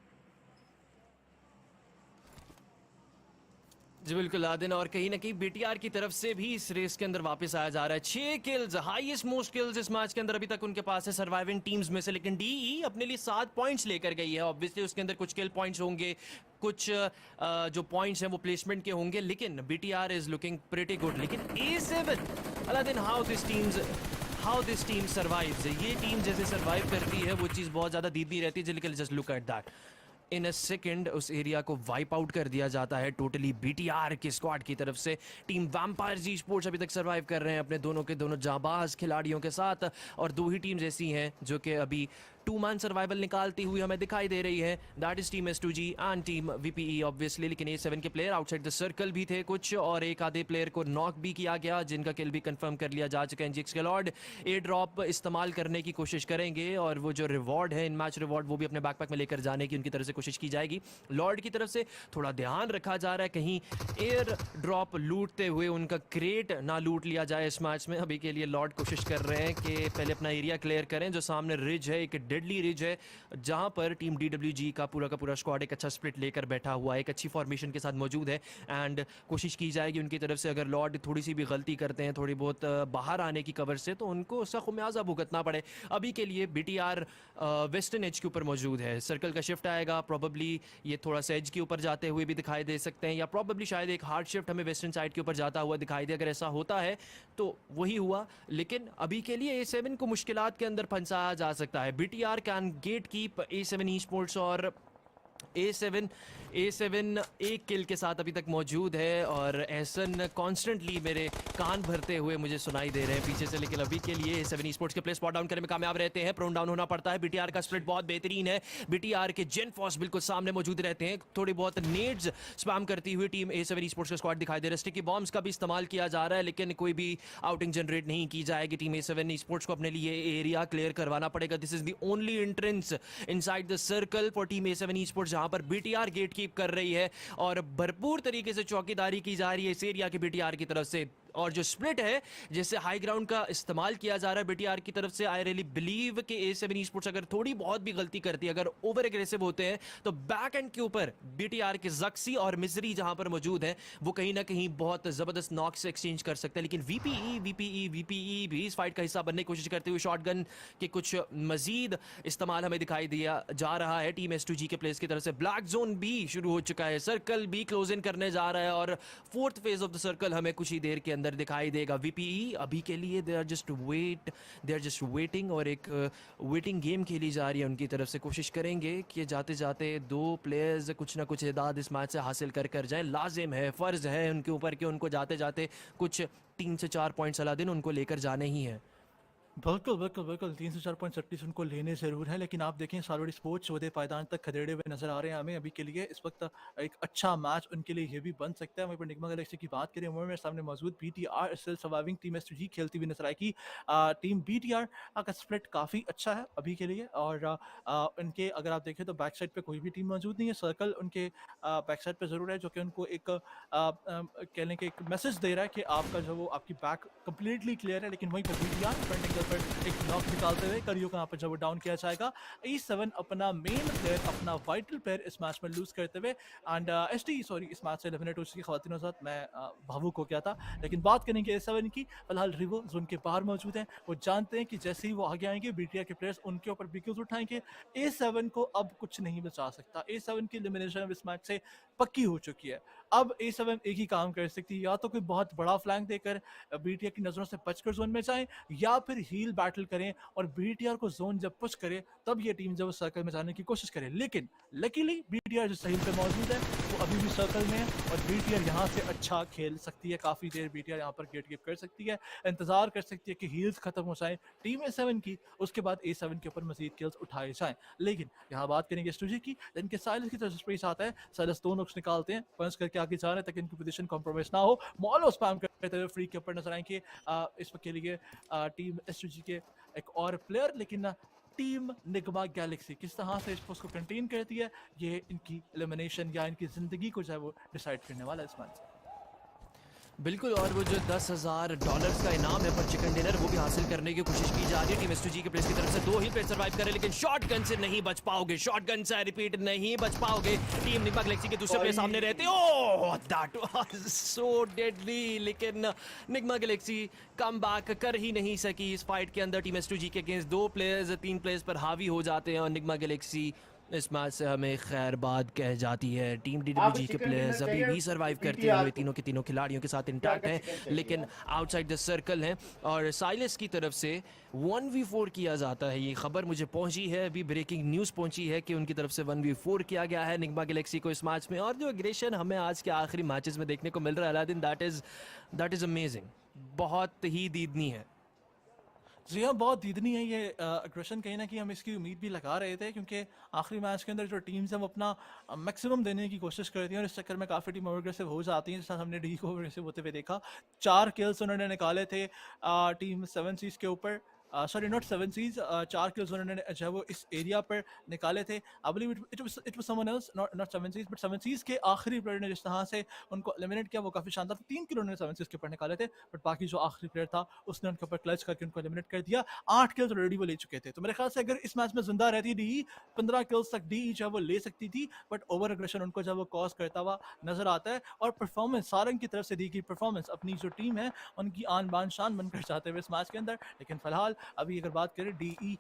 S8: जी बिल्कुल आदिन, और कहीं ना कहीं बीटीआर की तरफ से भी इस रेस के अंदर वापस आया जा रहा है। 6 किल्स, हाईएस्ट मोस्ट किल्स इस मैच के अंदर अभी तक उनके पास है सर्वाइविंग टीम्स में से, लेकिन डीई अपने लिए 7 पॉइंट्स लेकर गई है। ऑब्वियसली उसके अंदर कुछ किल पॉइंट्स होंगे, कुछ जो पॉइंट्स हैं वो प्लेसमेंट के होंगे, लेकिन BTR is looking pretty good. लेकिन A7 Aladdin, how this team survives, ये टीम जैसे सर्वाइव करती है वो चीज़ बहुत ज़्यादा दीदी रहती है। लेकिन just look at that, in a second उस एरिया को वाइप आउट कर दिया जाता है टोटली बीटीआर के स्क्वाड की तरफ से। टीम वैम्पायर ई-स्पोर्ट्स अभी तक सर्वाइव कर रहे हैं अपने दोनों के दोनों जाबाज खिलाड़ियों के साथ, और 2 ही टीम्स ऐसी हैं जो कि अभी 2-man सर्वाइवल निकालती हुई हमें दिखाई दे रही है, that is team S2G and team VPE obviously. लेकिन A7 के प्लेयर आउटसाइड द सर्कल भी थे कुछ, और एक आधे प्लेयर को नॉक भी किया गया जिनका किल भी कंफर्म कर लिया जा चुका है। जिक्स के लॉर्ड ए ड्रॉप इस्तेमाल करने की कोशिश करेंगे, और वो जो रिवॉर्ड है इन मैच रिवॉर्ड वो भी अपने बैकपैक में लेकर जाने की उनकी तरफ से कोशिश की जाएगी। लॉर्ड की तरफ से थोड़ा ध्यान रखा जा रहा है कहीं एयर ड्रॉप लूटते हुए उनका क्रेट ना लूट लिया जाए इस मैच में। अभी के लिए लॉर्ड कोशिश कर रहे हैं कि पहले अपना एरिया क्लियर करें। जो सामने रिज है, एक डेडली रिज है जहां पर टीम DWG का पूरा स्क्वाड एक अच्छा स्प्लिट लेकर बैठा हुआ है, एक अच्छी फॉर्मेशन के साथ मौजूद है, एंड कोशिश की जाएगी उनकी तरफ से अगर लॉर्ड थोड़ी सी भी गलती करते हैं, थोड़ी बहुत बाहर आने की कवर से, तो उनको उसका खुमियाजा भुगतना पड़े। अभी के लिए बीटीआर वेस्टर्न एज के ऊपर मौजूद है, सर्कल का शिफ्ट आएगा, प्रॉबली ये थोड़ा सा एज के ऊपर जाते हुए भी दिखाई दे सकते हैं, या प्रॉबली शायद एक हार्ड शिफ्ट हमें वेस्टर्न साइड के ऊपर जाता हुआ दिखाई दे। अगर ऐसा होता है तो वही हुआ, लेकिन अभी के लिए A7 को मुश्किलात के अंदर फंसाया जा सकता है। BTR can get keep A7 esports, और A7 एक किल के साथ अभी तक मौजूद है, और एहसन कॉन्स्टेंटली मेरे कान भरते हुए मुझे सुनाई दे रहे हैं पीछे से। लेकिन अभी के लिए A7 ई-स्पोर्ट्स के प्ले स्पॉट डाउन करने में कामयाब रहते हैं, प्रोन डाउन होना पड़ता है। बीटीआर का स्प्लिट बहुत बेहतरीन है, बीटीआर के जेन फॉस बिल्कुल सामने मौजूद रहते हैं, थोड़ी बहुत नेड्स स्पैम करती हुई टीम A7 ई-स्पोर्ट्स का स्क्वाड दिखाई दे रहा है। स्टिकी बॉम्ब्स का भी इस्तेमाल किया जा रहा है, लेकिन कोई भी आउटिंग जनरेट नहीं की जाएगी। टीम A7 ई-स्पोर्ट्स को अपने लिए एरिया क्लियर करवाना पड़ेगा। This is the only entrance inside the circle for team A7 esports, जहां पर बीटीआर गेट कीप कर रही है और भरपूर तरीके से चौकीदारी की जा रही है इस एरिया की बीटीआर की तरफ से। और जो स्प्लिट है, जैसे हाई ग्राउंड का इस्तेमाल किया जा रहा है बीटीआर की तरफ से, आई रियली बिलीव कि A7 ई-स्पोर्ट्स अगर थोड़ी बहुत भी गलती करती है, अगर ओवर एग्रेसिव होते हैं, तो बैक एंड के ऊपर बीटीआर के जक्सी और मिजरी जहां पर मौजूद है वो कहीं ना कहीं बहुत जबरदस्त नॉक से एक्सचेंज कर सकते हैं। लेकिन VPE भी इस फाइट का हिस्सा बनने की कोशिश करते हुए शॉटगन के कुछ मजीद इस्तेमाल हमें दिखाई दिया जा रहा है टीम S2G के प्लेयर्स की तरफ से। ब्लैक जोन भी शुरू हो चुका है, सर्कल भी क्लोज इन करने जा रहा है, और 4th phase of the circle हमें कुछ ही देर के अंदर दिखाई देगा। वीपीई अभी के लिए दे आर जस्ट वेटिंग और एक वेटिंग गेम खेली जा रही है उनकी तरफ से। कोशिश करेंगे कि जाते जाते 2 प्लेयर्स कुछ ना कुछ इदाद इस मैच से हासिल कर जाएं। लाजिम है, फ़र्ज़ है उनके ऊपर कि उनको जाते जाते कुछ 3 से 4 पॉइंट्स अलादीन उनको लेकर जाने ही हैं।
S9: बिल्कुल बिल्कुल बिल्कुल 3 से 4 पॉइंट एटलीस्ट उनको लेने ज़रूर है, लेकिन आप देखें सालवड़ी स्पोर्ट्स चौथे पायदान तक खदेड़े हुए नजर आ रहे हैं हमें अभी के लिए। इस वक्त एक अच्छा मैच उनके लिए ये भी बन सकता है। वहीं पर निगमा गैलेक्सी की बात करें, मेरे सामने मौजूद BTR still surviving team STG खेलती हुई नजर आएगी। टीम BTR का स्प्लिट काफ़ी अच्छा है अभी के लिए, और उनके अगर आप देखें तो बैक साइड पर कोई भी टीम मौजूद नहीं है। सर्कल उनके बैक साइड पर ज़रूर है, जो कि उनको एक कहने के एक मैसेज दे रहा है कि आपका जो वो आपकी बैक कंप्लीटली क्लियर है। लेकिन वहीं पर BTR फ्रंट एंगल पर एक नॉक निकालते हुए करियो को यहाँ पर जब डाउन किया जाएगा। E7 अपना मेन प्लेयर, अपना वाइटल प्लेयर इस मैच में लूज करते हुए, एंड ST इस मैच से एलिमिनेट हो चुकी खवातीनों के साथ। मैं भावुक हो गया था, लेकिन बात करेंगे E7 की। फिलहाल रिवो जोन के बाहर मौजूद हैं, वो जानते हैं कि जैसे ही वो आगे आएंगे BTR के प्लेयर्स उनके ऊपर बिक्यूज उठाएंगे। E7 को अब कुछ नहीं बचा सकता। E7 की एलिमिनेशन इस मैच से पक्की हो चुकी है। अब E7 एक ही काम कर सकती है, या तो कोई बहुत बड़ा फ्लैंक देकर BTR की नज़रों से बचकर जोन में जाएं, या फिर हील बैटल करें और BTR को जोन जब पुश करे तब ये टीम जब सर्कल में जाने की कोशिश करे। लेकिन लकीली BTR जो सही पे मौजूद है वो अभी भी सर्कल में है, और BTR यहाँ से अच्छा खेल सकती है। काफ़ी देर BTR यहाँ पर गेट कीप कर सकती है, इंतजार कर सकती है कि हील्स खत्म हो जाए टीम A7 की, उसके बाद A7 के ऊपर मजीद किल्स उठाए जाएं। लेकिन यहाँ बात करेंगे स्टूजी की, जिनके साइलस की तरफ स्पेस आता है। साइलस 2 नॉक्स निकालते हैं, पंच करके आगे जा रहे हैं ताकि इनकी पोजीशन कॉम्प्रोमाइज ना हो। मॉलो स्पैम करते हुए फ्री के ऊपर नजर आएंगे इस वक्त के लिए टीम STG के एक और प्लेयर। लेकिन टीम निगमा गैलेक्सी किस तरह से इस पोस्ट को कंटेन करती है, ये इनकी एलिमिनेशन या इनकी ज़िंदगी को जो है वो डिसाइड करने वाला है इस मैच से।
S8: बिल्कुल, और वो जो $10,000 का इनाम है पर चिकन डिनर, वो भी हासिल करने की कोशिश की जा रही है। टीम STG के प्लेयर्स की तरफ से 2 ही प्लेयर सर्वाइव करे, लेकिन शॉटगन से नहीं बच पाओगे। शॉटगन से रिपीट नहीं बच पाओगे। टीम निगमा गैलेक्सी के दूसरे प्लेयर सामने रहते, oh that was so deadly, लेकिन निगमा गैलेक्सी कम बैक कर ही नहीं सकी इस फाइट के अंदर। टीम STG के अगेंस्ट 2 प्लेयर्स 3 प्लेयर्स पर हावी हो जाते हैं, और निगमा गैलेक्सी इस मैच से हमें खैरबाद कह जाती है। टीम DWG के प्लेयर्स अभी भी सर्वाइव करते हुए तीनों के तीनों खिलाड़ियों के साथ इंटैक्ट हैं, लेकिन आउटसाइड द सर्कल हैं। और साइलस की तरफ से 1v4 किया जाता है। ये खबर मुझे पहुंची है, अभी ब्रेकिंग न्यूज़ पहुंची है कि उनकी तरफ से 1v4 किया गया है निगमा गैलेक्सी को इस मैच में। और जो एग्रेशन हमें आज के आखिरी मैचेस में देखने को मिल रहा है अलादीन, दैट इज़ अमेजिंग, बहुत ही दीदनी है।
S9: जी हाँ, बहुत दीदनी है ये अग्रेशन। कहीं ना कहीं हम इसकी उम्मीद भी लगा रहे थे, क्योंकि आखिरी मैच के अंदर जो टीम्स हैं वो अपना मैक्सिमम देने की कोशिश करती हैं, और इस चक्कर में काफ़ी टीम ओवरग्रेसिव हो जाती हैं। जैसा हमने डी को ओवरग्रेसिव होते हुए देखा। 4 किल्स उन्होंने निकाले थे टीम 7 सीज के ऊपर, सॉरी नॉट 7 सीज, 4 किल्स उन्होंने जो है वो इस एरिया पर निकाले थे। I believe it was someone else, not 7 Seas, but 7 seize के आखिरी प्लेयर ने जिस तरह से उनको एलिमिनेट किया वो काफ़ी शानदार था। 3 किल उन्होंने 7 सीज के ऊपर निकाले थे, बट बाकी जो आखिरी प्लेयर था उसने उनके ऊपर क्लच करके उनको एलिमिनेट कर दिया। 8 किल्स ऑलरेडी वो ले चुके थे, तो मेरे ख्याल से अगर इस मैच में जिंदा रहती डी 15 किल्स तक डी जो है वो ले सकती थी, बट ओवर अग्रेशन उनको जब वो कॉज करता हुआ नजर आता है। और परफॉर्मेंस सारंग की तरफ से दी गई परफॉर्मेंस, अपनी जो टीम है उनकी आन बान शान बनकर जाते हुए इस मैच के अंदर। लेकिन फिलहाल अभी अगर बात DE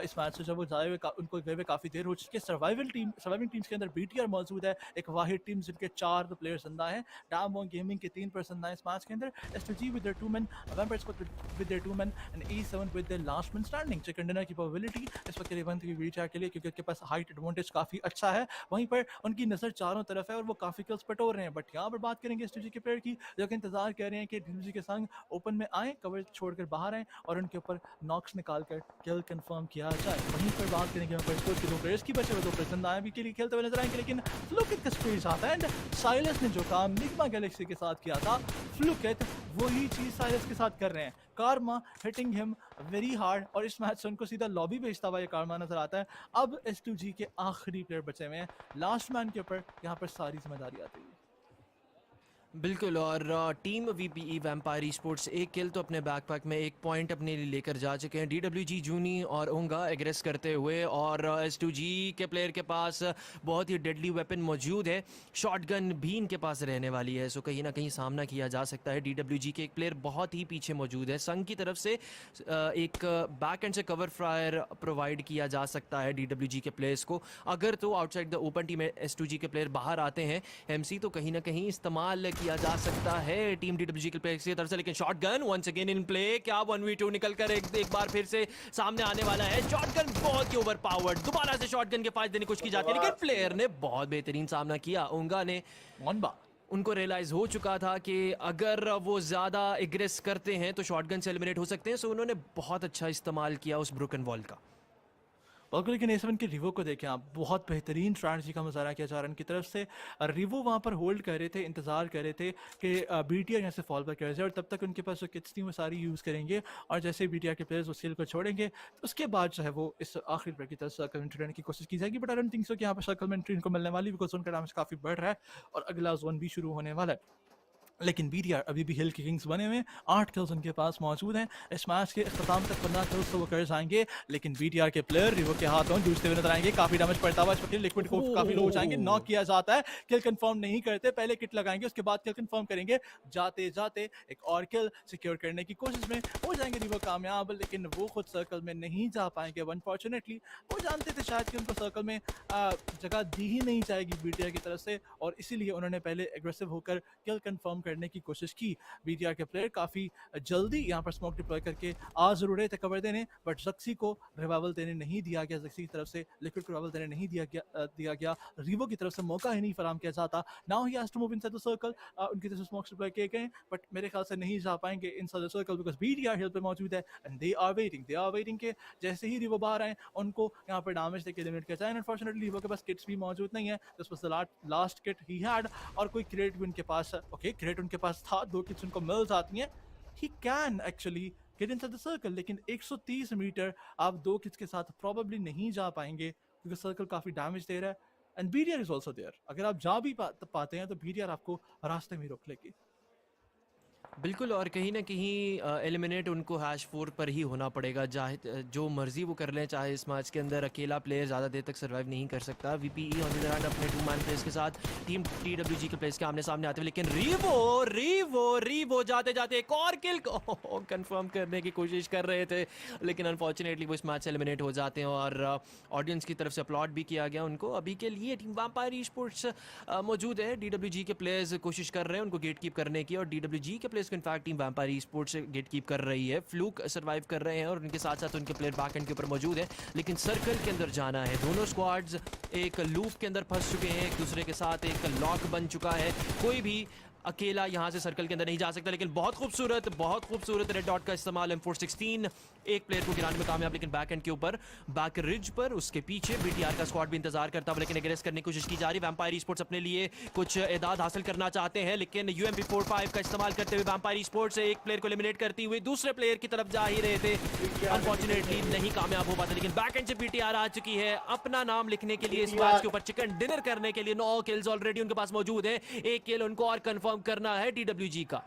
S9: इस मैच से जब वो जाए हुए उनको गए हुए काफ़ी देर हो चुकी है। सर्वाइविंग टीम्स के अंदर BTR मौजूद है, एक वाहिद टीम जिनके 4 प्लेयर जिंदा हैं। डैम गेमिंग के 3 प्लेयर जिंदा हैं इस मैच के अंदर। STG with their 2 men, vampire squad with their 2 men, and E7 with their last man standing. Chicken dinner की प्रोबेबिलिटी इस वक्त के लिए बनती है BTR के लिए, क्योंकि उनके पास हाइट एडवांटेज काफ़ी अच्छा है। वहीं पर उनकी नज़र चारों तरफ है और वो काफ़ी किल्स पटोर रहे हैं। बट यहाँ पर बात करेंगे STG के प्लेयर की, जो कि इंतजार कर रहे हैं कि DWG के संग ओपन में आए, कवर छोड़कर बाहर आए और उनके ऊपर नॉक्स निकालकर किल कंफर्म किया जाए। वहीं पर बात करेंगे हम पर के 2 प्लेयर्स की, बचे हुए 2 प्लेयर जिंदा भी के लिए खेलते हुए नजर आएंगे। लेकिन फ्लुकेट का स्पेस आता है, एंड साइलस ने जो काम निगमा गैलेक्सी के साथ किया था, फ्लुकेट वही चीज साइलस के साथ कर रहे हैं। Karma hitting him very hard, और इस मैच से उनको सीधा लॉबी भेजता हुआ ये कार्मा नजर आता है। अब S2G के आखिरी प्लेयर बचे हुए हैं, लास्ट मैन के ऊपर यहाँ पर सारी जिम्मेदारी आती है।
S8: बिल्कुल, और टीम VPE वैम्पायर स्पोर्ट्स 1 किल तो अपने बैकपैक में 1 पॉइंट अपने लिए लेकर जा चुके हैं। DWG जूनी और ओंगा एग्रेस करते हुए, और S2G के प्लेयर के पास बहुत ही डेडली वेपन मौजूद है। शॉटगन भी इनके पास रहने वाली है, सो कहीं ना कहीं सामना किया जा सकता है। DWG के एक प्लेयर बहुत ही पीछे मौजूद है। संघ की तरफ से एक बैक एंड से कवर फायर प्रोवाइड किया जा सकता है DWG के प्लेयर्स को। अगर तो outside the open team S2G के प्लेयर बाहर आते हैं MC, तो कहीं ना कहीं इस्तेमाल किया जा सकता है टीम डीडब्ल्यूजी के प्लेयर्स की तरफ से, लेकिन shotgun once again in play, क्या 1v2 निकल कर एक बार फिर से सामने आने वाला है। शॉटगन बहुत ही ओवरपावर्ड, दोबारा से शॉटगन के फायदे देने की कोशिश की जाती है, लेकिन प्लेयर ने बहुत बेहतरीन सामना किया। ओंगा ने उनको रियलाइज हो चुका था कि अगर वो ज़्यादा एग्रेस करते हैं तो शॉटगन से एलिमिनेट हो सकते हैं, सो उन्होंने बहुत अच्छा इस्तेमाल किया उस ब्रोकन वॉल का।
S9: बिल्कुल, लेकिन A7 के रिवो को देखें आप, बहुत बेहतरीन स्ट्रैटेजी का मुजाहरा किया जा रहा है उनकी तरफ से। रिवो वहाँ पर होल्ड कर रहे थे, इंतजार कर रहे थे कि BTR यहाँ से फॉल बैक कर जाए, और तब तक उनके पास जो किट्स थी वो सारी यूज़ करेंगे, और जैसे BTR के प्लेयर्स उस सील को छोड़ेंगे तो उसके बाद जो है वो इस आखिरी ब्रेक की तरफ सर्कल एंट्री लेने की कोशिश की जाएगी। But I don't think so कि यहाँ पर सर्कल एंट्री इनको मिलने वाली, बिकॉज उनका डैमेज काफ़ी बढ़ रहा है और अगला जोन भी शुरू होने वाला है। लेकिन BTR अभी भी हिल के किंग्स बने हुए हैं, 8 किल्स उनके पास मौजूद हैं। इस मैच के अख्ताम तक 15 किल्स तो वो कर जाएंगे, लेकिन BTR के प्लेयर रिवो के हाथों जूझते हुए नजर आएंगे। काफी डैमेज पड़ता हुआ, इस वक्त लिक्विड को काफी लो हो जाएंगे, नॉक किया जाता है। किल कंफर्म नहीं करते, पहले किट लगाएंगे उसके बाद किल कंफर्म करेंगे। जाते जाते एक और किल सिक्योर करने की कोशिश में हो जाएंगे रिवो कामयाब, लेकिन वो खुद सर्कल में नहीं जा पाएंगे अनफॉर्चुनेटली। वो जानते थे शायद कि उनको सर्कल में जगह दी ही नहीं जाएगी BTR की तरफ से, और इसीलिए उन्होंने पहले एग्रेसिव होकर किल कंफर्म करने की कोशिश की। BTR के प्लेयर काफ़ी जल्दी यहाँ पर स्मोक डिप्लॉय करके आ जरूर रहे थे कवर देने, बट जक्सी को रिवाइवल देने नहीं दिया गया। जक्सी की तरफ से लिक्विड को रिवाइवल देने नहीं दिया गया। रिवो की तरफ से मौका ही नहीं फराम किया जाता। Now he has to move inside the circle. उनकी तरफ से स्मोक्स डिप्लॉय किए गए, बट मेरे ख्याल से नहीं जा पाएंगे inside the circle, because BTR हिल पे मौजूद है एंड दे आर वेटिंग के जैसे ही रिवो बाहर आए उनको यहाँ पर डैमेज देके एलिमिनेट किया जाए। अनफॉर्चुनेटली रिवो के पास किट्स भी मौजूद नहीं है। This was the last kit he had, और कोई क्रेट भी उनके पास है। ओके, क्रेट उनके पास था, 2 किट्स उनको मिल जाती हैं। He can actually get inside the circle, लेकिन 130 मीटर आप 2 किट्स के साथ प्रॉब्ली नहीं जा पाएंगे, क्योंकि सर्कल काफ़ी डैमेज दे रहा है। And BTR is also there. अगर आप जा भी पाते हैं तो BTR आपको रास्ते में रोक लेगी।
S8: बिल्कुल, और कहीं ना कहीं एलिमिनेट उनको हैश 4 पर ही होना पड़ेगा, चाहे जो मर्जी वो कर लें। चाहे इस मैच के अंदर अकेला प्लेयर ज़्यादा देर तक सर्वाइव नहीं कर सकता। VPE on the other hand अपने 2 मैन प्लेयर्स के साथ टीम TWG के प्लेयर्स के आमने सामने आते हुए, लेकिन रिवो जाते जाते एक और किल को कंफर्म करने की कोशिश कर रहे थे, लेकिन अनफॉर्चुनेटली वो इस मैच से एलिमिनेट हो जाते हैं, और ऑडियंस की तरफ से अपलॉड भी किया गया उनको। अभी के लिए टीम वैम्पायर ई-स्पोर्ट्स मौजूद है, DWG के प्लेयर्स कोशिश कर रहे हैं उनको गेट कीप करने की, और DWG के players in fact team Vampire esports get keep कर रही है। फ्लूक सर्वाइव कर रहे हैं और उनके साथ साथ उनके प्लेयर बैक एंड के ऊपर मौजूद है, लेकिन सर्कल के अंदर जाना है। दोनों स्क्वाड्स एक लूप के अंदर फंस चुके हैं, एक दूसरे के साथ एक लॉक बन चुका है। कोई भी अकेला यहाँ से सर्कल के अंदर नहीं जा सकता, लेकिन बहुत खूबसूरत रेड डॉट का इस्तेमाल M416 एक प्लेयर को गिराने में कामयाब, लेकिन बैक एंड के ऊपर बैक रिज पर उसके पीछे BTR का स्क्वाड भी इंतजार करता हुआ, लेकिन एग्रेस करने की कोशिश की जा रही। वैम्पायर ई-स्पोर्ट्स अपने लिए कुछ एदाद हासिल करना चाहते हैं, लेकिन UMP45 का इस्तेमाल करते हुए वैम्पायर ई-स्पोर्ट्स एक प्लेयर को एलिमिनेट करती हुई दूसरे प्लेयर की तरफ जा ही रहे थे, अनफॉर्चुनेटली नहीं कामयाब हो पाते। लेकिन बैक एंड से BTR आ चुकी है अपना नाम लिखने के लिए, इस मैच के ऊपर चिकन डिनर करने के लिए। 9 किल्स ऑलरेडी उनके पास मौजूद है, एक किल उनको और कंफर्म करना है DWG का।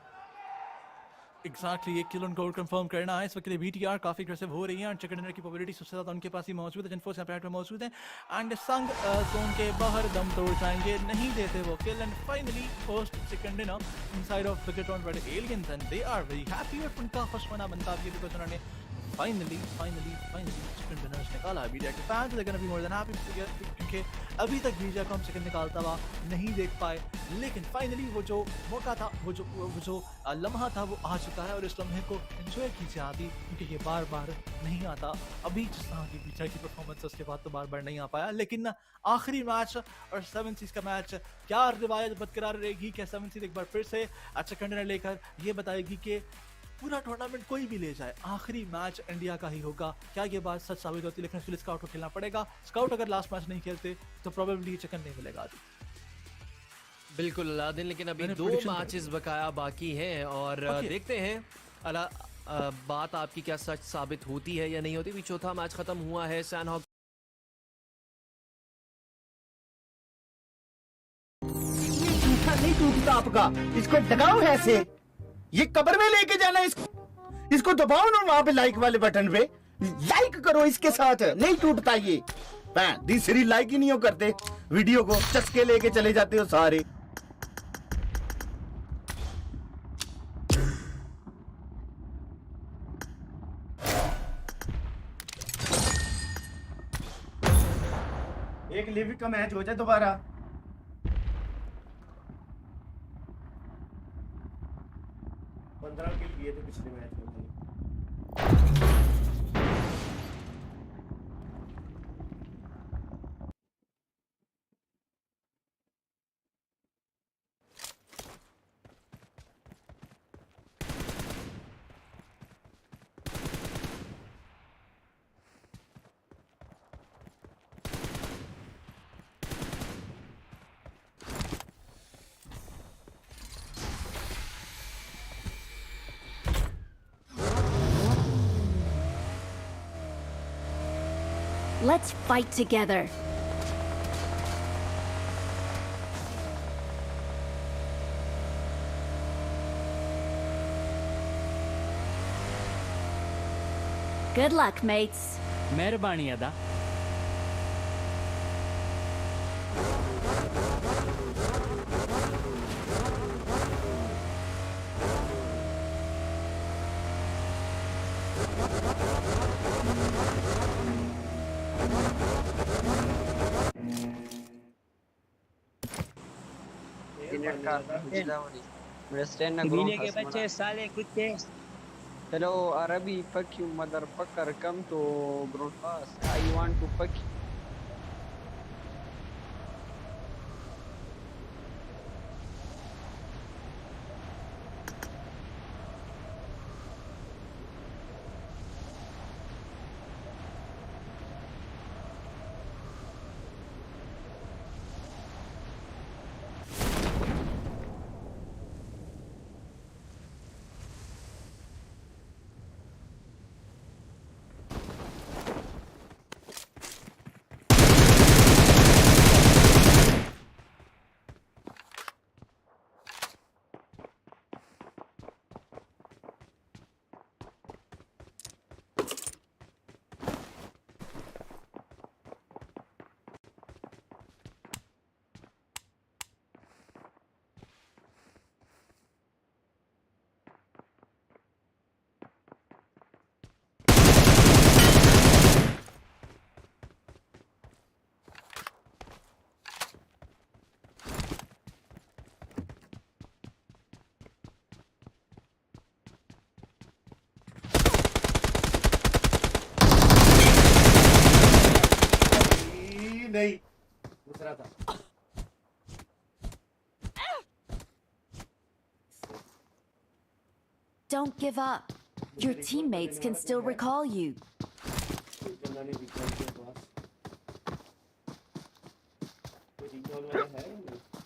S9: एग्जैक्टली, एक किल उनको कंफर्म करना है। इस वक्त BTR काफी एग्रेसिव हो रही है, और चिकन डिनर की पॉपुलैरिटी सबसे ज्यादा उनके पास ही मौजूद है। जिनफोर्स यहाँ पे मौजूद है, एंड संग जोन के बाहर दम तोड़ जाएंगे, नहीं देते वो kill. And finally first chicken dinner inside of Vikendi by the aliens, and they are very happy. और उनका फर्स्ट बना बनता है बिकॉज उन्होंने फाइनली चिकन डिनर्स निकाला है। BTR के फैंस लेकिन अभी मोर देन हैप्पी, क्योंकि अभी तक BTR को हम चिकन निकालता हुआ नहीं देख पाए, लेकिन फाइनली वो जो मौका था, वो जो लम्हा था वो आ चुका है, और इस लम्हे को एंजॉय कीजिए आदि, क्योंकि ये बार बार नहीं आता। अभी जिस तरह की BTR की परफॉर्मेंस उसके बाद तो बार बार नहीं आ पाया, लेकिन आखिरी मैच और 7 सीज का मैच, क्या रिवायत बरकरार रहेगी? क्या 7 सीज एक बार फिर से चिकन डिनर लेकर ये बताएगी कि पूरा टूर्नामेंट कोई भी ले जाए, आखिरी मैच इंडिया का ही होगा? क्या ये बात सच साबित होती है? लेकिन फिर स्काउट को खेलना पड़ेगा। स्काउट अगर लास्ट मैच नहीं खेलते तो प्रोबेबली चिकन नहीं मिलेगा।
S8: बिल्कुल अलादीन, लेकिन अभी 2 मैचेस बकाया बाकी हैं, और देखते हैं बात आपकी क्या सच साबित होती है या नहीं होती। भी चौथा मैच खत्म हुआ है, सैनहॉक
S10: नहीं टूटता आपका, इसको दबाओ ऐसे, ये कब्र में लेके जाना, इसको दबाओ ना वहां पे लाइक वाले बटन पे, लाइक करो इसके साथ, नहीं टूटता ये। दूसरी लाइक ही नहीं हो करते, वीडियो को चस्के लेके चले जाते हो सारे।
S1: एक लिव का मैच हो जाए दोबारा। 15 किल किए थे पिछले मैच में।
S12: Let's fight together. Good luck, mates.
S17: मेहरबानी अदा।
S18: दुनिया के बच्चे साले कुत्ते
S19: Hello, Arabi, fuck you, motherfucker. Come to Roylpass. I want to fuck you.
S1: नहीं दूसरा था।
S12: Don't give up. Your teammates can still recall you.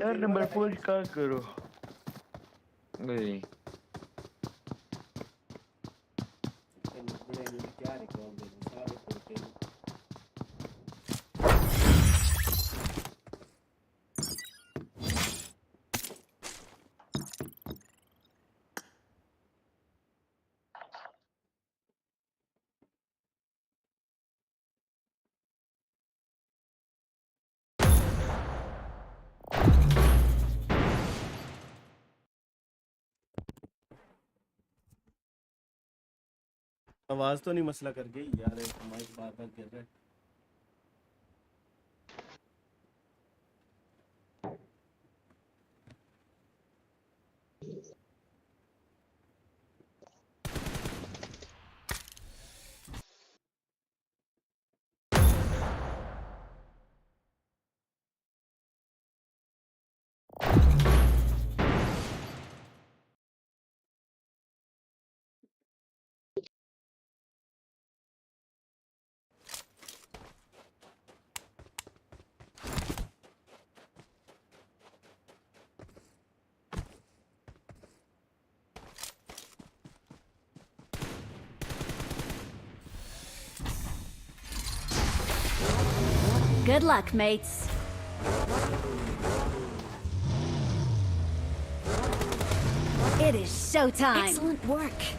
S19: यार नंबर 4 का करो नहीं
S1: क्या रिकॉर्ड देना सारे करके आवाज तो नहीं मसला कर गई यार, माइक बार बार गिर रहा है।
S12: Good luck, mates. It is showtime. Excellent work.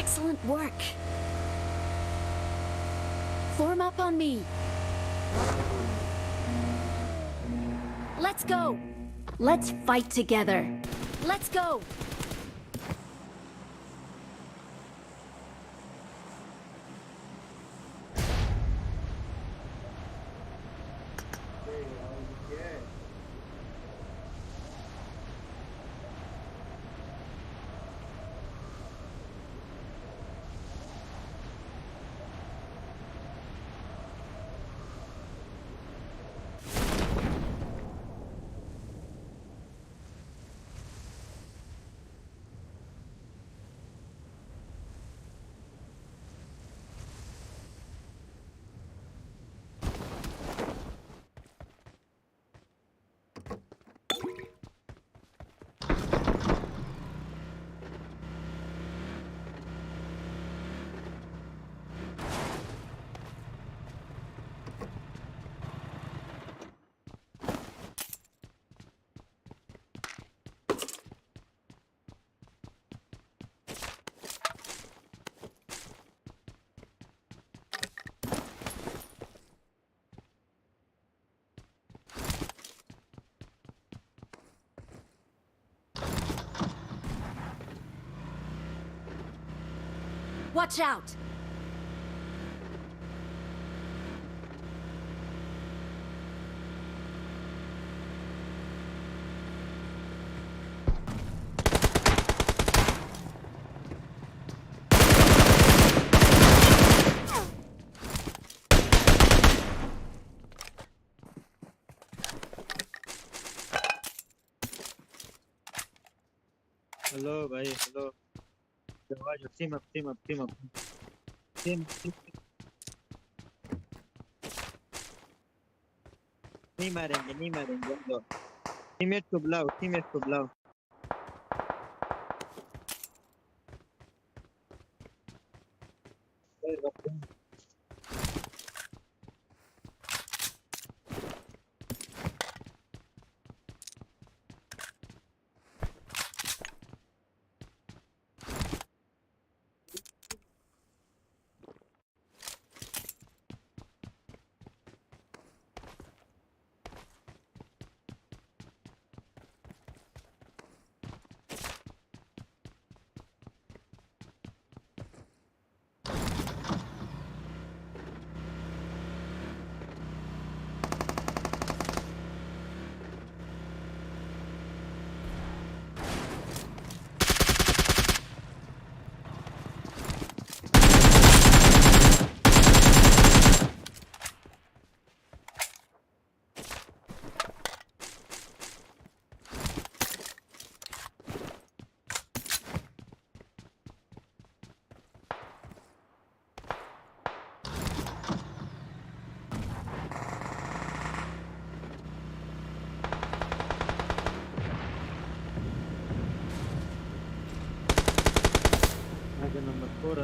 S12: Excellent work. Form up on me. Let's go. Let's fight together. Let's go. Watch out!
S18: Hello, bhai. Hello. Team up, team up, team up. Team. नहीं मारेंगे हम लोग। टीममेट को बुलाओ। Number 4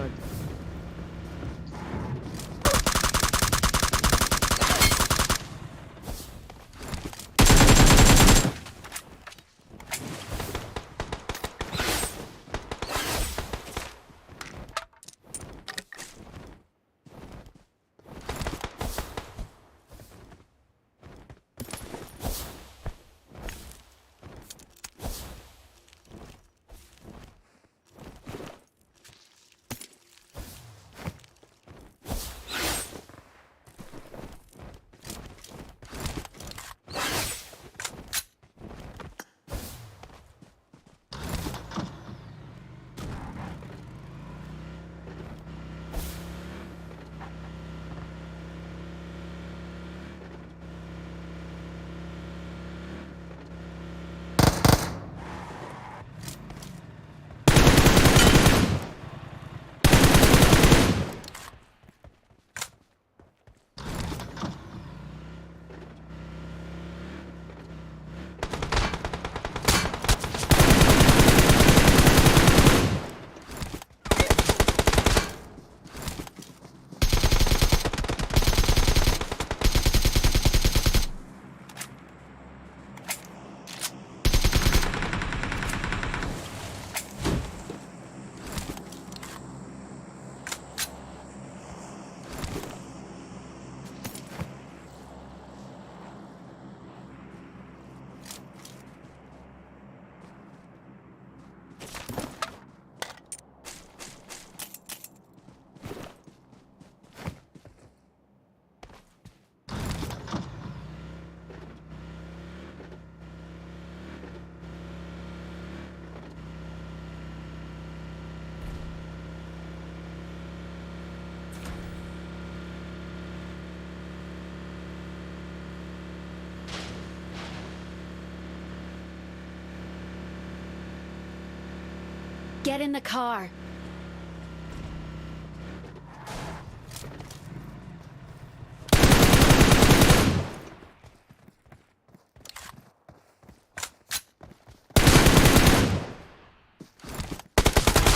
S12: Get in the car.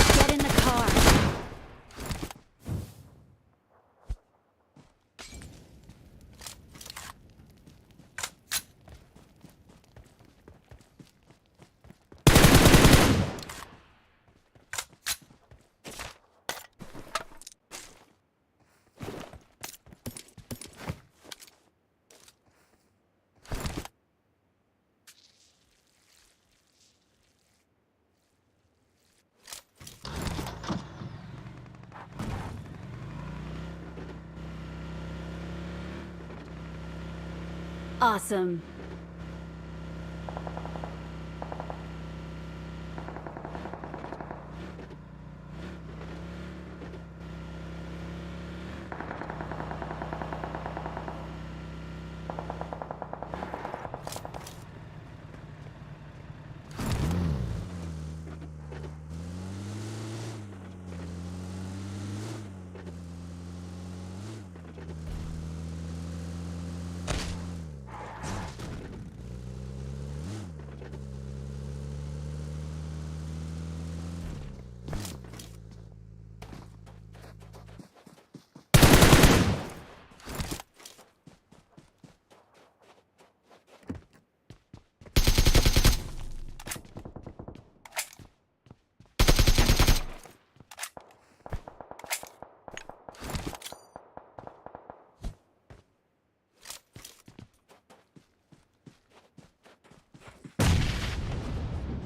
S12: Get in the car. Awesome.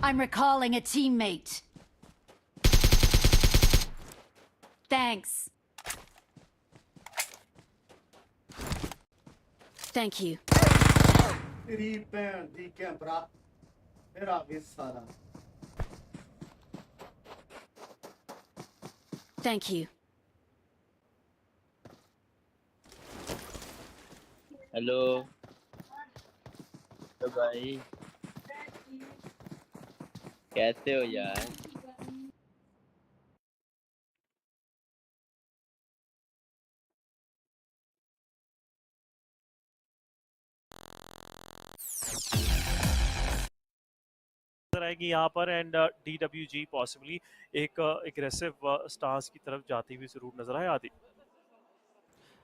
S12: I'm recalling a teammate. Thanks. Thank you.
S10: तेरी भैन दी कैमरा फिर आ गया सारा
S12: Thank you.
S18: हेलो तो भाई कैसे हो यार
S7: आएगी यहाँ पर एंड DWG पॉसिबली एक एग्रेसिव स्टांस की तरफ जाती हुई जरूर नजर आए आदि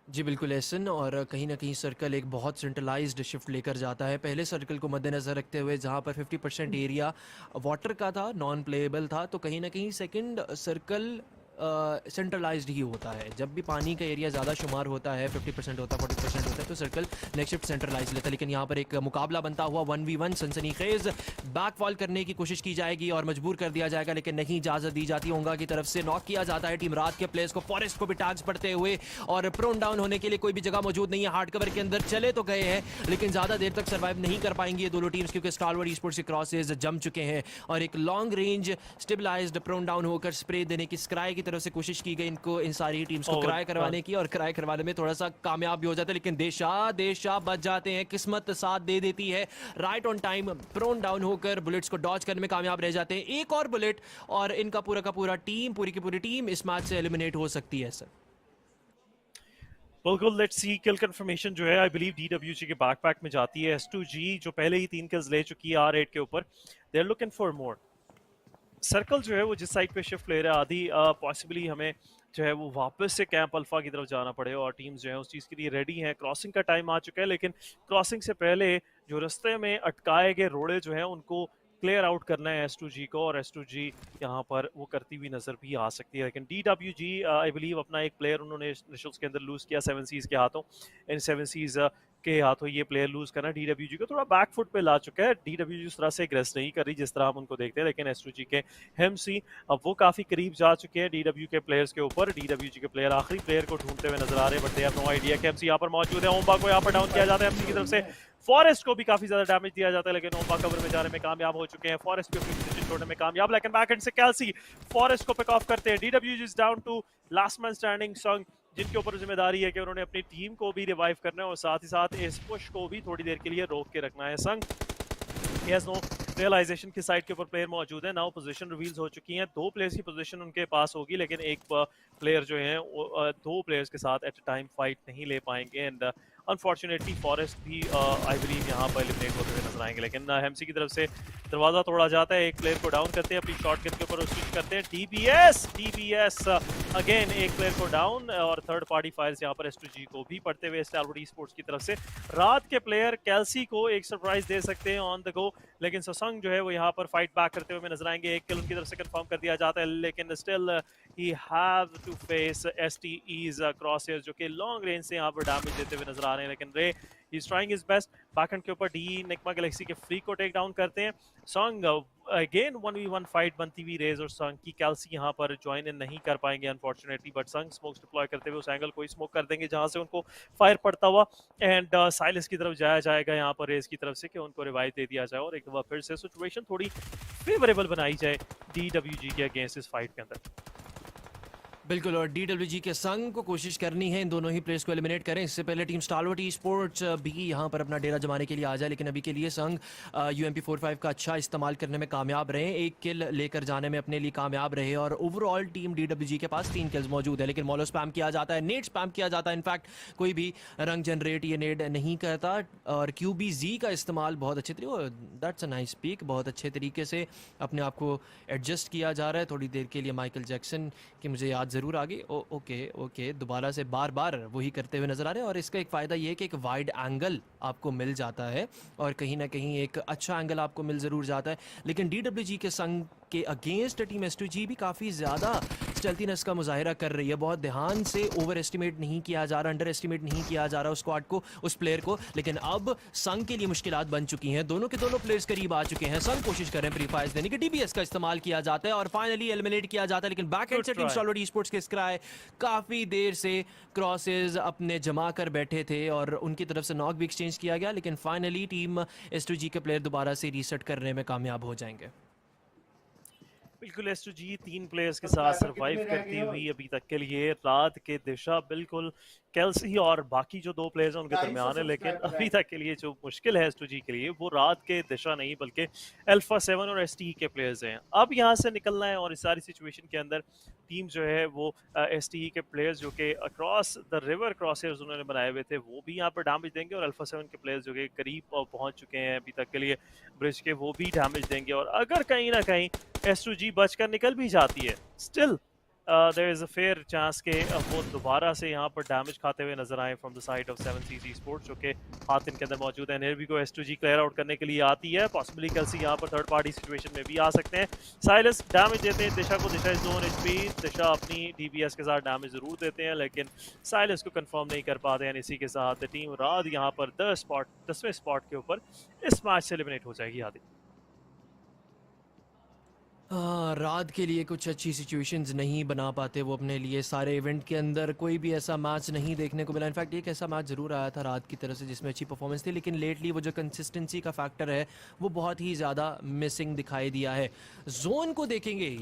S8: जी बिल्कुल एसन और कहीं ना कहीं सर्कल एक बहुत सेंट्रलाइज्ड शिफ्ट लेकर जाता है पहले सर्कल को मद्देनज़र रखते हुए जहां पर 50% एरिया वाटर का था नॉन प्लेएबल था तो कहीं ना कहीं सेकंड सर्कल सेंट्रलाइज्ड ही होता है जब भी पानी का एरिया ज़्यादा शुमार होता है 50% होता है 40% होता है तो सर्कल नेक्स्ट शिफ्ट सेंट्रलाइज लेता है लेकिन यहाँ पर एक मुकाबला बनता हुआ 1v1 सनसनीखेज बैकफॉल करने की कोशिश की जाएगी और मजबूर कर दिया जाएगा लेकिन नहीं इजाज़त दी जाती होगा की तरफ से नॉक किया जाता है टीम रात के प्लेयर्स को फॉरेस्ट को भी टैग्स पड़ते हुए और प्रोन डाउन होने के लिए कोई भी जगह मौजूद नहीं है हार्ड कवर के अंदर चले तो गए हैं लेकिन ज़्यादा देर तक सर्वाइव नहीं कर पाएंगी ये दोनों टीम्स क्योंकि स्टारवर्ड ई-स्पोर्ट्स के क्रॉसेज जम चुके हैं और एक long range stabilised prone down होकर स्प्रे देने की स्क्राई की तरफ से कोशिश की गई इनको इन सारी टीम्स को क्राई करवाने की और क्राई करवाने में थोड़ा सा कामयाब भी हो जाता है लेकिन देशा बच जाते हैं किस्मत साथ दे देती है right on time prone down होकर बुलेट्स को डॉज करने में कामयाब रह जाते हैं एक और बुलेट और इनका पूरा का पूरा टीम पूरी की पूरी टीम इस मैच से एलिमिनेट हो सकती है सर
S7: बिल्कुल लेट्स सी किल कंफर्मेशन जो है आई बिलीव DWG के बैकपैक में जाती है S2G जो पहले ही 3 किल्स ले चुकी है R8 के ऊपर they are looking for more circle जो है वो जिस साइड पे शिफ्ट ले रहा है आधी पॉसिबली हमें जो है वो वापस से कैंप अल्फा की तरफ जाना पड़े और टीम्स जो है उस चीज़ के लिए रेडी हैं क्रॉसिंग का टाइम आ चुका है लेकिन क्रॉसिंग से पहले जो रास्ते में अटकाए गए रोड़े जो हैं उनको क्लियर आउट करना है S2G को और S2G यहाँ पर वो करती हुई नजर भी आ सकती है लेकिन DWG आई बिलीव अपना एक प्लेयर उन्होंने रिशल्स के अंदर लूज किया 7 सीज के हाथों इन 7 सीज के हाथों ये प्लेयर लूज करना DWG को थोड़ा बैक फुट पे ला चुका है DWG उस तरह से एग्रेस नहीं कर रही जिस तरह हम उनको देखते हैं लेकिन S2G के हेमसी अब वो काफी करीब जा चुके हैं DW के प्लेयर्स के ऊपर DWG के प्लेयर आखिरी प्लेयर को ढूंढते हुए नजर आ रहे हैं but they have no idea कि एमसी यहाँ पर मौजूद है ओम्बा को यहाँ पर डाउन किया जाता है एमसी की तरफ से फॉरेस्ट को भी काफी ज्यादा डैमेज दिया जाता है लेकिन ओम्बा कवर में जाने में कामयाब हो चुके हैं फॉरेस्ट भी अपनी पोजीशन छोड़ने में कामयाब लेकिन बैक एंड से कैल्सी फॉरेस्ट को पिक ऑफ करते हैं DWG is down to last man standing संग जिनके ऊपर जिम्मेदारी है कि उन्होंने अपनी टीम को भी रिवाइव करना है और साथ ही साथ इस पुश को भी थोड़ी देर के लिए रोक के रखना है संग he has no रियलाइजेशन की साइड के ऊपर प्लेयर मौजूद है। नाउ पोजीशन रिवील्स हो चुकी हैं, 2 प्लेयर्स की पोजीशन उनके पास होगी, लेकिन एक प्लेयर जो है वो 2 प्लेयर्स के साथ एट अ टाइम फाइट नहीं ले पाएंगे एंड अनफॉर्चुनेटली फॉरेस्ट भी आई बिलीव यहाँ पर एलिमिनेट होते हुए नजर आएंगे। लेकिन हेमसी की तरफ से दरवाजा तोड़ा जाता है, एक प्लेयर को डाउन करते हैं, अपनी शॉटगन के ऊपर स्विच करते हैं। डीबीएस अगेन एक प्लेयर को डाउन और थर्ड पार्टी फायर्स यहाँ पर एस2जी को भी पड़ते हुए स्टारवुड स्पोर्ट्स की तरफ से। रात के प्लेयर कैल्सी को एक सरप्राइज दे सकते हैं ऑन द गो, लेकिन ससंग जो है वो यहाँ पर फाइट बैक करते हुए नजर आएंगे। एक किल उनकी तरफ से कंफर्म कर दिया जाता है, लेकिन still he have to face STE's crosshairs जो कि लॉन्ग रेंज से यहाँ पर डैमेज देते हुए नजर आ रहे हैं। लेकिन रे he is trying his best, backend के ऊपर डी निकमा गैलेक्सी के फ्री को टेक डाउन करते हैं। सॉन्ग अगेन 1v1 फाइट बनती हुई रेज और संग की कैल्सी यहाँ पर ज्वाइन इन नहीं कर पाएंगे अनफॉर्चुनेटली, बट संग स्मोक्स डिप्लॉय करते हुए उस एंगल को ही स्मोक कर देंगे जहां से उनको फायर पड़ता हुआ एंड साइलेंस की तरफ जाया जाएगा यहाँ पर रेज की तरफ से कि उनको रिवाइव दे दिया जाए और एक बार फिर से सिचुएशन थोड़ी फेवरेबल बनाई जाए डीडब्ल्यूजी के अगेंस्ट इस फाइट के अंदर।
S8: बिल्कुल, और डीडब्ल्यूजी के संग को कोशिश करनी है इन दोनों ही प्लेयर्स को एलिमिनेट करें। इससे पहले टीम स्टारवुड स्पोर्ट्स भी यहाँ पर अपना डेरा जमाने के लिए आ जाए, लेकिन अभी के लिए संग UMP45 का अच्छा इस्तेमाल करने में कामयाब रहे, एक किल लेकर जाने में अपने लिए कामयाब रहे और ओवरऑल टीम डीडब्ल्यूजी के पास 3 किल्स मौजूद है। लेकिन मॉलो स्पैम किया जाता है, नेड स्पैम किया जाता है, इनफैक्ट कोई भी रंग जनरेट ये नेड नहीं करता और QBZ का इस्तेमाल बहुत अच्छे तरीके, दैट्स अ नाइस पिक, बहुत अच्छे तरीके से अपने आप को एडजस्ट किया जा रहा है। थोड़ी देर के लिए माइकल जैक्सन की मुझे याद ज़रूर आ गई। ओके दोबारा से बार बार वही करते हुए नज़र आ रहे हैं और इसका एक फ़ायदा ये है कि एक वाइड एंगल आपको मिल जाता है और कहीं ना कहीं एक अच्छा एंगल आपको मिल ज़रूर जाता है। लेकिन डीडब्ल्यूजी के संग के अगेंस्ट टीम एस2जी भी काफ़ी ज़्यादा स्टेल्थीनेस का मुजाहिरा कर रही है, बहुत ध्यान से ओवर एस्टिमेट नहीं किया जा रहा, अंडर एस्टिमेट नहीं किया जा रहा उस स्क्वाड को, उस प्लेयर को। लेकिन अब संग के लिए मुश्किलात बन चुकी हैं, दोनों के दोनों प्लेयर्स करीब आ चुके हैं। संग कोशिश कर रहे हैं प्री फायर्स देने की, डीबीएस का इस्तेमाल किया जाता है और फाइनली एलिमिनेट किया जाता है। लेकिन बैक एंड से टीम स्टारवुड स्पोर्ट्स के स्क्राई काफ़ी देर से क्रॉसेज अपने जमा कर बैठे थे और उनकी तरफ से नॉक भी एक्सचेंज किया गया, लेकिन फाइनली टीम एस2जी के प्लेयर दोबारा से रीसेट करने में कामयाब हो जाएंगे।
S7: बिल्कुल एस2जी 3 प्लेयर्स के साथ सरवाइव करती हुई अभी तक के लिए। रात के दिशा बिल्कुल कैल्सी और बाकी जो 2 प्लेयर्स हैं उनके दरमियान है, लेकिन अभी तक के लिए जो मुश्किल है एस2जी के लिए वो रात के दिशा नहीं बल्कि अल्फा 7 और एसटी के प्लेयर्स हैं। अब यहाँ से निकलना है और इस सारी सिचुएशन के अंदर टीम जो है वो एसटी के प्लेयर्स जो कि अक्रॉस द रिवर क्रॉसर्स उन्होंने बनाए हुए थे वो भी यहाँ पर डैमेज देंगे और अल्फा 7 के प्लेयर्स जो कि करीब पहुँच चुके हैं अभी तक के लिए ब्रिज के, वो भी डैमेज देंगे। और अगर कहीं ना कहीं एस2जी बचकर निकल भी जाती है, still there is a fair chance के वो दोबारा से यहाँ पर डैमेज खाते हुए नजर आए from the side of 7CZ sports जो कि हाथ इनके अंदर मौजूद है। नेरवी को एस2जी क्लियर आउट करने के लिए आती है, पॉसिबली कैल्सी यहाँ पर थर्ड पार्टी सिचुएशन में भी आ सकते हैं। साइलस डैमेज देते हैं दिशा को, दिशा इज जोन एचपी, दिशा अपनी डीबीएस के साथ डैमेज जरूर देते हैं लेकिन साइलस को कंफर्म नहीं कर पाते हैं। इसी के साथ टीम रात यहाँ पर 10वें स्पॉट के ऊपर इस मैच से एलिमिनेट हो जाएगी। आदि
S8: रात के लिए कुछ अच्छी सिचुएशंस नहीं बना पाते वो अपने लिए, सारे इवेंट के अंदर कोई भी ऐसा मैच नहीं देखने को मिला। इनफैक्ट एक ऐसा मैच ज़रूर आया था रात की तरफ से जिसमें अच्छी परफॉर्मेंस थी, लेकिन लेटली वो जो कंसिस्टेंसी का फैक्टर है वो बहुत ही ज़्यादा मिसिंग दिखाई दिया है। जोन को देखेंगे,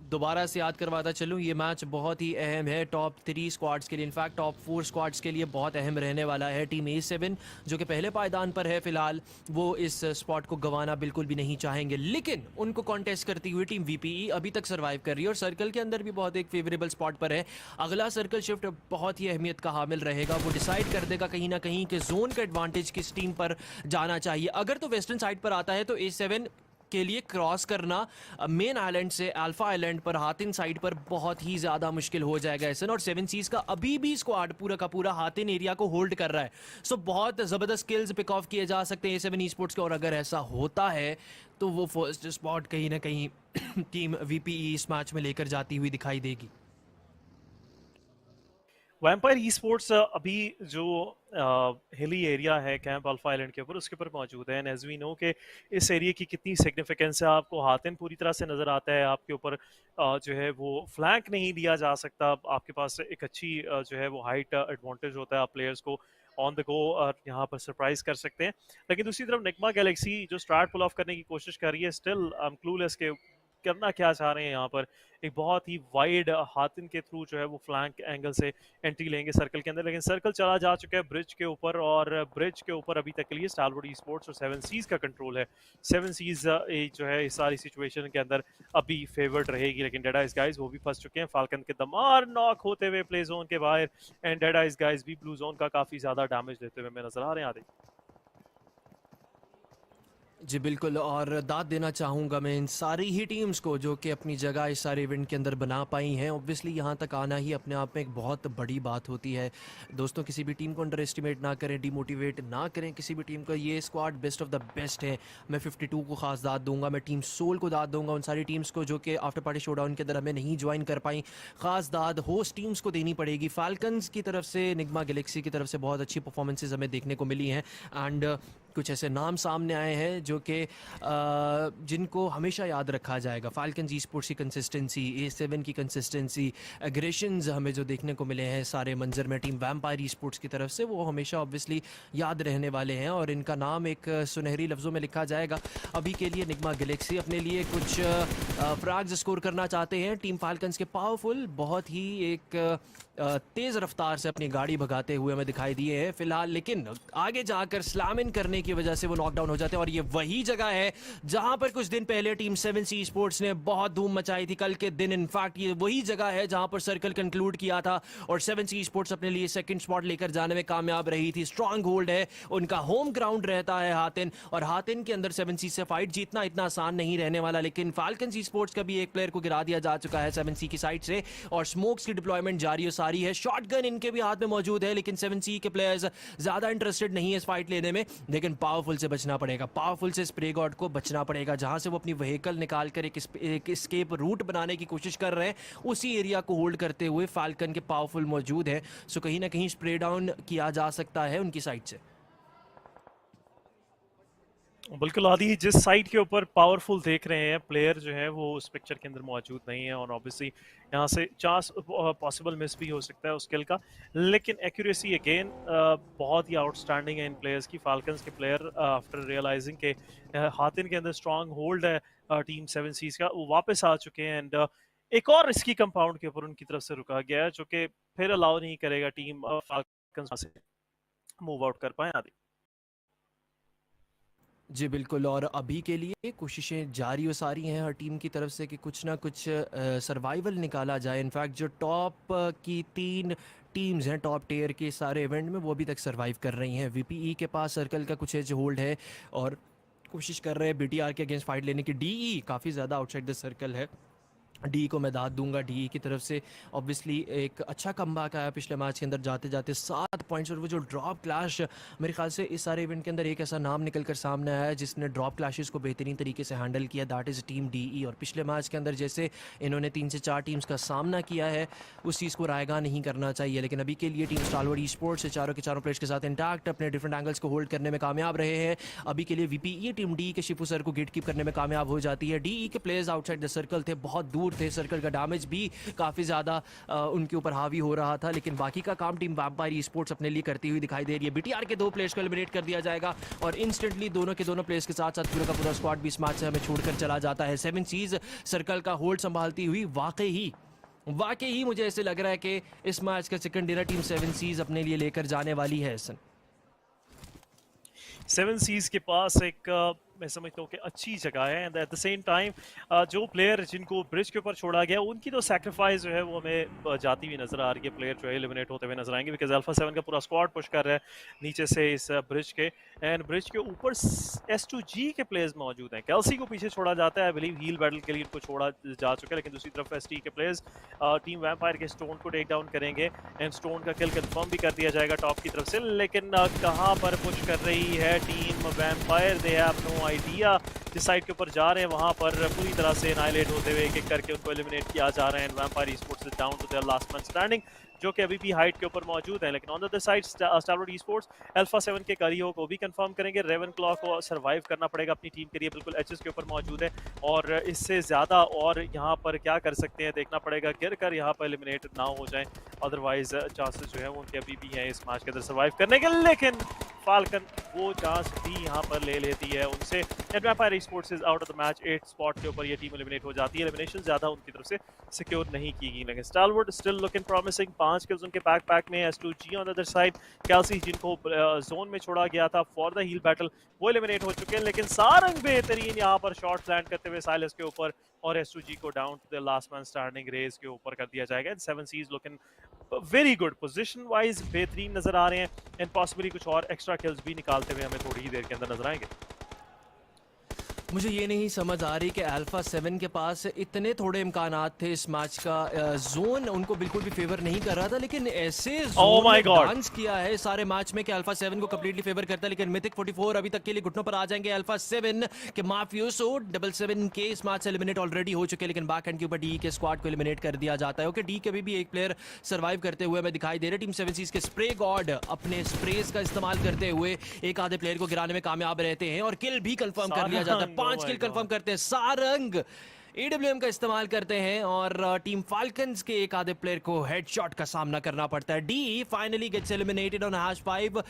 S8: दोबारा से याद करवाता चलूँ, ये मैच बहुत ही अहम है टॉप 3 स्क्वाड्स के लिए, इनफैक्ट टॉप 4 स्क्वाड्स के लिए बहुत अहम रहने वाला है। टीम A7 जो कि पहले पायदान पर है फिलहाल, वो इस स्पॉट को गंवाना बिल्कुल भी नहीं चाहेंगे, लेकिन उनको कॉन्टेस्ट करती हुई टीम VPE अभी तक सर्वाइव कर रही है और सर्कल के अंदर भी बहुत एक फेवरेबल स्पॉट पर है। अगला सर्कल शिफ्ट बहुत ही अहमियत का हामिल रहेगा, वो डिसाइड कर देगा कहीं ना कहीं कि जोन का एडवांटेज किस टीम पर जाना चाहिए। अगर तो वेस्टर्न साइड पर आता है तो A7 के लिए क्रॉस करना मेन आइलैंड से अल्फा आइलैंड पर हातिन साइड पर बहुत ही ज़्यादा मुश्किल हो जाएगा एसन, और 7Cs का अभी भी स्क्वाड पूरा का पूरा हातिन एरिया को होल्ड कर रहा है। सो बहुत ज़बरदस्त स्किल्स पिक ऑफ किए जा सकते हैं A7 स्पोर्ट्स के, और अगर ऐसा होता है तो वो फर्स्ट स्पॉट कहीं ना कहीं टीम VPE इस मैच में लेकर जाती हुई दिखाई देगी।
S7: वैम्पायर ई स्पोर्ट्स अभी जो हिली एरिया है कैंप अल्फा आइलैंड के ऊपर उसके ऊपर मौजूद है। एज वी नो कि इस एरिया की कितनी सिग्निफिकेंस है, आपको हातिन पूरी तरह से नज़र आता है, आपके ऊपर जो है वो फ्लैंक नहीं दिया जा सकता, आपके पास एक अच्छी जो है वो हाइट एडवांटेज होता है, आप प्लेयर्स को ऑन द गो यहाँ पर सरप्राइज कर सकते हैं। लेकिन दूसरी तरफ निगमा गैलेक्सी जो स्टार्ट पुल ऑफ करने की कोशिश कर रही है, स्टिल क्लूलेस के करना क्या चाह रहे हैं यहाँ पर। एक बहुत ही वाइड हातिन के थ्रू जो है वो फ्लैंक एंगल से एंट्री लेंगे सर्कल के अंदर, लेकिन सर्कल चला जा चुका है ब्रिज के ऊपर, और ब्रिज के ऊपर अभी तक के लिए स्टालवुड ई स्पोर्ट्स और 7 सीज का कंट्रोल है। 7 सीज जो है इस सारी सिचुएशन के अंदर अभी फेवर्ड रहेगी, लेकिन डेड आइज गाइज वो भी फंस चुके हैं फाल्कन के दमार नॉक होते हुए प्ले जोन के बाहर, एंड डेड आइज गाइज भी ब्लू जोन का काफी ज्यादा डैमेज लेते हुए हमें नजर आ रहे हैं। आदि
S8: जी बिल्कुल, और दाद देना चाहूँगा मैं इन सारी ही टीम्स को जो कि अपनी जगह इस सारे इवेंट के अंदर बना पाई हैं। ऑब्वियसली यहाँ तक आना ही अपने आप में एक बहुत बड़ी बात होती है। दोस्तों, किसी भी टीम को अंडर एस्टिमेट ना करें, डिमोटिवेट ना करें किसी भी टीम को। ये squad best of the best है। मैं 52 को खास दाद दूंगा, मैं टीम सोल को दाद दूंगा, उन सारी टीम्स को जो कि आफ्टर पार्टी शोडाउन के अंदर हमें नहीं ज्वाइन कर पाई। खास दाद होस्ट टीम्स को देनी पड़ेगी। फाल्कन्स की तरफ से, निग्मा गैलेक्सी की तरफ से बहुत अच्छी परफॉर्मेंसेज हमें देखने को मिली हैं, एंड कुछ ऐसे नाम सामने आए हैं जो कि जिनको हमेशा याद रखा जाएगा। फाल्कन जी स्पोर्ट्स की कंसिस्टेंसी, A7 की कंसिस्टेंसी, एग्रेशंस हमें जो देखने को मिले हैं सारे मंजर में टीम वैम्पायर ई स्पोर्ट्स की तरफ से, वो हमेशा ऑब्वियसली याद रहने वाले हैं और इनका नाम एक सुनहरी लफ्ज़ों में लिखा जाएगा। अभी के लिए निग्मा गैलेक्सी अपने लिए कुछ फ्रैग्स स्कोर करना चाहते हैं। टीम फाल्कन्स के पावरफुल बहुत ही एक तेज़ रफ्तार से अपनी गाड़ी भगाते हुए हमें दिखाई दिए हैं फिलहाल, लेकिन आगे जाकर स्लैम इन करने की वजह से वो नॉकडाउन हो जाते हैं। और ये वही जगह है जहां पर कुछ दिन पहले टीम 7 सी स्पोर्ट्स ने बहुत धूम मचाई थी। कल के दिन इनफैक्ट ये वही जगह है जहां पर सर्कल कंक्लूड किया था और 7 सी स्पोर्ट्स अपने लिए सेकंड स्पॉट लेकर जाने में कामयाब रही थी। स्ट्रांग होल्ड है, उनका होम ग्राउंड रहता है हातिन, और हातिन के अंदर 7 सी से फाइट जीतना इतना आसान नहीं रहने वाला। लेकिन फाल्कन सी स्पोर्ट्स का भी एक प्लेयर को गिरा दिया जा चुका है 7 सी की साइड से, और स्मोक्स की डिप्लॉयमेंट जारी और सारी है। शॉटगन इनके भी हाथ में मौजूद है, लेकिन 7 सी के प्लेयर्स ज्यादा इंटरेस्टेड नहीं है इस फाइट लेने में। लेकिन पावरफुल से बचना पड़ेगा, पावरफुल से स्प्रे गॉड को बचना पड़ेगा, जहां से वो अपनी व्हीकल निकाल कर एक एस्केप रूट बनाने की कोशिश कर रहे हैं। उसी एरिया को होल्ड करते हुए फाल्कन के पावरफुल मौजूद है, सो कहीं ना कहीं स्प्रे डाउन किया जा सकता है उनकी साइड से।
S7: बिल्कुल आदि, जिस साइड के ऊपर पावरफुल देख रहे हैं प्लेयर जो है वो उस पिक्चर के अंदर मौजूद नहीं है, और ऑब्वियसली यहाँ से चांस पॉसिबल मिस भी हो सकता है उस किल का। लेकिन एक्यूरेसी अगेन बहुत ही आउटस्टैंडिंग है इन प्लेयर्स की। फाल्कन्स के प्लेयर आफ्टर रियलाइजिंग के हातिन के अंदर स्ट्रांग होल्ड है टीम 7 सीज का, वो वापस आ चुके हैं, एंड एक और रिस्की कंपाउंड के ऊपर उनकी तरफ से रुका गया है जो कि फिर अलाउ नहीं करेगा टीम फाल्कन्स से मूव आउट कर पाए। आदि
S8: जी बिल्कुल, और अभी के लिए कोशिशें जारी और सारी हैं हर टीम की तरफ से कि कुछ ना कुछ सर्वाइवल निकाला जाए। इनफैक्ट जो टॉप की 3 टीम्स हैं टॉप टियर के सारे इवेंट में, वो अभी तक सर्वाइव कर रही हैं। VPE के पास सर्कल का कुछ एज होल्ड है और कोशिश कर रहे हैं BTR के अगेंस्ट फाइट लेने की। DE काफ़ी ज़्यादा आउटसाइड द सर्कल है, डी को मैं दाद दूंगा। डी की तरफ से ऑब्वियसली एक अच्छा कमबैक आया पिछले मैच के अंदर, जाते जाते 7 पॉइंट्स, और वो जो ड्रॉप क्लैश मेरे ख्याल से इस सारे इवेंट के अंदर एक ऐसा नाम निकल कर सामने आया है जिसने ड्रॉप क्लैशेस को बेहतरीन तरीके से हैंडल किया, दैट इज़ टीम DE। और पिछले मैच के अंदर जैसे इन्होंने 3 से 4 टीम्स का सामना किया है, उस चीज़ को रायगा नहीं करना चाहिए। लेकिन अभी के लिए टीम स्टालवर्ड ई स्पोर्ट्स से चारों के चारों प्लेयर्स के साथ इंटैक्ट अपने डिफरेंट एंगल्स को होल्ड करने में कामयाब रहे हैं। अभी के लिए VPE टीम डी के शिपू सर को गेट कीप करने में कामयाब हो जाती है। DE के प्लेयर्स आउटसाइड द सर्कल थे, बहुत दूर थे, सर्कल का डैमेज भी काफ़ी ज़्यादा उनके ऊपर हावी हो रहा था, लेकिन बाकी का काम टीम वैम्पायर ई स्पोर्ट्स अपने लिए करती हुई दिखाई दे रही है। BTR के 2 प्लेयर्स को एलिमिनेट कर दिया जाएगा और इंस्टेंटली दोनों के दोनों प्लेयर्स के साथ साथ पूरा का पूरा स्क्वाड भी इस मैच से हमें छोड़कर चला जाता है। 7 सीज सर्कल का होल्ड संभालती हुई वाकई ही मुझे ऐसे लग रहा है कि इस मैच का सेकंड डिनर टीम 7 सीज अपने लिए लेकर जाने वाली है।
S7: 7 सीज के पास एक मैं समझता हूँ कि अच्छी जगह है, and eight the same time जो प्लेयर जिनको ब्रिज के ऊपर छोड़ा गया उनकी तो सैक्रिफाइस जो है वो हमें जाती हुई नजर आ रही है। प्लेयर जो है एलिमिनेट होते हुए नजर आएंगे, बिकॉज अल्फा 7 का पूरा स्क्वाड पुश कर रहा है नीचे से इस ब्रिज के, एंड ब्रिज के ऊपर S2G के प्लेयर्स मौजूद हैं। कैल्सी को पीछे छोड़ा जाता है, आई बिलीव हील बैटल के लिए इनको छोड़ा जा चुका है, लेकिन दूसरी तरफ ST के प्लेयर्स टीम वैम्पायर के स्टोन को टेक डाउन करेंगे, एंड स्टोन का किल कंफर्म भी कर दिया जाएगा टॉप की तरफ से। लेकिन कहाँ पर पुश कर रही है team Vampire, they have no idea. जिस साइड के ऊपर जा रहे हैं वहां पर पूरी तरह से एनाइलेट होते हुए एक एक करके उनको एलिमिनेट किया जा रहा है। Vampire esports is down to their last man standing, जो कि अभी भी हाइट के ऊपर मौजूद है। लेकिन on the other side Stalwart esports alpha 7 के करियो को भी कंफर्म करेंगे। रेवन क्लॉ को सर्वाइव करना पड़ेगा अपनी टीम के लिए, बिल्कुल एचएस के ऊपर मौजूद है, और इससे ज़्यादा और यहाँ पर क्या कर सकते हैं देखना पड़ेगा, गिर कर यहाँ पर एलिमिनेट ना हो जाए, अदरवाइज चांसेस जो है वो उनके अभी भी हैं इस मैच के अंदर सर्वाइव करने के। लेकिन फाल्कन वो चांस भी यहाँ पर ले लेती है उनसे। And vampire sports is out of the match. 8 spot के ऊपर ये टीम एलिमिनेट हो जाती है। एलिमिनेशन ज़्यादा उनकी तरफ से सिक्योर नहीं की गई, लेकिन Stalwart still looking promising. 5 kills उनके पैक में। S2G on the other side, कैल्सी जिनको जोन में छोड़ा गया था फॉर द हील बैटल, वो एलिमिनेट हो चुके हैं। लेकिन सारंग बेहतरीन यहाँ पर शॉट्स लैंड करते हुए साइलस के ऊपर, और S2G को down to the last man standing race के ऊपर कर दिया जाएगा। 7 C's looking very good, position wise बेहतरीन नजर आ रहे हैं, एंड पॉसिबली कुछ और एक्स्ट्रा किल्स भी निकालते हुए हमें थोड़ी ही देर के अंदर नजर आएंगे।
S8: मुझे ये नहीं समझ आ रही कि अल्फा 7 के पास इतने थोड़े इम्कानात थे इस मैच का। जोन उनको बिल्कुल भी फेवर नहीं कर रहा था, लेकिन ऐसे जोन में डांस किया है सारे मैच में कि अल्फा 7 को कंप्लीटली फेवर करता है। लेकिन मिथिक 44 अभी तक के लिए घुटनों पर आ जाएंगे। अल्फा 7 के माफियोसो 7 के इस मैच से एलिमिनेट ऑलरेडी हो चुके हैं, लेकिन बैक एंड के ऊपर डी के स्क्वाड को एलिमिनेट कर दिया जाता है। ओके, डी के भी एक प्लेयर सर्वाइव करते हुए हमें दिखाई दे रहे। टीम 7 सीज के स्प्रे गॉड अपने स्प्रेस का इस्तेमाल करते हुए एक आधे प्लेयर को गिराने में कामयाब रहते हैं, और किल भी कंफर्म कर लिया जाता है। 5 किल कंफर्म करते हैं। सारंग AWM का इस्तेमाल करते हैं, और टीम फाल्कन्स के एक आधे प्लेयर को हेडशॉट का सामना करना पड़ता है। D finally gets eliminated on #5।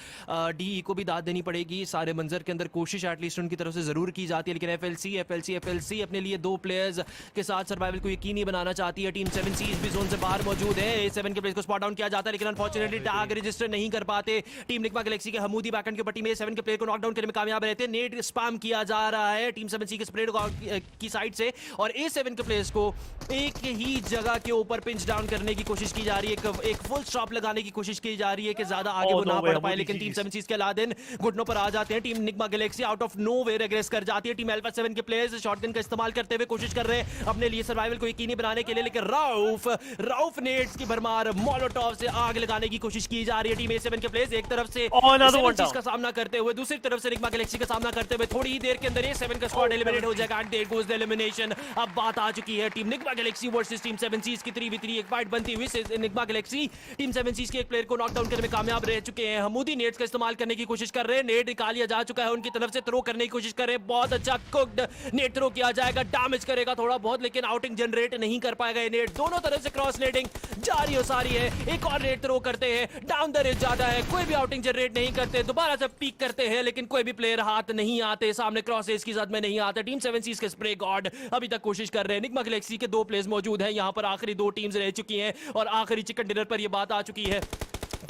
S8: D को भी दाद देनी पड़ेगी सारे मंजर के अंदर। कोशिश एटलीस्ट उनकी तरफ से जरूर की जाती है, लेकिन FLC अपने लिए 2 प्लेयर्स के साथ सर्वाइवल को यकीनी बनाना चाहती है। टीम 7 सीज भी जोन से बाहर मौजूद है। A7 के प्लेयर्स को स्पॉट डाउन किया जाता है, लेकिन अनफॉर्चुनेटली टैग रजिस्टर नहीं कर पाते। टीम निग्मा गैलेक्सी के हमूदी बैकएंड के ऊपर टीम A7 के प्लेयर को नॉकडाउन करने में कामयाब रहते हैं। नेट स्पैम किया जा रहा है टीम 7 सी के स्प्रे की साइड से, और A7 के प्लेयर्स को एक ही जगह के ऊपर पिंच डाउन करने की कोशिश की जा रही है। एक फुल स्टॉप लगाने की कोशिश की जा रही है कि ज्यादा आगे वो ना बढ़ पाए, लेकिन टीम 7 सीज के अलादीन घुटनों पर आ जाते हैं। Team Nigma Galaxy out of nowhere aggress कर जाती है। टीम अल्फा 7 के प्लेयर्स शॉटगन का इस्तेमाल करते हुए कोशिश कर रहे हैं अपने लिए सर्वाइवल को यकीनी बनाने के लिए, लेकिन राउफ नेट्स की भरमार मोलोटॉव से आग लगाने की कोशिश की जा रही है। टीम A7 के प्लेयर्स एक तरफ से चीज का सामना करते हुए, दूसरी तरफ से निग्मा गैलेक्सी का सामना करते हुए। थोड़ी ही देर के अंदर A7 का स्क्वाड एलिमिनेट हो जाएगा, and there goes the elimination. अब बात आ चुकी है team Nigma Galaxy versus team 7 seas की 3v3 एक फाइट बनती हुई। निग्मा गैलेक्सी टीम 7 सीज के एक प्लेयर को नॉकडाउन करने में कामयाब रह चुके हैं। हमूदी नेट्स का इस्तेमाल करने की कोशिश कर रहे हैं। नेट निकाल लिया जा चुका है उनकी तरफ से, थ्रो करने की कोशिश कर रहे हैं। बहुत अच्छा कुक्ड नेट थ्रो किया जाएगा, डैमेज करेगा थोड़ा बहुत, लेकिन आउटिंग जनरेट नहीं कर पाएगा ये नेट। दोनों तरफ से क्रॉस नेटिंग जारी हो सारी है। एक और नेट थ्रो करते हैं, डाउन द रेंज ज्यादा है, कोई भी आउटिंग जनरेट नहीं करते। दोबारा से पीक करते हैं, लेकिन कोई भी प्लेयर हाथ नहीं आते सामने, क्रॉसेस की साथ में नहीं आते। टीम 7 सीज के स्प्रे गॉड अभी तक कोशिश कर रहे हैं। निग्मा गैलेक्सी के 2 प्लेयर्स मौजूद हैं यहाँ पर। आखिरी 2 टीम्स रह चुकी हैं, और आखिरी चिकन डिनर पर ये बात आ चुकी है।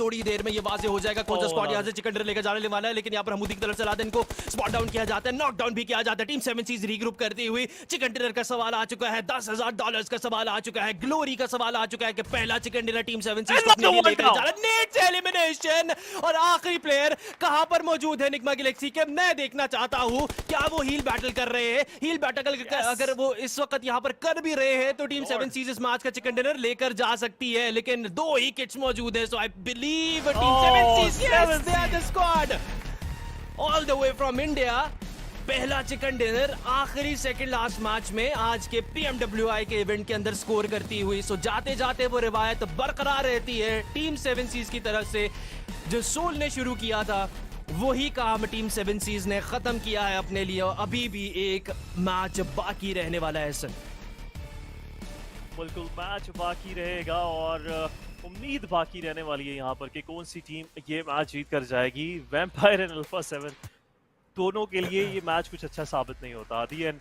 S8: थोड़ी देर में ये वाजे हो जाएगा कौन सा स्क्वाड यहाँ से चिकन डिनर लेकर जाने वाला है, लेकिन यहाँ पर हमूदी की तरफ से लादेन को स्पॉट डाउन किया जाता है, नॉकडाउन भी किया जाता है। टीम 7 सीज रीग्रुप करती हुई चिकन डिनर का सवाल आ चुका है, $10,000 का सवाल आ चुका है, ग्लोरी का सवाल आ चुका है कि पहला चिकन डिनर टीम 7 सीज को अपने लिए लेकर जा रहा है। नेट एलिमिनेशन, और आखिरी प्लेयर कहां पर मौजूद है निग्मा गैलेक्सी के, मैं देखना चाहता हूं क्या वो हील बैटल कर रहे हैं। हील बैटल अगर वो इस वक्त यहाँ पर कर भी रहे हैं तो टीम 7 सीज इस मैच का चिकन डिनर लेकर जा सकती है, लेकिन 2 ही किट्स मौजूद है। So I believe team 7 seas, yes, they are the squad all the way from India। पहला चिकन डिनर आखिरी सेकंड लास्ट मैच में आज के PMWI के इवेंट के अंदर स्कोर करती हुई। सो जाते जाते वो रिवायत बरकरार रहती है टीम 7 सीज की तरफ से। जो सोल ने शुरू किया था वही काम टीम 7 सीज ने खत्म किया है अपने लिए, और अभी भी एक मैच बाकी रहने वाला है। सर
S7: बिल्कुल मैच बाकी रहेगा, और उम्मीद बाकी रहने वाली है यहाँ पर कि कौन सी टीम ये मैच जीत कर जाएगी। वैम्पायर एंड अल्फा 7 दोनों के लिए ये मैच कुछ अच्छा साबित नहीं होता। आदि एंड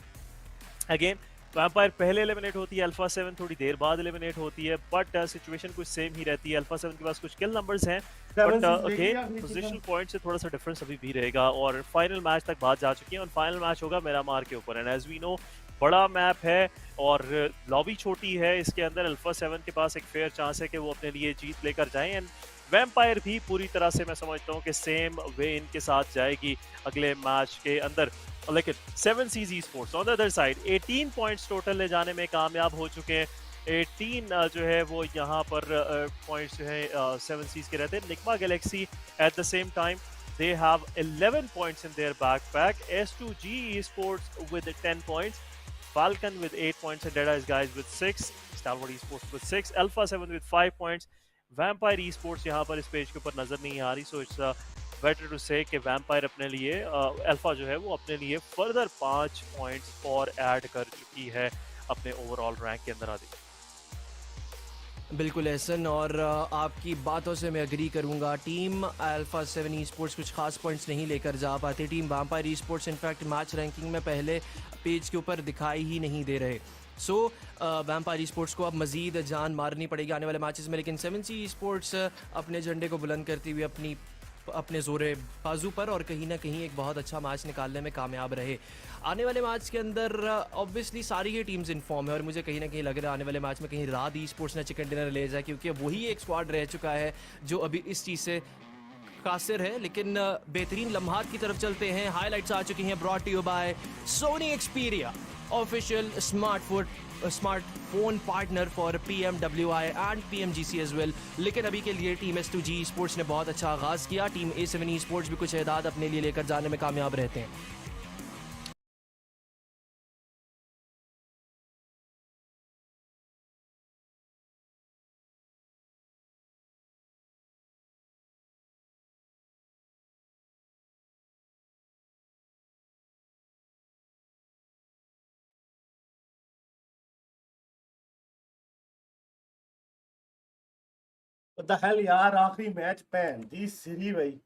S7: अगेन वैम्पायर पहले एलिमिनेट होती है, अल्फा 7 थोड़ी देर बाद एलिमिनेट होती है, बट सिचुएशन कुछ सेम ही रहती है। अल्फा 7 के पास कुछ किल नंबर्स हैं, बट अगेन पोजीशनल पॉइंट से थोड़ा सा डिफरेंस अभी भी रहेगा, और फाइनल मैच तक बात जा चुकी है, और फाइनल मैच होगा मिरामार के ऊपर। एंड एज वी नो बड़ा मैप है और लॉबी छोटी है, इसके अंदर अल्फा 7 के पास एक फेयर चांस है कि वो अपने लिए जीत लेकर जाएं। एंड वैम्पायर भी पूरी तरह से मैं समझता हूँ कि सेम वे इनके साथ जाएगी अगले मैच के अंदर। लेकिन 7 seize sports on the other side 18 points total ले जाने में कामयाब हो चुके हैं। 18 जो है वो यहाँ पर पॉइंट्स जो है 7 सीज के रहते हैं। Nigma Galaxy at the same time they have 11 points in their backpack. S2G Esports with 10 points. Falcon with 8 points and Dead Eyes Guys with 6. Stalwart Esports with 6. Alpha 7 with 5 points. Vampire Esports यहाँ पर इस पेज के ऊपर नजर नहीं आ रही, so it's better to say कि Vampire अपने लिए Alpha जो है वो अपने लिए further 5 points और ऐड कर चुकी है अपने ओवरऑल रैंक के अंदर। आदि
S8: बिल्कुल एहसन, और आपकी बातों से मैं एग्री करूंगा। टीम अल्फा 7 ई स्पोर्ट्स कुछ खास पॉइंट्स नहीं लेकर जा पाती। Team vampire e sports in fact match ranking में पहले पेज के ऊपर दिखाई ही नहीं दे रहे। सो वैम्पायर ई स्पोर्ट्स को अब मज़ीद जान मारनी पड़ेगी आने वाले मैचेस में, लेकिन 7C ई स्पोर्ट्स अपने झंडे को बुलंद करती हुई अपने जोरे बाजू पर और कहीं ना कहीं एक बहुत अच्छा मैच निकालने में कामयाब रहे। आने वाले मैच के अंदर ऑब्वियसली सारी ही टीम्स इन्फॉर्म है और मुझे कहीं ना कहीं लग रहा है आने वाले मैच में कहीं रात ई स्पोर्ट्स ने चिकन डिनर ले जाए, क्योंकि वही एक स्क्वाड रह चुका है जो अभी इस चीज़ से कासिर है। लेकिन बेहतरीन लम्हात की तरफ चलते हैं। हाईलाइट्स आ चुकी हैं, brought you by Sony Xperia, official smartphone partner for PMWI and PMGC as well. लेकिन अभी के लिए टीम S2G स्पोर्ट्स ने बहुत अच्छा आगाज़ किया। टीम A7E स्पोर्ट्स भी कुछ एदाद अपने लिए लेकर जाने में कामयाब रहते हैं।
S1: What the hell यार, आखिरी मैच पैन दी सीरी भाई।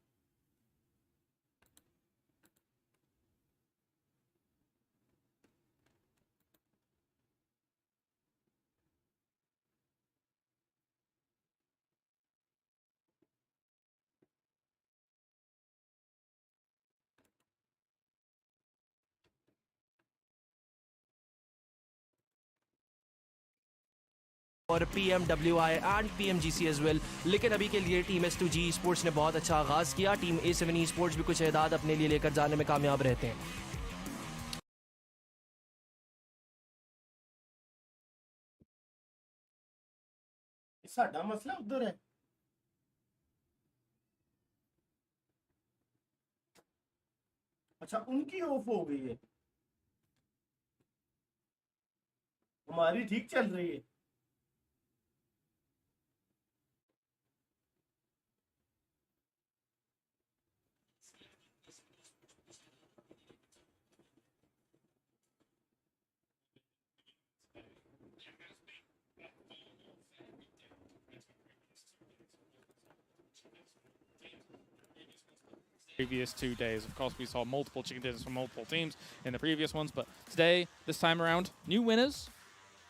S8: और PMWI and PMGC as well. लेकिन अभी के लिए टीम S2G स्पोर्ट्स ने बहुत अच्छा आगाज़ किया। टीम A7E स्पोर्ट्स भी कुछ एदाद अपने लिए लेकर जाने में कामयाब रहते हैं।
S1: साडा मसला उधर है। अच्छा, उनकी ऑफ हो गई है, हमारी ठीक चल रही है।
S3: Previous 2 days. Of course, we saw multiple chicken dinners from multiple teams in the previous ones, but today, this time around, new winners,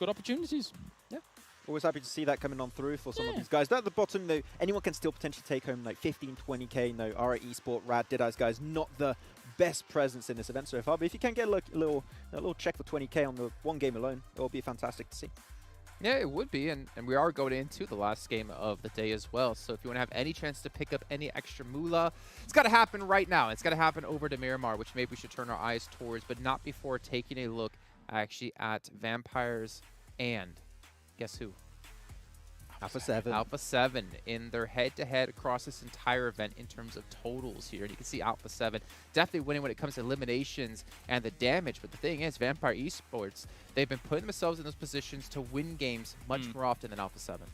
S3: good opportunities.
S2: Yeah. Always happy to see that coming on through for some of these guys. Down at the bottom, though, anyone can still potentially take home like 15, 20k. No, RA Esport, Rad, Dead Eyes guys, not the best presence in this event so far. But if you can get a little check for 20k on the one game alone, it will be fantastic to see.
S4: Yeah, it would be, and we are going into the last game of the day as well. So if you want to have any chance to pick up any extra moolah, it's got to happen right now. It's got to happen over to Miramar, which maybe we should turn our eyes towards, but not before taking a look actually at Vampires and guess who?
S2: Alpha 7.
S4: Alpha 7 in their head-to-head across this entire event in terms of totals here. And you can see Alpha 7 definitely winning when it comes to eliminations and the damage. But the thing is, Vampire Esports, they've been putting themselves in those positions to win games much more often than Alpha 7.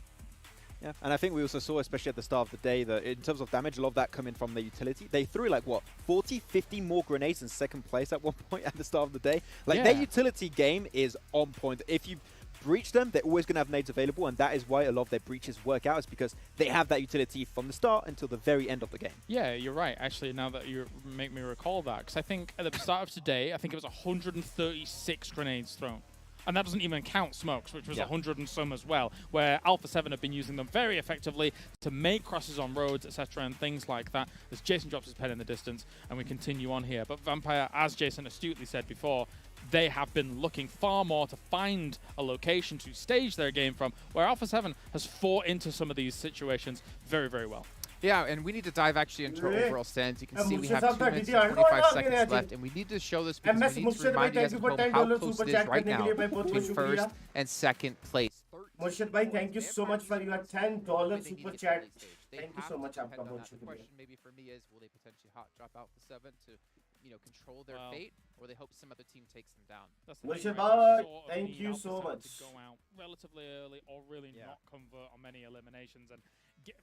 S2: Yeah, and I think we also saw, especially at the start of the day, that in terms of damage, a lot of that coming from the utility. They threw like, what, 40, 50 more grenades in second place at one point at the start of the day. Like, their utility game is on point. If you breach them, they're always going to have nades available, and that is why a lot of their breaches work out, is because they have that utility from the start until the very end of the game.
S3: Yeah, you're right, actually, now that you make me recall that, because I think at the start of today, I think it was 136 grenades thrown. And that doesn't even count smokes, which was 100 and some as well, where Alpha 7 have been using them very effectively to make crosses on roads, etc., and things like that. As Jason drops his pen in the distance, and we continue on here. But Vampire, as Jason astutely said before, they have been looking far more to find a location to stage their game from, where Alpha 7 has fought into some of these situations very, very well.
S4: Yeah, and we need to dive actually into our overall stands. You can see we have 2 minutes and 25 seconds left, and we need to show this because we need to remind you guys at home how close it is right now between first and second place.
S1: Murshid bhai, thank you so much for your $10 super chat. Thank you so much. आपका बहुत शुक्रिया.
S4: Question maybe for me is, will they potentially hot drop Alpha 7 to, control their fate, or they hope some other team takes them down?
S1: Murshid bhai, thank you so much.
S3: Go out relatively early or really not convert on many eliminations and get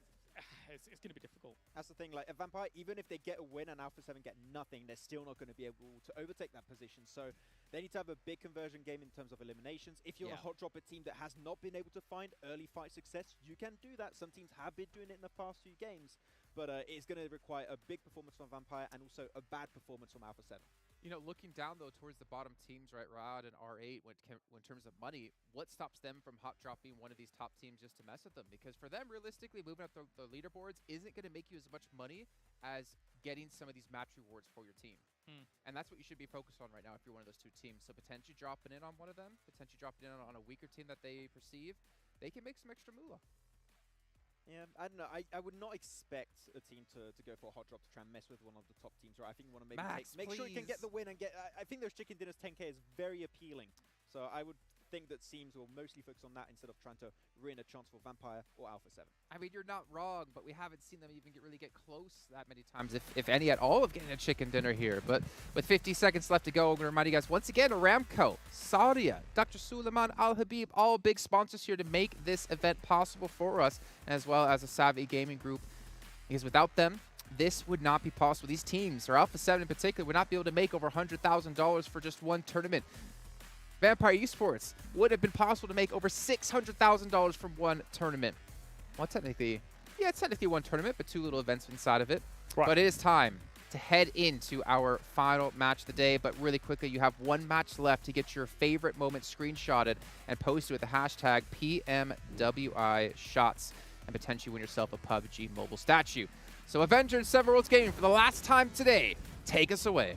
S3: it's going to be difficult.
S2: That's the thing, like, a Vampire, even if they get a win and Alpha 7 get nothing, they're still not going to be able to overtake that position. So they need to have a big conversion game in terms of eliminations. If you're a hot dropper team that has not been able to find early fight success, you can do that. Some teams have been doing it in the past few games, but it's going to require a big performance from Vampire and also a bad performance from Alpha 7.
S4: You know, looking down, though, towards the bottom teams, right, Rod and R8, when in terms of money, what stops them from hot dropping one of these top teams just to mess with them? Because for them, realistically, moving up the leaderboards isn't going to make you as much money as getting some of these match rewards for your team. And that's what you should be focused on right now if you're one of those two teams. So potentially dropping in on one of them, potentially dropping in on a weaker team that they perceive, they can make some extra moolah.
S2: Yeah, I don't know. I would not expect a team to go for a hot drop to try and mess with one of the top teams, right? I think you want to maybe make sure you can get the win and get... I think those Chicken Dinners 10K is very appealing. So I would think that teams will mostly focus on that instead of trying to ruin a chance for Vampire or Alpha 7.
S4: I mean, you're not wrong, but we haven't seen them even really get close that many times, if any at all, of getting a chicken dinner here. But with 50 seconds left to go, I'm going to remind you guys once again, Aramco, Saudia, Dr. Suleiman Al Habib, all big sponsors here to make this event possible for us, as well as a Savvy Gaming Group. Because without them, this would not be possible. These teams, or Alpha 7 in particular, would not be able to make over $100,000 for just one tournament. Vampire Esports would have been possible to make over $600,000 from one tournament. Well, technically one tournament, but two little events inside of it. Right. But it is time to head into our final match of the day. But really quickly, you have one match left to get your favorite moment screenshotted and posted with the hashtag PMWI shots and potentially win yourself a PUBG mobile statue. So Avengers 7 Worlds Gaming for the last time today, take us away.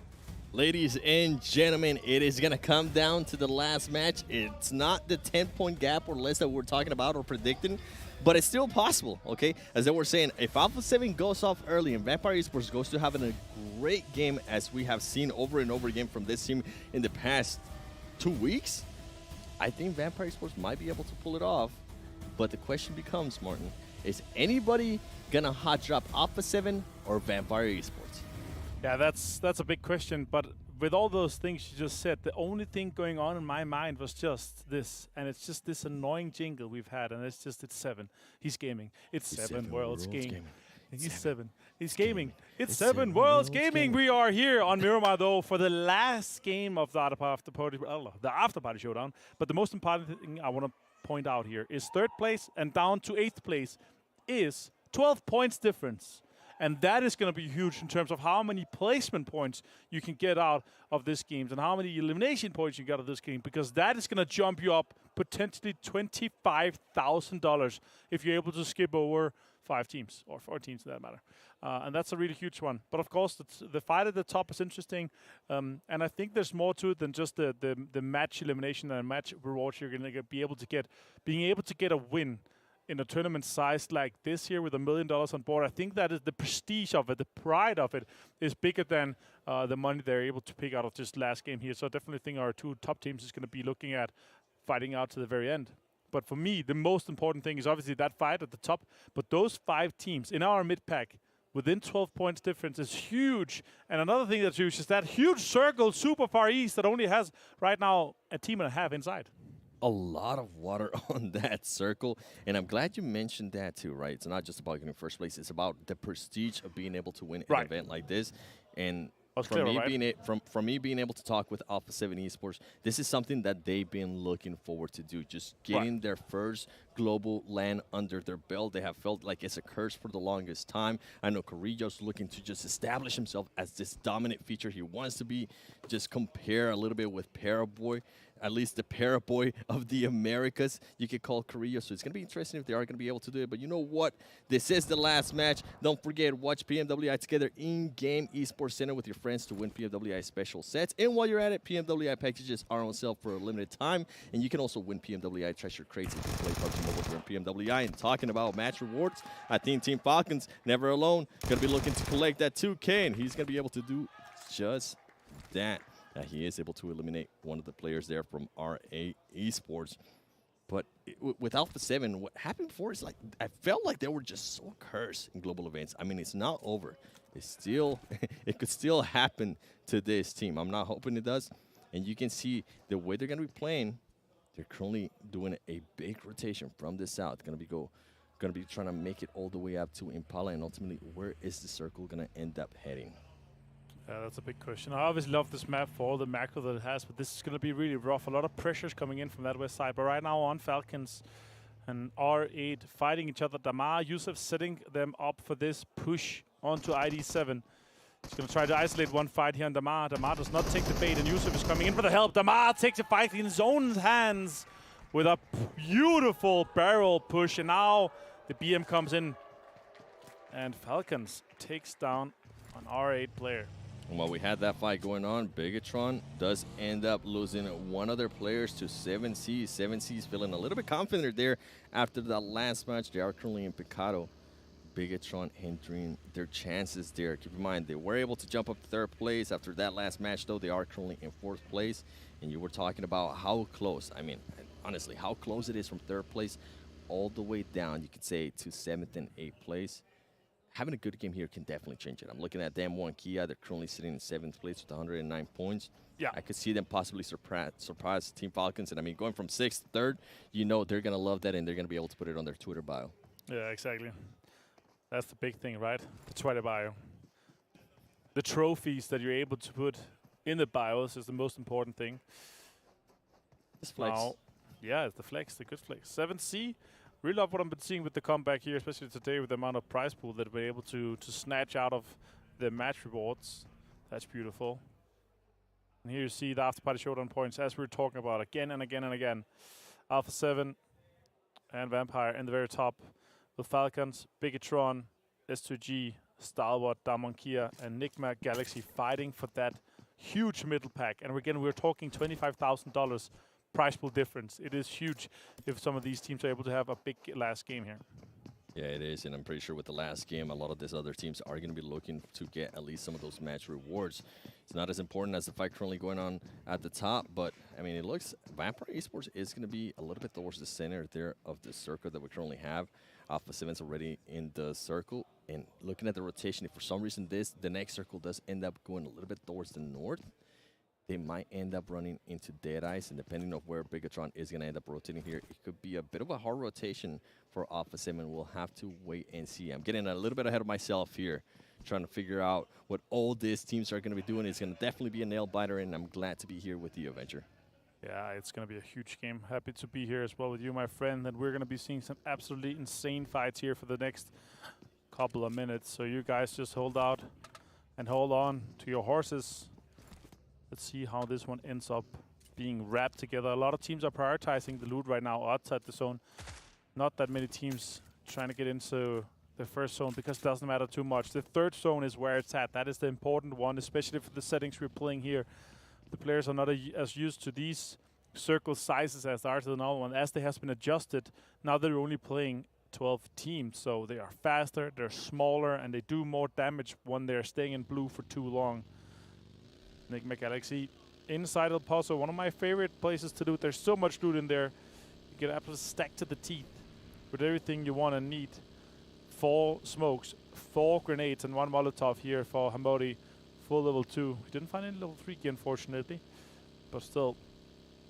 S6: Ladies and gentlemen, it is going to come down to the last match. It's not the 10-point gap or less that we're talking about or predicting, but it's still possible, okay? As they were saying, if Alpha 7 goes off early and Vampire Esports goes to having a great game, as we have seen over and over again from this team in the past 2 weeks, I think Vampire Esports might be able to pull it off. But the question becomes, Martin, is anybody going to hot drop Alpha 7 or Vampire Esports?
S17: Yeah, that's a big question, but with all those things you just said, the only thing going on in my mind was just this, and it's just this annoying jingle we've had, and it's 7. He's gaming. It's 7 Worlds Gaming. He's 7. He's gaming. It's 7 Worlds Gaming. We are here on Miramar, though, for the last game of the After Party Showdown. But the most important thing I want to point out here is 3rd place and down to 8th place is 12 points difference. And that is going to be huge in terms of how many placement points you can get out of this game and how many elimination points you get out of this game, because that is going to jump you up potentially $25,000 if you're able to skip over 5 teams or 4 teams for that matter. And that's a really huge one. But of course, the fight at the top is interesting. And I think there's more to it than just the match elimination and match rewards you're going to be able to get. Being able to get a win in a tournament sized like this here with $1 million on board, I think that is the prestige of it, the pride of it is bigger than the money they're able to pick out of this last game here. So I definitely think our 2 top teams is going to be looking at fighting out to the very end. But for me, the most important thing is obviously that fight at the top. But those 5 teams in our mid-pack within 12 points difference is huge. And another thing that's huge is that huge circle super far east that only has right now a team and a half inside.
S6: A lot of water on that circle, and I'm glad you mentioned that too, right? It's not just about getting first place, it's about the prestige of being able to win an event like this. And from me being able to talk with Alpha 7 Esports, this is something that they've been looking forward to do, just getting their first global LAN under their belt. They have felt like it's a curse for the longest time. I know Carrillo's looking to just establish himself as this dominant feature. He wants to be, just compare a little bit with Paraboy, at least the Paraboy of the Americas, you could call Carrillo. So it's going to be interesting if they are going to be able to do it. But you know what? This is the last match. Don't forget, watch PMWI together in-game esports center with your friends to win PMWI special sets. And while you're at it, PMWI packages are on sale for a limited time. And you can also win PMWI treasure crates if you play PUBG Mobile here in PMWI. And talking about match rewards, I think Team Falcons, never alone, going to be looking to collect that 2K. And he's going to be able to do just that. He is able to eliminate one of the players there from RA Esports. But with Alpha 7, what happened before is like, I felt like they were just so cursed in global events. I mean, it's not over. It's still, it could still happen to this team. I'm not hoping it does. And you can see the way they're going to be playing. They're currently doing a big rotation from the south. Going going to be trying to make it all the way up to Impala, and ultimately, where is the circle going to end up heading?
S17: That's a big question. I obviously love this map for all the macro that it has, but this is going to be really rough. A lot of pressures coming in from that west side. But right now on Falcons and R8 fighting each other. Damar, Yusuf setting them up for this push onto ID7. He's going to try to isolate one fight here on Damar. Damar does not take the bait, and Yusuf is coming in for the help. Damar takes the fight in his own hands with a beautiful barrel push. And now the BM comes in, and Falcons takes down an R8 player.
S6: And while we had that fight going on, Bigatron does end up losing one of their players to 7C. 7C is feeling a little bit confident there after that last match. They are currently in Picado. Bigatron hindering their chances there. Keep in mind, they were able to jump up to 3rd place. After that last match, though, they are currently in 4th place. And you were talking about how close, I mean, honestly, how close it is from 3rd place all the way down, you could say, to 7th and 8th place. Having a good game here can definitely change it. I'm looking at them one Kia. They're currently sitting in 7th place with 109 points.
S17: Yeah.
S6: I could see them possibly surprise Team Falcons. And I mean, going from 6th to 3rd, you know they're going to love that, and they're going to be able to put it on their Twitter bio.
S17: Yeah, exactly. That's the big thing, right? The Twitter bio. The trophies that you're able to put in the bios is the most important thing.
S6: This flex.
S17: Now, yeah, it's the flex, the good flex. 7C. Really love what I've been seeing with the comeback here, especially today with the amount of prize pool that we're able to snatch out of the match rewards. That's beautiful. And here you see the after party showdown points as we were talking about again and again and again. Alpha 7 and Vampire in the very top with Falcons, Bigatron, S2G, Stalwart, Damonkia, and Nigma Galaxy fighting for that huge middle pack. And again, we're talking $25,000 prize pool difference. It is huge if some of these teams are able to have a big last game here.
S6: Yeah, it is, and I'm pretty sure with the last game, a lot of these other teams are going to be looking to get at least some of those match rewards. It's not as important as the fight currently going on at the top, but, I mean, it looks Vampire Esports is going to be a little bit towards the center there of the circle that we currently have. Alpha 7's already in the circle, and looking at the rotation, if for some reason the next circle does end up going a little bit towards the north, they might end up running into Dead Eyes, and depending on where Bigatron is going to end up rotating here, it could be a bit of a hard rotation for Alpha 7. We'll have to wait and see. I'm getting a little bit ahead of myself here, trying to figure out what all these teams are going to be doing. It's going to definitely be a nail-biter, and I'm glad to be here with you, Avenger.
S17: Yeah, it's going to be a huge game. Happy to be here as well with you, my friend, and we're going to be seeing some absolutely insane fights here for the next couple of minutes. So you guys just hold out and hold on to your horses. Let's see how this one ends up being wrapped together. A lot of teams are prioritizing the loot right now outside the zone. Not that many teams trying to get into the first zone because it doesn't matter too much. The 3rd zone is where it's at. That is the important one, especially for the settings we're playing here. The players are not as used to these circle sizes as they are to the normal one. As they has been adjusted, now they're only playing 12 teams. So they are faster, they're smaller, and they do more damage when they're staying in blue for too long. Nigma Galaxy inside El Paso, one of my favorite places to loot. There's so much loot in there. You get absolutely stacked to the teeth with everything you want and need. 4 smokes, 4 grenades, and 1 Molotov here for Hamodi. Full level 2. We didn't find any level 3 key, unfortunately. But still,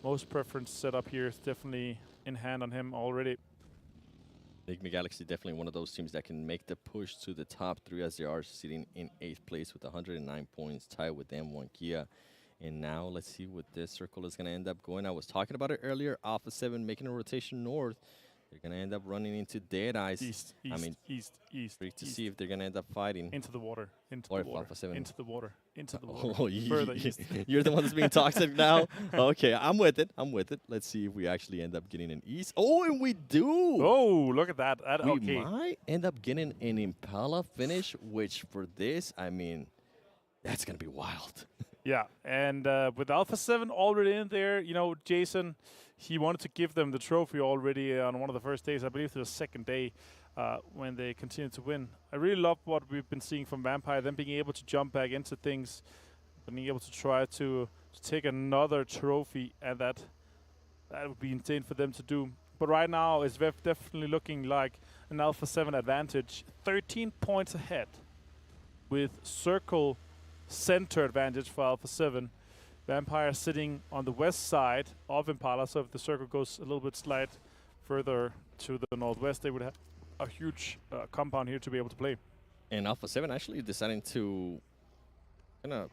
S17: most preference setup here is definitely in hand on him already.
S6: Nigma Galaxy definitely one of those teams that can make the push to the top 3 as they are sitting in 8th place with 109 points, tied with them one Kia. And now let's see what this circle is going to end up going. I was talking about it earlier. Alpha 7 making a rotation north. They're going to end up running into Dead Eyes.
S17: East.
S6: Great to see if they're going to end up fighting.
S17: Into the water. Into
S6: or
S17: the water.
S6: Alpha 7.
S17: Into the water. Into the water.
S6: Oh,
S17: Further east.
S6: You're the one that's being toxic now? Okay, I'm with it. Let's see if we actually end up getting an East. Oh, and we do.
S17: Oh, look at that.
S6: We might end up getting an Impala finish, which for this, I mean, that's going to be wild.
S17: Yeah, and with Alpha 7 already in there, you know, Jason, he wanted to give them the trophy already on one of the first days. I believe the second day when they continued to win. I really love what we've been seeing from Vampire, them being able to jump back into things, being able to try to take another trophy, and that would be insane for them to do. But right now, it's definitely looking like an Alpha 7 advantage. 13 points ahead with Circle center advantage for Alpha 7. Vampire sitting on the west side of Impala, so if the circle goes a little bit slight further to the northwest, they would a huge compound here to be able to play.
S6: And Alpha 7 actually deciding to kind of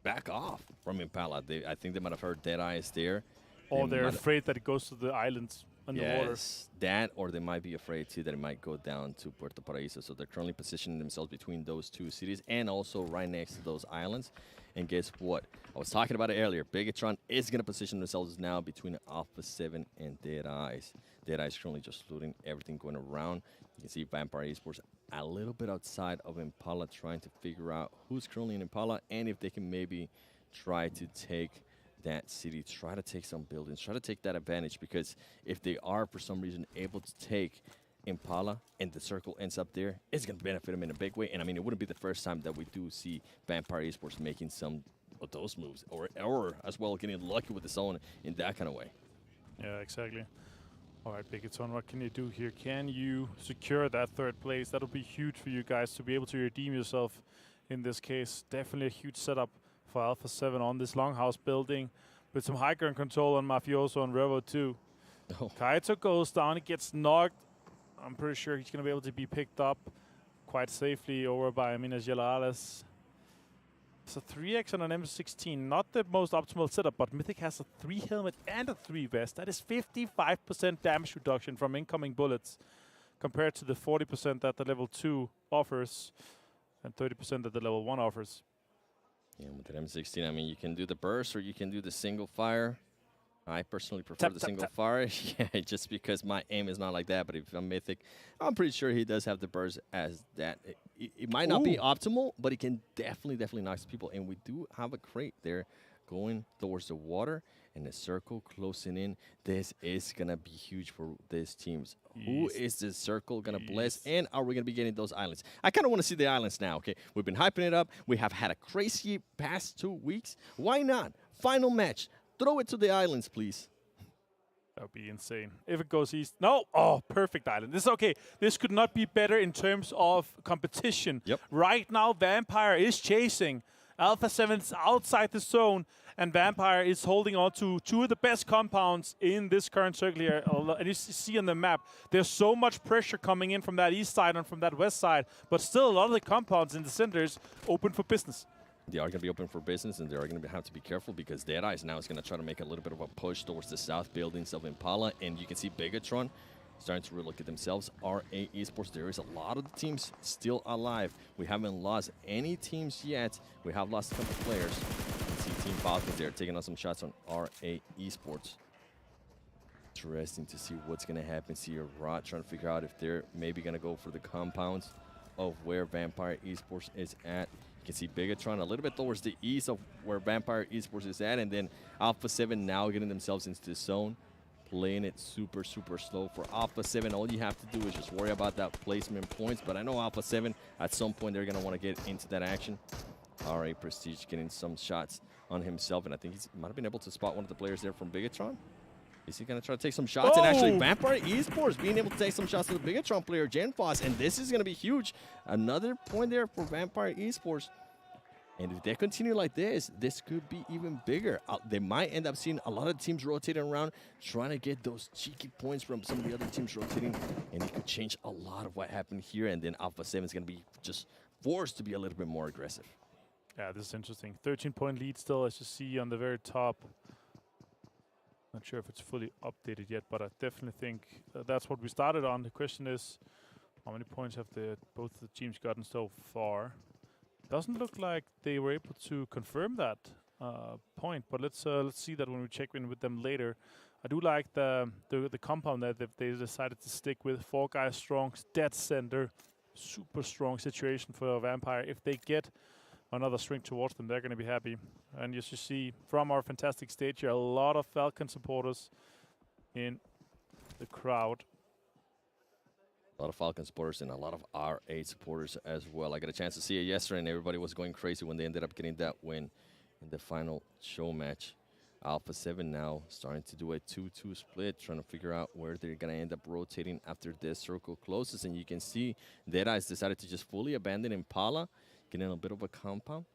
S6: back off from Impala. I think they might have heard Dead Eyes there.
S17: Or they're afraid that it goes to the islands underwater.
S6: Yes, that, or they might be afraid too that it might go down to Puerto Paraíso. So they're currently positioning themselves between those two cities and also right next to those islands. And guess what? I was talking about it earlier. Bigatron is going to position themselves now between Alpha 7 and Dead Eyes. Dead Eyes currently just looting everything going around. You can see Vampire Esports a little bit outside of Impala, trying to figure out who's currently in Impala and if they can maybe try to take that city, try to take some buildings, try to take that advantage, because if they are for some reason able to take Impala and the circle ends up there, it's going to benefit them in a big way. And I mean, it wouldn't be the first time that we do see Vampire Esports making some of those moves, or as well getting lucky with the zone in that kind of way.
S17: Yeah, exactly. All right, Bigatron, what can you do here? Can you secure that third place? That'll be huge for you guys to be able to redeem yourself in this case. Definitely a huge setup for Alpha 7 on this longhouse building with some high ground control on Mafioso and Revo too.
S6: Oh.
S17: Kaito goes down, he gets knocked. I'm pretty sure he's going to be able to be picked up quite safely over by Minas Gerais. It's a 3x on an M16, not the most optimal setup, but Mythic has a 3 helmet and a 3 vest. That is 55% damage reduction from incoming bullets compared to the 40% that the level 2 offers and 30% that the level 1 offers.
S6: Yeah, with the M16, I mean, you can do the burst or you can do the single fire. I personally prefer the single fire, yeah, just because my aim is not like that. But if I'm Mythic, I'm pretty sure he does have the burst as that. It might not be optimal, but it can definitely knock people. And we do have a crate there going towards the water and the circle closing in. This is going to be huge for these teams. Yes. Who is this circle going to bless? And are we going to be getting those islands? I kind of want to see the islands now, okay? We've been hyping it up. We have had a crazy past 2 weeks. Why not? Final match. Throw it to the islands, please.
S17: That would be insane. If it goes east. No. Oh, perfect island. This is okay. This could not be better in terms of competition.
S6: Yep.
S17: Right now, Vampire is chasing. Alpha 7's outside the zone, and Vampire is holding on to 2 of the best compounds in this current circle here. And you see on the map, there's so much pressure coming in from that east side and from that west side, but still a lot of the compounds in the centers open for business.
S6: They are going to be open for business, and they are going to have to be careful because Dead Eyes now is going to try to make a little bit of a push towards the south buildings of Impala, and you can see Bigatron starting to relook at themselves. RA Esports, there is a lot of the teams still alive. We haven't lost any teams yet. We have lost a couple players. You can see Team Falcons there taking on some shots on RA Esports. Interesting to see what's going to happen. See a Rod trying to figure out if they're maybe going to go for the compounds of where Vampire Esports is at. You can see Bigatron a little bit towards the east of where Vampire Esports is at, and then Alpha 7 now getting themselves into the zone, playing it super slow. For Alpha 7, all you have to do is just worry about that placement points, but I know Alpha 7, at some point, they're going to want to get into that action. RA Prestige getting some shots on himself, and I think he might have been able to spot one of the players there from Bigatron. Is he going to try to take some shots? And actually, Vampire Esports being able to take some shots to the Bigatron player, Genfos, and this is going to be huge. Another point there for Vampire Esports. And if they continue like this could be even bigger. They might end up seeing a lot of teams rotating around, trying to get those cheeky points from some of the other teams rotating, and it could change a lot of what happened here, and then Alpha 7 is going to be just forced to be a little bit more aggressive.
S17: Yeah, this is interesting. 13-point lead still, as you see on the very top. Not sure if it's fully updated yet, but I definitely think that's what we started on. The question is, how many points have both the teams gotten so far? Doesn't look like they were able to confirm that point, but let's see that when we check in with them later. I do like the compound that they decided to stick with. 4 guys strong, dead center, super strong situation for Vampire. If they get another string towards them, they're going to be happy. And as you see from our fantastic stage here, a lot of Falcon supporters in the crowd.
S6: A lot of Falcon supporters and a lot of R8 supporters as well. I got a chance to see it yesterday, and everybody was going crazy when they ended up getting that win in the final show match. Alpha 7 now starting to do a 2-2 split, trying to figure out where they're going to end up rotating after this circle closes. And you can see Dead Eyes decided to just fully abandon Impala, getting a bit of a compound.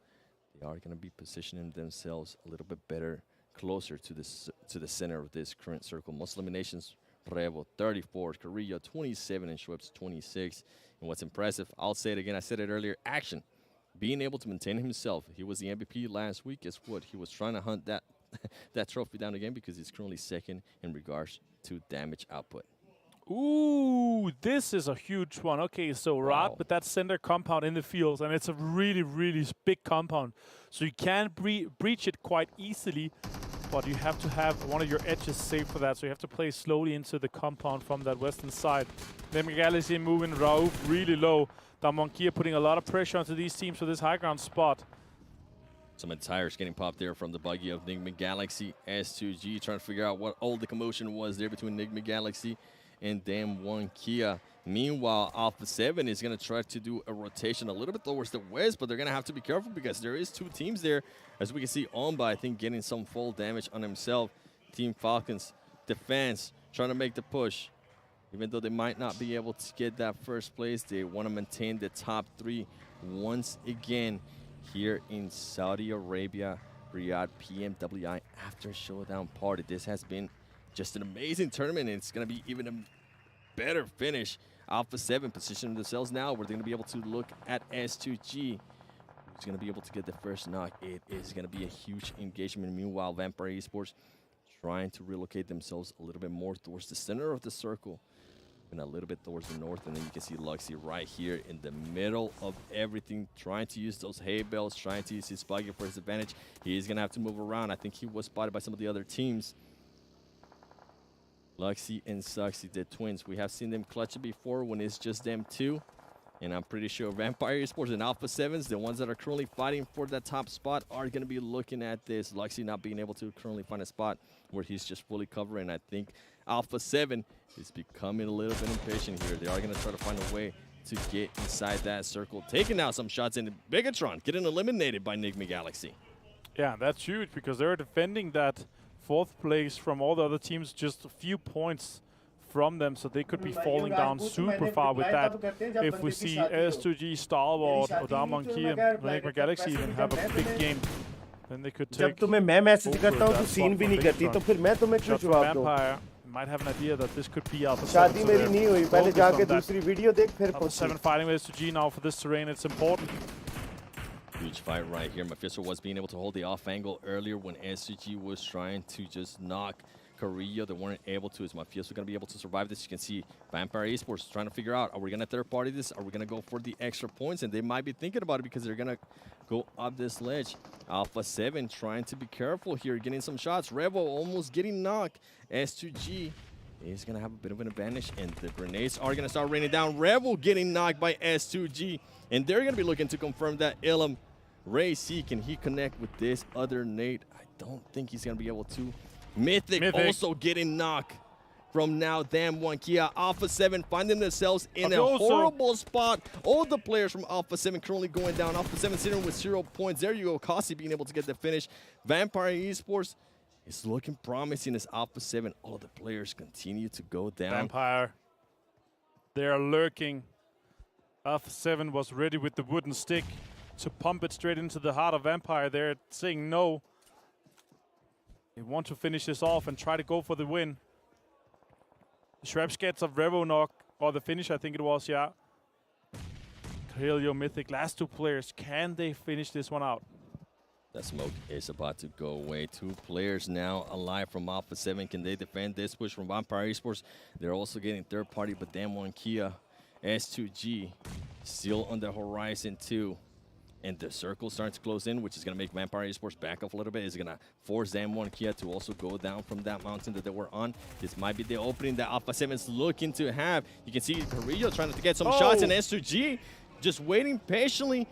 S6: They are going to be positioning themselves a little bit better, closer to the center of this current circle. Most eliminations Revo 34, Carrillo 27, and Schweppes 26. And what's impressive, I'll say it again, I said it earlier, action. Being able to maintain himself. He was the MVP last week. Guess what? He was trying to hunt that that trophy down again because he's currently second in regards to damage output.
S17: Ooh, this is a huge one. Okay, so Rod with that center compound in the fields, and it's a really, really big compound. So you can breach it quite easily, but you have to have one of your edges safe for that. So you have to play slowly into the compound from that western side. Then Galaxy moving Rauf really low. Damonkia putting a lot of pressure onto these teams for this high ground spot.
S6: Some tires getting popped there from the buggy of Nigma Galaxy. S2G trying to figure out what all the commotion was there between Nigma Galaxy and Damn One Kia. Meanwhile, Alpha 7 is going to try to do a rotation a little bit towards the west, but they're going to have to be careful because there is two teams there. As we can see, Omba, I think, getting some fall damage on himself. Team Falcons defense trying to make the push. Even though they might not be able to get that first place, they want to maintain the top 3 once again here in Saudi Arabia, Riyadh PMWI after showdown party. This has been just an amazing tournament, and it's going to be even a better finish. Alpha 7 positioning themselves now where they're going to be able to look at S2G, who's going to be able to get the first knock. It is going to be a huge engagement. Meanwhile, Vampire Esports trying to relocate themselves a little bit more towards the center of the circle and a little bit towards the north. And then you can see Luxy right here in the middle of everything, trying to use those hay bales, trying to use his buggy for his advantage. He's going to have to move around. I think he was spotted by some of the other teams. Luxy and Suxy, the twins. We have seen them clutch it before when it's just them two. And I'm pretty sure Vampire Esports and Alpha 7s, the ones that are currently fighting for that top spot, are going to be looking at this. Luxy not being able to currently find a spot where he's just fully covering. I think Alpha 7 is becoming a little bit impatient here. They are going to try to find a way to get inside that circle. Taking out some shots in Bigatron, getting eliminated by Nigma Galaxy.
S17: Yeah, that's huge because they're defending that 4th place from all the other teams just a few points from them, so they could be falling down super far with that. If we see S2G, Starboard, or Damonkia, and Nigma Galaxy even have a big game, then they could take
S1: जब तुम्हें मैं मैसेज करता हूँ तो सीन भी नहीं करती, तो फिर मैं तुम्हें क्यों जवाब दूँ?
S17: Vampire might have an idea that this could be Alpha 7.
S1: शादी मेरी नहीं हुई, पहले जाके दूसरी वीडियो देख फिर
S17: Alpha 7 fighting with S2G now for this terrain. It's important.
S6: Huge fight right here. Mephisto was being able to hold the off angle earlier when S2G was trying to just knock Carrillo. They weren't able to. Is Mafioso going to be able to survive this? You can see Vampire Esports trying to figure out, are we going to third party this? Are we going to go for the extra points? And they might be thinking about it because they're going to go up this ledge. Alpha 7 trying to be careful here, getting some shots. Revo almost getting knocked. S2G is going to have a bit of an advantage, and the grenades are going to start raining down. Revo getting knocked by S2G, and they're going to be looking to confirm that Ilham. Ray C, can he connect with this other nade? I don't think he's going to be able to. Mythic also getting knocked from now Damn One Kia. Alpha 7 finding themselves in a horrible spot. All the players from Alpha 7 currently going down. Alpha 7 sitting with 0 points. There you go. Kasi being able to get the finish. Vampire Esports is looking promising as Alpha 7. All of the players continue to go down.
S17: Vampire, they are lurking. Alpha 7 was ready with the wooden stick to pump it straight into the heart of Vampire. They're saying no. They want to finish this off and try to go for the win. Schweppes gets a Revo knock, or the finish, I think it was, yeah. Carrillo, Mythic, last 2 players. Can they finish this one out?
S6: That smoke is about to go away. 2 players now alive from Alpha 7. Can they defend this push from Vampire Esports? They're also getting third party, but Damn One Kia, S2G, still on the horizon too. And the circle starts to close in, which is going to make Vampire Esports back off a little bit. It's going to force Damn One Kia to also go down from that mountain that they were on. This might be the opening that Alpha 7 is looking to have. You can see Carrillo trying to get some shots, and S2G just waiting patiently.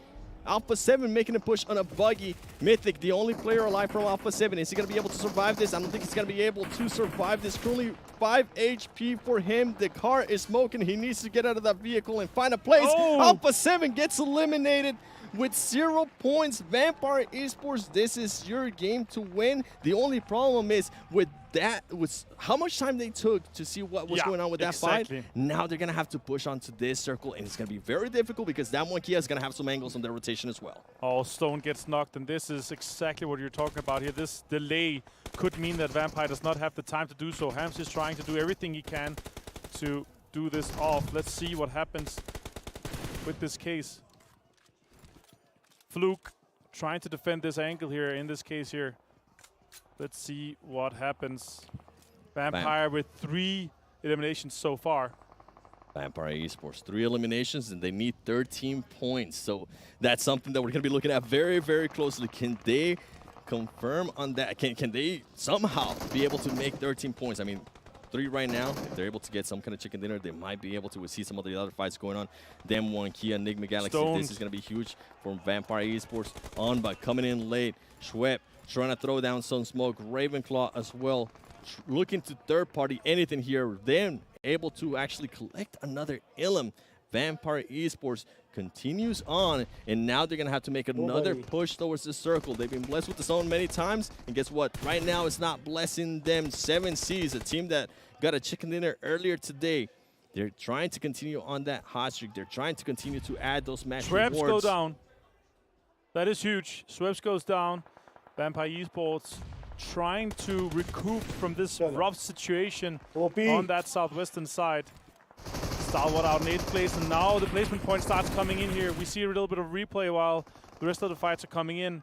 S6: Alpha 7 making a push on a buggy. Mythic, the only player alive from Alpha 7. Is he going to be able to survive this? I don't think he's going to be able to survive this. Currently 5 HP for him. The car is smoking. He needs to get out of that vehicle and find a place. Alpha 7 gets eliminated with 0 points. Vampire Esports, this is your game to win. The only problem is with that was how much time they took to see what was going on with that fight. Now they're going to have to push onto this circle, and it's going to be very difficult because that one Kia is going to have some angles on their rotation as well.
S17: Oh, Stone gets knocked, and this is exactly what you're talking about here. This delay could mean that Vampire does not have the time to do so. Hams is trying to do everything he can to do this off. Let's see what happens with this case. Fluke trying to defend this angle here, in this case here. Let's see what happens. Vampire with 3 eliminations so far.
S6: Vampire Esports, 3 eliminations, and they need 13 points. So that's something that we're going to be looking at very, very closely. Can they confirm on that? Can they somehow be able to make 13 points? I mean, 3 right now. If they're able to get some kind of chicken dinner, they might be able to. We see some of the other fights going on. Them one, Kia, Enigma Galaxy. This is going to be huge for Vampire Esports. On, but coming in late. Schwepp trying to throw down some smoke. Ravenclaw as well. Looking to third party anything here. Then able to actually collect another Ilum. Vampire Esports continues on, and now they're going to have to make another push towards the circle. They've been blessed with the zone many times, and guess what? Right now, it's not blessing them. 7Cs, a team that got a chicken dinner earlier today. They're trying to continue on that hot streak. They're trying to continue to add those match rewards.
S17: Sweps go down. That is huge. Sweps goes down. Vampire Esports trying to recoup from this rough situation on that southwestern side. Stalwart out in 8th place, and now the placement point starts coming in here. We see a little bit of replay while the rest of the fights are coming in.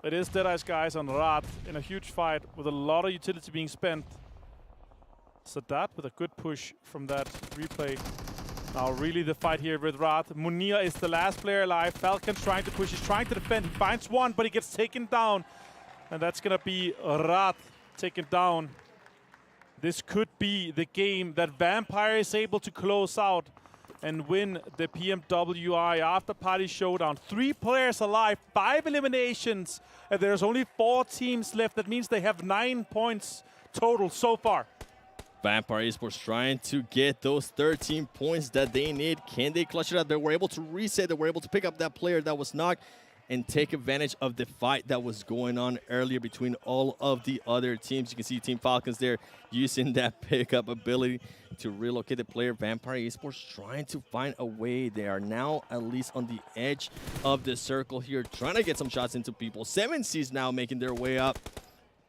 S17: It is Deadeye's guys on Rat in a huge fight with a lot of utility being spent. Sadat with a good push from that replay. Now really the fight here with Rat. Munir is the last player alive. Falcon's trying to push, he's trying to defend. He finds one, but he gets taken down. And that's gonna be Rat taken down. This could be the game that Vampire is able to close out and win the PMWI After Party Showdown. 3 players alive, 5 eliminations, and there's only 4 teams left. That means they have 9 points total so far.
S6: Vampire Esports trying to get those 13 points that they need. Can they clutch it out? They were able to reset. They were able to pick up that player that was knocked and take advantage of the fight that was going on earlier between all of the other teams. You can see Team Falcons there using that pickup ability to relocate the player. Vampire Esports trying to find a way. They are now at least on the edge of the circle here, trying to get some shots into people. 7Cs now making their way up.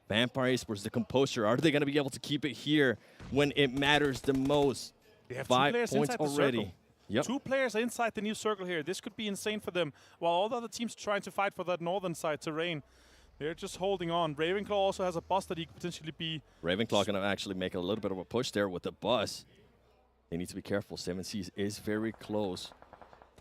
S6: Vampire Esports, the composure. Are they going to be able to keep it here when it matters the most?
S17: They have
S6: 5
S17: 2 players
S6: points
S17: inside the
S6: already.
S17: circle.
S6: Yep.
S17: 2 players are inside the new circle here. This could be insane for them. While all the other teams trying to fight for that northern side terrain, they're just holding on. Ravenclaw also has a bus that he could potentially be...
S6: Ravenclaw going to actually make a little bit of a push there with the bus. They need to be careful. 7Cs is very close.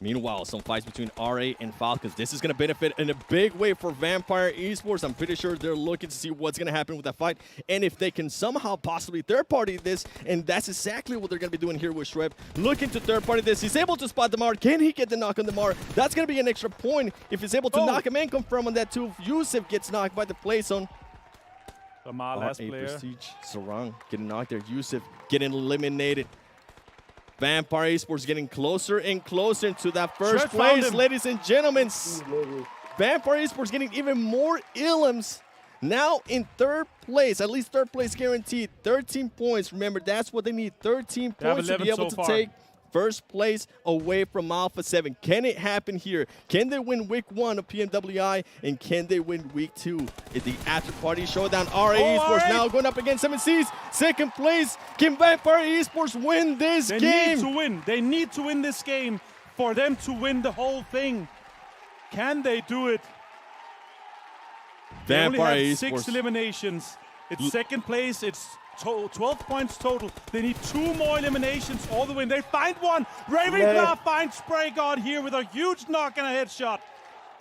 S6: Meanwhile, some fights between RA and Falcons. This is going to benefit in a big way for Vampire Esports. I'm pretty sure they're looking to see what's going to happen with that fight. And if they can somehow possibly third-party this, and that's exactly what they're going to be doing here with Shweb. Looking to third-party this. He's able to spot Damar. Can he get the knock on Damar? That's going to be an extra point if he's able to knock him and confirm on that too. Yusuf gets knocked by the play zone.
S17: Damar, last player.
S6: Prestige. Sarang getting knocked there. Yusuf getting eliminated. Vampire Esports getting closer and closer to that first place, ladies and gentlemen. Vampire Esports getting even more Ilums. Now in 3rd place, at least 3rd place guaranteed. 13 points. Remember, that's what they need. 13 points to be able to take 1st place away from Alpha 7. Can it happen here? Can they win week 1 of PMWI? And can they win week 2 at the After Party Showdown? RA Esports now going up against 7Cs. 2nd place. Can Vampire Esports win this game?
S17: They need to win. They need to win this game for them to win the whole thing. Can they do it? They only have 6 eliminations. It's 2nd place. It's 12 points total. They need 2 more eliminations all the way. They find one. Ravenclaw finds Spray God here with a huge knock and a headshot.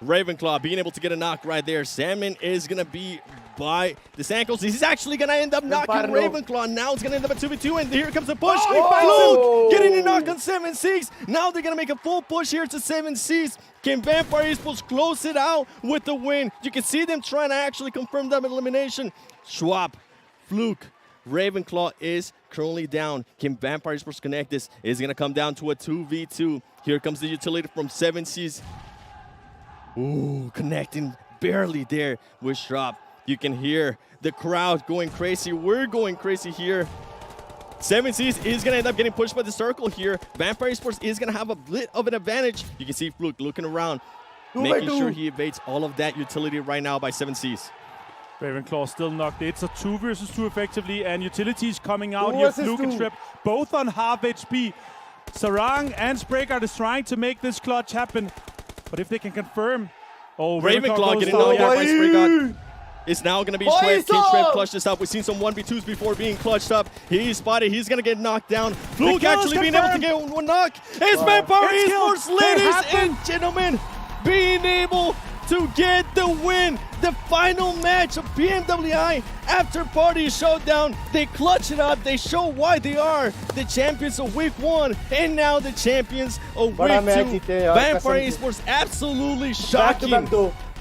S6: Ravenclaw being able to get a knock right there. Salmon is going to be by the ankles. He's actually going to end up knocking Ravenclaw. Now it's going to end up at 2v2, and here comes the push. Fluke getting a knock on 7Cs. Now they're going to make a full push here to 7Cs. Can Vampire Esports close it out with the win? You can see them trying to actually confirm that elimination. Schwab, Fluke, Ravenclaw is currently down. Can Vampire Esports connect this? It's going to come down to a 2v2. Here comes the utility from 7Cs. Ooh, connecting barely there with Schwab. You can hear the crowd going crazy. We're going crazy here. 7Cs is going to end up getting pushed by the circle here. Vampire Esports is going to have a bit of an advantage. You can see Fluke looking around, making sure he evades all of that utility right now by 7Cs.
S17: Ravenclaw still knocked. It's a 2 versus 2 effectively, and utilities coming out here. Fluke and Trip both on half HP. Sarang and Spraygard is trying to make this clutch happen, but if they can confirm... Oh,
S6: Ravenclaw getting knocked out by Spraygard. It's now going to be Shred. Can Shred clutch this up? We've seen some 1v2s before being clutched up. He's spotted. He's going to get knocked down. Fluke actually being able to get one knock. It's Vampire Esports, ladies and gentlemen, being able to get the win. The final match of PMWI After Party Showdown. They clutch it up. They show why they are the champions of Week 1 and now the champions of Week 2. Vampire Esports absolutely shocking.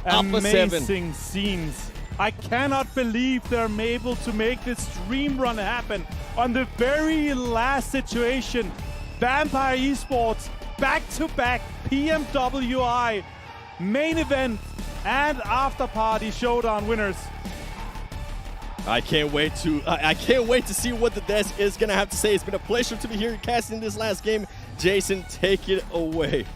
S17: Amazing scenes. I cannot believe they're able to make this dream run happen on the very last situation. Vampire Esports back-to-back PMWI main event and after party showdown winners.
S6: I can't wait to see what the desk is gonna have to say. It's been a pleasure to be here casting this last game. Jason, take it away.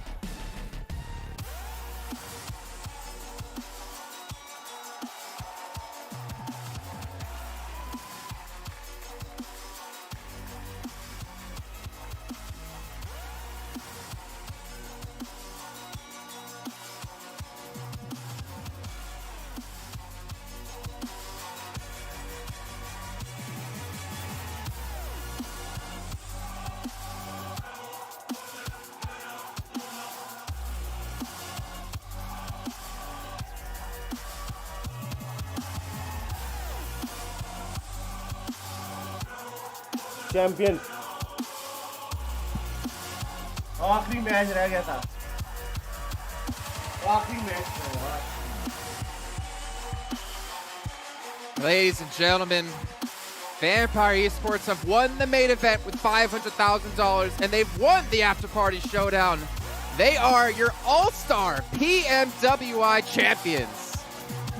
S1: Champion आखिरी मैच रह गया था आखिरी match
S4: Ladies and gentlemen, Vampire Esports have won the main event with $500,000 and they've won the after party showdown. They are your all-star PMWI champions.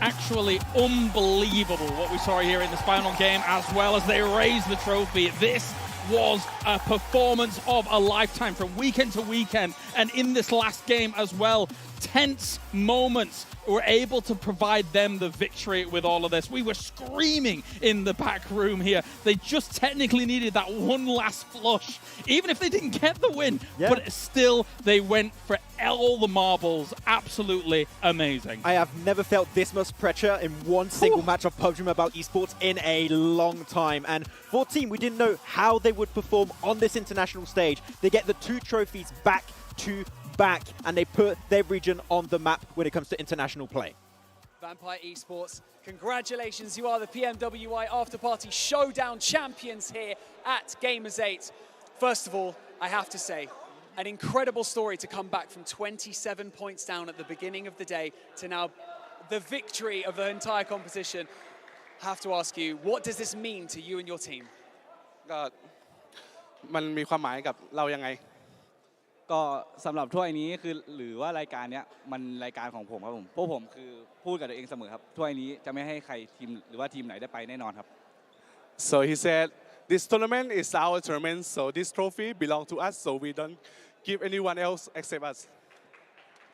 S3: Actually unbelievable what we saw here in this final game, as well as they raised the trophy. This was a performance of a lifetime from weekend to weekend, and in this last game as well, tense moments were able to provide them the victory with all of this. We were screaming in the back room here. They just technically needed that one last flush, even if they didn't get the win, but still they went for all the marbles. Absolutely amazing.
S2: I have never felt this much pressure in one single match of PUBG Mobile Esports in a long time. And for Team, we didn't know how they would perform on this international stage. They get the 2 trophies back to back, and they put their region on the map when it comes to international play.
S5: Vampire Esports, congratulations, you are the PMWI After Party Showdown champions here at Gamers 8. First of all, I have to say, an incredible story to come back from 27 points down at the beginning of the day to now the victory of the entire competition. I have to ask you, what does this mean to you and your team?
S11: มันมีความหมายกับเรายังไง
S20: ก็สำหรับถ้วยนี้คือหรือว่ารายการเนี้ยมันรายการของผมครับผมพวกผมคือพูดกับตัวเองเสมอครับถ้วยนี้จะไม่ให้ใครทีมหรือว่าทีมไหนได้ไปแน่นอนครับ
S11: So he said this tournament is our tournament so this trophy belong to us so we don't give anyone else except us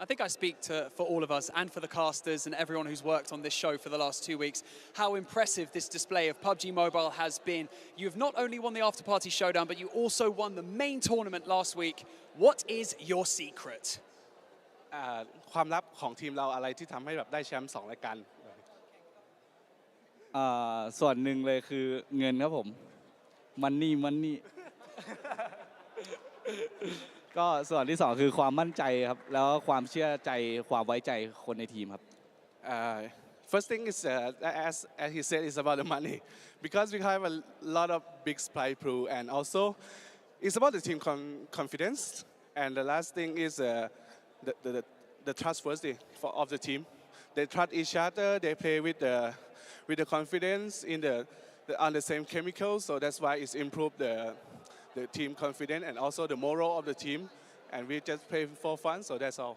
S5: I think I speak for all of us and for the casters and everyone who's worked on this show for the last 2 weeks, how impressive this display of PUBG Mobile has been. You've not only won the After Party Showdown, but you also won the main tournament last week. What is your secret?
S11: ความลับของทีมเราอะไรที่ทำให้แบบได้แชมป์2รายการ
S20: ส่วนหนึ่งเลยคือเงินครับผมมันนี่ก็ส่วนที่2คือความมั่นใจครับแล้วความเชื่อใจความไว้ใจคนในทีมครับ
S11: first thing is, as he said, is about the money. Because we have a lot of big supply pool, and also it's about the team confidence. And the last thing is the trustworthy of the team. They trust each other. They play with the confidence on the same chemicals. So that's why it's improved the team confidence and also the moral of the team. And we just play for fun. So that's all.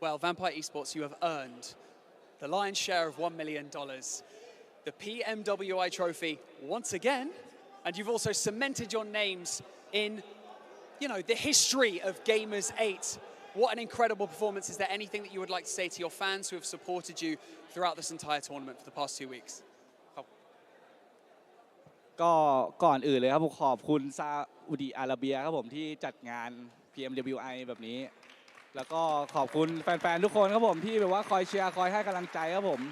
S5: Well, Vampire Esports, you have earned the lion's share of $1 million. The PMWI trophy once again, and you've also cemented your names in, the history of Gamers 8. What an incredible performance. Is there anything that you would like to say to your fans who have supported you throughout this entire tournament for the past 2 weeks?
S20: ก็ก่อนอื่นเลยครับผมขอบคุณซาอุดิอาระเบียครับผมที่จัดงาน PMWI แบบนี้แล้วก็ขอบคุณแฟนๆทุกคนครับผมที่แบบว่าคอยเชียร์คอยให้กำลังใจครับผม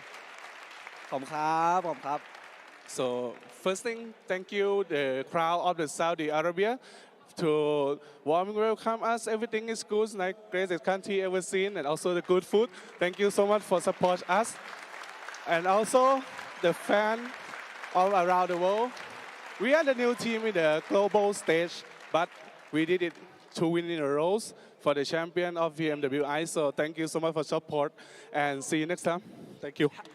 S11: So first thing, thank you the crowd of the Saudi Arabia to warm welcome us. Everything is good, like greatest country ever seen, and also the good food. Thank you so much for support us, and also the fan all around the world. We are the new team in the global stage, but we did it 2 wins in a row for the champion of VMWI. So thank you so much for support, and see you next time. Thank you.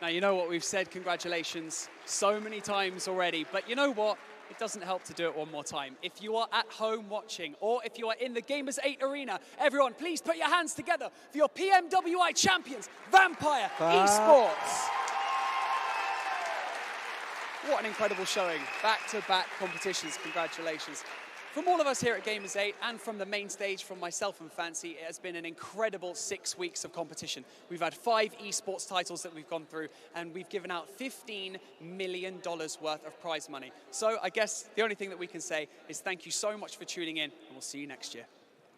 S5: Now, you know what we've said, congratulations so many times already, but you know what? It doesn't help to do it one more time. If you are at home watching or if you are in the Gamers 8 arena, everyone please put your hands together for your PMWI champions, Vampire Esports. What an incredible showing. Back-to-back competitions, congratulations. From all of us here at Gamers 8 and from the main stage, from myself and Fancy, it has been an incredible 6 weeks of competition. We've had 5 esports titles that we've gone through and we've given out $15 million worth of prize money. So I guess the only thing that we can say is thank you so much for tuning in and we'll see you next year.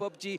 S21: PUBG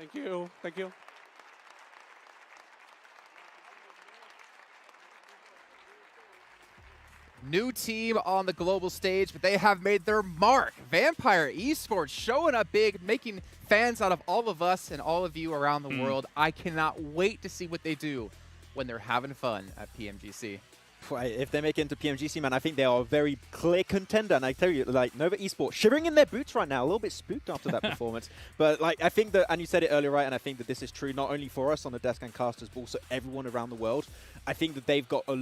S11: Thank you. Thank you.
S4: New team on the global stage, but they have made their mark. Vampire Esports showing up big, making fans out of all of us and all of you around the world. I cannot wait to see what they do when they're having fun at PMGC.
S2: If they make it into PMGC, man, I think they are a very clear contender. And I tell you, like, Nova Esports shivering in their boots right now, a little bit spooked after that performance. But, like, I think that, and you said it earlier, right, and I think that this is true not only for us on the desk and casters, but also everyone around the world. I think that they've got a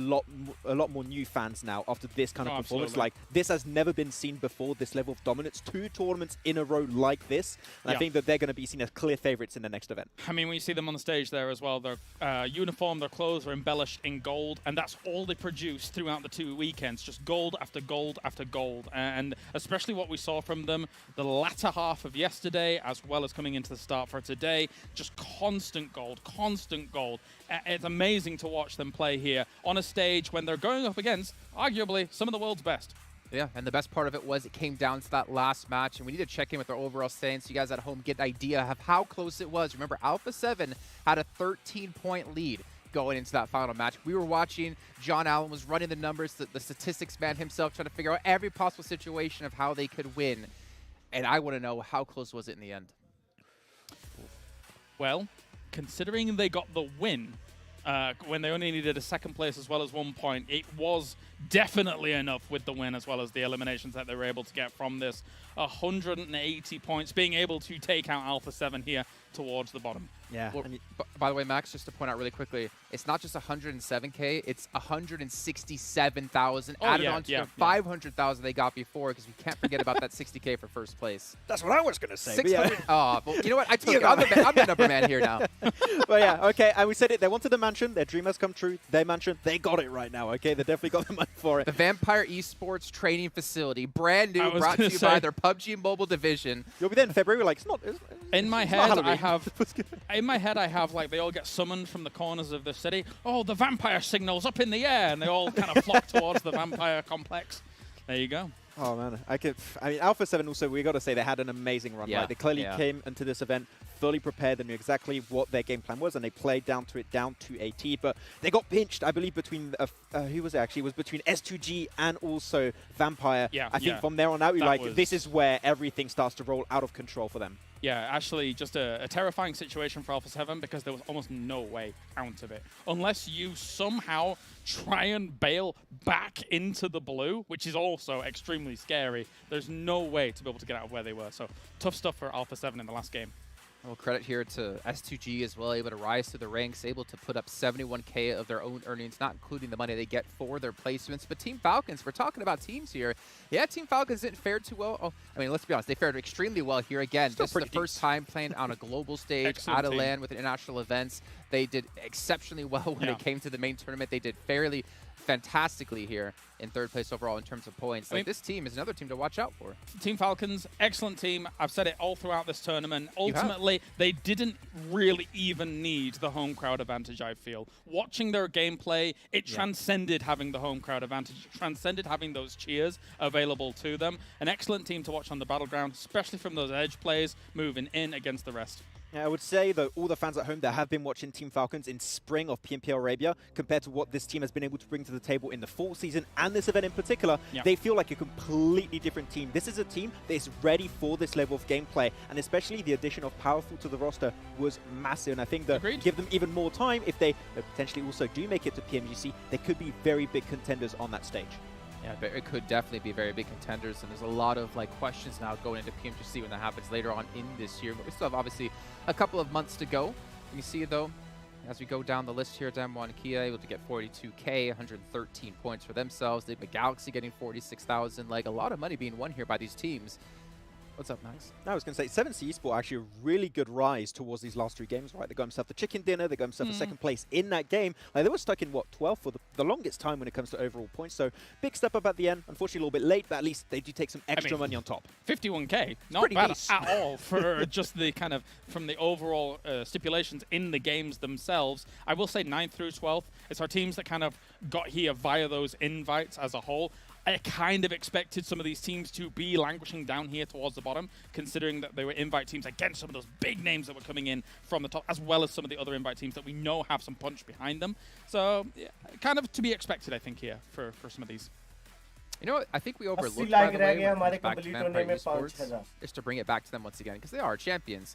S2: lot more new fans now after this kind of performance. Like, this has never been seen before, this level of dominance. 2 tournaments in a row like this. And I think that they're going to be seen as clear favorites in the next event.
S3: I mean, when you see them on the stage there as well, their uniform, their clothes are embellished in gold, and that's all they produce throughout the 2 weekends. Just gold after gold after gold. And especially what we saw from them the latter half of yesterday, as well as coming into the start for today. Just constant gold, constant gold. It's amazing to watch them play here on a stage when they're going up against, arguably, some of the world's best.
S4: Yeah, and the best part of it was it came down to that last match, and we need to check in with our overall standings so you guys at home get an idea of how close it was. Remember, Alpha 7 had a 13-point lead going into that final match. We were watching, John Allen was running the numbers, the statistics man himself, trying to figure out every possible situation of how they could win. and I want to know how close was it in the end.
S3: Well, considering they got the win, when they only needed a second place as well as 1 point, it was definitely enough with the win as well as the eliminations that they were able to get from this. 180 points, being able to take out Alpha 7 here towards the bottom.
S2: Yeah.
S4: Well, by the way, Max, just to point out really quickly, it's not just 107K, it's 167,000 added on to the 500,000 they got before, because we can't forget about that 60K for first place.
S2: That's what I was going to say.
S4: 600. Oh, well, you know what? I took it. I'm the number man here now.
S2: But yeah, okay, and we said it. They wanted the mansion. Their dream has come true. Their mansion, they got it right now, okay? They definitely got the money for it.
S4: The Vampire Esports Training Facility, brand new, brought to you by their PUBG Mobile division.
S2: You'll be there in February, like, it's not...
S3: In my head, I have... In my head, I have, like, they all get summoned from the corners of the city. Oh, the vampire signal's up in the air, and they all kind of flock towards the vampire complex. There you go.
S2: Oh, man. I mean, Alpha 7 also, we got to say, they had an amazing run.
S4: Yeah,
S2: Right? They clearly came into this event fully prepared. They knew exactly what their game plan was, and they played down to a T. But they got pinched, I believe, between... who was it, actually? It was between S2G and also Vampire.
S3: Yeah,
S2: I think from there on out, you're like, this is where everything starts to roll out of control for them.
S3: Yeah, actually just a terrifying situation for Alpha 7 because there was almost no way out of it. Unless you somehow try and bail back into the blue, which is also extremely scary, there's no way to be able to get out of where they were. So tough stuff for Alpha 7 in the last game.
S4: Well, credit here to S2G as well, able to rise to the ranks, able to put up 71K of their own earnings, not including the money they get for their placements. But Team Falcons, we're talking about teams here. Yeah, Team Falcons didn't fare too well. Oh, I mean, let's be honest, they fared extremely well here. Again, this is the first time playing on a global stage, out of land with international events. They did exceptionally well when it came to the main tournament. They did fairly fantastically here in third place overall in terms of points. Like, this team is another team to watch out for.
S3: Team Falcons, excellent team. I've said it all throughout this tournament. Ultimately, they didn't really even need the home crowd advantage, I feel. Watching their gameplay, it transcended having the home crowd advantage, transcended having those cheers available to them. An excellent team to watch on the battleground, especially from those edge plays moving in against the rest.
S2: Yeah, I would say that all the fans at home that have been watching Team Falcons in spring of PMPL Arabia, compared to what this team has been able to bring to the table in the fall season and this event in particular, they feel like a completely different team. This is a team that is ready for this level of gameplay, and especially the addition of Powerful to the roster was massive. And I think that give them even more time, if they potentially also do make it to PMGC, they could be very big contenders on that stage.
S4: Yeah, but it could definitely be very big contenders, and there's a lot of questions now going into PMGC when that happens later on in this year. But we still have obviously a couple of months to go. You see though, as we go down the list here, Demo and Kia able to get 42K, 113 points for themselves. The Galaxy getting 46,000. Like, a lot of money being won here by these teams. What's up, Max?
S2: I was going to say, 7C Esport actually a really good rise towards these last three games, right? They got themselves the chicken dinner, they got themselves a second place in that game. Like, they were stuck in, what, 12th for the longest time when it comes to overall points. So, big step up at the end. Unfortunately, a little bit late, but at least they do take some extra money on top.
S3: 51K, not bad at all for just the kind of, from the overall stipulations in the games themselves. I will say 9th through 12th, it's our teams that kind of got here via those invites as a whole. I kind of expected some of these teams to be languishing down here towards the bottom, considering that they were invite teams against some of those big names that were coming in from the top, as well as some of the other invite teams that we know have some punch behind them. So, yeah, kind of to be expected, I think, here for some of these.
S4: You know what? I think we overlooked, by the way, when it comes back to Vampire Esports, just to bring it back to them once again, because they are champions.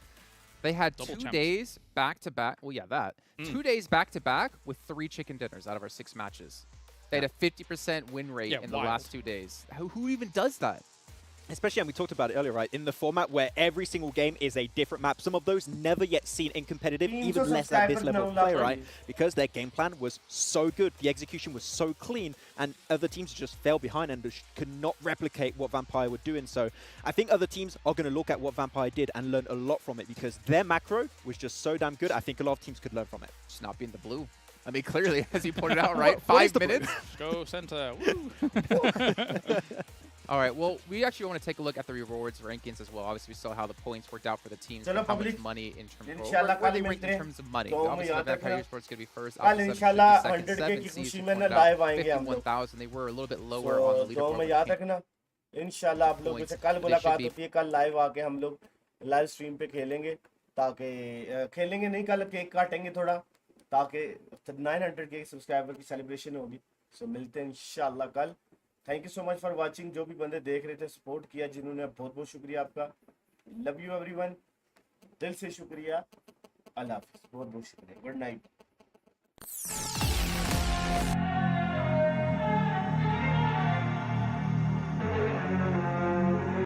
S4: They had 2 days back-to-back. Well, yeah, that. 2 days back-to-back with 3 chicken dinners out of our 6 matches. They had a 50% win rate in the last 2 days. Who even does that?
S2: Especially, and we talked about it earlier, right? In the format where every single game is a different map. Some of those never yet seen in competitive, even less at this level of play, right? Because their game plan was so good, the execution was so clean, and other teams just fell behind and could not replicate what Vampire were doing. So I think other teams are going to look at what Vampire did and learn a lot from it, because their macro was just so damn good. I think a lot of teams could learn from it.
S4: Just not being the blue. I mean, clearly, as you pointed out, right? 5 minutes.
S3: Go center.
S4: All right, well, we actually want to take a look at the rewards rankings as well. Obviously, we saw how the points worked out for the teams, but how much money in terms of where they ranked in terms of money. Obviously, the Vampire Esports going to be first.
S1: Inshallah, 100K की खुशी में ना live आएंगे हम लोग.
S4: 51,000. They were a little bit lower on the leaderboard.
S1: तो याद रखना, इंशाल्लाह आप लोगों से कल मुलाकात होती है. कल live आके हम लोग live stream पे खेलेंगे, ताकि खेलेंगे नहीं, कल केक काटेंगे थोड़ा, ताकि 900K सब्सक्राइबर की सेलिब्रेशन होगी. सो मिलते हैं इंशाल्लाह कल. Thank you so much for watching. जो भी बंदे देख रहे थे, सपोर्ट किया जिन्होंने, बहुत बहुत शुक्रिया आपका। लव यू एवरीवन, दिल से शुक्रिया। अल्लाह हाफिज़, बहुत बहुत शुक्रिया। Good night.